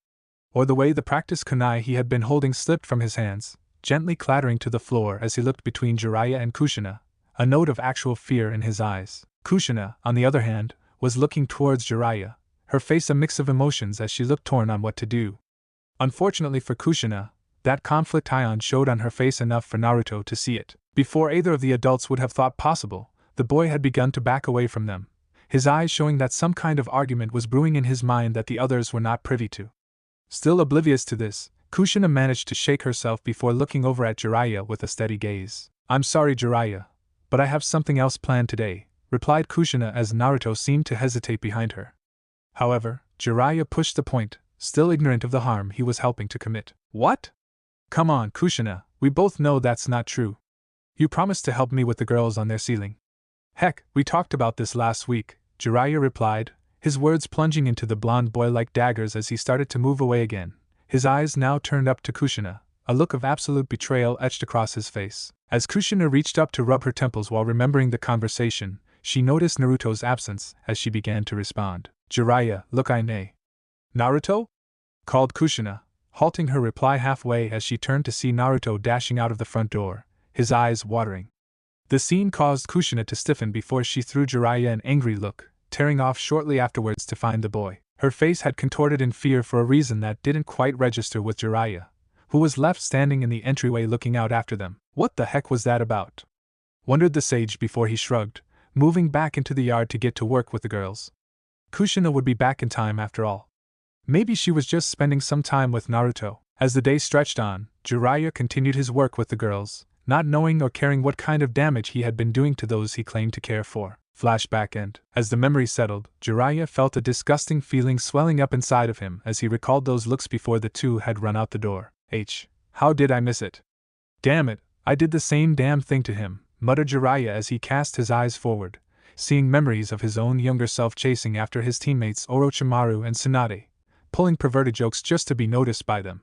Or the way the practice kunai he had been holding slipped from his hands, gently clattering to the floor as he looked between Jiraiya and Kushina, a note of actual fear in his eyes. Kushina, on the other hand, was looking towards Jiraiya, her face a mix of emotions as she looked torn on what to do. Unfortunately for Kushina, that conflict ion showed on her face enough for Naruto to see it. Before either of the adults would have thought possible, the boy had begun to back away from them, his eyes showing that some kind of argument was brewing in his mind that the others were not privy to. Still oblivious to this, Kushina managed to shake herself before looking over at Jiraiya with a steady gaze. I'm sorry Jiraiya, but I have something else planned today, replied Kushina as Naruto seemed to hesitate behind her. However, Jiraiya pushed the point, still ignorant of the harm he was helping to commit. What? Come on, Kushina, we both know that's not true. You promised to help me with the girls on their ceiling. Heck, we talked about this last week, Jiraiya replied, his words plunging into the blonde boy like daggers as he started to move away again, his eyes now turned up to Kushina, a look of absolute betrayal etched across his face. As Kushina reached up to rub her temples while remembering the conversation, she noticed Naruto's absence as she began to respond. Jiraiya, look I nay. Naruto? Called Kushina, halting her reply halfway as she turned to see Naruto dashing out of the front door, his eyes watering. The scene caused Kushina to stiffen before she threw Jiraiya an angry look, tearing off shortly afterwards to find the boy. Her face had contorted in fear for a reason that didn't quite register with Jiraiya, who was left standing in the entryway looking out after them. What the heck was that about? Wondered the sage before he shrugged, moving back into the yard to get to work with the girls. Kushina would be back in time after all. Maybe she was just spending some time with Naruto. As the day stretched on, Jiraiya continued his work with the girls, not knowing or caring what kind of damage he had been doing to those he claimed to care for. Flashback end. As the memory settled, Jiraiya felt a disgusting feeling swelling up inside of him as he recalled those looks before the two had run out the door. How did I miss it? Damn it, I did the same damn thing to him, muttered Jiraiya as he cast his eyes forward, seeing memories of his own younger self chasing after his teammates Orochimaru and Tsunade, pulling perverted jokes just to be noticed by them,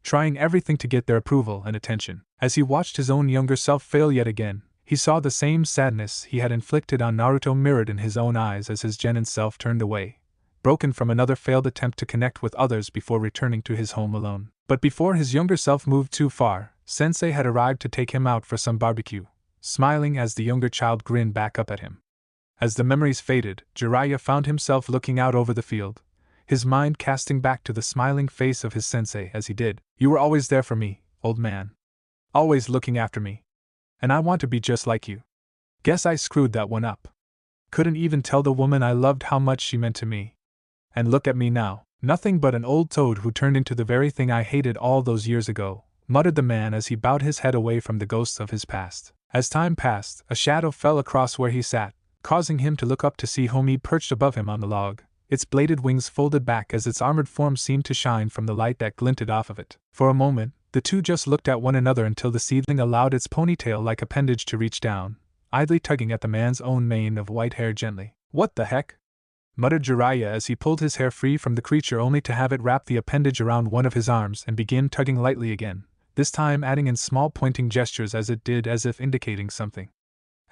trying everything to get their approval and attention. As he watched his own younger self fail yet again, he saw the same sadness he had inflicted on Naruto mirrored in his own eyes as his genin self turned away, broken from another failed attempt to connect with others before returning to his home alone. But before his younger self moved too far, Sensei had arrived to take him out for some barbecue, smiling as the younger child grinned back up at him. As the memories faded, Jiraiya found himself looking out over the field, his mind casting back to the smiling face of his sensei as he did. You were always there for me, old man. Always looking after me. And I want to be just like you. Guess I screwed that one up. Couldn't even tell the woman I loved how much she meant to me. And look at me now, nothing but an old toad who turned into the very thing I hated all those years ago, muttered the man as he bowed his head away from the ghosts of his past. As time passed, a shadow fell across where he sat, causing him to look up to see Homie perched above him on the log, its bladed wings folded back as its armored form seemed to shine from the light that glinted off of it. For a moment, the two just looked at one another until the seedling allowed its ponytail-like appendage to reach down, idly tugging at the man's own mane of white hair gently. "What the heck?" muttered Jiraiya as he pulled his hair free from the creature only to have it wrap the appendage around one of his arms and begin tugging lightly again, this time adding in small pointing gestures as it did as if indicating something.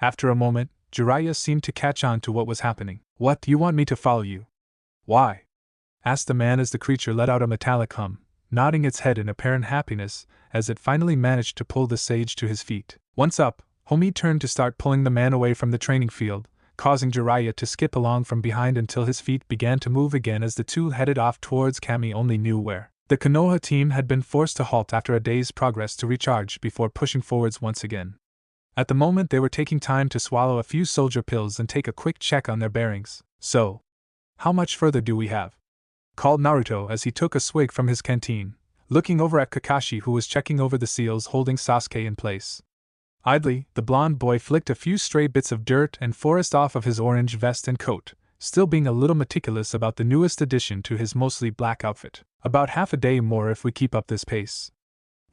After a moment, Jiraiya seemed to catch on to what was happening. "What, you want me to follow you?" "Why?" asked the man as the creature let out a metallic hum, nodding its head in apparent happiness as it finally managed to pull the sage to his feet. Once up, Homie turned to start pulling the man away from the training field, causing Jiraiya to skip along from behind until his feet began to move again as the two headed off towards Kami only knew where. The Konoha team had been forced to halt after a day's progress to recharge before pushing forwards once again. At the moment they were taking time to swallow a few soldier pills and take a quick check on their bearings. "So, how much further do we have?" called Naruto as he took a swig from his canteen, looking over at Kakashi who was checking over the seals holding Sasuke in place. Idly, the blonde boy flicked a few stray bits of dirt and forest off of his orange vest and coat, still being a little meticulous about the newest addition to his mostly black outfit. "About half a day more if we keep up this pace.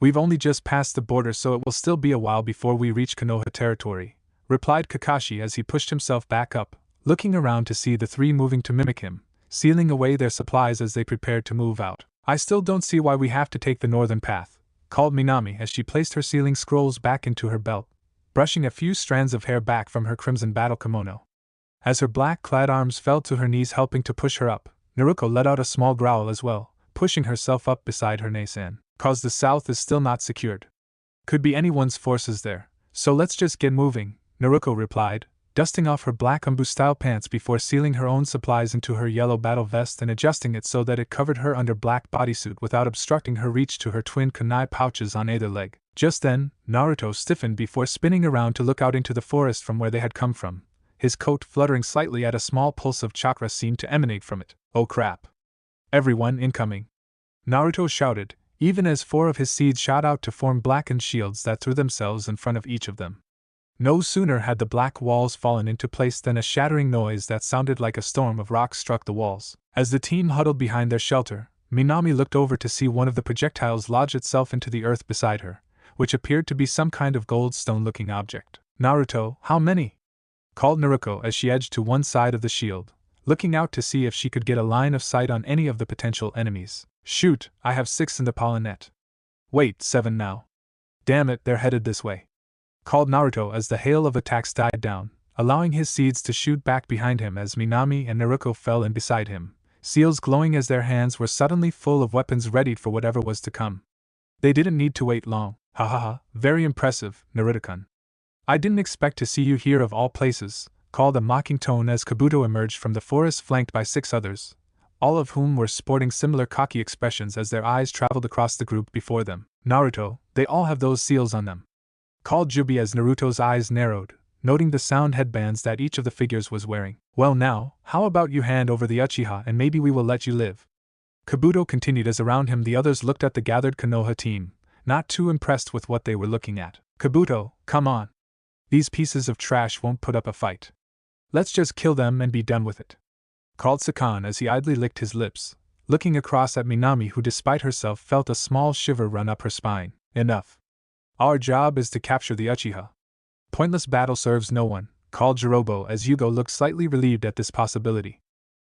We've only just passed the border so it will still be a while before we reach Konoha territory," replied Kakashi as he pushed himself back up, looking around to see the three moving to mimic him, sealing away their supplies as they prepared to move out. "I still don't see why we have to take the northern path," called Minami as she placed her sealing scrolls back into her belt, brushing a few strands of hair back from her crimson battle kimono. As her black-clad arms fell to her knees helping to push her up, Naruto let out a small growl as well, pushing herself up beside her Nasan. "'Cause the south is still not secured. Could be anyone's forces there, so let's just get moving," Naruto replied, dusting off her black umbu-style pants before sealing her own supplies into her yellow battle vest and adjusting it so that it covered her under black bodysuit without obstructing her reach to her twin kunai pouches on either leg. Just then, Naruto stiffened before spinning around to look out into the forest from where they had come from, his coat fluttering slightly as a small pulse of chakra seemed to emanate from it. "Oh crap! Everyone incoming!" Naruto shouted, even as 4 of his seeds shot out to form blackened shields that threw themselves in front of each of them. No sooner had the black walls fallen into place than a shattering noise that sounded like a storm of rocks struck the walls. As the team huddled behind their shelter, Minami looked over to see one of the projectiles lodge itself into the earth beside her, which appeared to be some kind of gold-stone-looking object. "Naruto, how many?" called Naruto as she edged to one side of the shield, looking out to see if she could get a line of sight on any of the potential enemies. "Shoot, I have 6 in the pollinet." "Wait, 7 now. Damn it, they're headed this way," called Naruto as the hail of attacks died down, allowing his seeds to shoot back behind him as Minami and Naruto fell in beside him, seals glowing as their hands were suddenly full of weapons readied for whatever was to come. They didn't need to wait long. "Ha ha ha, very impressive, Naruto-kun. I didn't expect to see you here of all places," called a mocking tone as Kabuto emerged from the forest flanked by 6 others, all of whom were sporting similar cocky expressions as their eyes traveled across the group before them. "Naruto, they all have those seals on them," called Jubi as Naruto's eyes narrowed, noting the sound headbands that each of the figures was wearing. "Well now, how about you hand over the Uchiha and maybe we will let you live?" Kabuto continued as around him the others looked at the gathered Konoha team, not too impressed with what they were looking at. "Kabuto, come on. These pieces of trash won't put up a fight. Let's just kill them and be done with it," called Sakan as he idly licked his lips, looking across at Minami who despite herself felt a small shiver run up her spine. "Enough. Our job is to capture the Uchiha. Pointless battle serves no one," called Jirobo as Yugo looked slightly relieved at this possibility.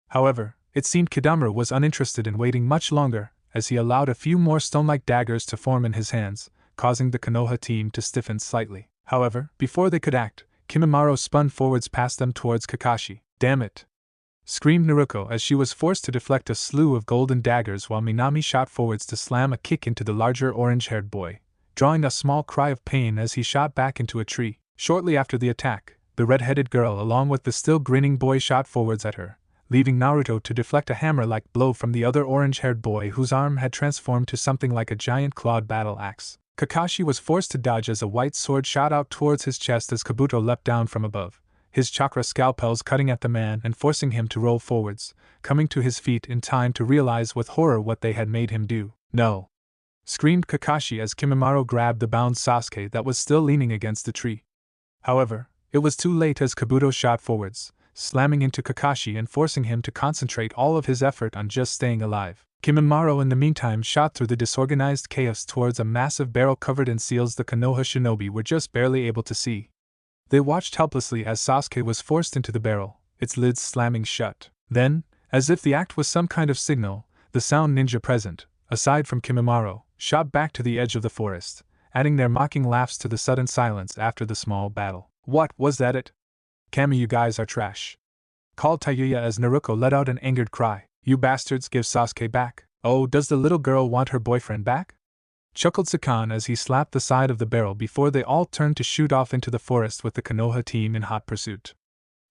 However, it seemed Kidamaru was uninterested in waiting much longer, as he allowed a few more stone-like daggers to form in his hands, causing the Konoha team to stiffen slightly. However, before they could act, Kimimaro spun forwards past them towards Kakashi. "Damn it!" screamed Naruto as she was forced to deflect a slew of golden daggers while Minami shot forwards to slam a kick into the larger orange-haired boy, drawing a small cry of pain as he shot back into a tree. Shortly after the attack, the red-headed girl along with the still grinning boy shot forwards at her, leaving Naruto to deflect a hammer-like blow from the other orange-haired boy whose arm had transformed to something like a giant clawed battle axe. Kakashi was forced to dodge as a white sword shot out towards his chest as Kabuto leapt down from above, his chakra scalpels cutting at the man and forcing him to roll forwards, coming to his feet in time to realize with horror what they had made him do. "No!" screamed Kakashi as Kimimaro grabbed the bound Sasuke that was still leaning against the tree. However, it was too late as Kabuto shot forwards, slamming into Kakashi and forcing him to concentrate all of his effort on just staying alive. Kimimaro in the meantime shot through the disorganized chaos towards a massive barrel covered in seals the Konoha shinobi were just barely able to see. They watched helplessly as Sasuke was forced into the barrel, its lids slamming shut. Then, as if the act was some kind of signal, the sound ninja present, aside from Kimimaro, shot back to the edge of the forest, adding their mocking laughs to the sudden silence after the small battle. "What, was that it? Kami, you guys are trash," called Tayuya as Naruto let out an angered cry. "You bastards, give Sasuke back." "Oh, does the little girl want her boyfriend back?" chuckled Sakan as he slapped the side of the barrel before they all turned to shoot off into the forest with the Konoha team in hot pursuit.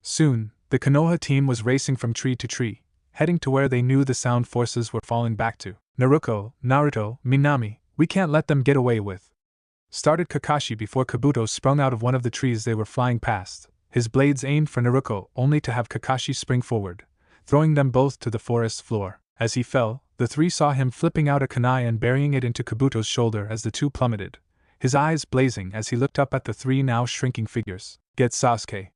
Soon, the Konoha team was racing from tree to tree, heading to where they knew the sound forces were falling back to. "Naruto, Minami, we can't let them get away with," started Kakashi before Kabuto sprung out of one of the trees they were flying past, his blades aimed for Naruto only to have Kakashi spring forward, throwing them both to the forest floor. As he fell, the three saw him flipping out a kunai and burying it into Kabuto's shoulder as the two plummeted, his eyes blazing as he looked up at the three now shrinking figures. "Get Sasuke!"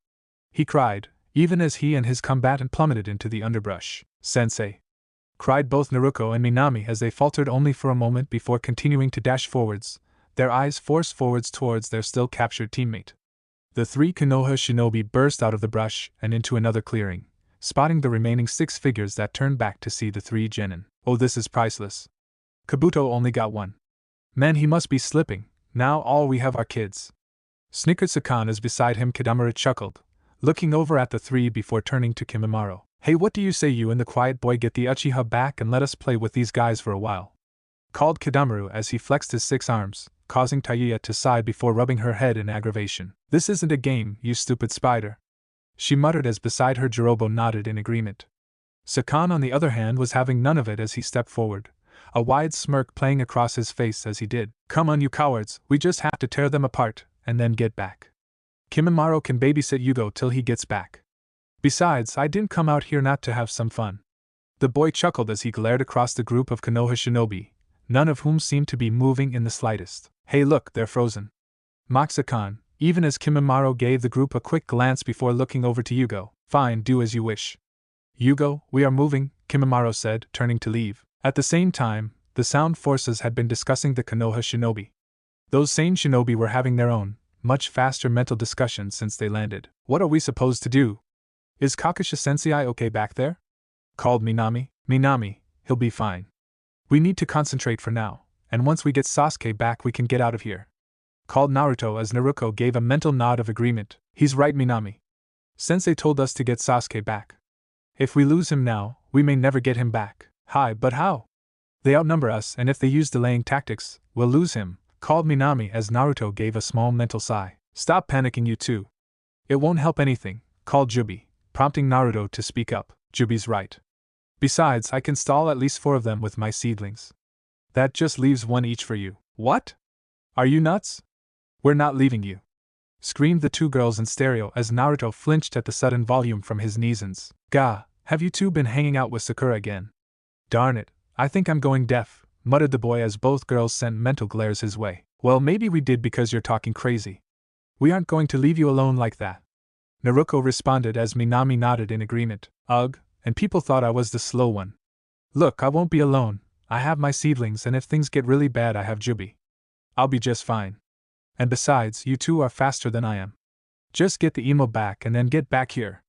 he cried, even as he and his combatant plummeted into the underbrush. "Sensei!" cried both Naruto and Minami as they faltered only for a moment before continuing to dash forwards, their eyes forced forwards towards their still captured teammate. The three Konoha shinobi burst out of the brush and into another clearing, spotting the remaining 6 figures that turned back to see the 3 genin. "Oh, this is priceless. Kabuto only got one. Man, he must be slipping. Now all we have are kids." Snickered Sakan as beside him Kadamura chuckled, looking over at the three before turning to Kimimaro. "Hey, what do you say you and the quiet boy get the Uchiha back and let us play with these guys for a while?" called Kadamaru as he flexed his 6 arms, causing Tayuya to sigh before rubbing her head in aggravation. "This isn't a game, you stupid spider," she muttered as beside her Jirobo nodded in agreement. Sakan on the other hand was having none of it as he stepped forward, a wide smirk playing across his face as he did. "Come on, you cowards, we just have to tear them apart, and then get back. Kimimaro can babysit Yugo till he gets back. Besides, I didn't come out here not to have some fun." The boy chuckled as he glared across the group of Konoha shinobi, none of whom seemed to be moving in the slightest. "Hey look, they're frozen," mocked Sakan, even as Kimimaro gave the group a quick glance before looking over to Yugo. "Fine, do as you wish." "Yugo, we are moving," Kimimaro said, turning to leave. At the same time, the sound forces had been discussing the Konoha shinobi. Those same shinobi were having their own, much faster mental discussions since they landed. "What are we supposed to do? Is Kakashi-sensei okay back there?" called Minami. "Minami, he'll be fine. We need to concentrate for now, and once we get Sasuke back we can get out of here," called Naruto as Naruto gave a mental nod of agreement. "He's right, Minami. Sensei told us to get Sasuke back. If we lose him now, we may never get him back." "Hi, but how? They outnumber us, and if they use delaying tactics, we'll lose him," called Minami as Naruto gave a small mental sigh. "Stop panicking, you two. It won't help anything," called Jubi, prompting Naruto to speak up. "Jubi's right. Besides, I can stall at least 4 of them with my seedlings. That just leaves 1 each for you." "What? Are you nuts? We're not leaving you," screamed the 2 girls in stereo as Naruto flinched at the sudden volume from his Nizans. "Gah, have you two been hanging out with Sakura again?" "Darn it, I think I'm going deaf," muttered the boy as both girls sent mental glares his way. "Well, maybe we did because you're talking crazy. We aren't going to leave you alone like that," Naruto responded as Minami nodded in agreement. "Ugh, and people thought I was the slow one. Look, I won't be alone. I have my seedlings, and if things get really bad I have Jubi. I'll be just fine. And besides, you two are faster than I am. Just get the emo back and then get back here.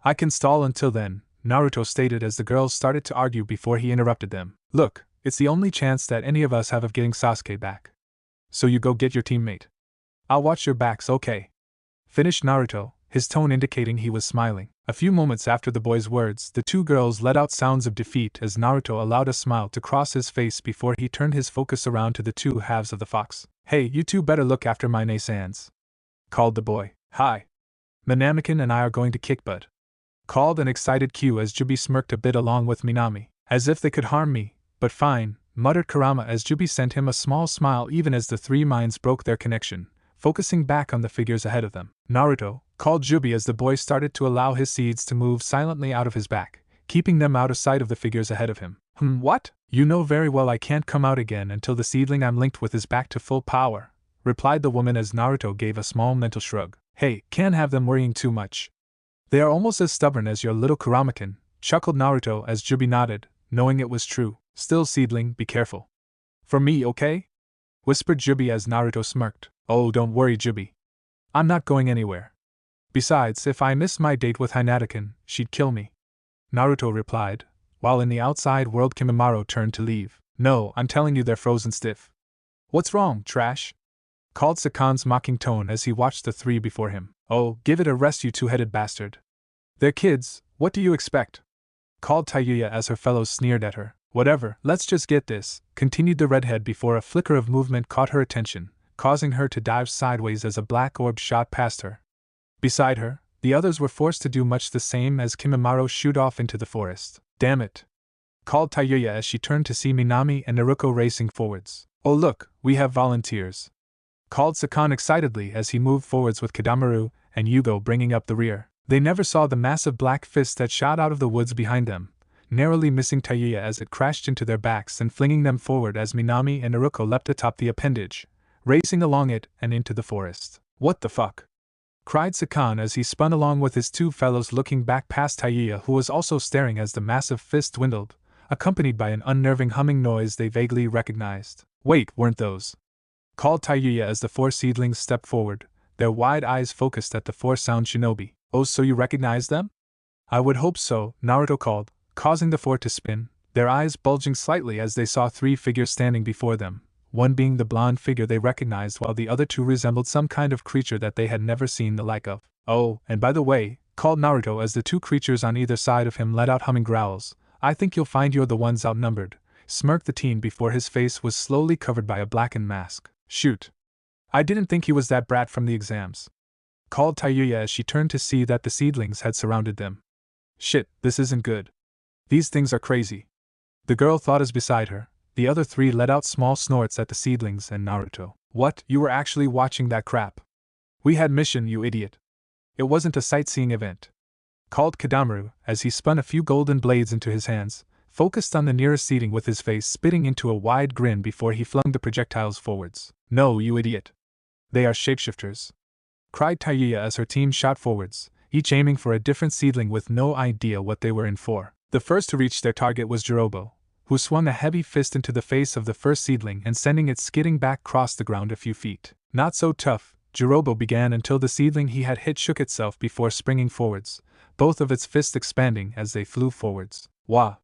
I can stall until then," Naruto stated as the girls started to argue before he interrupted them. "Look, it's the only chance that any of us have of getting Sasuke back. So you go get your teammate. I'll watch your backs, okay?" finished Naruto, his tone indicating he was smiling. A few moments after the boy's words, the 2 girls let out sounds of defeat as Naruto allowed a smile to cross his face before he turned his focus around to the 2 halves of the fox. "Hey, you two better look after my Naisans," called the boy. "Hi. Manamakin and I are going to kick butt," called an excited Q as Jubi smirked a bit along with Minami. "As if they could harm me, but fine, muttered Kurama as Jubi sent him a small smile even as the three minds broke their connection, focusing back on the figures ahead of them. Naruto, called Jubi as the boy started to allow his seeds to move silently out of his back, keeping them out of sight of the figures ahead of him. What? You know very well I can't come out again until the seedling I'm linked with is back to full power, replied the woman as Naruto gave a small mental shrug. Hey, can't have them worrying too much. They are almost as stubborn as your little Kurama-kun, chuckled Naruto as Jubi nodded, knowing it was true. Still, seedling, be careful. For me, okay? Whispered Jubi as Naruto smirked. Oh, don't worry, Jubi. I'm not going anywhere. Besides, if I miss my date with Hinata-kun, she'd kill me. Naruto replied, while in the outside world Kimimaro turned to leave. No, I'm telling you they're frozen stiff. What's wrong, trash? Called Sakan's mocking tone as he watched the three before him. Oh, give it a rest, you two-headed bastard. They're kids, what do you expect? Called Tayuya as her fellows sneered at her. Whatever, let's just get this, continued the redhead before a flicker of movement caught her attention, causing her to dive sideways as a black orb shot past her. Beside her, the others were forced to do much the same as Kimimaro shoot off into the forest. Damn it! Called Tayuya as she turned to see Minami and Naruto racing forwards. Oh look, we have volunteers! Called Sakan excitedly as he moved forwards with Kidamaru and Yugo bringing up the rear. They never saw the massive black fist that shot out of the woods behind them, narrowly missing Tayuya as it crashed into their backs and flinging them forward as Minami and Naruto leapt atop the appendage, racing along it and into the forest. What the fuck? Cried Sakan as he spun along with his two fellows looking back past Tayuya, who was also staring as the massive fist dwindled, accompanied by an unnerving humming noise they vaguely recognized. Wait, weren't those? Called Tayuya as the four seedlings stepped forward, their wide eyes focused at the four-sound shinobi. Oh, so you recognize them? I would hope so, Naruto called, causing the four to spin, their eyes bulging slightly as they saw three figures standing before them, one being the blonde figure they recognized while the other two resembled some kind of creature that they had never seen the like of. Oh, and by the way, called Naruto as the two creatures on either side of him let out humming growls, I think you'll find you're the ones outnumbered, smirked the teen before his face was slowly covered by a blackened mask. Shoot. I didn't think he was that brat from the exams. Called Tayuya as she turned to see that the seedlings had surrounded them. Shit, this isn't good. These things are crazy. The girl thought as beside her, the other three let out small snorts at the seedlings and Naruto. What, you were actually watching that crap? We had mission, you idiot. It wasn't a sightseeing event. Called Kidamaru as he spun a few golden blades into his hands, focused on the nearest seedling with his face spitting into a wide grin before he flung the projectiles forwards. No, you idiot. They are shapeshifters. Cried Tayuya as her team shot forwards, each aiming for a different seedling with no idea what they were in for. The first to reach their target was Jirobo, who swung a heavy fist into the face of the first seedling and sending it skidding back across the ground a few feet. Not so tough, Jirobo began until the seedling he had hit shook itself before springing forwards, both of its fists expanding as they flew forwards. Wah!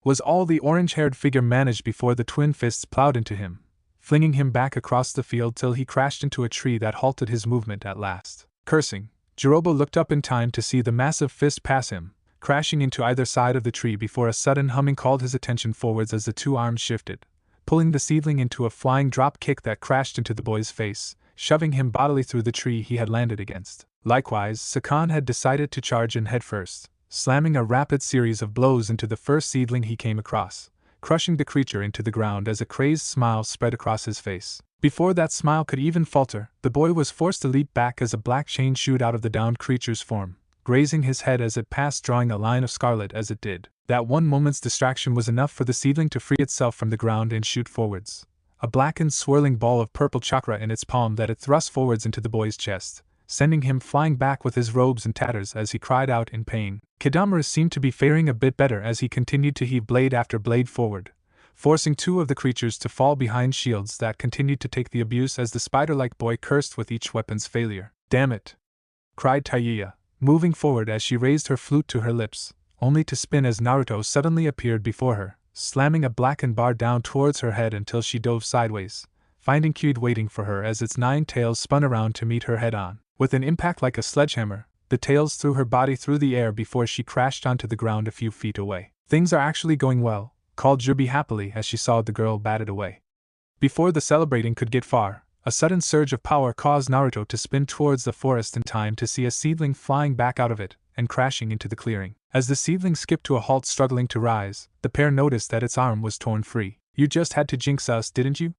Was all the orange-haired figure managed before the twin fists plowed into him, flinging him back across the field till he crashed into a tree that halted his movement at last. Cursing, Jirobo looked up in time to see the massive fist pass him, crashing into either side of the tree before a sudden humming called his attention forwards as the two arms shifted, pulling the seedling into a flying drop kick that crashed into the boy's face, shoving him bodily through the tree he had landed against. Likewise, Sakan had decided to charge in headfirst, slamming a rapid series of blows into the first seedling he came across, crushing the creature into the ground as a crazed smile spread across his face. Before that smile could even falter, the boy was forced to leap back as a black chain shoot out of the downed creature's form, grazing his head as it passed, drawing a line of scarlet as it did. That one moment's distraction was enough for the seedling to free itself from the ground and shoot forwards, a blackened swirling ball of purple chakra in its palm that it thrust forwards into the boy's chest, sending him flying back with his robes in tatters as he cried out in pain. Kidamaru seemed to be faring a bit better as he continued to heave blade after blade forward, forcing two of the creatures to fall behind shields that continued to take the abuse as the spider-like boy cursed with each weapon's failure. Damn it! Cried Tayuya, moving forward as she raised her flute to her lips, only to spin as Naruto suddenly appeared before her, slamming a blackened bar down towards her head until she dove sideways, finding Kyude waiting for her as its 9 tails spun around to meet her head-on. With an impact like a sledgehammer, the tails threw her body through the air before she crashed onto the ground a few feet away. Things are actually going well, called Jubi happily as she saw the girl batted away. Before the celebrating could get far, a sudden surge of power caused Naruto to spin towards the forest in time to see a seedling flying back out of it and crashing into the clearing. As the seedling skipped to a halt struggling to rise, the pair noticed that its arm was torn free. You just had to jinx us, didn't you?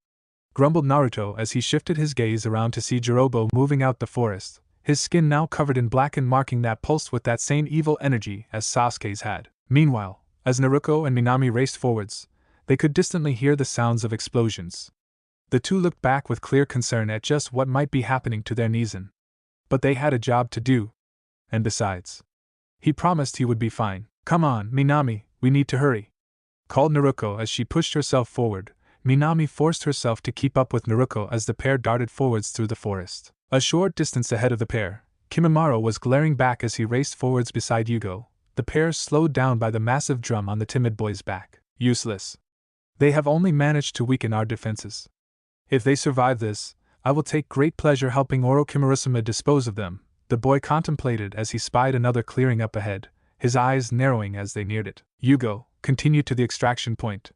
Grumbled Naruto as he shifted his gaze around to see Jirobo moving out the forest, his skin now covered in black and marking that pulsed with that same evil energy as Sasuke's had. Meanwhile, as Naruto and Minami raced forwards, they could distantly hear the sounds of explosions. The two looked back with clear concern at just what might be happening to their Nezen. But they had a job to do. And besides, he promised he would be fine. Come on, Minami, we need to hurry, called Naruto as she pushed herself forward. Minami forced herself to keep up with Naruto as the pair darted forwards through the forest. A short distance ahead of the pair, Kimimaro was glaring back as he raced forwards beside Yugo, the pair slowed down by the massive drum on the timid boy's back. Useless. They have only managed to weaken our defenses. If they survive this, I will take great pleasure helping Orochimaru dispose of them, the boy contemplated as he spied another clearing up ahead, his eyes narrowing as they neared it. Yugo, continue to the extraction point.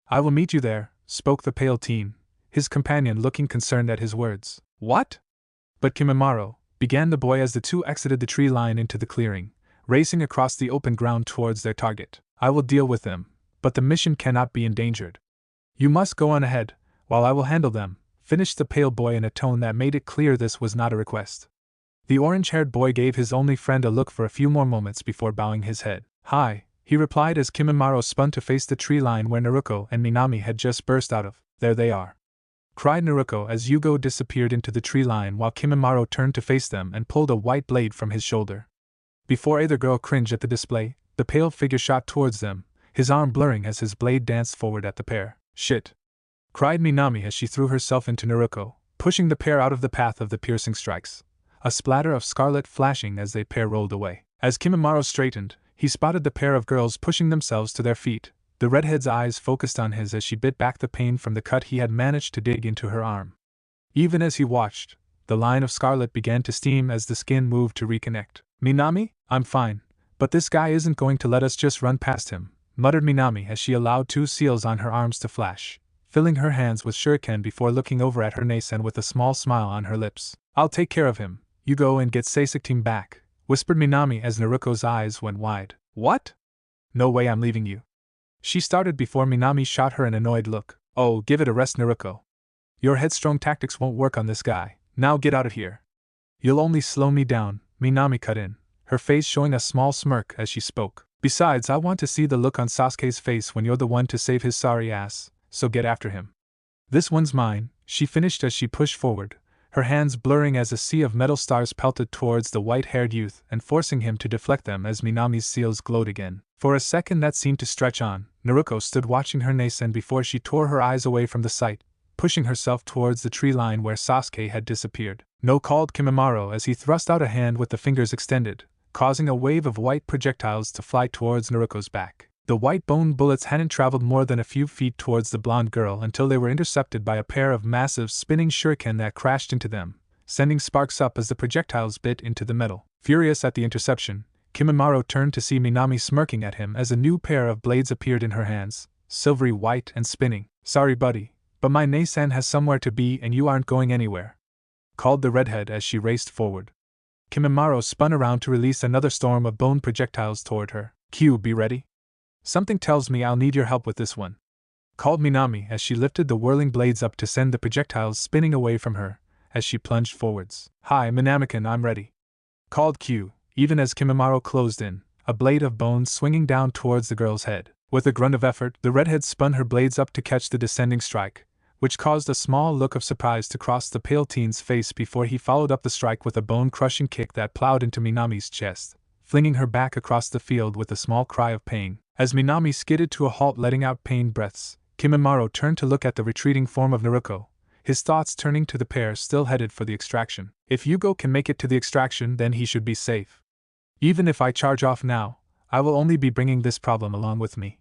I will meet you there, spoke the pale teen, his companion looking concerned at his words. What? But Kimimaro, began the boy as the two exited the tree line into the clearing, racing across the open ground towards their target. I will deal with them, but the mission cannot be endangered. You must go on ahead, while I will handle them, finished the pale boy in a tone that made it clear this was not a request. The orange-haired boy gave his only friend a look for a few more moments before bowing his head. Hi, he replied as Kimimaro spun to face the tree line where Naruto and Minami had just burst out of. There they are, cried Naruto as Yugo disappeared into the tree line while Kimimaro turned to face them and pulled a white blade from his shoulder. Before either girl cringed at the display, the pale figure shot towards them, his arm blurring as his blade danced forward at the pair. Shit! Cried Minami as she threw herself into Naruto, pushing the pair out of the path of the piercing strikes, a splatter of scarlet flashing as they pair rolled away. As Kimimaro straightened, he spotted the pair of girls pushing themselves to their feet, the redhead's eyes focused on his as she bit back the pain from the cut he had managed to dig into her arm. Even as he watched, the line of scarlet began to steam as the skin moved to reconnect. Minami, I'm fine, but this guy isn't going to let us just run past him, muttered Minami as she allowed two seals on her arms to flash, filling her hands with shuriken before looking over at her Nasen with a small smile on her lips. I'll take care of him, you go and get Sasuke team back, whispered Minami as Naruto's eyes went wide. What? No way I'm leaving you. She started before Minami shot her an annoyed look. Oh, give it a rest, Naruto. Your headstrong tactics won't work on this guy. Now get out of here. You'll only slow me down, Minami cut in, her face showing a small smirk as she spoke. Besides, I want to see the look on Sasuke's face when you're the one to save his sorry ass, so get after him. This one's mine, she finished as she pushed forward, her hands blurring as a sea of metal stars pelted towards the white-haired youth and forcing him to deflect them as Minami's seals glowed again. For a second that seemed to stretch on, Naruto stood watching her Nasen before she tore her eyes away from the sight, pushing herself towards the tree line where Sasuke had disappeared. No, called Kimimaro as he thrust out a hand with the fingers extended, causing a wave of white projectiles to fly towards Naruto's back. The white bone bullets hadn't traveled more than a few feet towards the blonde girl until they were intercepted by a pair of massive spinning shuriken that crashed into them, sending sparks up as the projectiles bit into the metal. Furious at the interception, Kimimaro turned to see Minami smirking at him as a new pair of blades appeared in her hands, silvery white and spinning. Sorry buddy, but my Nasen has somewhere to be and you aren't going anywhere, called the redhead as she raced forward. Kimimaro spun around to release another storm of bone projectiles toward her. Q, be ready. Something tells me I'll need your help with this one, called Minami as she lifted the whirling blades up to send the projectiles spinning away from her as she plunged forwards. Hi, Minamikan, I'm ready, called Q, even as Kimimaro closed in, a blade of bone swinging down towards the girl's head. With a grunt of effort, the redhead spun her blades up to catch the descending strike, which caused a small look of surprise to cross the pale teen's face before he followed up the strike with a bone-crushing kick that plowed into Minami's chest, flinging her back across the field with a small cry of pain. As Minami skidded to a halt letting out pained breaths, Kimimaro turned to look at the retreating form of Naruto, his thoughts turning to the pair still headed for the extraction. If Yugo can make it to the extraction, then he should be safe. Even if I charge off now, I will only be bringing this problem along with me.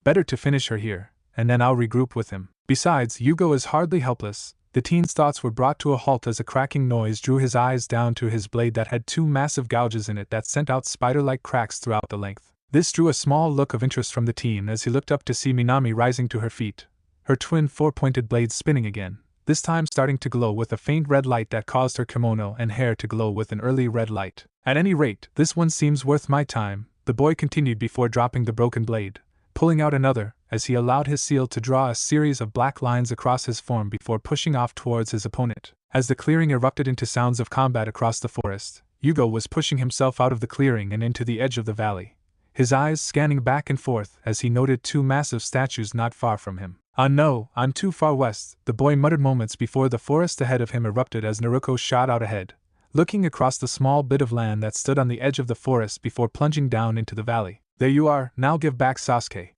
Better to finish her here, and then I'll regroup with him. Besides, Yugo is hardly helpless. The teen's thoughts were brought to a halt as a cracking noise drew his eyes down to his blade that had two massive gouges in it that sent out spider-like cracks throughout the length. This drew a small look of interest from the teen as he looked up to see Minami rising to her feet, her twin four-pointed blades spinning again, this time starting to glow with a faint red light that caused her kimono and hair to glow with an early red light. At any rate, this one seems worth my time, the boy continued before dropping the broken blade, pulling out another, as he allowed his seal to draw a series of black lines across his form before pushing off towards his opponent. As the clearing erupted into sounds of combat across the forest, Yugo was pushing himself out of the clearing and into the edge of the valley, his eyes scanning back and forth as he noted two massive statues not far from him. No, I'm too far west," the boy muttered moments before the forest ahead of him erupted as Naruto shot out ahead, looking across the small bit of land that stood on the edge of the forest before plunging down into the valley. "There you are, now give back Sasuke!"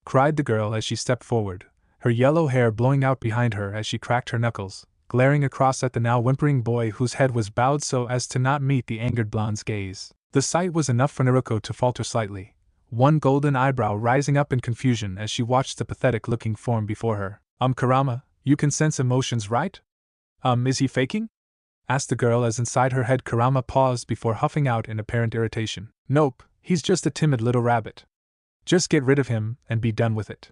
cried the girl as she stepped forward, her yellow hair blowing out behind her as she cracked her knuckles, glaring across at the now whimpering boy whose head was bowed so as to not meet the angered blonde's gaze. The sight was enough for Naruto to falter slightly, one golden eyebrow rising up in confusion as she watched the pathetic-looking form before her. Kurama, you can sense emotions, right? Is he faking?" asked the girl as inside her head Kurama paused before huffing out in apparent irritation. "Nope, he's just a timid little rabbit. Just get rid of him and be done with it.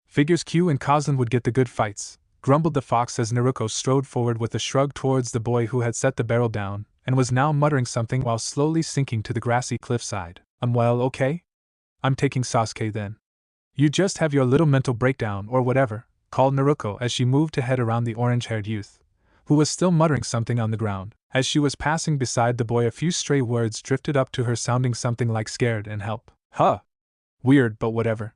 Figures Q and Kazan would get the good fights," grumbled the fox as Naruto strode forward with a shrug towards the boy who had set the barrel down and was now muttering something while slowly sinking to the grassy cliffside. Well, okay. I'm taking Sasuke then." "You just have your little mental breakdown or whatever," called Naruto as she moved to head around the orange-haired youth, who was still muttering something on the ground. As she was passing beside the boy, a few stray words drifted up to her sounding something like scared and help. Huh. Weird, but whatever.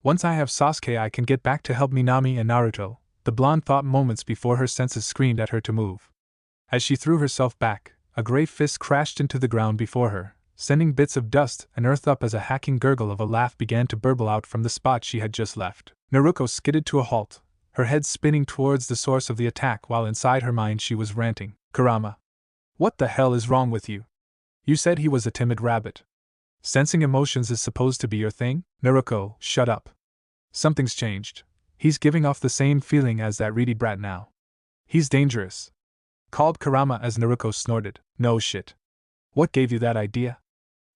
Once I have Sasuke I can get back to help Minami and Naruto, the blonde thought moments before her senses screamed at her to move. As she threw herself back, a gray fist crashed into the ground before her, sending bits of dust and earth up as a hacking gurgle of a laugh began to burble out from the spot she had just left. Naruto skidded to a halt, her head spinning towards the source of the attack while inside her mind she was ranting. "Kurama, what the hell is wrong with you? You said he was a timid rabbit. Sensing emotions is supposed to be your thing?" "Naruto, shut up. Something's changed. He's giving off the same feeling as that reedy brat now. He's dangerous," called Kurama as Naruto snorted. "No shit. What gave you that idea?"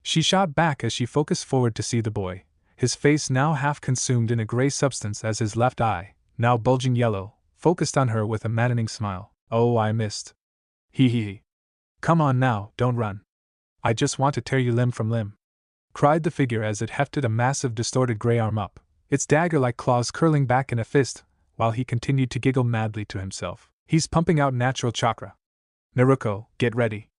She shot back as she focused forward to see the boy, his face now half consumed in a gray substance as his left eye, now bulging yellow, focused on her with a maddening smile. "Oh, I missed. Hee hee hee. Come on now, don't run. I just want to tear you limb from limb," cried the figure as it hefted a massive distorted gray arm up, its dagger-like claws curling back in a fist, while he continued to giggle madly to himself. "He's pumping out natural chakra. Naruto, get ready,"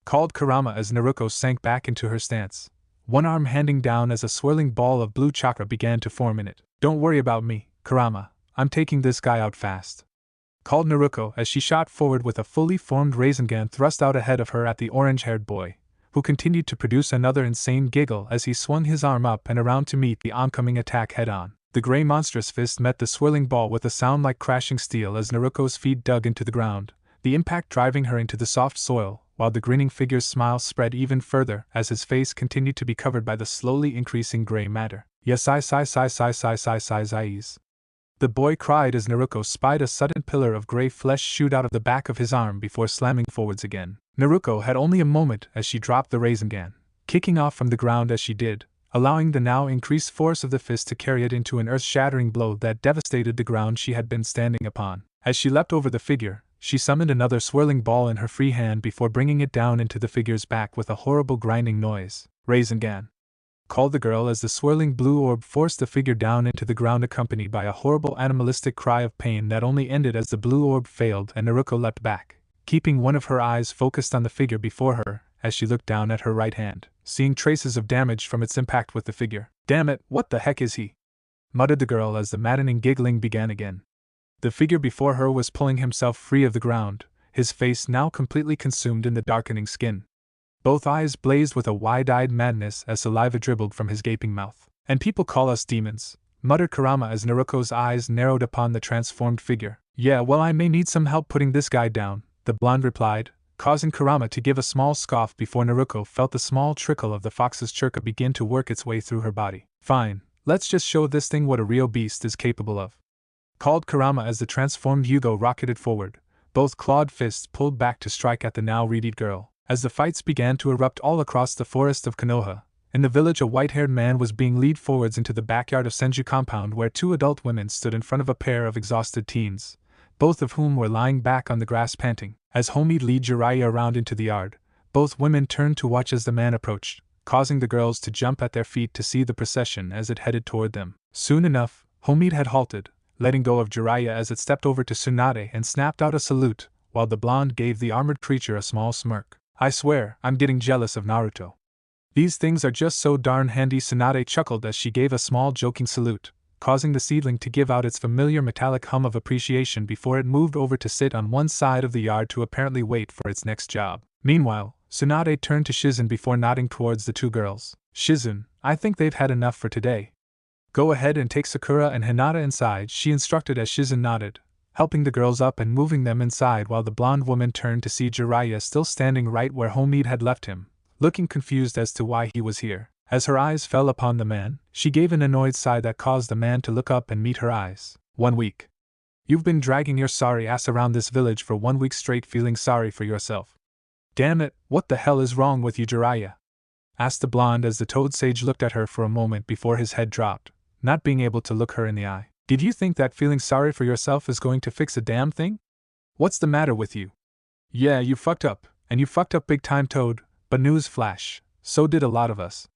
called Kurama as Naruto sank back into her stance, one arm handing down as a swirling ball of blue chakra began to form in it. "Don't worry about me, Kurama, I'm taking this guy out fast," called Naruto as she shot forward with a fully formed Rasengan thrust out ahead of her at the orange-haired boy, who continued to produce another insane giggle as he swung his arm up and around to meet the oncoming attack head-on. The gray monstrous fist met the swirling ball with a sound like crashing steel as Naruto's feet dug into the ground, the impact driving her into the soft soil, while the grinning figure's smile spread even further as his face continued to be covered by the slowly increasing gray matter. "Yes, I size. The boy cried as Naruto spied a sudden pillar of gray flesh shoot out of the back of his arm before slamming forwards again. Naruto had only a moment as she dropped the Rasengan, kicking off from the ground as she did, allowing the now increased force of the fist to carry it into an earth-shattering blow that devastated the ground she had been standing upon. As she leapt over the figure, she summoned another swirling ball in her free hand before bringing it down into the figure's back with a horrible grinding noise. "Rasengan," called the girl as the swirling blue orb forced the figure down into the ground accompanied by a horrible animalistic cry of pain that only ended as the blue orb failed and Naruto leapt back, keeping one of her eyes focused on the figure before her as she looked down at her right hand, seeing traces of damage from its impact with the figure. "Damn it, what the heck is he?" muttered the girl as the maddening giggling began again. The figure before her was pulling himself free of the ground, his face now completely consumed in the darkening skin. Both eyes blazed with a wide-eyed madness as saliva dribbled from his gaping mouth. "And people call us demons," muttered Kurama as Naruto's eyes narrowed upon the transformed figure. "Yeah, well, I may need some help putting this guy down," the blonde replied, causing Kurama to give a small scoff before Naruto felt the small trickle of the fox's chakra begin to work its way through her body. "Fine, let's just show this thing what a real beast is capable of," called Kurama as the transformed Yugo rocketed forward, both clawed fists pulled back to strike at the now readied girl. As the fights began to erupt all across the forest of Konoha, in the village a white-haired man was being led forwards into the backyard of Senju compound where two adult women stood in front of a pair of exhausted teens, both of whom were lying back on the grass panting. As Homie led Jiraiya around into the yard, both women turned to watch as the man approached, causing the girls to jump at their feet to see the procession as it headed toward them. Soon enough, Homid had halted, letting go of Jiraiya as it stepped over to Tsunade and snapped out a salute, while the blonde gave the armored creature a small smirk. I swear, I'm getting jealous of Naruto. These things are just so darn handy. Tsunade chuckled as she gave a small joking salute, causing the seedling to give out its familiar metallic hum of appreciation before it moved over to sit on one side of the yard to apparently wait for its next job. Meanwhile, Tsunade turned to Shizen before nodding towards the two girls. Shizen, I think they've had enough for today. Go ahead and take Sakura and Hinata inside, she instructed as Shizen nodded, helping the girls up and moving them inside while the blonde woman turned to see Jiraiya still standing right where Homid had left him, looking confused as to why he was here. As her eyes fell upon the man, she gave an annoyed sigh that caused the man to look up and meet her eyes. 1 week. You've been dragging your sorry ass around this village for 1 week straight feeling sorry for yourself. Damn it, what the hell is wrong with you, Jiraiya? Asked the blonde as the toad sage looked at her for a moment before his head dropped, not being able to look her in the eye. Did you think that feeling sorry for yourself is going to fix a damn thing? What's the matter with you? Yeah, you fucked up, and you fucked up big time, Toad, but news flash, so did a lot of us.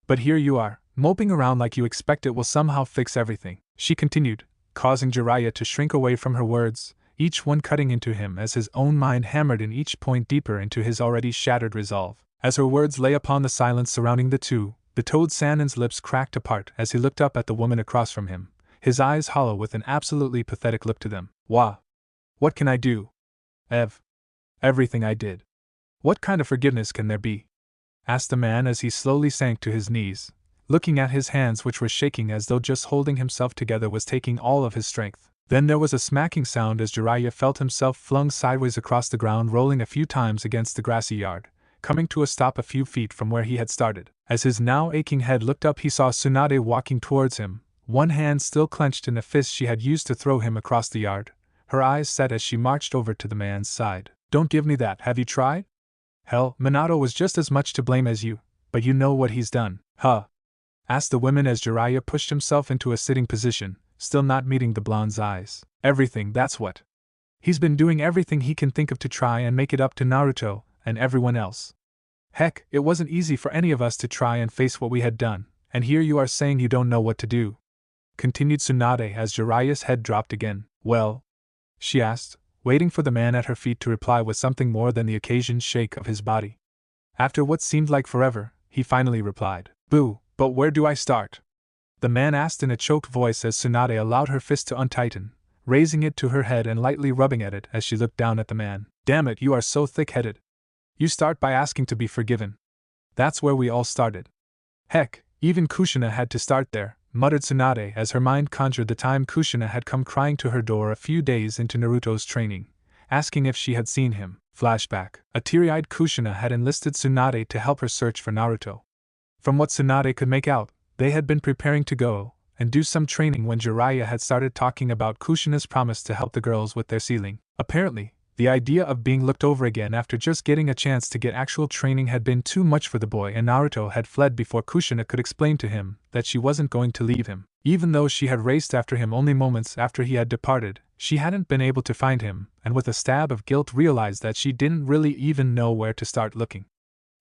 But here you are, moping around like you expect it will somehow fix everything, she continued, causing Jiraiya to shrink away from her words, each one cutting into him as his own mind hammered in each point deeper into his already shattered resolve. As her words lay upon the silence surrounding the two, the Toad Sanin's lips cracked apart as he looked up at the woman across from him, his eyes hollow with an absolutely pathetic look to them. Wah! What can I do? Everything I did. What kind of forgiveness can there be? Asked the man as he slowly sank to his knees, looking at his hands which were shaking as though just holding himself together was taking all of his strength. Then there was a smacking sound as Jiraiya felt himself flung sideways across the ground, rolling a few times against the grassy yard, coming to a stop a few feet from where he had started. As his now aching head looked up, he saw Tsunade walking towards him, one hand still clenched in a fist she had used to throw him across the yard, her eyes set as she marched over to the man's side. Don't give me that, have you tried? Hell, Minato was just as much to blame as you, but you know what he's done, huh? Asked the woman as Jiraiya pushed himself into a sitting position, still not meeting the blonde's eyes. Everything, that's what. He's been doing everything he can think of to try and make it up to Naruto and everyone else. Heck, it wasn't easy for any of us to try and face what we had done, and here you are saying you don't know what to do. Continued Tsunade as Jiraiya's head dropped again. Well? She asked, waiting for the man at her feet to reply with something more than the occasional shake of his body. After what seemed like forever, he finally replied. Boo, but where do I start? The man asked in a choked voice as Tsunade allowed her fist to untighten, raising it to her head and lightly rubbing at it as she looked down at the man. Damn it, you are so thick-headed. You start by asking to be forgiven. That's where we all started. Heck, even Kushina had to start there, muttered Tsunade as her mind conjured the time Kushina had come crying to her door a few days into Naruto's training, asking if she had seen him. Flashback. A teary-eyed Kushina had enlisted Tsunade to help her search for Naruto. From what Tsunade could make out, they had been preparing to go and do some training when Jiraiya had started talking about Kushina's promise to help the girls with their sealing. Apparently, the idea of being looked over again after just getting a chance to get actual training had been too much for the boy, and Naruto had fled before Kushina could explain to him that she wasn't going to leave him. Even though she had raced after him only moments after he had departed, she hadn't been able to find him, and with a stab of guilt realized that she didn't really even know where to start looking.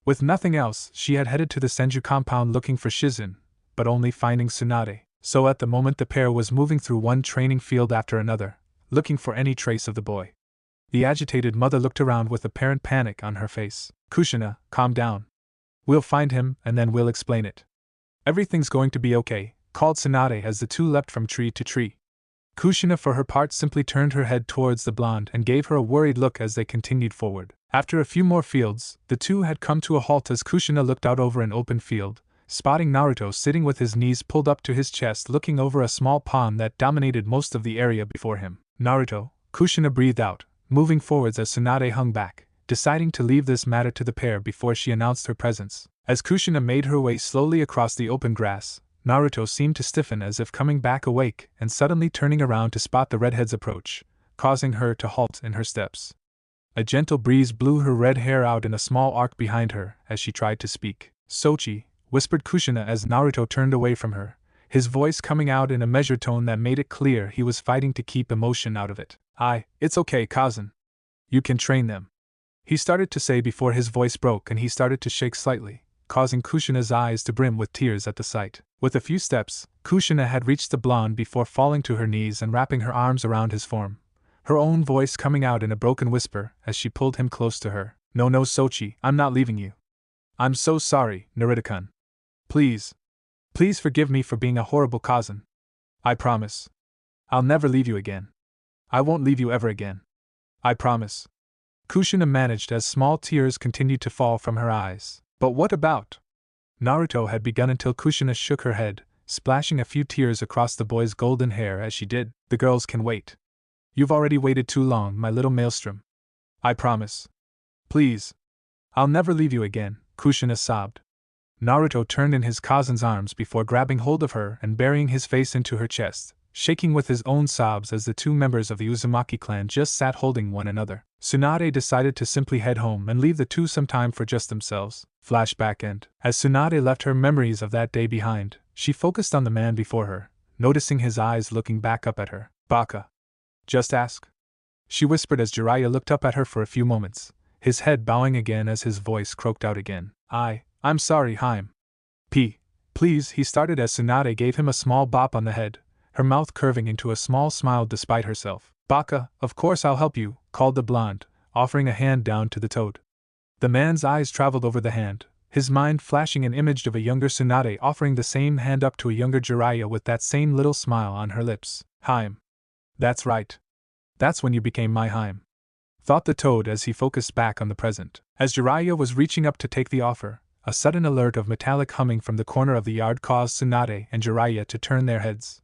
With nothing else, she had headed to the Senju compound looking for Shizen, but only finding Tsunade. So at the moment the pair was moving through one training field after another, looking for any trace of the boy. The agitated mother looked around with apparent panic on her face. Kushina, calm down. We'll find him, and then we'll explain it. Everything's going to be okay, called Tsunade as the two leapt from tree to tree. Kushina for her part simply turned her head towards the blonde and gave her a worried look as they continued forward. After a few more fields, the two had come to a halt as Kushina looked out over an open field, spotting Naruto sitting with his knees pulled up to his chest looking over a small pond that dominated most of the area before him. Naruto, Kushina breathed out, moving forwards as Tsunade hung back, deciding to leave this matter to the pair before she announced her presence. As Kushina made her way slowly across the open grass, Naruto seemed to stiffen as if coming back awake and suddenly turning around to spot the redhead's approach, causing her to halt in her steps. A gentle breeze blew her red hair out in a small arc behind her as she tried to speak. Sochi, whispered Kushina as Naruto turned away from her, his voice coming out in a measured tone that made it clear he was fighting to keep emotion out of it. It's okay, Kazan. You can train them. He started to say before his voice broke and he started to shake slightly, causing Kushina's eyes to brim with tears at the sight. With a few steps, Kushina had reached the blonde before falling to her knees and wrapping her arms around his form, her own voice coming out in a broken whisper as she pulled him close to her. No, Sochi, I'm not leaving you. I'm so sorry, Narita-kun. Please. Please forgive me for being a horrible cousin. I promise. I'll never leave you again. I won't leave you ever again. I promise. Kushina managed as small tears continued to fall from her eyes. But what about? Naruto had begun until Kushina shook her head, splashing a few tears across the boy's golden hair as she did. The girls can wait. You've already waited too long, my little maelstrom. I promise. Please. I'll never leave you again, Kushina sobbed. Naruto turned in his cousin's arms before grabbing hold of her and burying his face into her chest, shaking with his own sobs as the two members of the Uzumaki clan just sat holding one another. Tsunade decided to simply head home and leave the two some time for just themselves. Flashback end. As Tsunade left her memories of that day behind, she focused on the man before her, noticing his eyes looking back up at her. Baka. Just ask. She whispered as Jiraiya looked up at her for a few moments, his head bowing again as his voice croaked out again. I'm sorry, Haim. Please, he started as Tsunade gave him a small bop on the head, her mouth curving into a small smile despite herself. Baka, of course I'll help you, called the blonde, offering a hand down to the toad. The man's eyes traveled over the hand, his mind flashing an image of a younger Tsunade offering the same hand up to a younger Jiraiya with that same little smile on her lips. Haim. That's right. That's when you became my Haim, thought the toad as he focused back on the present. As Jiraiya was reaching up to take the offer, a sudden alert of metallic humming from the corner of the yard caused Tsunade and Jiraiya to turn their heads.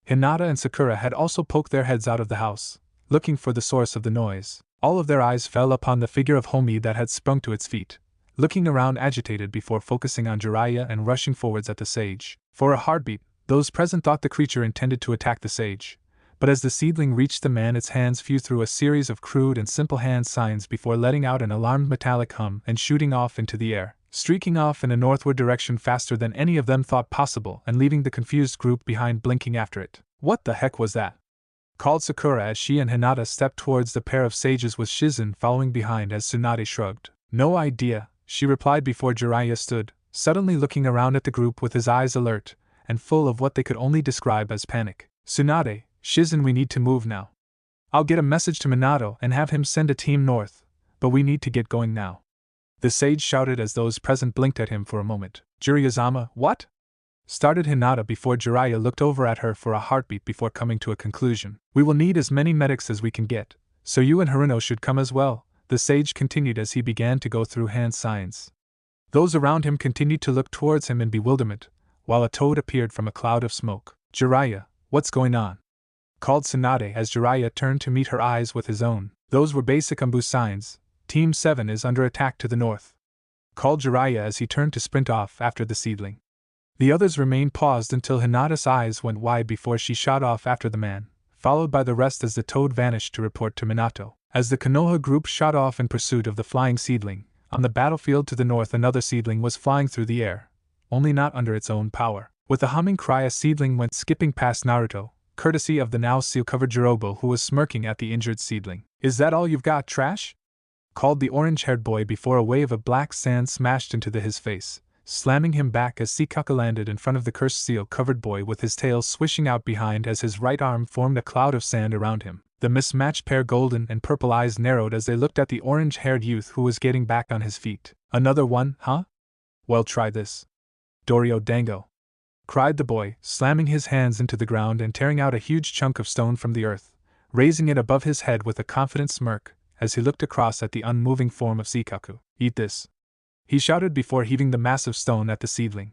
Hinata and Sakura had also poked their heads out of the house, looking for the source of the noise. All of their eyes fell upon the figure of Homi that had sprung to its feet, looking around agitated before focusing on Jiraiya and rushing forwards at the sage. For a heartbeat, those present thought the creature intended to attack the sage. But as the seedling reached the man, its hands flew through a series of crude and simple hand signs before letting out an alarmed metallic hum and shooting off into the air, streaking off in a northward direction faster than any of them thought possible and leaving the confused group behind blinking after it. What the heck was that? Called Sakura as she and Hinata stepped towards the pair of sages with Shizen following behind as Tsunade shrugged. No idea, she replied before Jiraiya stood, suddenly looking around at the group with his eyes alert and full of what they could only describe as panic. Tsunade, Shizen, we need to move now. I'll get a message to Minato and have him send a team north, but we need to get going now. The sage shouted as those present blinked at him for a moment. Jiraiya-sama, what? Started Hinata before Jiraiya looked over at her for a heartbeat before coming to a conclusion. We will need as many medics as we can get, so you and Haruno should come as well, the sage continued as he began to go through hand signs. Those around him continued to look towards him in bewilderment, while a toad appeared from a cloud of smoke. Jiraiya, what's going on? Called Tsunade as Jiraiya turned to meet her eyes with his own. Those were basic Umbu signs. Team 7 is under attack to the north. Called Jiraiya as he turned to sprint off after the seedling. The others remained paused until Hinata's eyes went wide before she shot off after the man, followed by the rest as the toad vanished to report to Minato. As the Konoha group shot off in pursuit of the flying seedling, on the battlefield to the north another seedling was flying through the air, only not under its own power. With a humming cry, a seedling went skipping past Naruto, courtesy of the now seal-covered Jirobo who was smirking at the injured seedling. Is that all you've got, trash? Called the orange-haired boy before a wave of black sand smashed into his face, slamming him back as Sikaka landed in front of the cursed seal-covered boy with his tail swishing out behind as his right arm formed a cloud of sand around him. The mismatched pair golden and purple eyes narrowed as they looked at the orange-haired youth who was getting back on his feet. Another one, huh? Well, try this. Dorio Dango, cried the boy, slamming his hands into the ground and tearing out a huge chunk of stone from the earth, raising it above his head with a confident smirk, as he looked across at the unmoving form of Sikaku. Eat this, he shouted before heaving the massive stone at the seedling.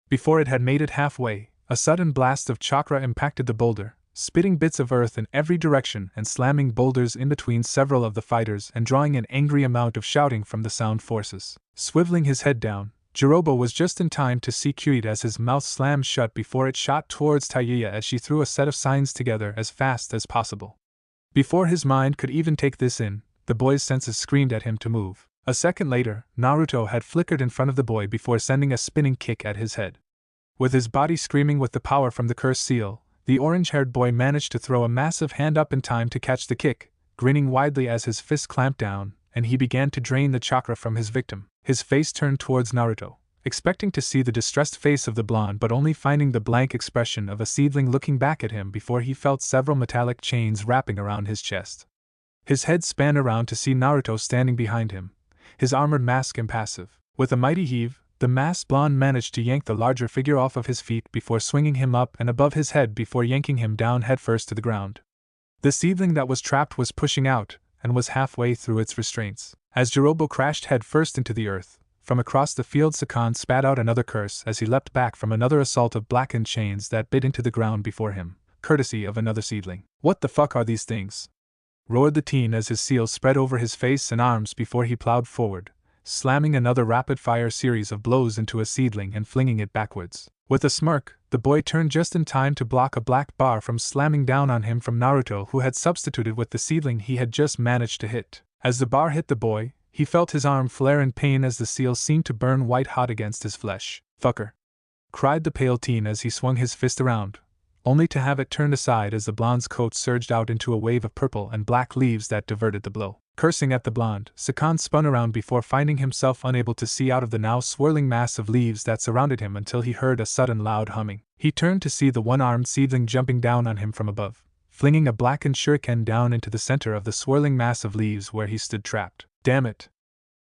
Before it had made it halfway, a sudden blast of chakra impacted the boulder, spitting bits of earth in every direction and slamming boulders in between several of the fighters and drawing an angry amount of shouting from the sound forces. Swiveling his head down, Jirobo was just in time to see Kyuit as his mouth slammed shut before it shot towards Taiya as she threw a set of signs together as fast as possible. Before his mind could even take this in, the boy's senses screamed at him to move. A second later, Naruto had flickered in front of the boy before sending a spinning kick at his head. With his body screaming with the power from the cursed seal, the orange-haired boy managed to throw a massive hand up in time to catch the kick, grinning widely as his fist clamped down, and he began to drain the chakra from his victim. His face turned towards Naruto, expecting to see the distressed face of the blonde but only finding the blank expression of a seedling looking back at him before he felt several metallic chains wrapping around his chest. His head span around to see Naruto standing behind him, his armored mask impassive. With a mighty heave, the masked blonde managed to yank the larger figure off of his feet before swinging him up and above his head before yanking him down headfirst to the ground. The seedling that was trapped was pushing out, and was halfway through its restraints. As Jirobo crashed headfirst into the earth, from across the field Sakan spat out another curse as he leapt back from another assault of blackened chains that bit into the ground before him, courtesy of another seedling. "What the fuck are these things?" roared the teen as his seal spread over his face and arms before he plowed forward, slamming another rapid-fire series of blows into a seedling and flinging it backwards. With a smirk, the boy turned just in time to block a black bar from slamming down on him from Naruto, who had substituted with the seedling he had just managed to hit. As the bar hit the boy, he felt his arm flare in pain as the seal seemed to burn white-hot against his flesh. "Fucker!" cried the pale teen as he swung his fist around, only to have it turned aside as the blonde's coat surged out into a wave of purple and black leaves that diverted the blow. Cursing at the blonde, Sakan spun around before finding himself unable to see out of the now swirling mass of leaves that surrounded him until he heard a sudden loud humming. He turned to see the one-armed seedling jumping down on him from above, flinging a blackened shuriken down into the center of the swirling mass of leaves where he stood trapped. "Damn it!"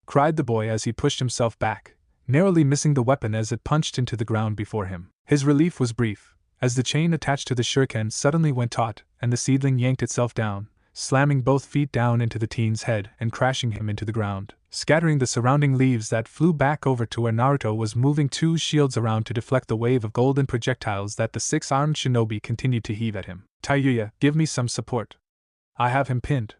cried the boy as he pushed himself back, narrowly missing the weapon as it punched into the ground before him. His relief was brief, as the chain attached to the shuriken suddenly went taut and the seedling yanked itself down, slamming both feet down into the teen's head and crashing him into the ground, scattering the surrounding leaves that flew back over to where Naruto was moving two shields around to deflect the wave of golden projectiles that the six-armed shinobi continued to heave at him. "Tayuya, give me some support. I have him pinned,"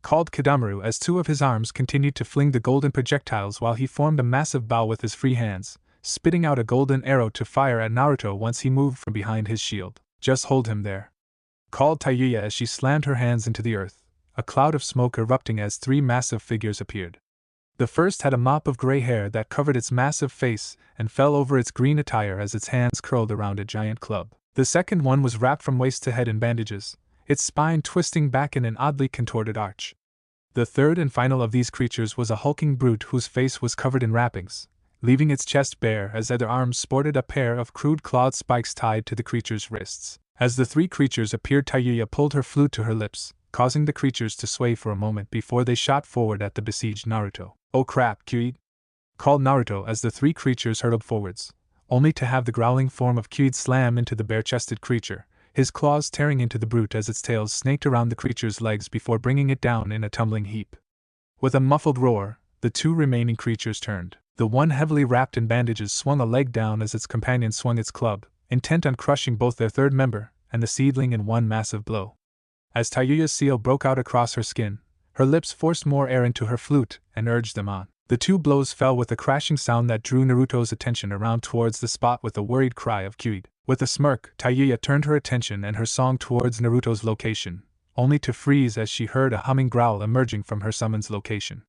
called Kidamaru as two of his arms continued to fling the golden projectiles while he formed a massive bow with his free hands, spitting out a golden arrow to fire at Naruto once he moved from behind his shield. "Just hold him there," called Tayuya as she slammed her hands into the earth, a cloud of smoke erupting as three massive figures appeared. The first had a mop of gray hair that covered its massive face and fell over its green attire as its hands curled around a giant club. The second one was wrapped from waist to head in bandages, its spine twisting back in an oddly contorted arch. The third and final of these creatures was a hulking brute whose face was covered in wrappings, leaving its chest bare as other arms sported a pair of crude clawed spikes tied to the creature's wrists. As the three creatures appeared, Tayuya pulled her flute to her lips, causing the creatures to sway for a moment before they shot forward at the besieged Naruto. "Oh crap, Kyuid!" called Naruto as the three creatures hurtled forwards, only to have the growling form of Kyuid slam into the bare-chested creature, his claws tearing into the brute as its tails snaked around the creature's legs before bringing it down in a tumbling heap. With a muffled roar, the two remaining creatures turned. The one heavily wrapped in bandages swung a leg down as its companion swung its club, intent on crushing both their third member and the seedling in one massive blow. As Tayuya's seal broke out across her skin, her lips forced more air into her flute and urged them on. The two blows fell with a crashing sound that drew Naruto's attention around towards the spot with a worried cry of "Kyuid." With a smirk, Tayuya turned her attention and her song towards Naruto's location, only to freeze as she heard a humming growl emerging from her summon's location.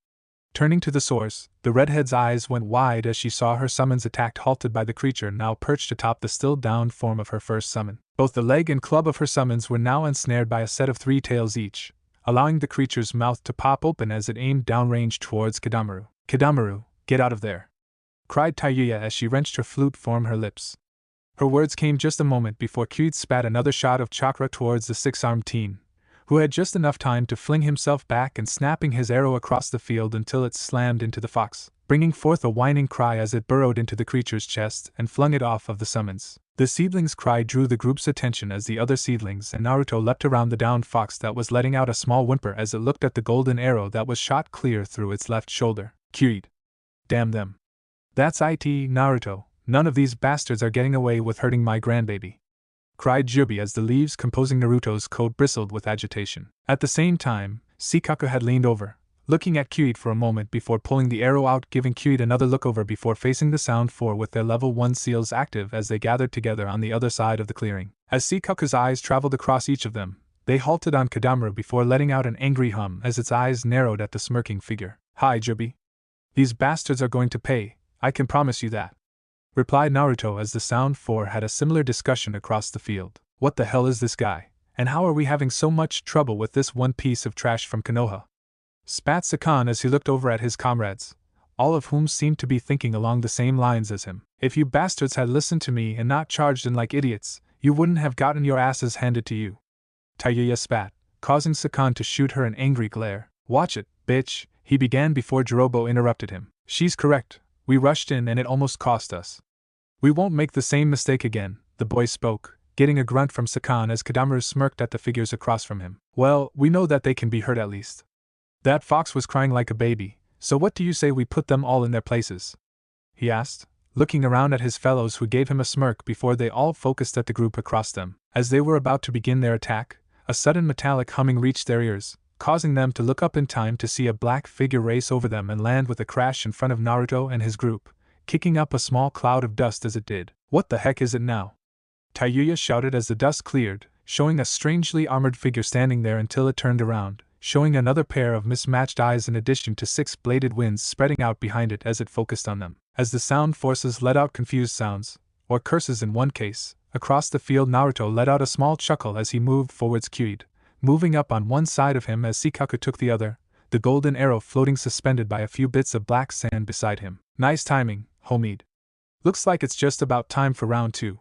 Turning to the source, the redhead's eyes went wide as she saw her summons attacked halted by the creature now perched atop the still-downed form of her first summon. Both the leg and club of her summons were now ensnared by a set of three tails each, allowing the creature's mouth to pop open as it aimed downrange towards Kidamaru. "Kidamaru, get out of there!" cried Tayuya as she wrenched her flute from her lips. Her words came just a moment before Kyuid spat another shot of chakra towards the six-armed teen, who had just enough time to fling himself back and snapping his arrow across the field until it slammed into the fox, bringing forth a whining cry as it burrowed into the creature's chest and flung it off of the summons. The seedling's cry drew the group's attention as the other seedlings and Naruto leapt around the downed fox that was letting out a small whimper as it looked at the golden arrow that was shot clear through its left shoulder. "Kyuid. Damn them. That's it, Naruto. None of these bastards are getting away with hurting my grandbaby," cried Jubi as the leaves composing Naruto's coat bristled with agitation. At the same time, Shikaku had leaned over, looking at Kyuid for a moment before pulling the arrow out, giving Kyuid another look over before facing the Sound Four with their level 1 seals active as they gathered together on the other side of the clearing. As Shikaku's eyes traveled across each of them, they halted on Kidamaru before letting out an angry hum as its eyes narrowed at the smirking figure. "Hi, Jubi. These bastards are going to pay, I can promise you that," replied Naruto as the Sound Four had a similar discussion across the field. "What the hell is this guy, and how are we having so much trouble with this one piece of trash from Konoha?" spat Sakan as he looked over at his comrades, all of whom seemed to be thinking along the same lines as him. If you bastards had listened to me and not charged in like idiots, you wouldn't have gotten your asses handed to you. Tayuya spat, causing Sakan to shoot her an angry glare. Watch it, bitch, he began before Jirobo interrupted him. She's correct, we rushed in and it almost cost us. We won't make the same mistake again, the boy spoke, getting a grunt from Sakan as Kadamaru smirked at the figures across from him. Well, we know that they can be hurt at least. That fox was crying like a baby, so what do you say we put them all in their places? He asked, looking around at his fellows who gave him a smirk before they all focused at the group across them. As they were about to begin their attack, a sudden metallic humming reached their ears, causing them to look up in time to see a black figure race over them and land with a crash in front of Naruto and his group, kicking up a small cloud of dust as it did. What the heck is it now? Tayuya shouted as the dust cleared, showing a strangely armored figure standing there until it turned around, showing another pair of mismatched eyes in addition to 6-bladed wings spreading out behind it as it focused on them. As the sound forces let out confused sounds, or curses in one case, across the field Naruto let out a small chuckle as he moved forwards cued, moving up on one side of him as Shikaku took the other, the golden arrow floating suspended by a few bits of black sand beside him. Nice timing, homie. Looks like it's just about time for round 2.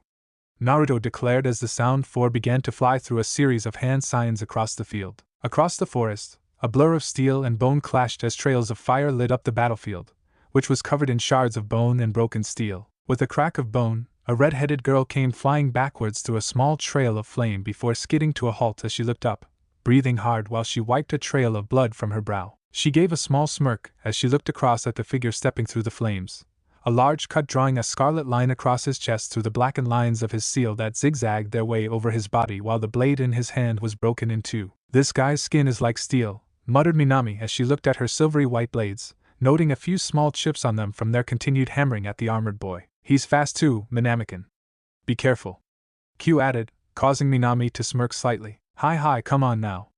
Naruto declared as the sound 4 began to fly through a series of hand signs across the field. Across the forest, a blur of steel and bone clashed as trails of fire lit up the battlefield, which was covered in shards of bone and broken steel. With a crack of bone, a red-headed girl came flying backwards through a small trail of flame before skidding to a halt as she looked up, breathing hard while she wiped a trail of blood from her brow. She gave a small smirk as she looked across at the figure stepping through the flames, a large cut drawing a scarlet line across his chest through the blackened lines of his seal that zigzagged their way over his body while the blade in his hand was broken in two. This guy's skin is like steel, muttered Minami as she looked at her silvery white blades, noting a few small chips on them from their continued hammering at the armored boy. He's fast too, Minamikin. Be careful. Q added, causing Minami to smirk slightly. Hi, come on now.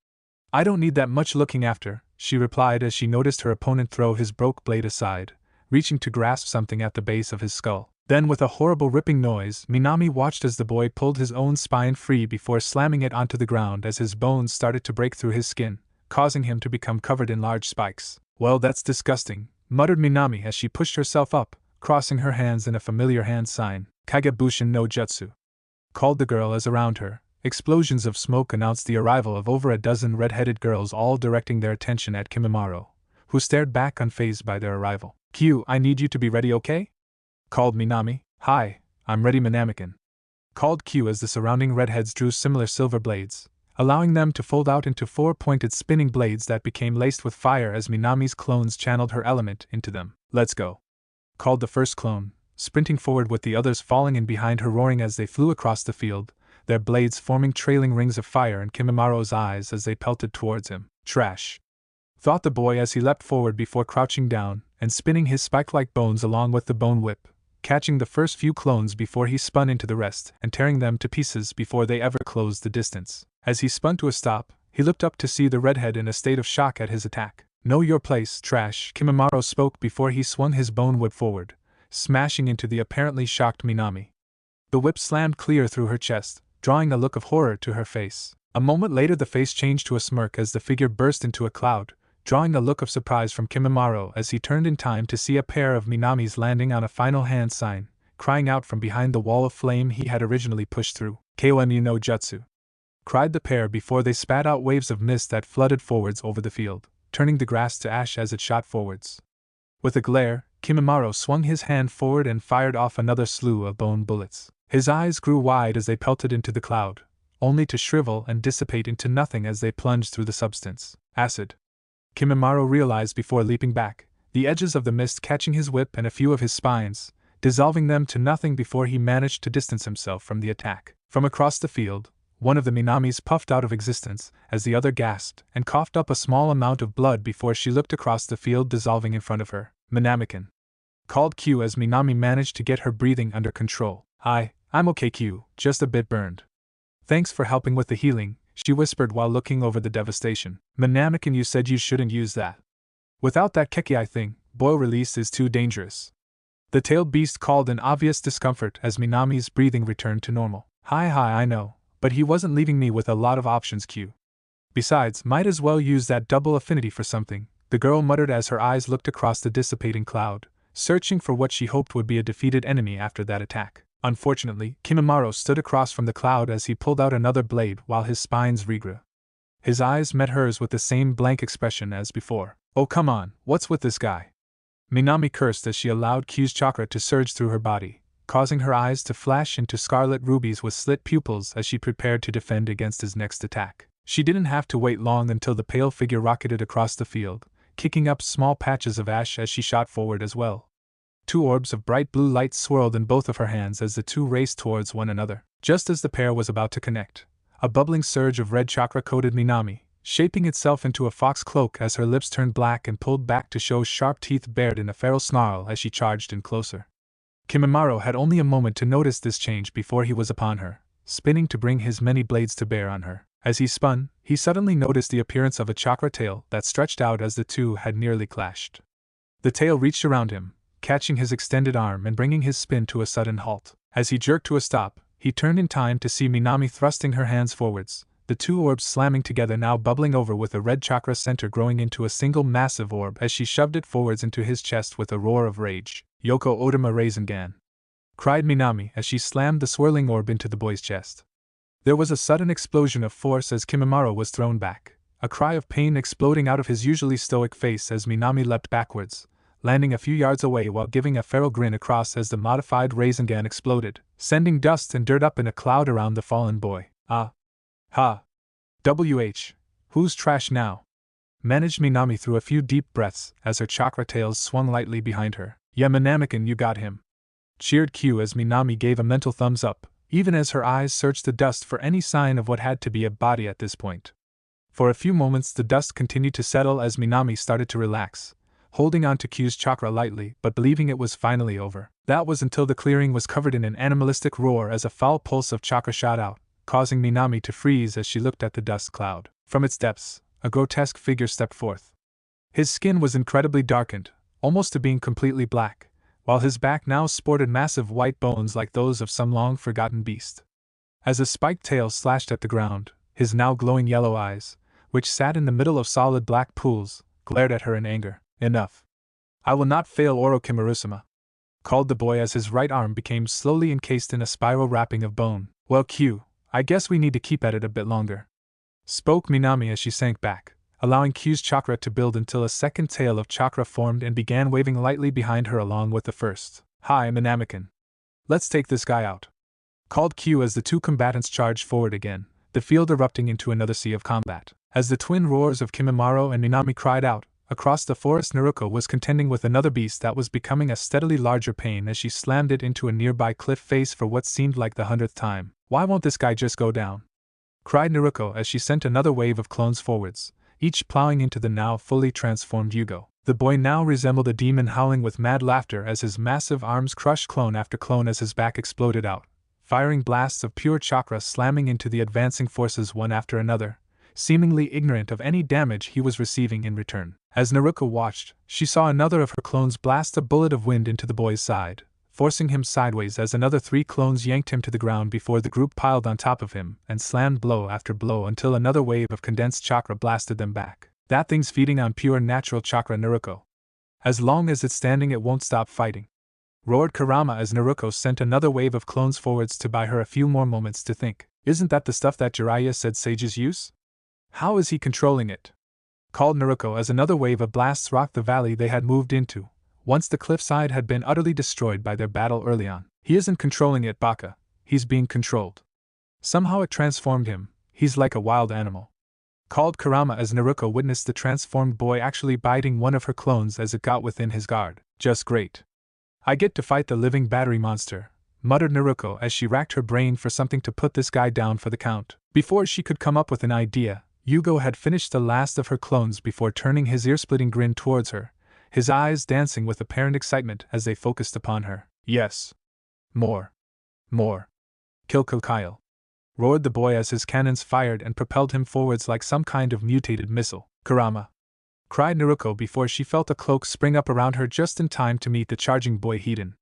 I don't need that much looking after, she replied as she noticed her opponent throw his broke blade aside, reaching to grasp something at the base of his skull. Then with a horrible ripping noise, Minami watched as the boy pulled his own spine free before slamming it onto the ground as his bones started to break through his skin, causing him to become covered in large spikes. Well, that's disgusting, muttered Minami as she pushed herself up, crossing her hands in a familiar hand sign. Kagebushin no Jutsu, called the girl as around her, explosions of smoke announced the arrival of over a dozen red-headed girls, all directing their attention at Kimimaro, who stared back unfazed by their arrival. Q, I need you to be ready, okay? Called Minami. Hi, I'm ready, Minamikin. Called Q as the surrounding redheads drew similar silver blades, allowing them to fold out into four-pointed spinning blades that became laced with fire as Minami's clones channeled her element into them. Let's go. Called the first clone, sprinting forward with the others falling in behind her, roaring as they flew across the field, their blades forming trailing rings of fire in Kimimaro's eyes as they pelted towards him. Trash, thought the boy as he leapt forward before crouching down and spinning his spike-like bones along with the bone whip, catching the first few clones before he spun into the rest and tearing them to pieces before they ever closed the distance. As he spun to a stop, he looked up to see the redhead in a state of shock at his attack. Know your place, Trash, Kimimaro spoke before he swung his bone whip forward, smashing into the apparently shocked Minami. The whip slammed clear through her chest, drawing a look of horror to her face. A moment later the face changed to a smirk as the figure burst into a cloud, drawing a look of surprise from Kimimaro as he turned in time to see a pair of Minami's landing on a final hand sign, crying out from behind the wall of flame he had originally pushed through. Konoha no Jutsu, cried the pair before they spat out waves of mist that flooded forwards over the field, turning the grass to ash as it shot forwards. With a glare, Kimimaro swung his hand forward and fired off another slew of bone bullets. His eyes grew wide as they pelted into the cloud, only to shrivel and dissipate into nothing as they plunged through the substance. Acid, Kimimaro realized before leaping back, the edges of the mist catching his whip and a few of his spines, dissolving them to nothing before he managed to distance himself from the attack. From across the field, one of the Minamis puffed out of existence as the other gasped and coughed up a small amount of blood before she looked across the field, dissolving in front of her. Minamikin, called Q as Minami managed to get her breathing under control. I'm okay, Q, just a bit burned. Thanks for helping with the healing, she whispered while looking over the devastation. Minamikin, you said you shouldn't use that. Without that Kekiai thing, boil release is too dangerous. The tailed beast called in obvious discomfort as Minami's breathing returned to normal. Hi, I know, but he wasn't leaving me with a lot of options, Q. Besides, might as well use that double affinity for something, the girl muttered as her eyes looked across the dissipating cloud, searching for what she hoped would be a defeated enemy after that attack. Unfortunately, Kimimaro stood across from the cloud as he pulled out another blade while his spines regrew. His eyes met hers with the same blank expression as before. Oh come on, what's with this guy? Minami cursed as she allowed Q's chakra to surge through her body, causing her eyes to flash into scarlet rubies with slit pupils as she prepared to defend against his next attack. She didn't have to wait long until the pale figure rocketed across the field, kicking up small patches of ash as she shot forward as well. 2 orbs of bright blue light swirled in both of her hands as the two raced towards one another. Just as the pair was about to connect, a bubbling surge of red chakra coated Minami, shaping itself into a fox cloak as her lips turned black and pulled back to show sharp teeth bared in a feral snarl as she charged in closer. Kimimaro had only a moment to notice this change before he was upon her, spinning to bring his many blades to bear on her. As he spun, he suddenly noticed the appearance of a chakra tail that stretched out as the two had nearly clashed. The tail reached around him, catching his extended arm and bringing his spin to a sudden halt. As he jerked to a stop, he turned in time to see Minami thrusting her hands forwards, the 2 orbs slamming together now bubbling over with a red chakra center growing into a single massive orb as she shoved it forwards into his chest with a roar of rage. Yoko Odama Rasengan! Cried Minami as she slammed the swirling orb into the boy's chest. There was a sudden explosion of force as Kimimaro was thrown back, a cry of pain exploding out of his usually stoic face as Minami leapt backwards, landing a few yards away while giving a feral grin across as the modified Rasengan exploded, sending dust and dirt up in a cloud around the fallen boy. Ah! Ha! Who's trash now? Managed Minami through a few deep breaths as her chakra tails swung lightly behind her. Yeah, Minamikan, you got him! Cheered Q as Minami gave a mental thumbs up, even as her eyes searched the dust for any sign of what had to be a body at this point. For a few moments the dust continued to settle as Minami started to relax, holding on to Q's chakra lightly but believing it was finally over. That was until the clearing was covered in an animalistic roar as a foul pulse of chakra shot out, causing Minami to freeze as she looked at the dust cloud. From its depths, a grotesque figure stepped forth. His skin was incredibly darkened, almost to being completely black, while his back now sported massive white bones like those of some long-forgotten beast. As a spiked tail slashed at the ground, his now glowing yellow eyes, which sat in the middle of solid black pools, glared at her in anger. Enough. I will not fail Orochimaru-sama, called the boy as his right arm became slowly encased in a spiral wrapping of bone. Well, Q, I guess we need to keep at it a bit longer, spoke Minami as she sank back, allowing Q's chakra to build until a second tail of chakra formed and began waving lightly behind her along with the first. Hi, Minamikan. Let's take this guy out, called Q as the two combatants charged forward again, the field erupting into another sea of combat. As the twin roars of Kimimaro and Minami cried out, across the forest Naruto was contending with another beast that was becoming a steadily larger pain as she slammed it into a nearby cliff face for what seemed like the 100th time. Why won't this guy just go down? Cried Naruto as she sent another wave of clones forwards, each plowing into the now fully transformed Yugo. The boy now resembled a demon howling with mad laughter as his massive arms crushed clone after clone as his back exploded out, firing blasts of pure chakra slamming into the advancing forces one after another, seemingly ignorant of any damage he was receiving in return. As Naruto watched, she saw another of her clones blast a bullet of wind into the boy's side, forcing him sideways as another 3 clones yanked him to the ground before the group piled on top of him and slammed blow after blow until another wave of condensed chakra blasted them back. That thing's feeding on pure natural chakra, Naruto. As long as it's standing it won't stop fighting, roared Kurama as Naruto sent another wave of clones forwards to buy her a few more moments to think. Isn't that the stuff that Jiraiya said sages use? How is he controlling it? Called Naruto as another wave of blasts rocked the valley they had moved into, once the cliffside had been utterly destroyed by their battle early on. He isn't controlling it, Baka. He's being controlled. Somehow it transformed him. He's like a wild animal. Called Kurama as Naruto witnessed the transformed boy actually biting one of her clones as it got within his guard. Just great. I get to fight the living battery monster, muttered Naruto as she racked her brain for something to put this guy down for the count. Before she could come up with an idea, Yugo had finished the last of her clones before turning his ear-splitting grin towards her, his eyes dancing with apparent excitement as they focused upon her. Yes. More. More. Kill Kyle, roared the boy as his cannons fired and propelled him forwards like some kind of mutated missile. Kurama, cried Naruto before she felt a cloak spring up around her just in time to meet the charging boy Hiden.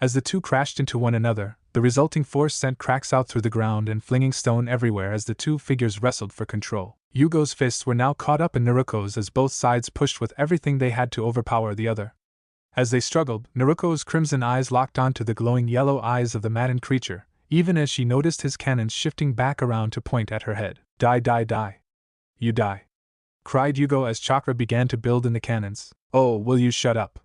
As the two crashed into one another, the resulting force sent cracks out through the ground and flinging stone everywhere as the two figures wrestled for control. Yugo's fists were now caught up in Naruko's as both sides pushed with everything they had to overpower the other. As they struggled, Naruko's crimson eyes locked onto the glowing yellow eyes of the maddened creature, even as she noticed his cannons shifting back around to point at her head. Die, die, die. You die, cried Yugo as chakra began to build in the cannons. Oh, will you shut up?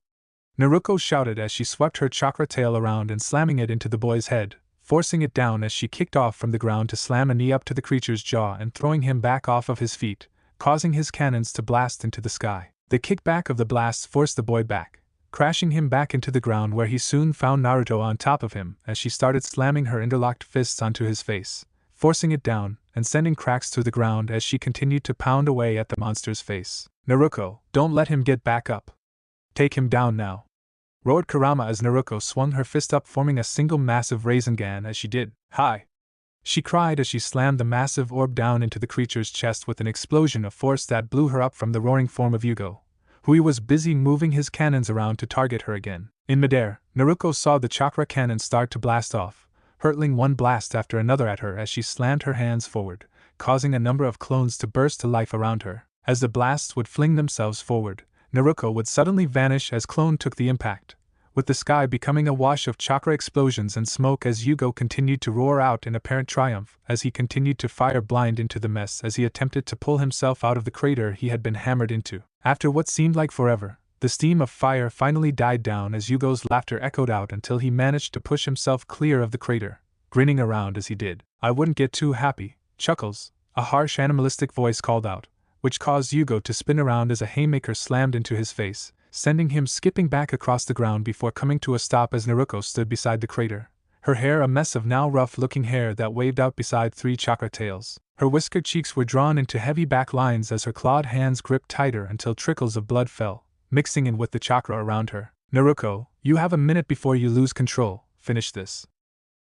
Naruko shouted as she swept her chakra tail around and slamming it into the boy's head, forcing it down as she kicked off from the ground to slam a knee up to the creature's jaw and throwing him back off of his feet, causing his cannons to blast into the sky. The kickback of the blasts forced the boy back, crashing him back into the ground where he soon found Naruto on top of him as she started slamming her interlocked fists onto his face, forcing it down and sending cracks through the ground as she continued to pound away at the monster's face. Naruko, don't let him get back up. Take him down now, roared Kurama as Naruko swung her fist up, forming a single massive Rasengan as she did. Hi! She cried as she slammed the massive orb down into the creature's chest with an explosion of force that blew her up from the roaring form of Yugo, who was busy moving his cannons around to target her again. In midair, Naruko saw the chakra cannon start to blast off, hurtling one blast after another at her as she slammed her hands forward, causing a number of clones to burst to life around her. As the blasts would fling themselves forward, Naruko would suddenly vanish as clone took the impact, with the sky becoming awash of chakra explosions and smoke as Yugo continued to roar out in apparent triumph as he continued to fire blind into the mess as he attempted to pull himself out of the crater he had been hammered into. After what seemed like forever, the steam of fire finally died down as Yugo's laughter echoed out until he managed to push himself clear of the crater, grinning around as he did. I wouldn't get too happy, Chuckles, a harsh animalistic voice called out, which caused Yugo to spin around as a haymaker slammed into his face, sending him skipping back across the ground before coming to a stop as Naruko stood beside the crater, her hair a mess of now rough-looking hair that waved out beside 3 chakra tails. Her whiskered cheeks were drawn into heavy back lines as her clawed hands gripped tighter until trickles of blood fell, mixing in with the chakra around her. Naruko, you have a minute before you lose control, finish this,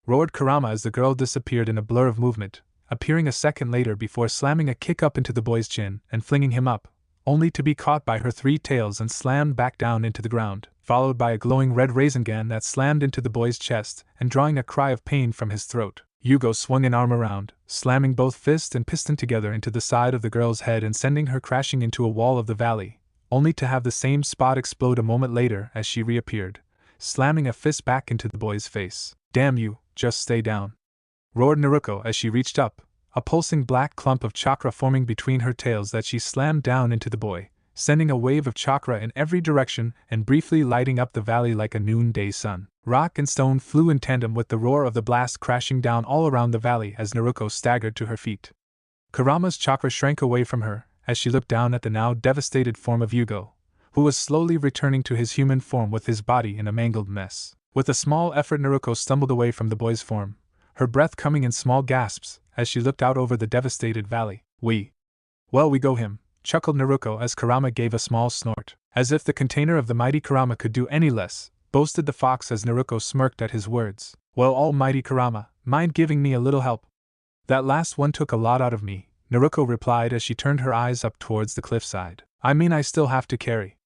roared Kurama as the girl disappeared in a blur of movement, appearing a second later before slamming a kick up into the boy's chin and flinging him up, only to be caught by her 3 tails and slammed back down into the ground, followed by a glowing red Rasengan that slammed into the boy's chest and drawing a cry of pain from his throat. Yugo swung an arm around, slamming both fist and piston together into the side of the girl's head and sending her crashing into a wall of the valley, only to have the same spot explode a moment later as she reappeared, slamming a fist back into the boy's face. Damn you, just stay down, roared Naruko as she reached up, a pulsing black clump of chakra forming between her tails that she slammed down into the boy, sending a wave of chakra in every direction and briefly lighting up the valley like a noonday sun. Rock and stone flew in tandem with the roar of the blast crashing down all around the valley as Naruko staggered to her feet. Kurama's chakra shrank away from her as she looked down at the now devastated form of Yugo, who was slowly returning to his human form with his body in a mangled mess. With a small effort, Naruko stumbled away from the boy's form, her breath coming in small gasps as she looked out over the devastated valley. Well, we go him, chuckled Naruko as Kurama gave a small snort. As if the container of the mighty Kurama could do any less, boasted the fox as Naruko smirked at his words. Well, almighty Kurama, mind giving me a little help? That last one took a lot out of me, Naruko replied as she turned her eyes up towards the cliffside. I mean, I still have to carry,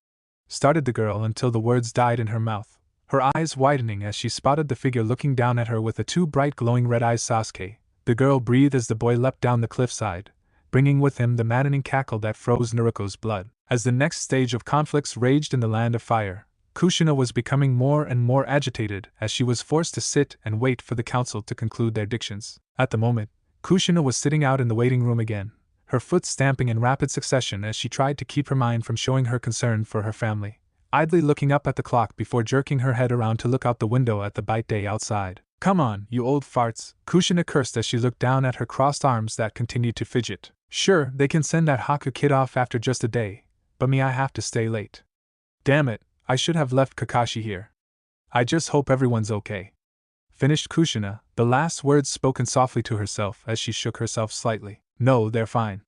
started the girl until the words died in her mouth, her eyes widening as she spotted the figure looking down at her with the 2 bright glowing red eyes. Sasuke. The girl breathed as the boy leapt down the cliffside, bringing with him the maddening cackle that froze Naruko's blood. As the next stage of conflicts raged in the Land of Fire, Kushina was becoming more and more agitated as she was forced to sit and wait for the council to conclude their dictions. At the moment, Kushina was sitting out in the waiting room again, her foot stamping in rapid succession as she tried to keep her mind from showing her concern for her family, idly looking up at the clock before jerking her head around to look out the window at the bright day outside. Come on, you old farts, Kushina cursed as she looked down at her crossed arms that continued to fidget. Sure, they can send that Haku kid off after just a day, but me, I have to stay late. Damn it, I should have left Kakashi here. I just hope everyone's okay. Finished Kushina, the last words spoken softly to herself as she shook herself slightly. No, they're fine.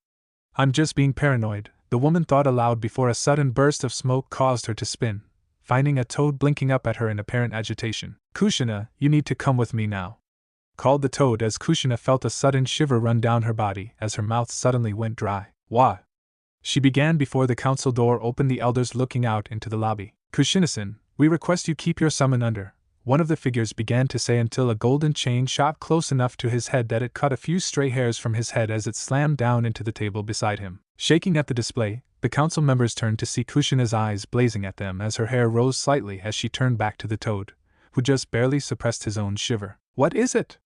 I'm just being paranoid, the woman thought aloud before a sudden burst of smoke caused her to spin, finding a toad blinking up at her in apparent agitation. Kushina, you need to come with me now, called the toad as Kushina felt a sudden shiver run down her body as her mouth suddenly went dry. What? She began before the council door opened, the elders looking out into the lobby. Kushina-san, we request you keep your summon under one of the figures began to say until a golden chain shot close enough to his head that it cut a few stray hairs from his head as it slammed down into the table beside him. Shaking at the display, the council members turned to see Kushina's eyes blazing at them as her hair rose slightly as she turned back to the toad, who just barely suppressed his own shiver. "What is it?"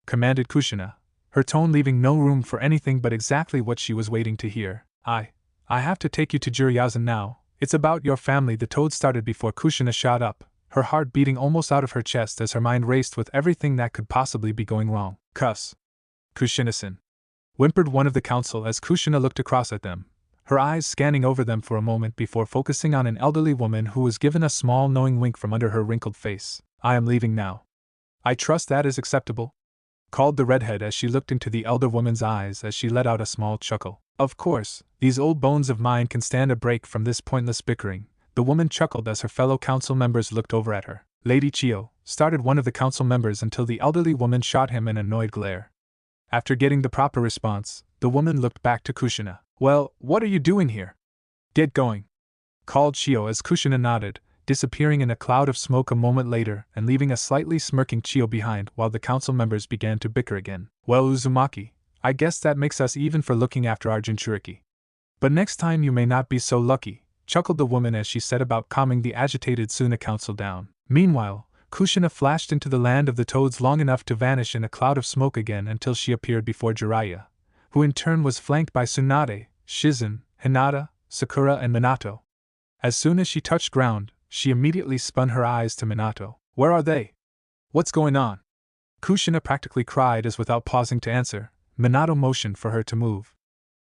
commanded Kushina, her tone leaving no room for anything but exactly what she was waiting to hear. I have to take you to Juryazan now. It's about your family," the toad started before Kushina shot up, her heart beating almost out of her chest as her mind raced with everything that could possibly be going wrong. "Cuss. Kushina-san," whimpered one of the council as Kushina looked across at them, her eyes scanning over them for a moment before focusing on an elderly woman who was given a small knowing wink from under her wrinkled face. "I am leaving now." "I trust that is acceptable?" called the redhead as she looked into the elder woman's eyes as she let out a small chuckle. "Of course, these old bones of mine can stand a break from this pointless bickering," the woman chuckled as her fellow council members looked over at her. "Lady Chio," started one of the council members until the elderly woman shot him an annoyed glare. After getting the proper response, the woman looked back to Kushina. "Well, what are you doing here?" "Get going," called Chio as Kushina nodded, disappearing in a cloud of smoke a moment later and leaving a slightly smirking Chio behind while the council members began to bicker again. "Well, Uzumaki, I guess that makes us even for looking after our Jinchuriki. But next time you may not be so lucky," chuckled the woman as she set about calming the agitated Suna council down. Meanwhile, Kushina flashed into the land of the toads long enough to vanish in a cloud of smoke again until she appeared before Jiraiya, who in turn was flanked by Tsunade, Shizen, Hinata, Sakura and Minato. As soon as she touched ground, she immediately spun her eyes to Minato. "Where are they? What's going on?" Kushina practically cried as without pausing to answer, Minato motioned for her to move.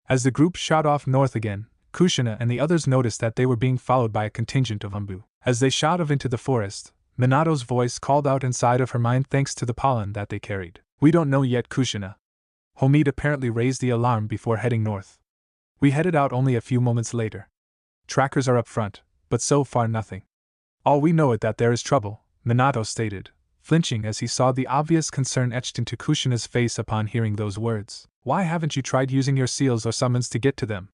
As the group shot off north again, Kushina and the others noticed that they were being followed by a contingent of Umbu. As they shot off into the forest, Minato's voice called out inside of her mind thanks to the pollen that they carried. "We don't know yet, Kushina." Homid apparently raised the alarm before heading north. We headed out only a few moments later. Trackers are up front, but so far nothing. "All we know is that there is trouble," Minato stated, flinching as he saw the obvious concern etched into Kushina's face upon hearing those words. "Why haven't you tried using your seals or summons to get to them?"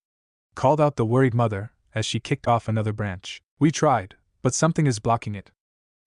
called out the worried mother, as she kicked off another branch. "We tried, but something is blocking it.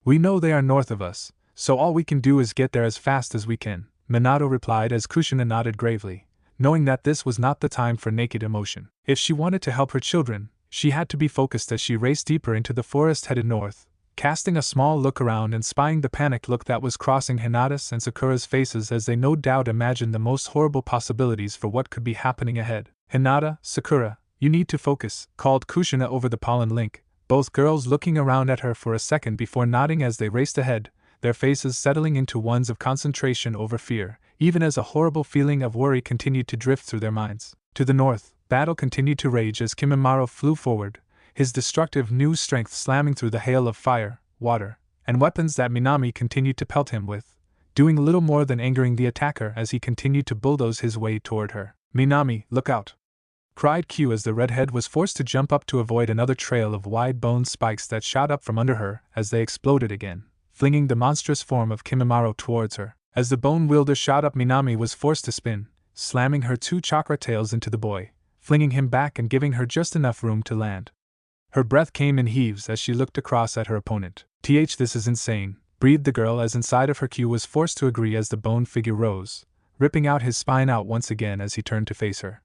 We know they are north of us, so all we can do is get there as fast as we can," Minato replied as Kushina nodded gravely, knowing that this was not the time for naked emotion. If she wanted to help her children, she had to be focused as she raced deeper into the forest headed north, casting a small look around and spying the panicked look that was crossing Hinata's and Sakura's faces as they no doubt imagined the most horrible possibilities for what could be happening ahead. "Hinata, Sakura, you need to focus," called Kushina over the pollen link, both girls looking around at her for a second before nodding as they raced ahead, their faces settling into ones of concentration over fear, even as a horrible feeling of worry continued to drift through their minds. To the north, battle continued to rage as Kimimaro flew forward, his destructive new strength slamming through the hail of fire, water, and weapons that Minami continued to pelt him with, doing little more than angering the attacker as he continued to bulldoze his way toward her. "Minami, look out!" cried Q as the redhead was forced to jump up to avoid another trail of wide-boned spikes that shot up from under her as they exploded again, flinging the monstrous form of Kimimaro towards her. As the bone wielder shot up, Minami was forced to spin, slamming her two chakra tails into the boy, flinging him back and giving her just enough room to land. Her breath came in heaves as she looked across at her opponent. This is insane," breathed the girl as inside of her Q was forced to agree as the bone figure rose, ripping out his spine out once again as he turned to face her.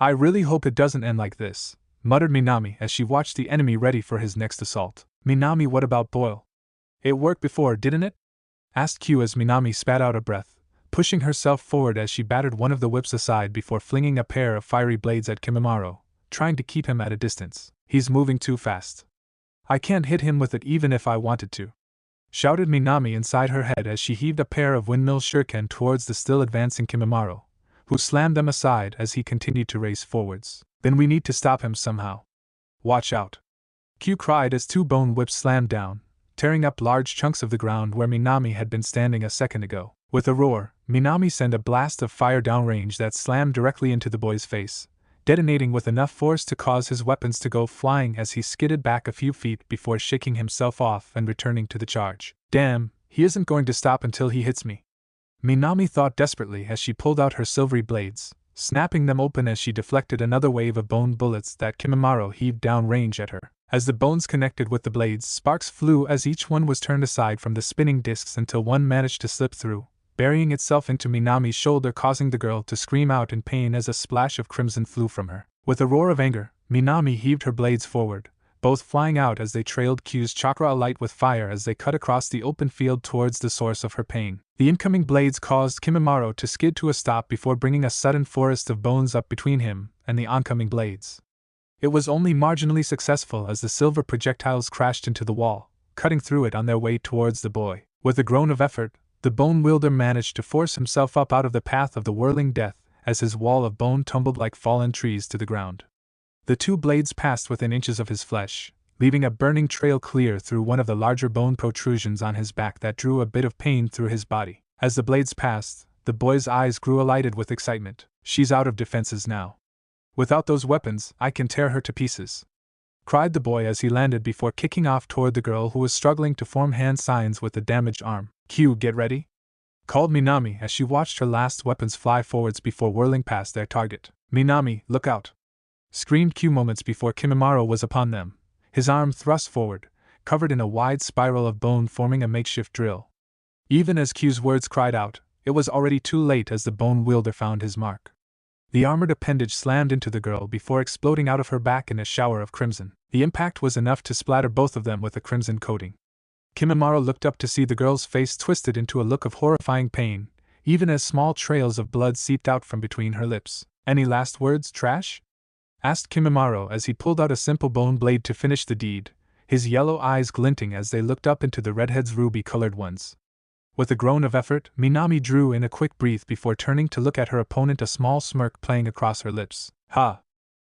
I really hope it doesn't end like this," muttered Minami as she watched the enemy ready for his next assault. "Minami, what about Boil? It worked before, didn't it?" asked Q as Minami spat out a breath, pushing herself forward as she battered one of the whips aside before flinging a pair of fiery blades at Kimimaro, trying to keep him at a distance. "He's moving too fast. I can't hit him with it even if I wanted to," shouted Minami inside her head as she heaved a pair of windmill shuriken towards the still advancing Kimimaro, who slammed them aside as he continued to race forwards. "Then we need to stop him somehow. Watch out!" Q cried as two bone whips slammed down, tearing up large chunks of the ground where Minami had been standing a second ago. With a roar, Minami sent a blast of fire downrange that slammed directly into the boy's face, detonating with enough force to cause his weapons to go flying as he skidded back a few feet before shaking himself off and returning to the charge. "Damn, he isn't going to stop until he hits me," Minami thought desperately as she pulled out her silvery blades, snapping them open as she deflected another wave of bone bullets that Kimimaro heaved down range at her. As the bones connected with the blades, sparks flew as each one was turned aside from the spinning discs until one managed to slip through, burying itself into Minami's shoulder, causing the girl to scream out in pain as a splash of crimson flew from her. With a roar of anger, Minami heaved her blades forward, both flying out as they trailed Q's chakra alight with fire as they cut across the open field towards the source of her pain. The incoming blades caused Kimimaro to skid to a stop before bringing a sudden forest of bones up between him and the oncoming blades. It was only marginally successful as the silver projectiles crashed into the wall, cutting through it on their way towards the boy. With a groan of effort, the bone wielder managed to force himself up out of the path of the whirling death as his wall of bone tumbled like fallen trees to the ground. The two blades passed within inches of his flesh, leaving a burning trail clear through one of the larger bone protrusions on his back that drew a bit of pain through his body. As the blades passed, the boy's eyes grew alighted with excitement. She's out of defenses now. Without those weapons, I can tear her to pieces, cried the boy as he landed before kicking off toward the girl who was struggling to form hand signs with the damaged arm. Q, get ready, called Minami as she watched her last weapons fly forwards before whirling past their target. Minami, look out, screamed Q moments before Kimimaro was upon them, his arm thrust forward, covered in a wide spiral of bone forming a makeshift drill. Even as Q's words cried out, it was already too late as the bone wielder found his mark. The armored appendage slammed into the girl before exploding out of her back in a shower of crimson. The impact was enough to splatter both of them with a crimson coating. Kimimaro looked up to see the girl's face twisted into a look of horrifying pain, even as small trails of blood seeped out from between her lips. Any last words, trash? Asked Kimimaro as he pulled out a simple bone blade to finish the deed, his yellow eyes glinting as they looked up into the redhead's ruby-colored ones. With a groan of effort, Minami drew in a quick breath before turning to look at her opponent, a small smirk playing across her lips. Ha!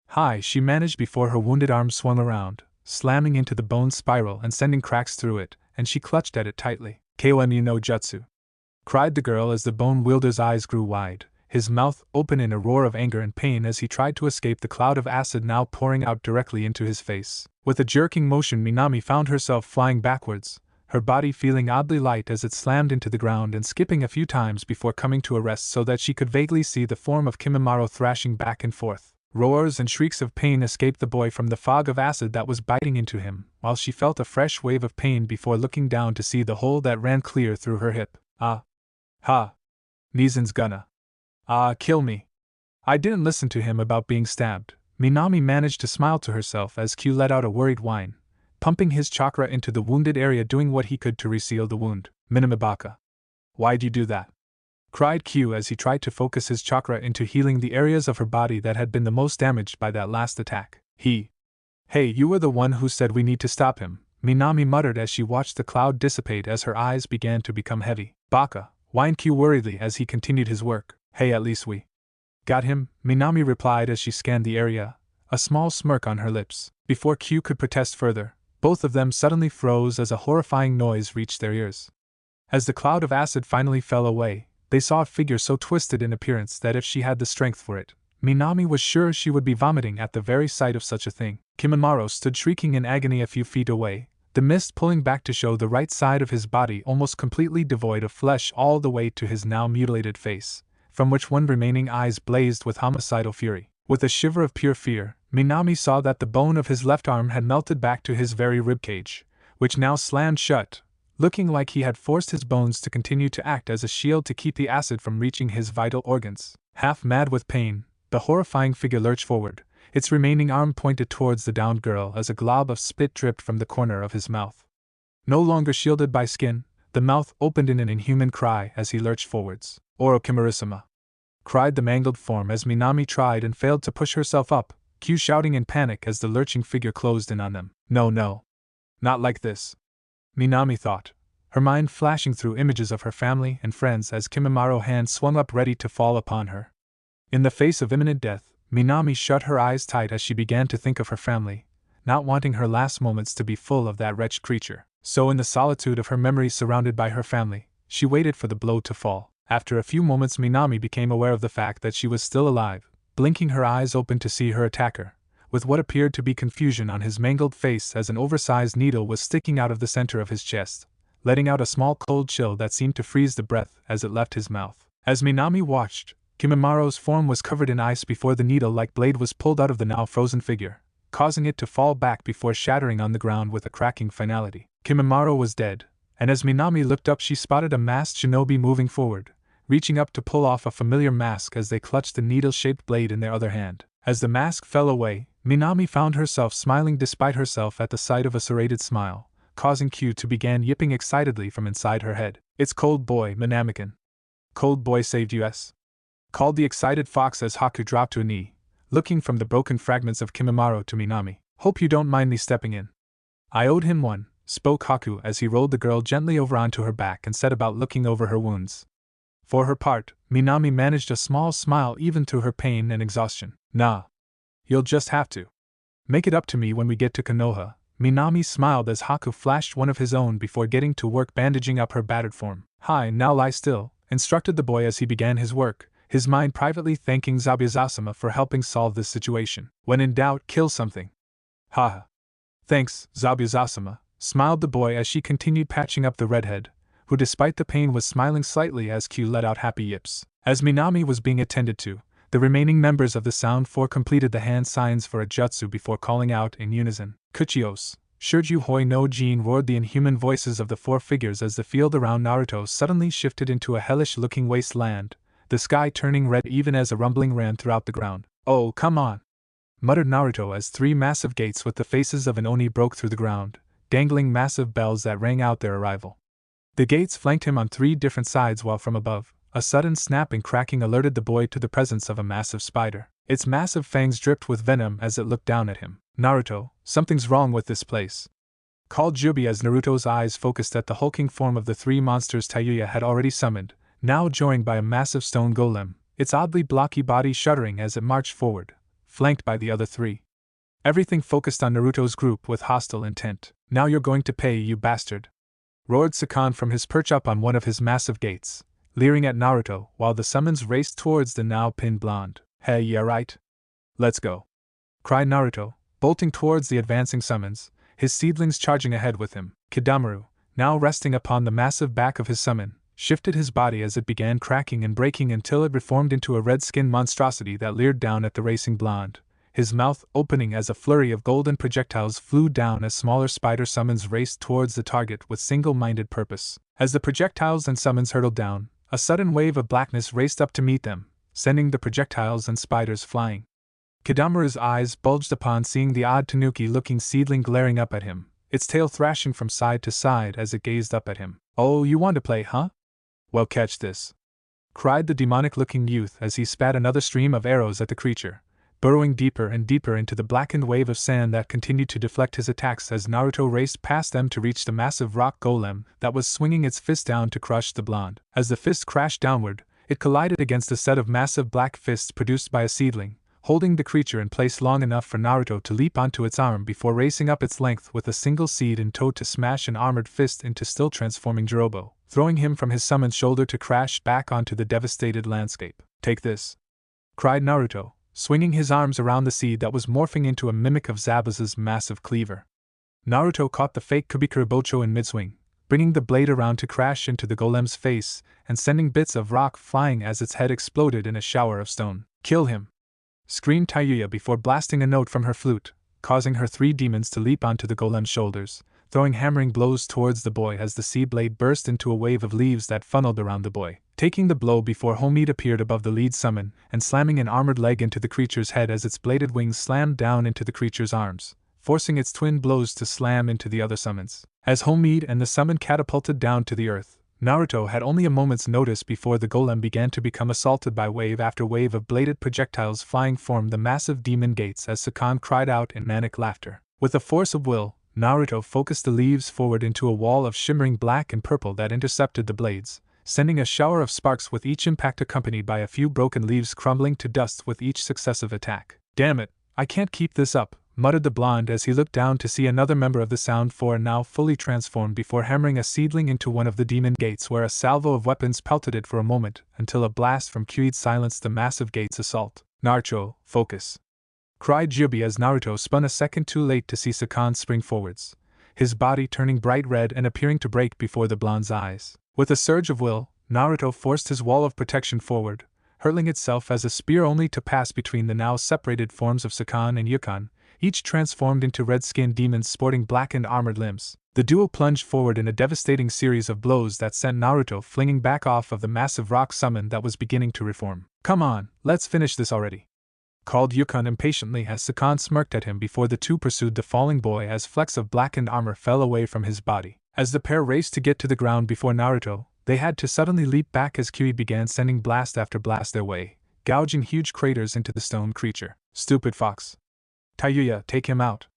Hi, she managed before her wounded arm swung around, slamming into the bone spiral and sending cracks through it, and she clutched at it tightly. Koemi no Jutsu, cried the girl as the bone wielder's eyes grew wide, his mouth open in a roar of anger and pain as he tried to escape the cloud of acid now pouring out directly into his face. With a jerking motion, Minami found herself flying backwards, her body feeling oddly light as it slammed into the ground and skipping a few times before coming to a rest so that she could vaguely see the form of Kimimaro thrashing back and forth. Roars and shrieks of pain escaped the boy from the fog of acid that was biting into him, while she felt a fresh wave of pain before looking down to see the hole that ran clear through her hip. Ah. Ha. Nizen's gonna. Ah, kill me. I didn't listen to him about being stabbed. Minami managed to smile to herself as Q let out a worried whine, pumping his chakra into the wounded area, doing what he could to reseal the wound. Minamibaka. Why'd you do that? Cried Q as he tried to focus his chakra into healing the areas of her body that had been the most damaged by that last attack. Hey, you were the one who said we need to stop him, Minami muttered as she watched the cloud dissipate as her eyes began to become heavy. Baka, whined Q worriedly as he continued his work. Hey, at least we got him, Minami replied as she scanned the area, a small smirk on her lips. Before Q could protest further, both of them suddenly froze as a horrifying noise reached their ears. As the cloud of acid finally fell away, they saw a figure so twisted in appearance that if she had the strength for it, Minami was sure she would be vomiting at the very sight of such a thing. Kimimaro stood shrieking in agony a few feet away, the mist pulling back to show the right side of his body almost completely devoid of flesh all the way to his now mutilated face, from which one remaining eyes blazed with homicidal fury. With a shiver of pure fear, Minami saw that the bone of his left arm had melted back to his very ribcage, which now slammed shut, looking like he had forced his bones to continue to act as a shield to keep the acid from reaching his vital organs. Half mad with pain, the horrifying figure lurched forward, its remaining arm pointed towards the downed girl as a glob of spit dripped from the corner of his mouth. No longer shielded by skin, the mouth opened in an inhuman cry as he lurched forwards. Orochimaru-sama, cried the mangled form as Minami tried and failed to push herself up, Q shouting in panic as the lurching figure closed in on them. No, not like this, Minami thought, her mind flashing through images of her family and friends as Kimimaro's hand swung up ready to fall upon her. In the face of imminent death, Minami shut her eyes tight as she began to think of her family, not wanting her last moments to be full of that wretched creature. So in the solitude of her memory surrounded by her family, she waited for the blow to fall. After a few moments, Minami became aware of the fact that she was still alive, blinking her eyes open to see her attacker, with what appeared to be confusion on his mangled face as an oversized needle was sticking out of the center of his chest, letting out a small cold chill that seemed to freeze the breath as it left his mouth. As Minami watched, Kimimaro's form was covered in ice before the needle-like blade was pulled out of the now frozen figure, causing it to fall back before shattering on the ground with a cracking finality. Kimimaro was dead, and as Minami looked up she spotted a masked shinobi moving forward, reaching up to pull off a familiar mask as they clutched the needle-shaped blade in their other hand. As the mask fell away, Minami found herself smiling despite herself at the sight of a serrated smile, causing Q to begin yipping excitedly from inside her head. "It's Cold Boy, Minamikan. Cold Boy saved us," called the excited fox as Haku dropped to a knee, looking from the broken fragments of Kimimaro to Minami. "Hope you don't mind me stepping in." "I owed him one," spoke Haku as he rolled the girl gently over onto her back and set about looking over her wounds. For her part, Minami managed a small smile even through her pain and exhaustion. "Nah. You'll just have to make it up to me when we get to Konoha." Minami smiled as Haku flashed one of his own before getting to work bandaging up her battered form. "Hi, now lie still," instructed the boy as he began his work, his mind privately thanking Zabuza-sama for helping solve this situation. "When in doubt, kill something." "Haha. Thanks, Zabuza-sama," smiled the boy as she continued patching up the redhead, who despite the pain was smiling slightly as Q let out happy yips. As Minami was being attended to, the remaining members of the Sound Four completed the hand signs for a jutsu before calling out in unison, "Kuchios, Shurju Hoi no Jin," roared the inhuman voices of the four figures as the field around Naruto suddenly shifted into a hellish-looking wasteland, the sky turning red even as a rumbling ran throughout the ground. "Oh, come on!" muttered Naruto as three massive gates with the faces of an Oni broke through the ground, dangling massive bells that rang out their arrival. The gates flanked him on three different sides while from above, a sudden snap and cracking alerted the boy to the presence of a massive spider. Its massive fangs dripped with venom as it looked down at him. "Naruto, something's wrong with this place," called Jubi as Naruto's eyes focused at the hulking form of the three monsters Tayuya had already summoned, now joined by a massive stone golem, its oddly blocky body shuddering as it marched forward, flanked by the other three. Everything focused on Naruto's group with hostile intent. "Now you're going to pay, you bastard," roared Sakan from his perch up on one of his massive gates, leering at Naruto while the summons raced towards the now pinned blonde. "Hey, yeah right. Let's go," cried Naruto, bolting towards the advancing summons, his seedlings charging ahead with him. Kidamaru, now resting upon the massive back of his summon, shifted his body as it began cracking and breaking until it reformed into a red-skinned monstrosity that leered down at the racing blonde, his mouth opening as a flurry of golden projectiles flew down as smaller spider summons raced towards the target with single-minded purpose. As the projectiles and summons hurtled down, a sudden wave of blackness raced up to meet them, sending the projectiles and spiders flying. Kidamaru's eyes bulged upon seeing the odd tanuki-looking seedling glaring up at him, its tail thrashing from side to side as it gazed up at him. "Oh, you want to play, huh? Well, catch this," cried the demonic-looking youth as he spat another stream of arrows at the creature, burrowing deeper and deeper into the blackened wave of sand that continued to deflect his attacks as Naruto raced past them to reach the massive rock golem that was swinging its fist down to crush the blonde. As the fist crashed downward, it collided against a set of massive black fists produced by a seedling, holding the creature in place long enough for Naruto to leap onto its arm before racing up its length with a single seed in tow to smash an armored fist into still transforming Jirobo, throwing him from his summoned shoulder to crash back onto the devastated landscape. "Take this," cried Naruto, swinging his arms around the seed that was morphing into a mimic of Zabuza's massive cleaver. Naruto caught the fake Kubikuru Bocho in mid-swing, bringing the blade around to crash into the golem's face and sending bits of rock flying as its head exploded in a shower of stone. "Kill him!" screamed Tayuya before blasting a note from her flute, causing her three demons to leap onto the golem's shoulders, throwing hammering blows towards the boy as the sea blade burst into a wave of leaves that funneled around the boy, taking the blow before Homid appeared above the lead summon and slamming an armored leg into the creature's head as its bladed wings slammed down into the creature's arms, forcing its twin blows to slam into the other summons. As Homid and the summon catapulted down to the earth, Naruto had only a moment's notice before the golem began to become assaulted by wave after wave of bladed projectiles flying from the massive demon gates as Sakan cried out in manic laughter. With a force of will, Naruto focused the leaves forward into a wall of shimmering black and purple that intercepted the blades, sending a shower of sparks with each impact accompanied by a few broken leaves crumbling to dust with each successive attack. "Damn it, I can't keep this up," muttered the blonde as he looked down to see another member of the Sound Four now fully transformed before hammering a seedling into one of the demon gates where a salvo of weapons pelted it for a moment until a blast from Kuid silenced the massive gate's assault. "Naruto, focus!" cried Jubi as Naruto spun a second too late to see Sakan spring forwards, his body turning bright red and appearing to break before the blonde's eyes. With a surge of will, Naruto forced his wall of protection forward, hurling itself as a spear only to pass between the now separated forms of Sakan and Yukon, each transformed into red-skinned demons sporting blackened armored limbs. The duo plunged forward in a devastating series of blows that sent Naruto flinging back off of the massive rock summon that was beginning to reform. "Come on, let's finish this already," called Yukon impatiently as Sakan smirked at him before the two pursued the falling boy as flecks of blackened armor fell away from his body. As the pair raced to get to the ground before Naruto, they had to suddenly leap back as Kyuubi began sending blast after blast their way, gouging huge craters into the stone creature. "Stupid fox. Tayuya, take him out,"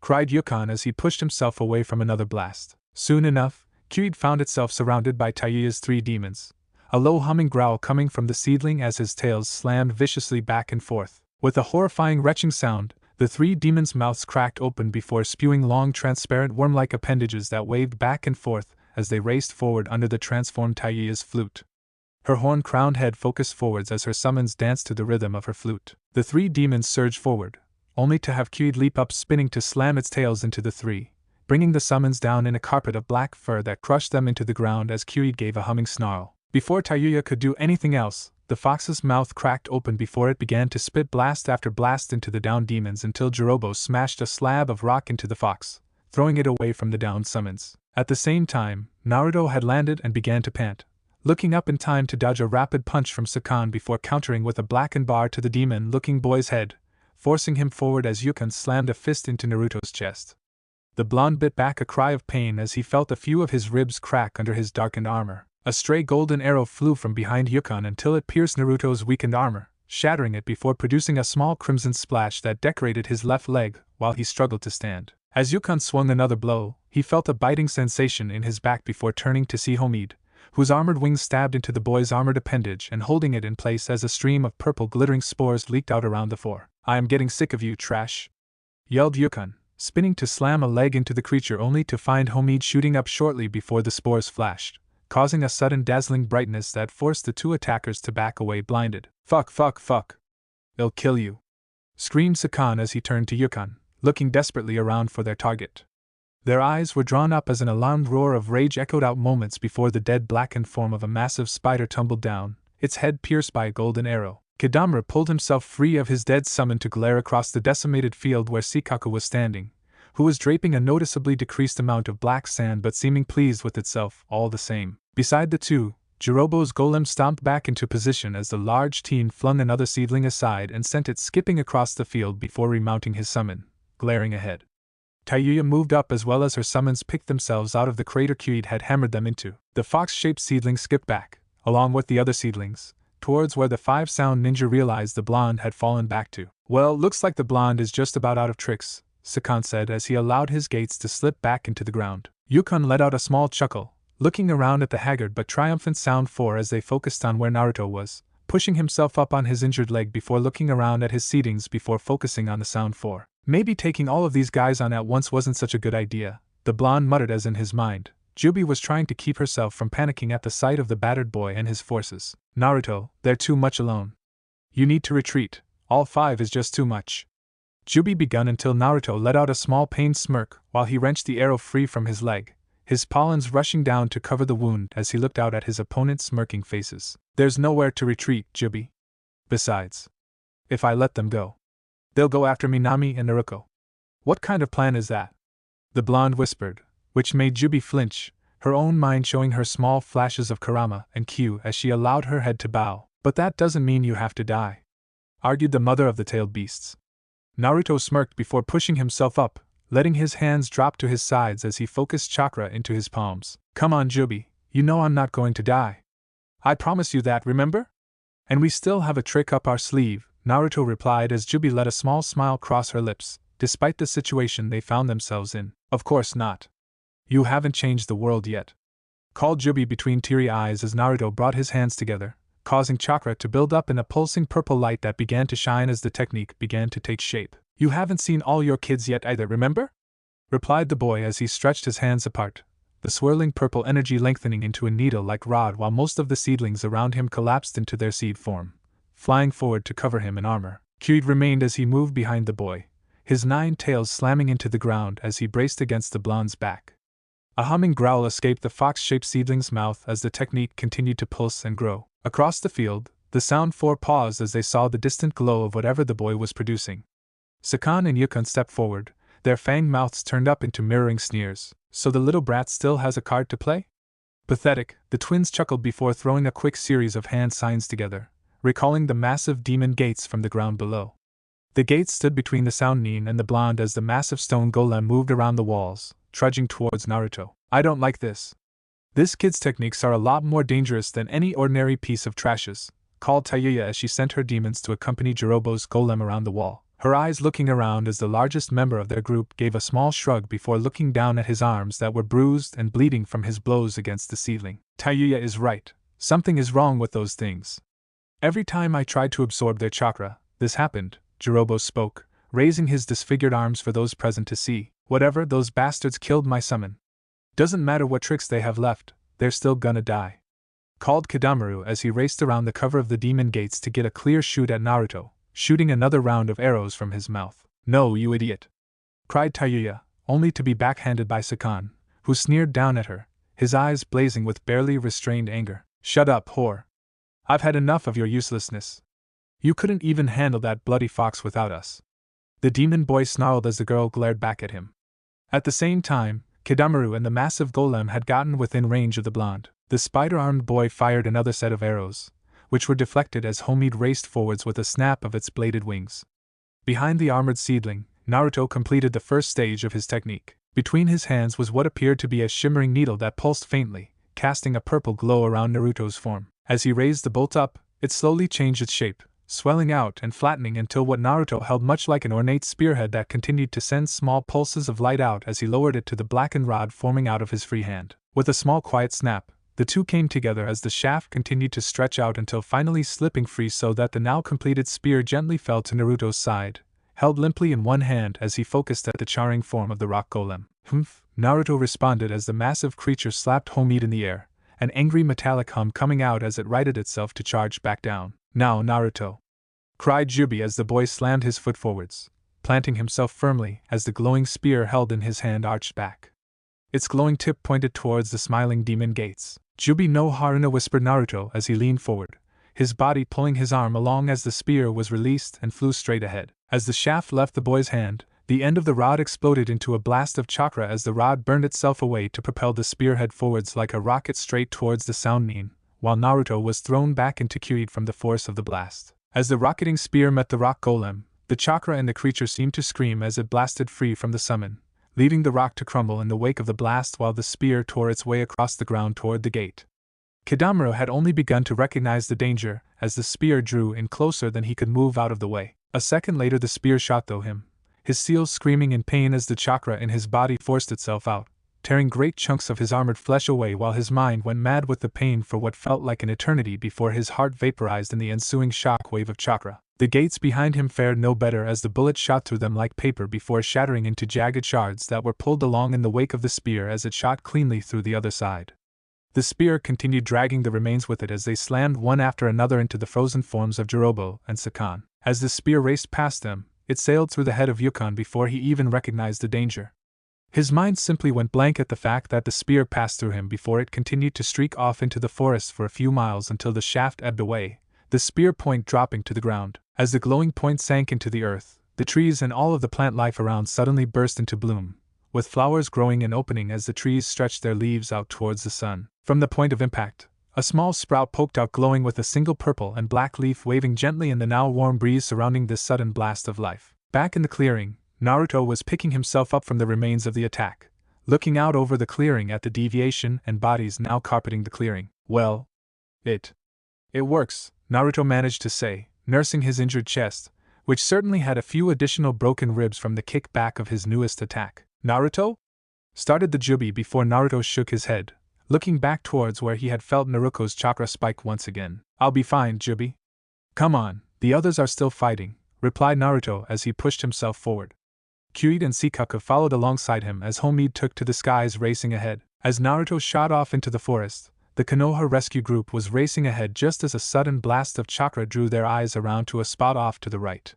cried Yukon as he pushed himself away from another blast. Soon enough, Kyuubi found itself surrounded by Tayuya's three demons, a low humming growl coming from the seedling as his tails slammed viciously back and forth. With a horrifying retching sound, the three demons' mouths cracked open before spewing long transparent worm-like appendages that waved back and forth as they raced forward under the transformed Tayuya's flute. Her horn-crowned head focused forwards as her summons danced to the rhythm of her flute. The three demons surged forward, only to have Kyuubi leap up spinning to slam its tails into the three, bringing the summons down in a carpet of black fur that crushed them into the ground as Kyuubi gave a humming snarl. Before Tayuya could do anything else, the fox's mouth cracked open before it began to spit blast after blast into the downed demons until Jirobo smashed a slab of rock into the fox, throwing it away from the downed summons. At the same time, Naruto had landed and began to pant, looking up in time to dodge a rapid punch from Sakan before countering with a blackened bar to the demon-looking boy's head, forcing him forward as Yukon slammed a fist into Naruto's chest. The blonde bit back a cry of pain as he felt a few of his ribs crack under his darkened armor. A stray golden arrow flew from behind Yukon until it pierced Naruto's weakened armor, shattering it before producing a small crimson splash that decorated his left leg while he struggled to stand. As Yukon swung another blow, he felt a biting sensation in his back before turning to see Homid, whose armored wings stabbed into the boy's armored appendage and holding it in place as a stream of purple glittering spores leaked out around the four. "I am getting sick of you, trash," yelled Yukon, spinning to slam a leg into the creature only to find Homid shooting up shortly before the spores flashed, causing a sudden dazzling brightness that forced the two attackers to back away blinded. "Fuck, fuck, fuck. They'll kill you," screamed Sakan as he turned to Yukon, looking desperately around for their target. Their eyes were drawn up as an alarmed roar of rage echoed out moments before the dead blackened form of a massive spider tumbled down, its head pierced by a golden arrow. Kadamura pulled himself free of his dead summon to glare across the decimated field where Sikaku was standing, who was draping a noticeably decreased amount of black sand but seeming pleased with itself all the same. Beside the two, Jirobo's golem stomped back into position as the large teen flung another seedling aside and sent it skipping across the field before remounting his summon, glaring ahead. Tayuya moved up as well as her summons picked themselves out of the crater Kyuubi had hammered them into. The fox-shaped seedling skipped back, along with the other seedlings, towards where the five-sound ninja realized the blonde had fallen back to. "Well, looks like the blonde is just about out of tricks," Sakan said as he allowed his gates to slip back into the ground. Yukon let out a small chuckle, looking around at the haggard but triumphant Sound 4 as they focused on where Naruto was, pushing himself up on his injured leg before looking around at his seedings before focusing on the Sound 4. "Maybe taking all of these guys on at once wasn't such a good idea," the blonde muttered as in his mind, Jubi was trying to keep herself from panicking at the sight of the battered boy and his forces. "Naruto, they're too much alone. You need to retreat, all five is just too much." Jubi begun until Naruto let out a small pained smirk while he wrenched the arrow free from his leg, his pollens rushing down to cover the wound as he looked out at his opponent's smirking faces. "There's nowhere to retreat, Jubi. Besides, if I let them go, they'll go after Minami and Naruto." "What kind of plan is that?" the blonde whispered, which made Jubi flinch, her own mind showing her small flashes of Kurama and Q as she allowed her head to bow. "But that doesn't mean you have to die," argued the mother of the tailed beasts. Naruto smirked before pushing himself up, letting his hands drop to his sides as he focused chakra into his palms. "Come on, Jubi, you know I'm not going to die. I promise you that, remember? And we still have a trick up our sleeve," Naruto replied as Jubi let a small smile cross her lips, despite the situation they found themselves in. "Of course not. You haven't changed the world yet," called Jubi between teary eyes as Naruto brought his hands together, causing chakra to build up in a pulsing purple light that began to shine as the technique began to take shape. "You haven't seen all your kids yet either, remember?" replied the boy as he stretched his hands apart, the swirling purple energy lengthening into a needle-like rod while most of the seedlings around him collapsed into their seed form, flying forward to cover him in armor. Kyuubi remained as he moved behind the boy, his 9 tails slamming into the ground as he braced against the blonde's back. A humming growl escaped the fox-shaped seedling's mouth as the technique continued to pulse and grow. Across the field, the Sound 4 paused as they saw the distant glow of whatever the boy was producing. Sakan and Yukon stepped forward, their fanged mouths turned up into mirroring sneers. So the little brat still has a card to play? Pathetic, the twins chuckled before throwing a quick series of hand signs together, recalling the massive demon gates from the ground below. The gates stood between the Soundnin and the blonde as the massive stone golem moved around the walls, trudging towards Naruto. I don't like this. This kid's techniques are a lot more dangerous than any ordinary piece of trashes, called Tayuya as she sent her demons to accompany Jirobo's golem around the wall, her eyes looking around as the largest member of their group gave a small shrug before looking down at his arms that were bruised and bleeding from his blows against the ceiling. Tayuya is right. Something is wrong with those things. Every time I tried to absorb their chakra, this happened, Jirobo spoke, raising his disfigured arms for those present to see. Whatever, those bastards killed my summon. Doesn't matter what tricks they have left, they're still gonna die. Called Kidamaru as he raced around the cover of the demon gates to get a clear shoot at Naruto, shooting another round of arrows from his mouth. No, you idiot! Cried Tayuya, only to be backhanded by Sakan, who sneered down at her, his eyes blazing with barely restrained anger. Shut up, whore! I've had enough of your uselessness. You couldn't even handle that bloody fox without us. The demon boy snarled as the girl glared back at him. At the same time, Kidamaru and the massive golem had gotten within range of the blonde. The spider-armed boy fired another set of arrows, which were deflected as Homid raced forwards with a snap of its bladed wings. Behind the armored seedling, Naruto completed the first stage of his technique. Between his hands was what appeared to be a shimmering needle that pulsed faintly, casting a purple glow around Naruto's form. As he raised the bolt up, it slowly changed its shape, swelling out and flattening until what Naruto held much like an ornate spearhead that continued to send small pulses of light out as he lowered it to the blackened rod forming out of his free hand. With a small quiet snap, the two came together as the shaft continued to stretch out until finally slipping free so that the now completed spear gently fell to Naruto's side, held limply in one hand as he focused at the charring form of the rock golem. Humph! Naruto responded as the massive creature slapped Homid in the air, an angry metallic hum coming out as it righted itself to charge back down. Now, Naruto! Cried Jubi as the boy slammed his foot forwards, planting himself firmly as the glowing spear held in his hand arched back. Its glowing tip pointed towards the smiling demon gates. Jubi no Haruna, whispered Naruto as he leaned forward, his body pulling his arm along as the spear was released and flew straight ahead. As the shaft left the boy's hand, the end of the rod exploded into a blast of chakra as the rod burned itself away to propel the spearhead forwards like a rocket straight towards the Soundnin, while Naruto was thrown back into Kyuid from the force of the blast. As the rocketing spear met the rock golem, the chakra in the creature seemed to scream as it blasted free from the summon, leaving the rock to crumble in the wake of the blast while the spear tore its way across the ground toward the gate. Kidamaru had only begun to recognize the danger as the spear drew in closer than he could move out of the way. A second later the spear shot through him, his seals screaming in pain as the chakra in his body forced itself out, tearing great chunks of his armored flesh away while his mind went mad with the pain for what felt like an eternity before his heart vaporized in the ensuing shock wave of chakra. The gates behind him fared no better as the bullet shot through them like paper before shattering into jagged shards that were pulled along in the wake of the spear as it shot cleanly through the other side. The spear continued dragging the remains with it as they slammed one after another into the frozen forms of Jirobo and Sakan. As the spear raced past them, it sailed through the head of Yukon before he even recognized the danger. His mind simply went blank at the fact that the spear passed through him before it continued to streak off into the forest for a few miles until the shaft ebbed away, the spear point dropping to the ground. As the glowing point sank into the earth, the trees and all of the plant life around suddenly burst into bloom, with flowers growing and opening as the trees stretched their leaves out towards the sun. From the point of impact, a small sprout poked out glowing with a single purple and black leaf waving gently in the now warm breeze surrounding this sudden blast of life. Back in the clearing, Naruto was picking himself up from the remains of the attack, looking out over the clearing at the deviation and bodies now carpeting the clearing. Well, it works, Naruto managed to say, nursing his injured chest, which certainly had a few additional broken ribs from the kickback of his newest attack. Naruto? Started the Jubi before Naruto shook his head, looking back towards where he had felt Naruto's chakra spike once again. I'll be fine, Jubi. Come on, the others are still fighting, replied Naruto as he pushed himself forward. Kyuid and Sikaku followed alongside him as Homid took to the skies racing ahead. As Naruto shot off into the forest, the Konoha rescue group was racing ahead just as a sudden blast of chakra drew their eyes around to a spot off to the right.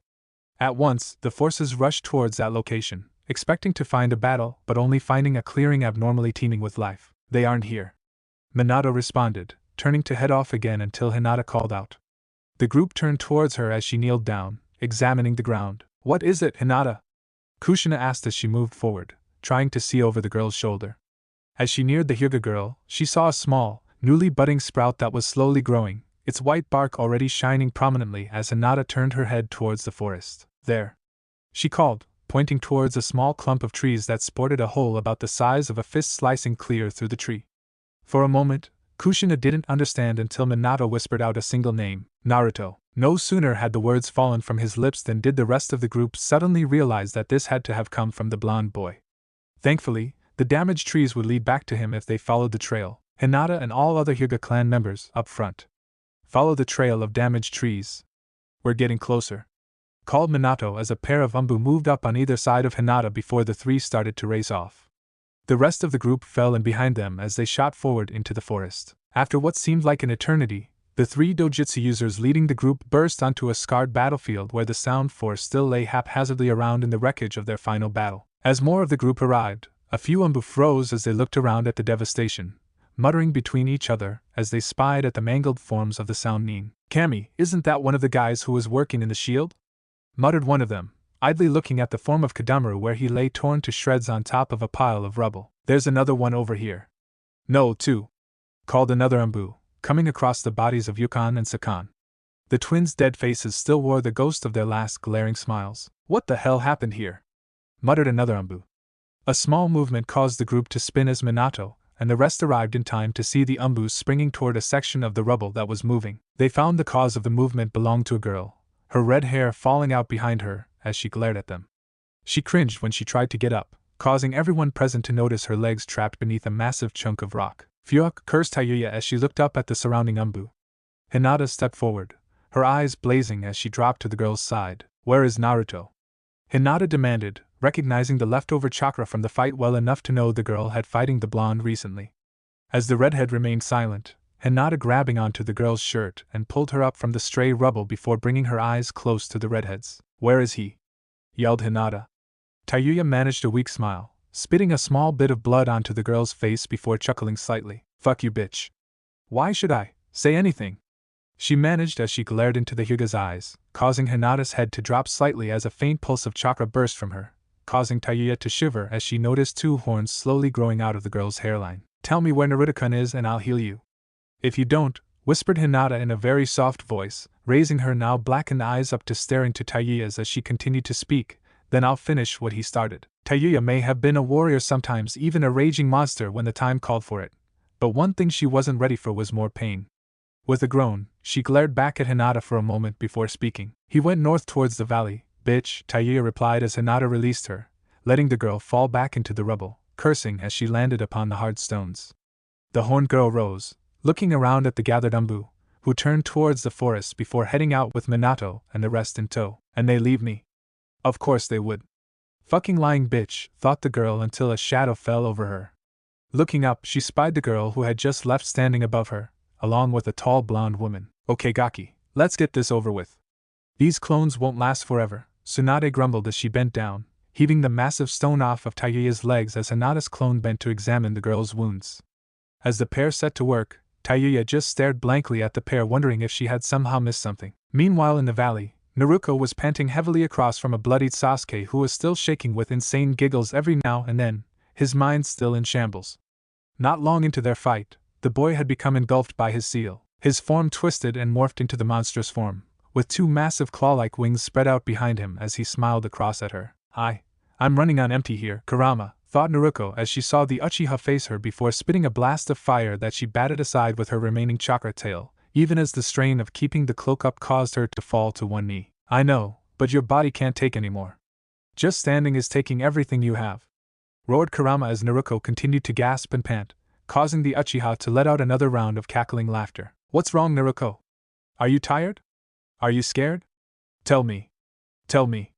At once, the forces rushed towards that location, expecting to find a battle but only finding a clearing abnormally teeming with life. They aren't here, Minato responded, turning to head off again until Hinata called out. The group turned towards her as she kneeled down, examining the ground. What is it, Hinata? Kushina asked as she moved forward, trying to see over the girl's shoulder. As she neared the Hyuga girl, she saw a small, newly budding sprout that was slowly growing, its white bark already shining prominently as Hinata turned her head towards the forest. There! She called, pointing towards a small clump of trees that sported a hole about the size of a fist slicing clear through the tree. For a moment, Kushina didn't understand until Minato whispered out a single name, Naruto. No sooner had the words fallen from his lips than did the rest of the group suddenly realize that this had to have come from the blonde boy. Thankfully, the damaged trees would lead back to him if they followed the trail. Hinata and all other Hyuga clan members up front. Follow the trail of damaged trees. We're getting closer, called Minato as a pair of Umbu moved up on either side of Hinata before the three started to race off. The rest of the group fell in behind them as they shot forward into the forest. After what seemed like an eternity, the three dojutsu users leading the group burst onto a scarred battlefield where the sound force still lay haphazardly around in the wreckage of their final battle. As more of the group arrived, a few Umbu froze as they looked around at the devastation, muttering between each other as they spied at the mangled forms of the Sound Nin. Kami, isn't that one of the guys who was working in the shield? Muttered one of them, idly looking at the form of Kadamaru where he lay torn to shreds on top of a pile of rubble. There's another one over here. No, two, called another Umbu, coming across the bodies of Yukon and Sakan. The twins' dead faces still wore the ghost of their last glaring smiles. What the hell happened here? Muttered another Umbu. A small movement caused the group to spin as Minato and the rest arrived in time to see the Umbus springing toward a section of the rubble that was moving. They found the cause of the movement belonged to a girl, her red hair falling out behind her as she glared at them. She cringed when she tried to get up, causing everyone present to notice her legs trapped beneath a massive chunk of rock. Fuck, cursed Tayuya as she looked up at the surrounding Umbu. Hinata stepped forward, her eyes blazing as she dropped to the girl's side. Where is Naruto? Hinata demanded, recognizing the leftover chakra from the fight well enough to know the girl had fighting the blonde recently. As the redhead remained silent, Hinata grabbing onto the girl's shirt and pulled her up from the stray rubble before bringing her eyes close to the redhead's. Where is he? Yelled Hinata. Tayuya managed a weak smile, spitting a small bit of blood onto the girl's face before chuckling slightly. Fuck you, bitch. Why should I say anything? She managed as she glared into the Hyuga's eyes, causing Hinata's head to drop slightly as a faint pulse of chakra burst from her, causing Tayuya to shiver as she noticed two horns slowly growing out of the girl's hairline. Tell me where Naruto-kun is and I'll heal you. If you don't, whispered Hinata in a very soft voice, raising her now blackened eyes up to stare into Tayuya's as she continued to speak, then I'll finish what he started. Tayuya may have been a warrior, sometimes even a raging monster when the time called for it, but one thing she wasn't ready for was more pain. With a groan, she glared back at Hinata for a moment before speaking. He went north towards the valley, bitch, Tayuya replied as Hinata released her, letting the girl fall back into the rubble, cursing as she landed upon the hard stones. The horned girl rose, looking around at the gathered Umbu, who turned towards the forest before heading out with Minato and the rest in tow. And they leave me? Of course they would. Fucking lying bitch, thought the girl until a shadow fell over her. Looking up, she spied the girl who had just left standing above her, along with a tall blonde woman. Okay Gaki, let's get this over with. These clones won't last forever, Tsunade grumbled as she bent down, heaving the massive stone off of Tayuya's legs as Hinata's clone bent to examine the girl's wounds. As the pair set to work, Tayuya just stared blankly at the pair, wondering if she had somehow missed something. Meanwhile in the valley, Naruto was panting heavily across from a bloodied Sasuke who was still shaking with insane giggles every now and then, his mind still in shambles. Not long into their fight, the boy had become engulfed by his seal. His form twisted and morphed into the monstrous form, with two massive claw-like wings spread out behind him as he smiled across at her. I'm running on empty here, Kurama, thought Naruto as she saw the Uchiha face her before spitting a blast of fire that she batted aside with her remaining chakra tail, even as the strain of keeping the cloak up caused her to fall to one knee. I know, but your body can't take any more. Just standing is taking everything you have, roared Kurama as Naruto continued to gasp and pant, causing the Uchiha to let out another round of cackling laughter. What's wrong, Naruto? Are you tired? Are you scared? Tell me. Tell me,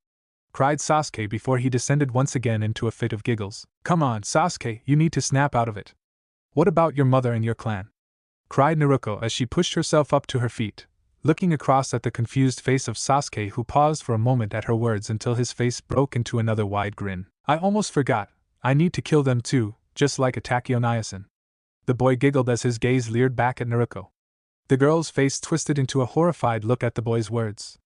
cried Sasuke before he descended once again into a fit of giggles. Come on, Sasuke, you need to snap out of it. What about your mother and your clan? Cried Naruto as she pushed herself up to her feet, looking across at the confused face of Sasuke, who paused for a moment at her words until his face broke into another wide grin. I almost forgot, I need to kill them too, just like a Takeo-Nyasan. The boy giggled as his gaze leered back at Naruto. The girl's face twisted into a horrified look at the boy's words.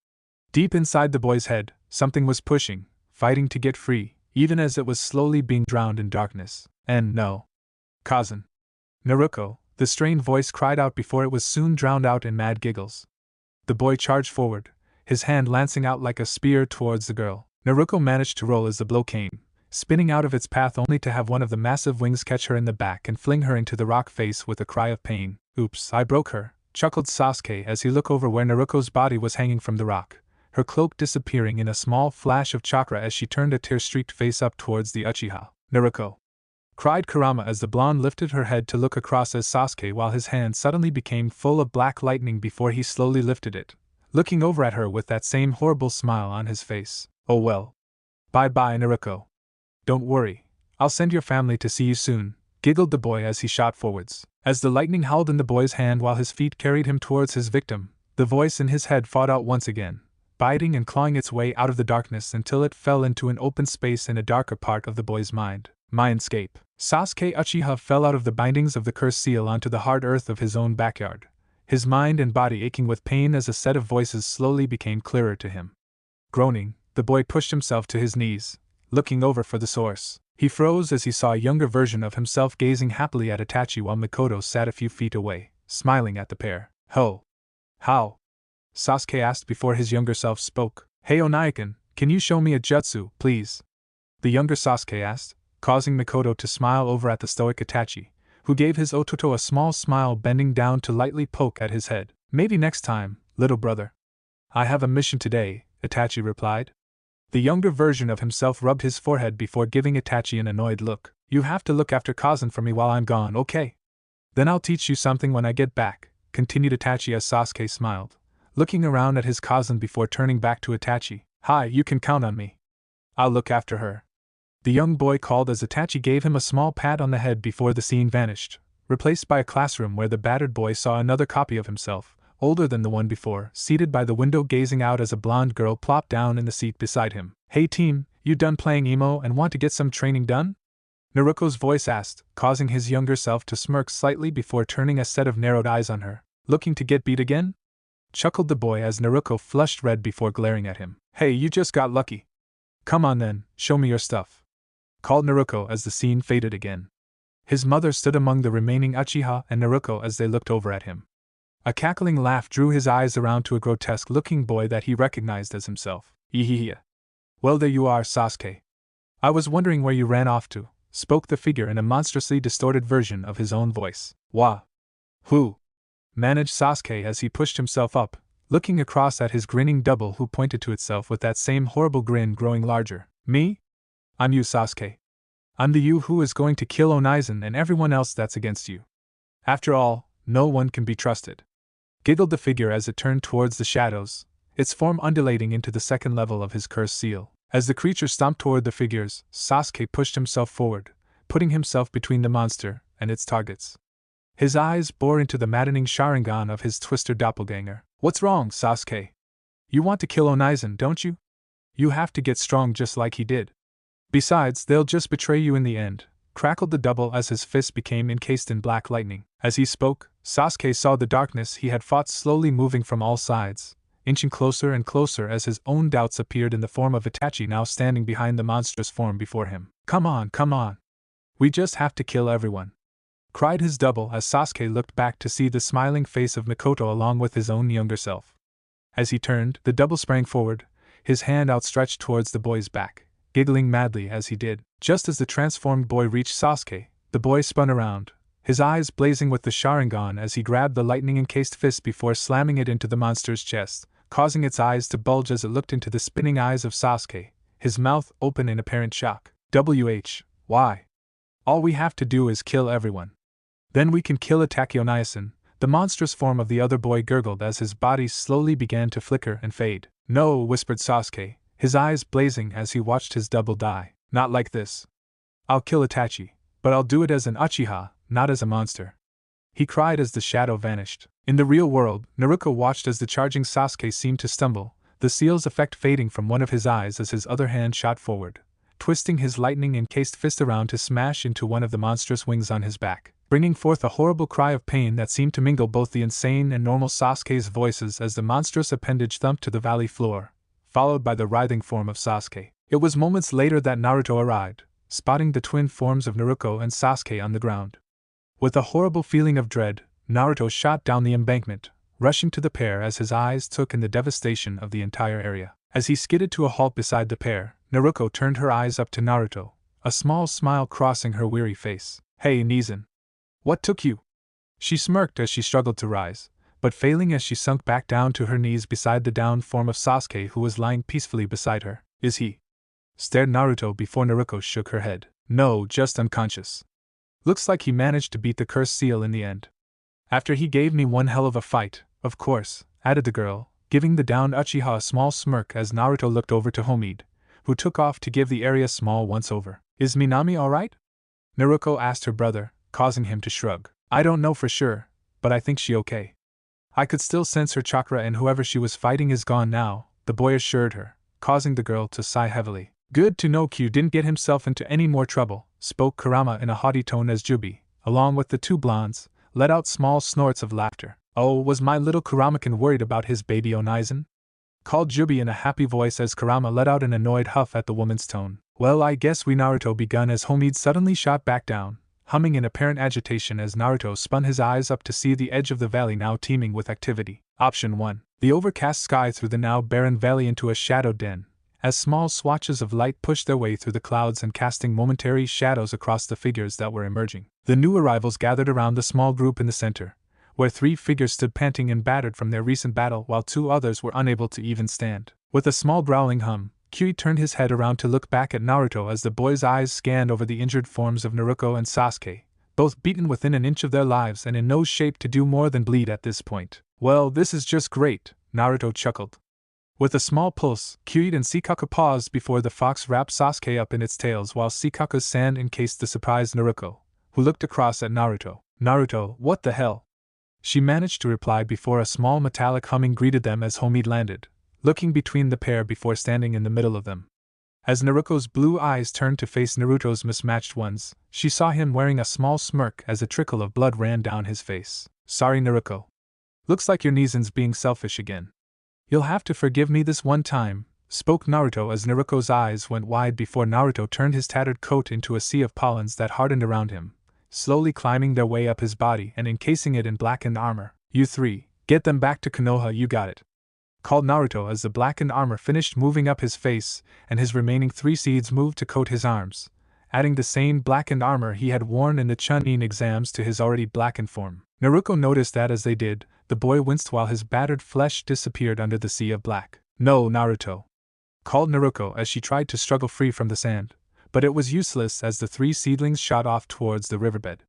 Deep inside the boy's head, Something was pushing, fighting to get free, even as it was slowly being drowned in darkness. And no. Kazan. Naruto, the strained voice cried out before it was soon drowned out in mad giggles. The boy charged forward, his hand lancing out like a spear towards the girl. Naruto managed to roll as the blow came, spinning out of its path only to have one of the massive wings catch her in the back and fling her into the rock face with a cry of pain. Oops, I broke her, chuckled Sasuke as he looked over where Naruto's body was hanging from the rock, her cloak disappearing in a small flash of chakra as she turned a tear-streaked face up towards the Uchiha. Naruto! Cried Kurama as the blonde lifted her head to look across at Sasuke while his hand suddenly became full of black lightning before he slowly lifted it, looking over at her with that same horrible smile on his face. Oh well. Bye-bye, Naruto. Don't worry, I'll send your family to see you soon, giggled the boy as he shot forwards. As the lightning howled in the boy's hand while his feet carried him towards his victim, the voice in his head fought out once again, biting and clawing its way out of the darkness until it fell into an open space in a darker part of the boy's mind. Mindscape. Sasuke Uchiha fell out of the bindings of the cursed seal onto the hard earth of his own backyard, his mind and body aching with pain as a set of voices slowly became clearer to him. Groaning, the boy pushed himself to his knees, looking over for the source. He froze as he saw a younger version of himself gazing happily at Itachi while Mikoto sat a few feet away, smiling at the pair. Ho! How? Sasuke asked before his younger self spoke. Hey Onaikan, can you show me a jutsu, please? The younger Sasuke asked, causing Mikoto to smile over at the stoic Itachi, who gave his Ototo a small smile, bending down to lightly poke at his head. Maybe next time, little brother. I have a mission today, Itachi replied. The younger version of himself rubbed his forehead before giving Itachi an annoyed look. You have to look after Kazan for me while I'm gone, okay? Then I'll teach you something when I get back, continued Itachi as Sasuke smiled, looking around at his Kazan before turning back to Itachi. Hi, you can count on me. I'll look after her. The young boy called as Itachi gave him a small pat on the head before the scene vanished, replaced by a classroom where the battered boy saw another copy of himself, older than the one before, seated by the window gazing out as a blonde girl plopped down in the seat beside him. Hey team, you done playing emo and want to get some training done? Naruto's voice asked, causing his younger self to smirk slightly before turning a set of narrowed eyes on her. Looking to get beat again? Chuckled the boy as Naruto flushed red before glaring at him. Hey, you just got lucky. Come on then, show me your stuff. Called Naruto as the scene faded again. His mother stood among the remaining Uchiha and Naruto as they looked over at him. A cackling laugh drew his eyes around to a grotesque-looking boy that he recognized as himself. Ehehe. Well, there you are, Sasuke. I was wondering where you ran off to, spoke the figure in a monstrously distorted version of his own voice. Wah. Who? Managed Sasuke as he pushed himself up, looking across at his grinning double who pointed to itself with that same horrible grin growing larger. Me? I'm you, Sasuke. I'm the you who is going to kill Onaizen and everyone else that's against you. After all, no one can be trusted. Giggled the figure as it turned towards the shadows, its form undulating into the second level of his cursed seal. As the creature stomped toward the figures, Sasuke pushed himself forward, putting himself between the monster and its targets. His eyes bore into the maddening Sharingan of his twister doppelganger. What's wrong, Sasuke? You want to kill Onaizen, don't you? You have to get strong just like he did. Besides, they'll just betray you in the end, crackled the double as his fist became encased in black lightning. As he spoke, Sasuke saw the darkness he had fought slowly moving from all sides, inching closer and closer as his own doubts appeared in the form of Itachi now standing behind the monstrous form before him. Come on, come on. We just have to kill everyone, cried his double as Sasuke looked back to see the smiling face of Mikoto along with his own younger self. As he turned, the double sprang forward, his hand outstretched towards the boy's back, giggling madly as he did. Just as the transformed boy reached Sasuke, the boy spun around, his eyes blazing with the Sharingan as he grabbed the lightning-encased fist before slamming it into the monster's chest, causing its eyes to bulge as it looked into the spinning eyes of Sasuke, his mouth open in apparent shock. Why? All we have to do is kill everyone. Then we can kill Itachi Onaizen, the monstrous form of the other boy gurgled as his body slowly began to flicker and fade. No, whispered Sasuke, his eyes blazing as he watched his double die. Not like this. I'll kill Itachi, but I'll do it as an Uchiha, not as a monster. He cried as the shadow vanished. In the real world, Naruto watched as the charging Sasuke seemed to stumble, the seal's effect fading from one of his eyes as his other hand shot forward, twisting his lightning-encased fist around to smash into one of the monstrous wings on his back, bringing forth a horrible cry of pain that seemed to mingle both the insane and normal Sasuke's voices as the monstrous appendage thumped to the valley floor, followed by the writhing form of Sasuke. It was moments later that Naruto arrived, spotting the twin forms of Naruto and Sasuke on the ground. With a horrible feeling of dread, Naruto shot down the embankment, rushing to the pair as his eyes took in the devastation of the entire area. As he skidded to a halt beside the pair, Naruto turned her eyes up to Naruto, a small smile crossing her weary face. "Hey, Nizan. What took you?" She smirked as she struggled to rise, but failing as she sunk back down to her knees beside the downed form of Sasuke who was lying peacefully beside her. "Is he?" stared Naruto before Naruto shook her head. "No, just unconscious. Looks like he managed to beat the cursed seal in the end. After he gave me one hell of a fight, of course," added the girl, giving the downed Uchiha a small smirk as Naruto looked over to Homide, who took off to give the area a small once-over. "Is Minami alright?" Naruto asked her brother, causing him to shrug. "I don't know for sure, but I think she okay. I could still sense her chakra and whoever she was fighting is gone now," the boy assured her, causing the girl to sigh heavily. "Good to know Q didn't get himself into any more trouble," spoke Kurama in a haughty tone as Jubi, along with the two blondes, let out small snorts of laughter. "Oh, was my little Kuramakin worried about his baby Onaizen?" called Jubi in a happy voice as Kurama let out an annoyed huff at the woman's tone. "Well, I guess we Naruto begun," as Homide suddenly shot back down, humming in apparent agitation as Naruto spun his eyes up to see the edge of the valley now teeming with activity. Option 1. The overcast sky threw the now barren valley into a shadow den, as small swatches of light pushed their way through the clouds and casting momentary shadows across the figures that were emerging. The new arrivals gathered around the small group in the center, where 3 figures stood panting and battered from their recent battle while 2 others were unable to even stand. With a small growling hum, Kyui turned his head around to look back at Naruto as the boy's eyes scanned over the injured forms of Naruto and Sasuke, both beaten within an inch of their lives and in no shape to do more than bleed at this point. "Well, this is just great," Naruto chuckled. With a small pulse, Kyui and Shikaku paused before the fox wrapped Sasuke up in its tails while Shikaku's sand encased the surprised Naruto, who looked across at Naruto. "Naruto, what the hell?" she managed to reply before a small metallic humming greeted them as Homide landed, looking between the pair before standing in the middle of them. As Naruto's blue eyes turned to face Naruto's mismatched ones, she saw him wearing a small smirk as a trickle of blood ran down his face. "Sorry, Naruto. Looks like your Nizan's being selfish again. You'll have to forgive me this one time," spoke Naruto as Naruto's eyes went wide before Naruto turned his tattered coat into a sea of pollens that hardened around him, slowly climbing their way up his body and encasing it in blackened armor. "You 3, get them back to Konoha, you got it," called Naruto as the blackened armor finished moving up his face and his remaining 3 seeds moved to coat his arms, adding the same blackened armor he had worn in the Chunin exams to his already blackened form. Naruto noticed that as they did, the boy winced while his battered flesh disappeared under the sea of black. "No, Naruto," called Naruto as she tried to struggle free from the sand, but it was useless as the 3 seedlings shot off towards the riverbed.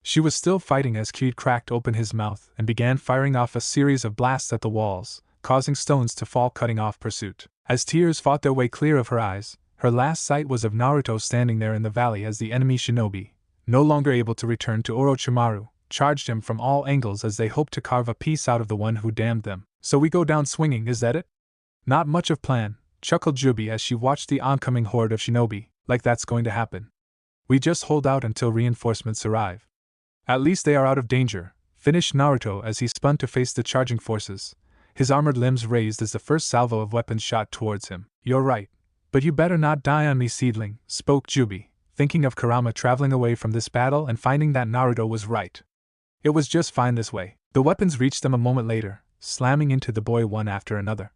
She was still fighting as Kyui cracked open his mouth and began firing off a series of blasts at the walls, causing stones to fall, cutting off pursuit. As tears fought their way clear of her eyes, her last sight was of Naruto standing there in the valley as the enemy shinobi, no longer able to return to Orochimaru, charged him from all angles as they hoped to carve a piece out of the one who damned them. "So we go down swinging, is that it?" "Not much of plan," chuckled Jubi as she watched the oncoming horde of shinobi. "Like that's going to happen. We just hold out until reinforcements arrive. At least they are out of danger," finished Naruto as he spun to face the charging forces, his armored limbs raised as the first salvo of weapons shot towards him. "You're right. But you better not die on me, seedling," spoke Jubi, thinking of Kurama traveling away from this battle and finding that Naruto was right. It was just fine this way. The weapons reached them a moment later, slamming into the boy one after another.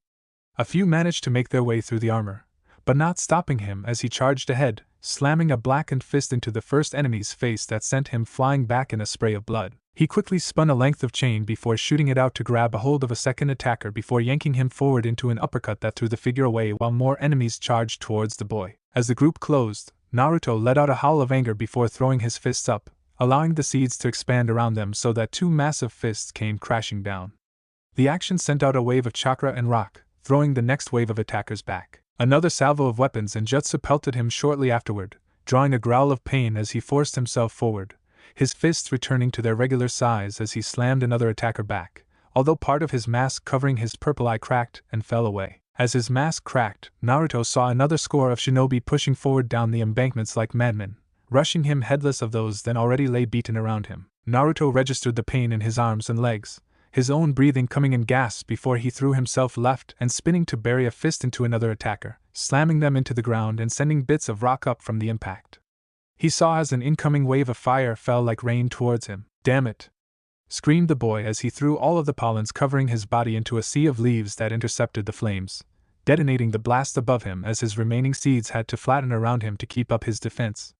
A few managed to make their way through the armor, but not stopping him as he charged ahead, slamming a blackened fist into the first enemy's face that sent him flying back in a spray of blood. He quickly spun a length of chain before shooting it out to grab a hold of a second attacker before yanking him forward into an uppercut that threw the figure away while more enemies charged towards the boy. As the group closed, Naruto let out a howl of anger before throwing his fists up, allowing the seeds to expand around them so that 2 massive fists came crashing down. The action sent out a wave of chakra and rock, throwing the next wave of attackers back. Another salvo of weapons and jutsu pelted him shortly afterward, drawing a growl of pain as he forced himself forward, his fists returning to their regular size as he slammed another attacker back, although part of his mask covering his purple eye cracked and fell away. As his mask cracked, Naruto saw another score of shinobi pushing forward down the embankments like madmen, rushing him headless of those that already lay beaten around him. Naruto registered the pain in his arms and legs, his own breathing coming in gasps before he threw himself left and spinning to bury a fist into another attacker, slamming them into the ground and sending bits of rock up from the impact. He saw as an incoming wave of fire fell like rain towards him. "Damn it!" screamed the boy as he threw all of the pollens covering his body into a sea of leaves that intercepted the flames, detonating the blast above him as his remaining seeds had to flatten around him to keep up his defense.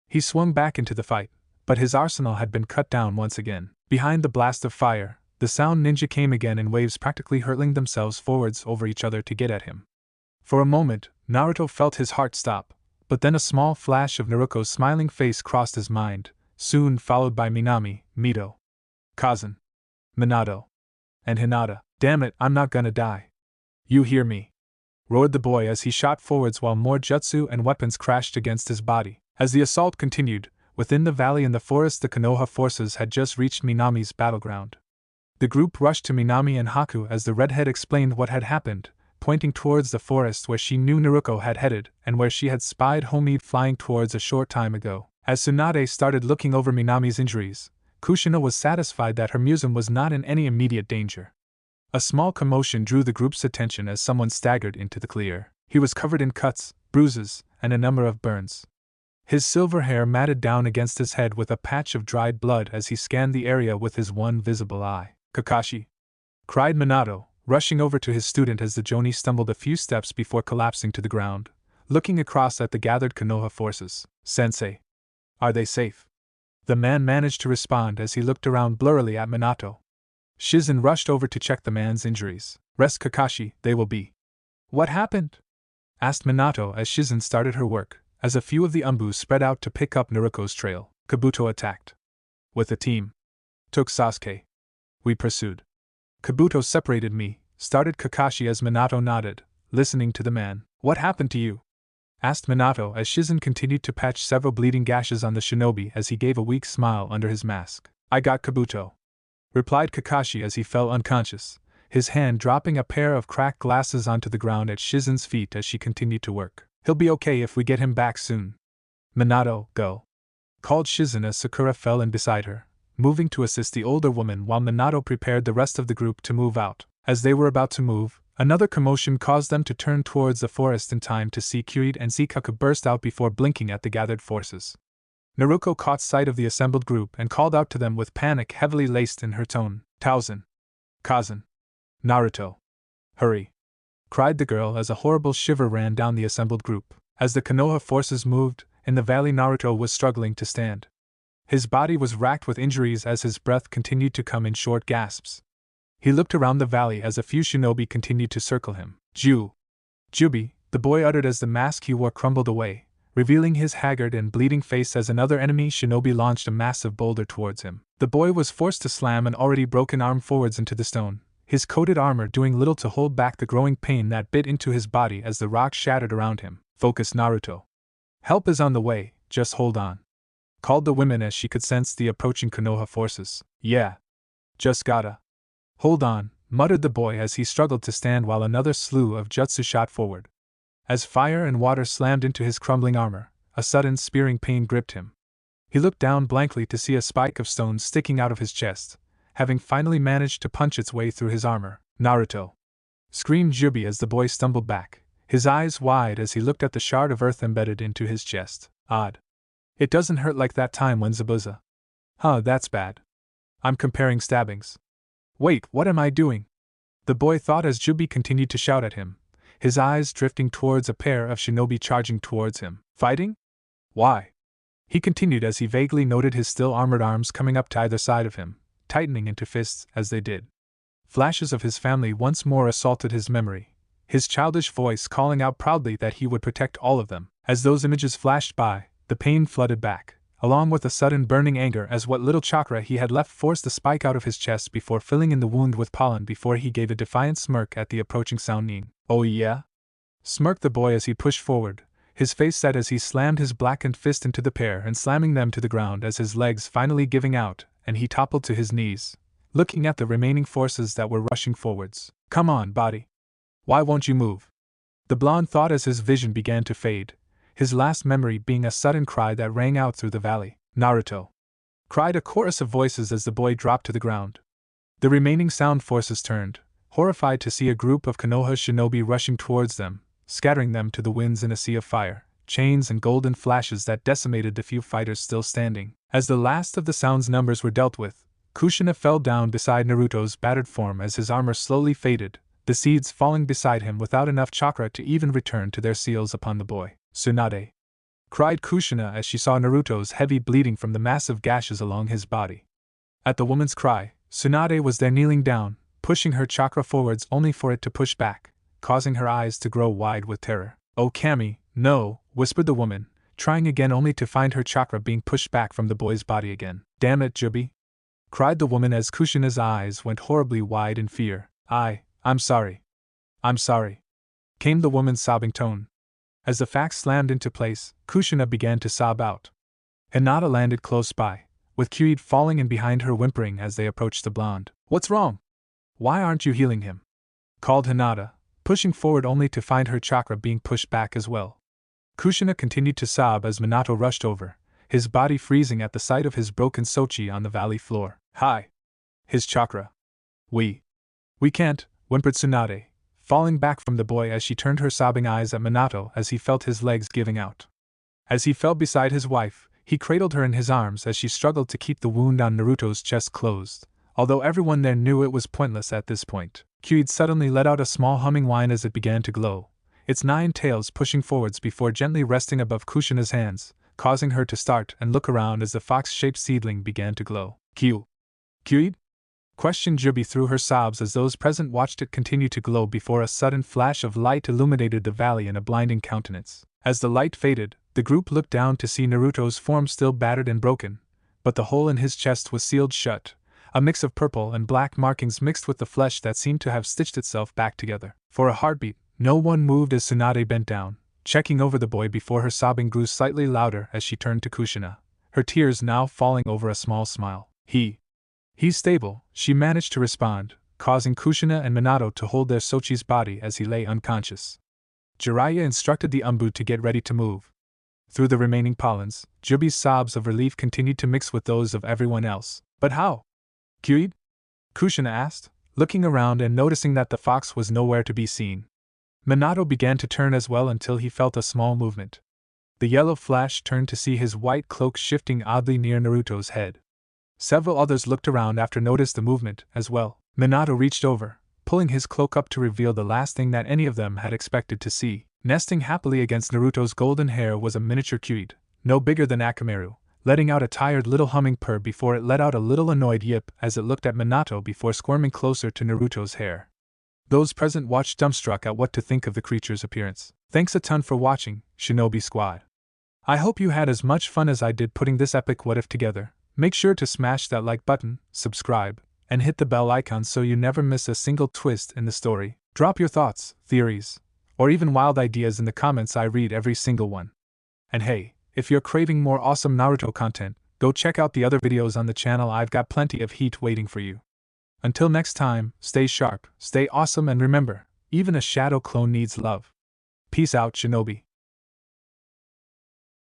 He swung back into the fight, but his arsenal had been cut down once again. Behind the blast of fire, the sound ninja came again in waves, practically hurtling themselves forwards over each other to get at him. For a moment, Naruto felt his heart stop, but then a small flash of Naruto's smiling face crossed his mind, soon followed by Minami, Mito, Kazan, Minato, and Hinata. "Damn it, I'm not gonna die. You hear me?" roared the boy as he shot forwards while more jutsu and weapons crashed against his body. As the assault continued, within the valley and the forest, the Konoha forces had just reached Minami's battleground. The group rushed to Minami and Haku as the redhead explained what had happened, pointing towards the forest where she knew Naruto had headed and where she had spied Homie flying towards a short time ago. As Tsunade started looking over Minami's injuries, Kushina was satisfied that her musen was not in any immediate danger. A small commotion drew the group's attention as someone staggered into the clear. He was covered in cuts, bruises, and a number of burns. His silver hair matted down against his head with a patch of dried blood as he scanned the area with his one visible eye. "Kakashi!" cried Minato, rushing over to his student as the Jonin stumbled a few steps before collapsing to the ground, looking across at the gathered Konoha forces. "Sensei, are they safe?" The man managed to respond as he looked around blurrily at Minato. Shizen rushed over to check the man's injuries. "Rest, Kakashi, they will be." "What happened?" asked Minato as Shizen started her work, as a few of the Umbus spread out to pick up Naruto's trail. "Kabuto attacked with a team. Took Sasuke. We pursued. Kabuto separated me," started Kakashi as Minato nodded, listening to the man. "What happened to you?" asked Minato as Shizen continued to patch several bleeding gashes on the shinobi as he gave a weak smile under his mask. "I got Kabuto," replied Kakashi as he fell unconscious, his hand dropping a pair of cracked glasses onto the ground at Shizen's feet as she continued to work. "He'll be okay if we get him back soon." "Minato, go," called Shizen as Sakura fell in beside her, moving to assist the older woman while Minato prepared the rest of the group to move out. As they were about to move, another commotion caused them to turn towards the forest in time to see Kyuid and Zikaku burst out before blinking at the gathered forces. Naruto caught sight of the assembled group and called out to them with panic heavily laced in her tone. "Tauzan! Kazan! Naruto! Hurry!" cried the girl as a horrible shiver ran down the assembled group. As the Konoha forces moved, in the valley Naruto was struggling to stand. His body was racked with injuries as his breath continued to come in short gasps. He looked around the valley as a few shinobi continued to circle him. Jubi, the boy uttered as the mask he wore crumbled away, revealing his haggard and bleeding face as another enemy shinobi launched a massive boulder towards him. The boy was forced to slam an already broken arm forwards into the stone, his coated armor doing little to hold back the growing pain that bit into his body as the rock shattered around him. "Focus, Naruto. Help is on the way, just hold on," called the woman as she could sense the approaching Konoha forces. "Yeah. Just gotta hold on," muttered the boy as he struggled to stand while another slew of jutsu shot forward. As fire and water slammed into his crumbling armor, a sudden spearing pain gripped him. He looked down blankly to see a spike of stone sticking out of his chest, having finally managed to punch its way through his armor. "Naruto!" screamed Jubi as the boy stumbled back, his eyes wide as he looked at the shard of earth embedded into his chest. "Odd. It doesn't hurt like that time when Zabuza. Huh, that's bad. I'm comparing stabbings. Wait, what am I doing?" the boy thought as Jubi continued to shout at him, his eyes drifting towards a pair of shinobi charging towards him. "Fighting? Why?" he continued as he vaguely noted his still armored arms coming up to either side of him, tightening into fists as they did. Flashes of his family once more assaulted his memory, his childish voice calling out proudly that he would protect all of them. As those images flashed by, the pain flooded back, along with a sudden burning anger as what little chakra he had left forced a spike out of his chest before filling in the wound with pollen before he gave a defiant smirk at the approaching Sounding. "Oh yeah?" smirked the boy as he pushed forward, his face set as he slammed his blackened fist into the pair and slamming them to the ground as his legs finally giving out, and he toppled to his knees, looking at the remaining forces that were rushing forwards. "Come on, body. Why won't you move?" the blonde thought as his vision began to fade, his last memory being a sudden cry that rang out through the valley. "Naruto!" cried a chorus of voices as the boy dropped to the ground. The remaining sound forces turned, horrified to see a group of Konoha shinobi rushing towards them, scattering them to the winds in a sea of fire, chains and golden flashes that decimated the few fighters still standing. As the last of the sound's numbers were dealt with, Kushina fell down beside Naruto's battered form as his armor slowly faded, the seeds falling beside him without enough chakra to even return to their seals upon the boy. "Tsunade!" cried Kushina as she saw Naruto's heavy bleeding from the massive gashes along his body. At the woman's cry, Tsunade was there kneeling down, pushing her chakra forwards only for it to push back, causing her eyes to grow wide with terror. "Oh Kami, no," whispered the woman, trying again only to find her chakra being pushed back from the boy's body again. "Damn it, Jubi!" cried the woman as Kushina's eyes went horribly wide in fear. I'm sorry. I'm sorry," came the woman's sobbing tone. As the facts slammed into place, Kushina began to sob out. Hinata landed close by, with Kyuid falling in behind her whimpering as they approached the blonde. "What's wrong? Why aren't you healing him?" called Hinata, pushing forward only to find her chakra being pushed back as well. Kushina continued to sob as Minato rushed over, his body freezing at the sight of his broken Sochi on the valley floor. "Hi! His chakra. We can't," whimpered Tsunade, falling back from the boy as she turned her sobbing eyes at Minato as he felt his legs giving out. As he fell beside his wife, he cradled her in his arms as she struggled to keep the wound on Naruto's chest closed, although everyone there knew it was pointless at this point. Kyuid suddenly let out a small humming whine as it began to glow, its 9 tails pushing forwards before gently resting above Kushina's hands, causing her to start and look around as the fox-shaped seedling began to glow. "Kyuid?" questioned Jubi through her sobs as those present watched it continue to glow before a sudden flash of light illuminated the valley in a blinding countenance. As the light faded, the group looked down to see Naruto's form still battered and broken, but the hole in his chest was sealed shut, a mix of purple and black markings mixed with the flesh that seemed to have stitched itself back together. For a heartbeat, no one moved as Tsunade bent down, checking over the boy before her sobbing grew slightly louder as she turned to Kushina, her tears now falling over a small smile. He's stable," she managed to respond, causing Kushina and Minato to hold their Sochi's body as he lay unconscious. Jiraiya instructed the Umbu to get ready to move. Through the remaining pollens, Jubi's sobs of relief continued to mix with those of everyone else. "But how? Kyuid?" Kushina asked, looking around and noticing that the fox was nowhere to be seen. Minato began to turn as well until he felt a small movement. The yellow flash turned to see his white cloak shifting oddly near Naruto's head. Several others looked around after noticed the movement as well. Minato reached over, pulling his cloak up to reveal the last thing that any of them had expected to see. Nesting happily against Naruto's golden hair was a miniature Kyuid, no bigger than Akamaru, letting out a tired little humming purr before it let out a little annoyed yip as it looked at Minato before squirming closer to Naruto's hair. Those present watched dumbstruck at what to think of the creature's appearance. Thanks a ton for watching, Shinobi Squad. I hope you had as much fun as I did putting this epic what if together. Make sure to smash that like button, subscribe, and hit the bell icon so you never miss a single twist in the story. Drop your thoughts, theories, or even wild ideas in the comments. I read every single one. And hey, if you're craving more awesome Naruto content, go check out the other videos on the channel. I've got plenty of heat waiting for you. Until next time, stay sharp, stay awesome, and remember, even a shadow clone needs love. Peace out, Shinobi.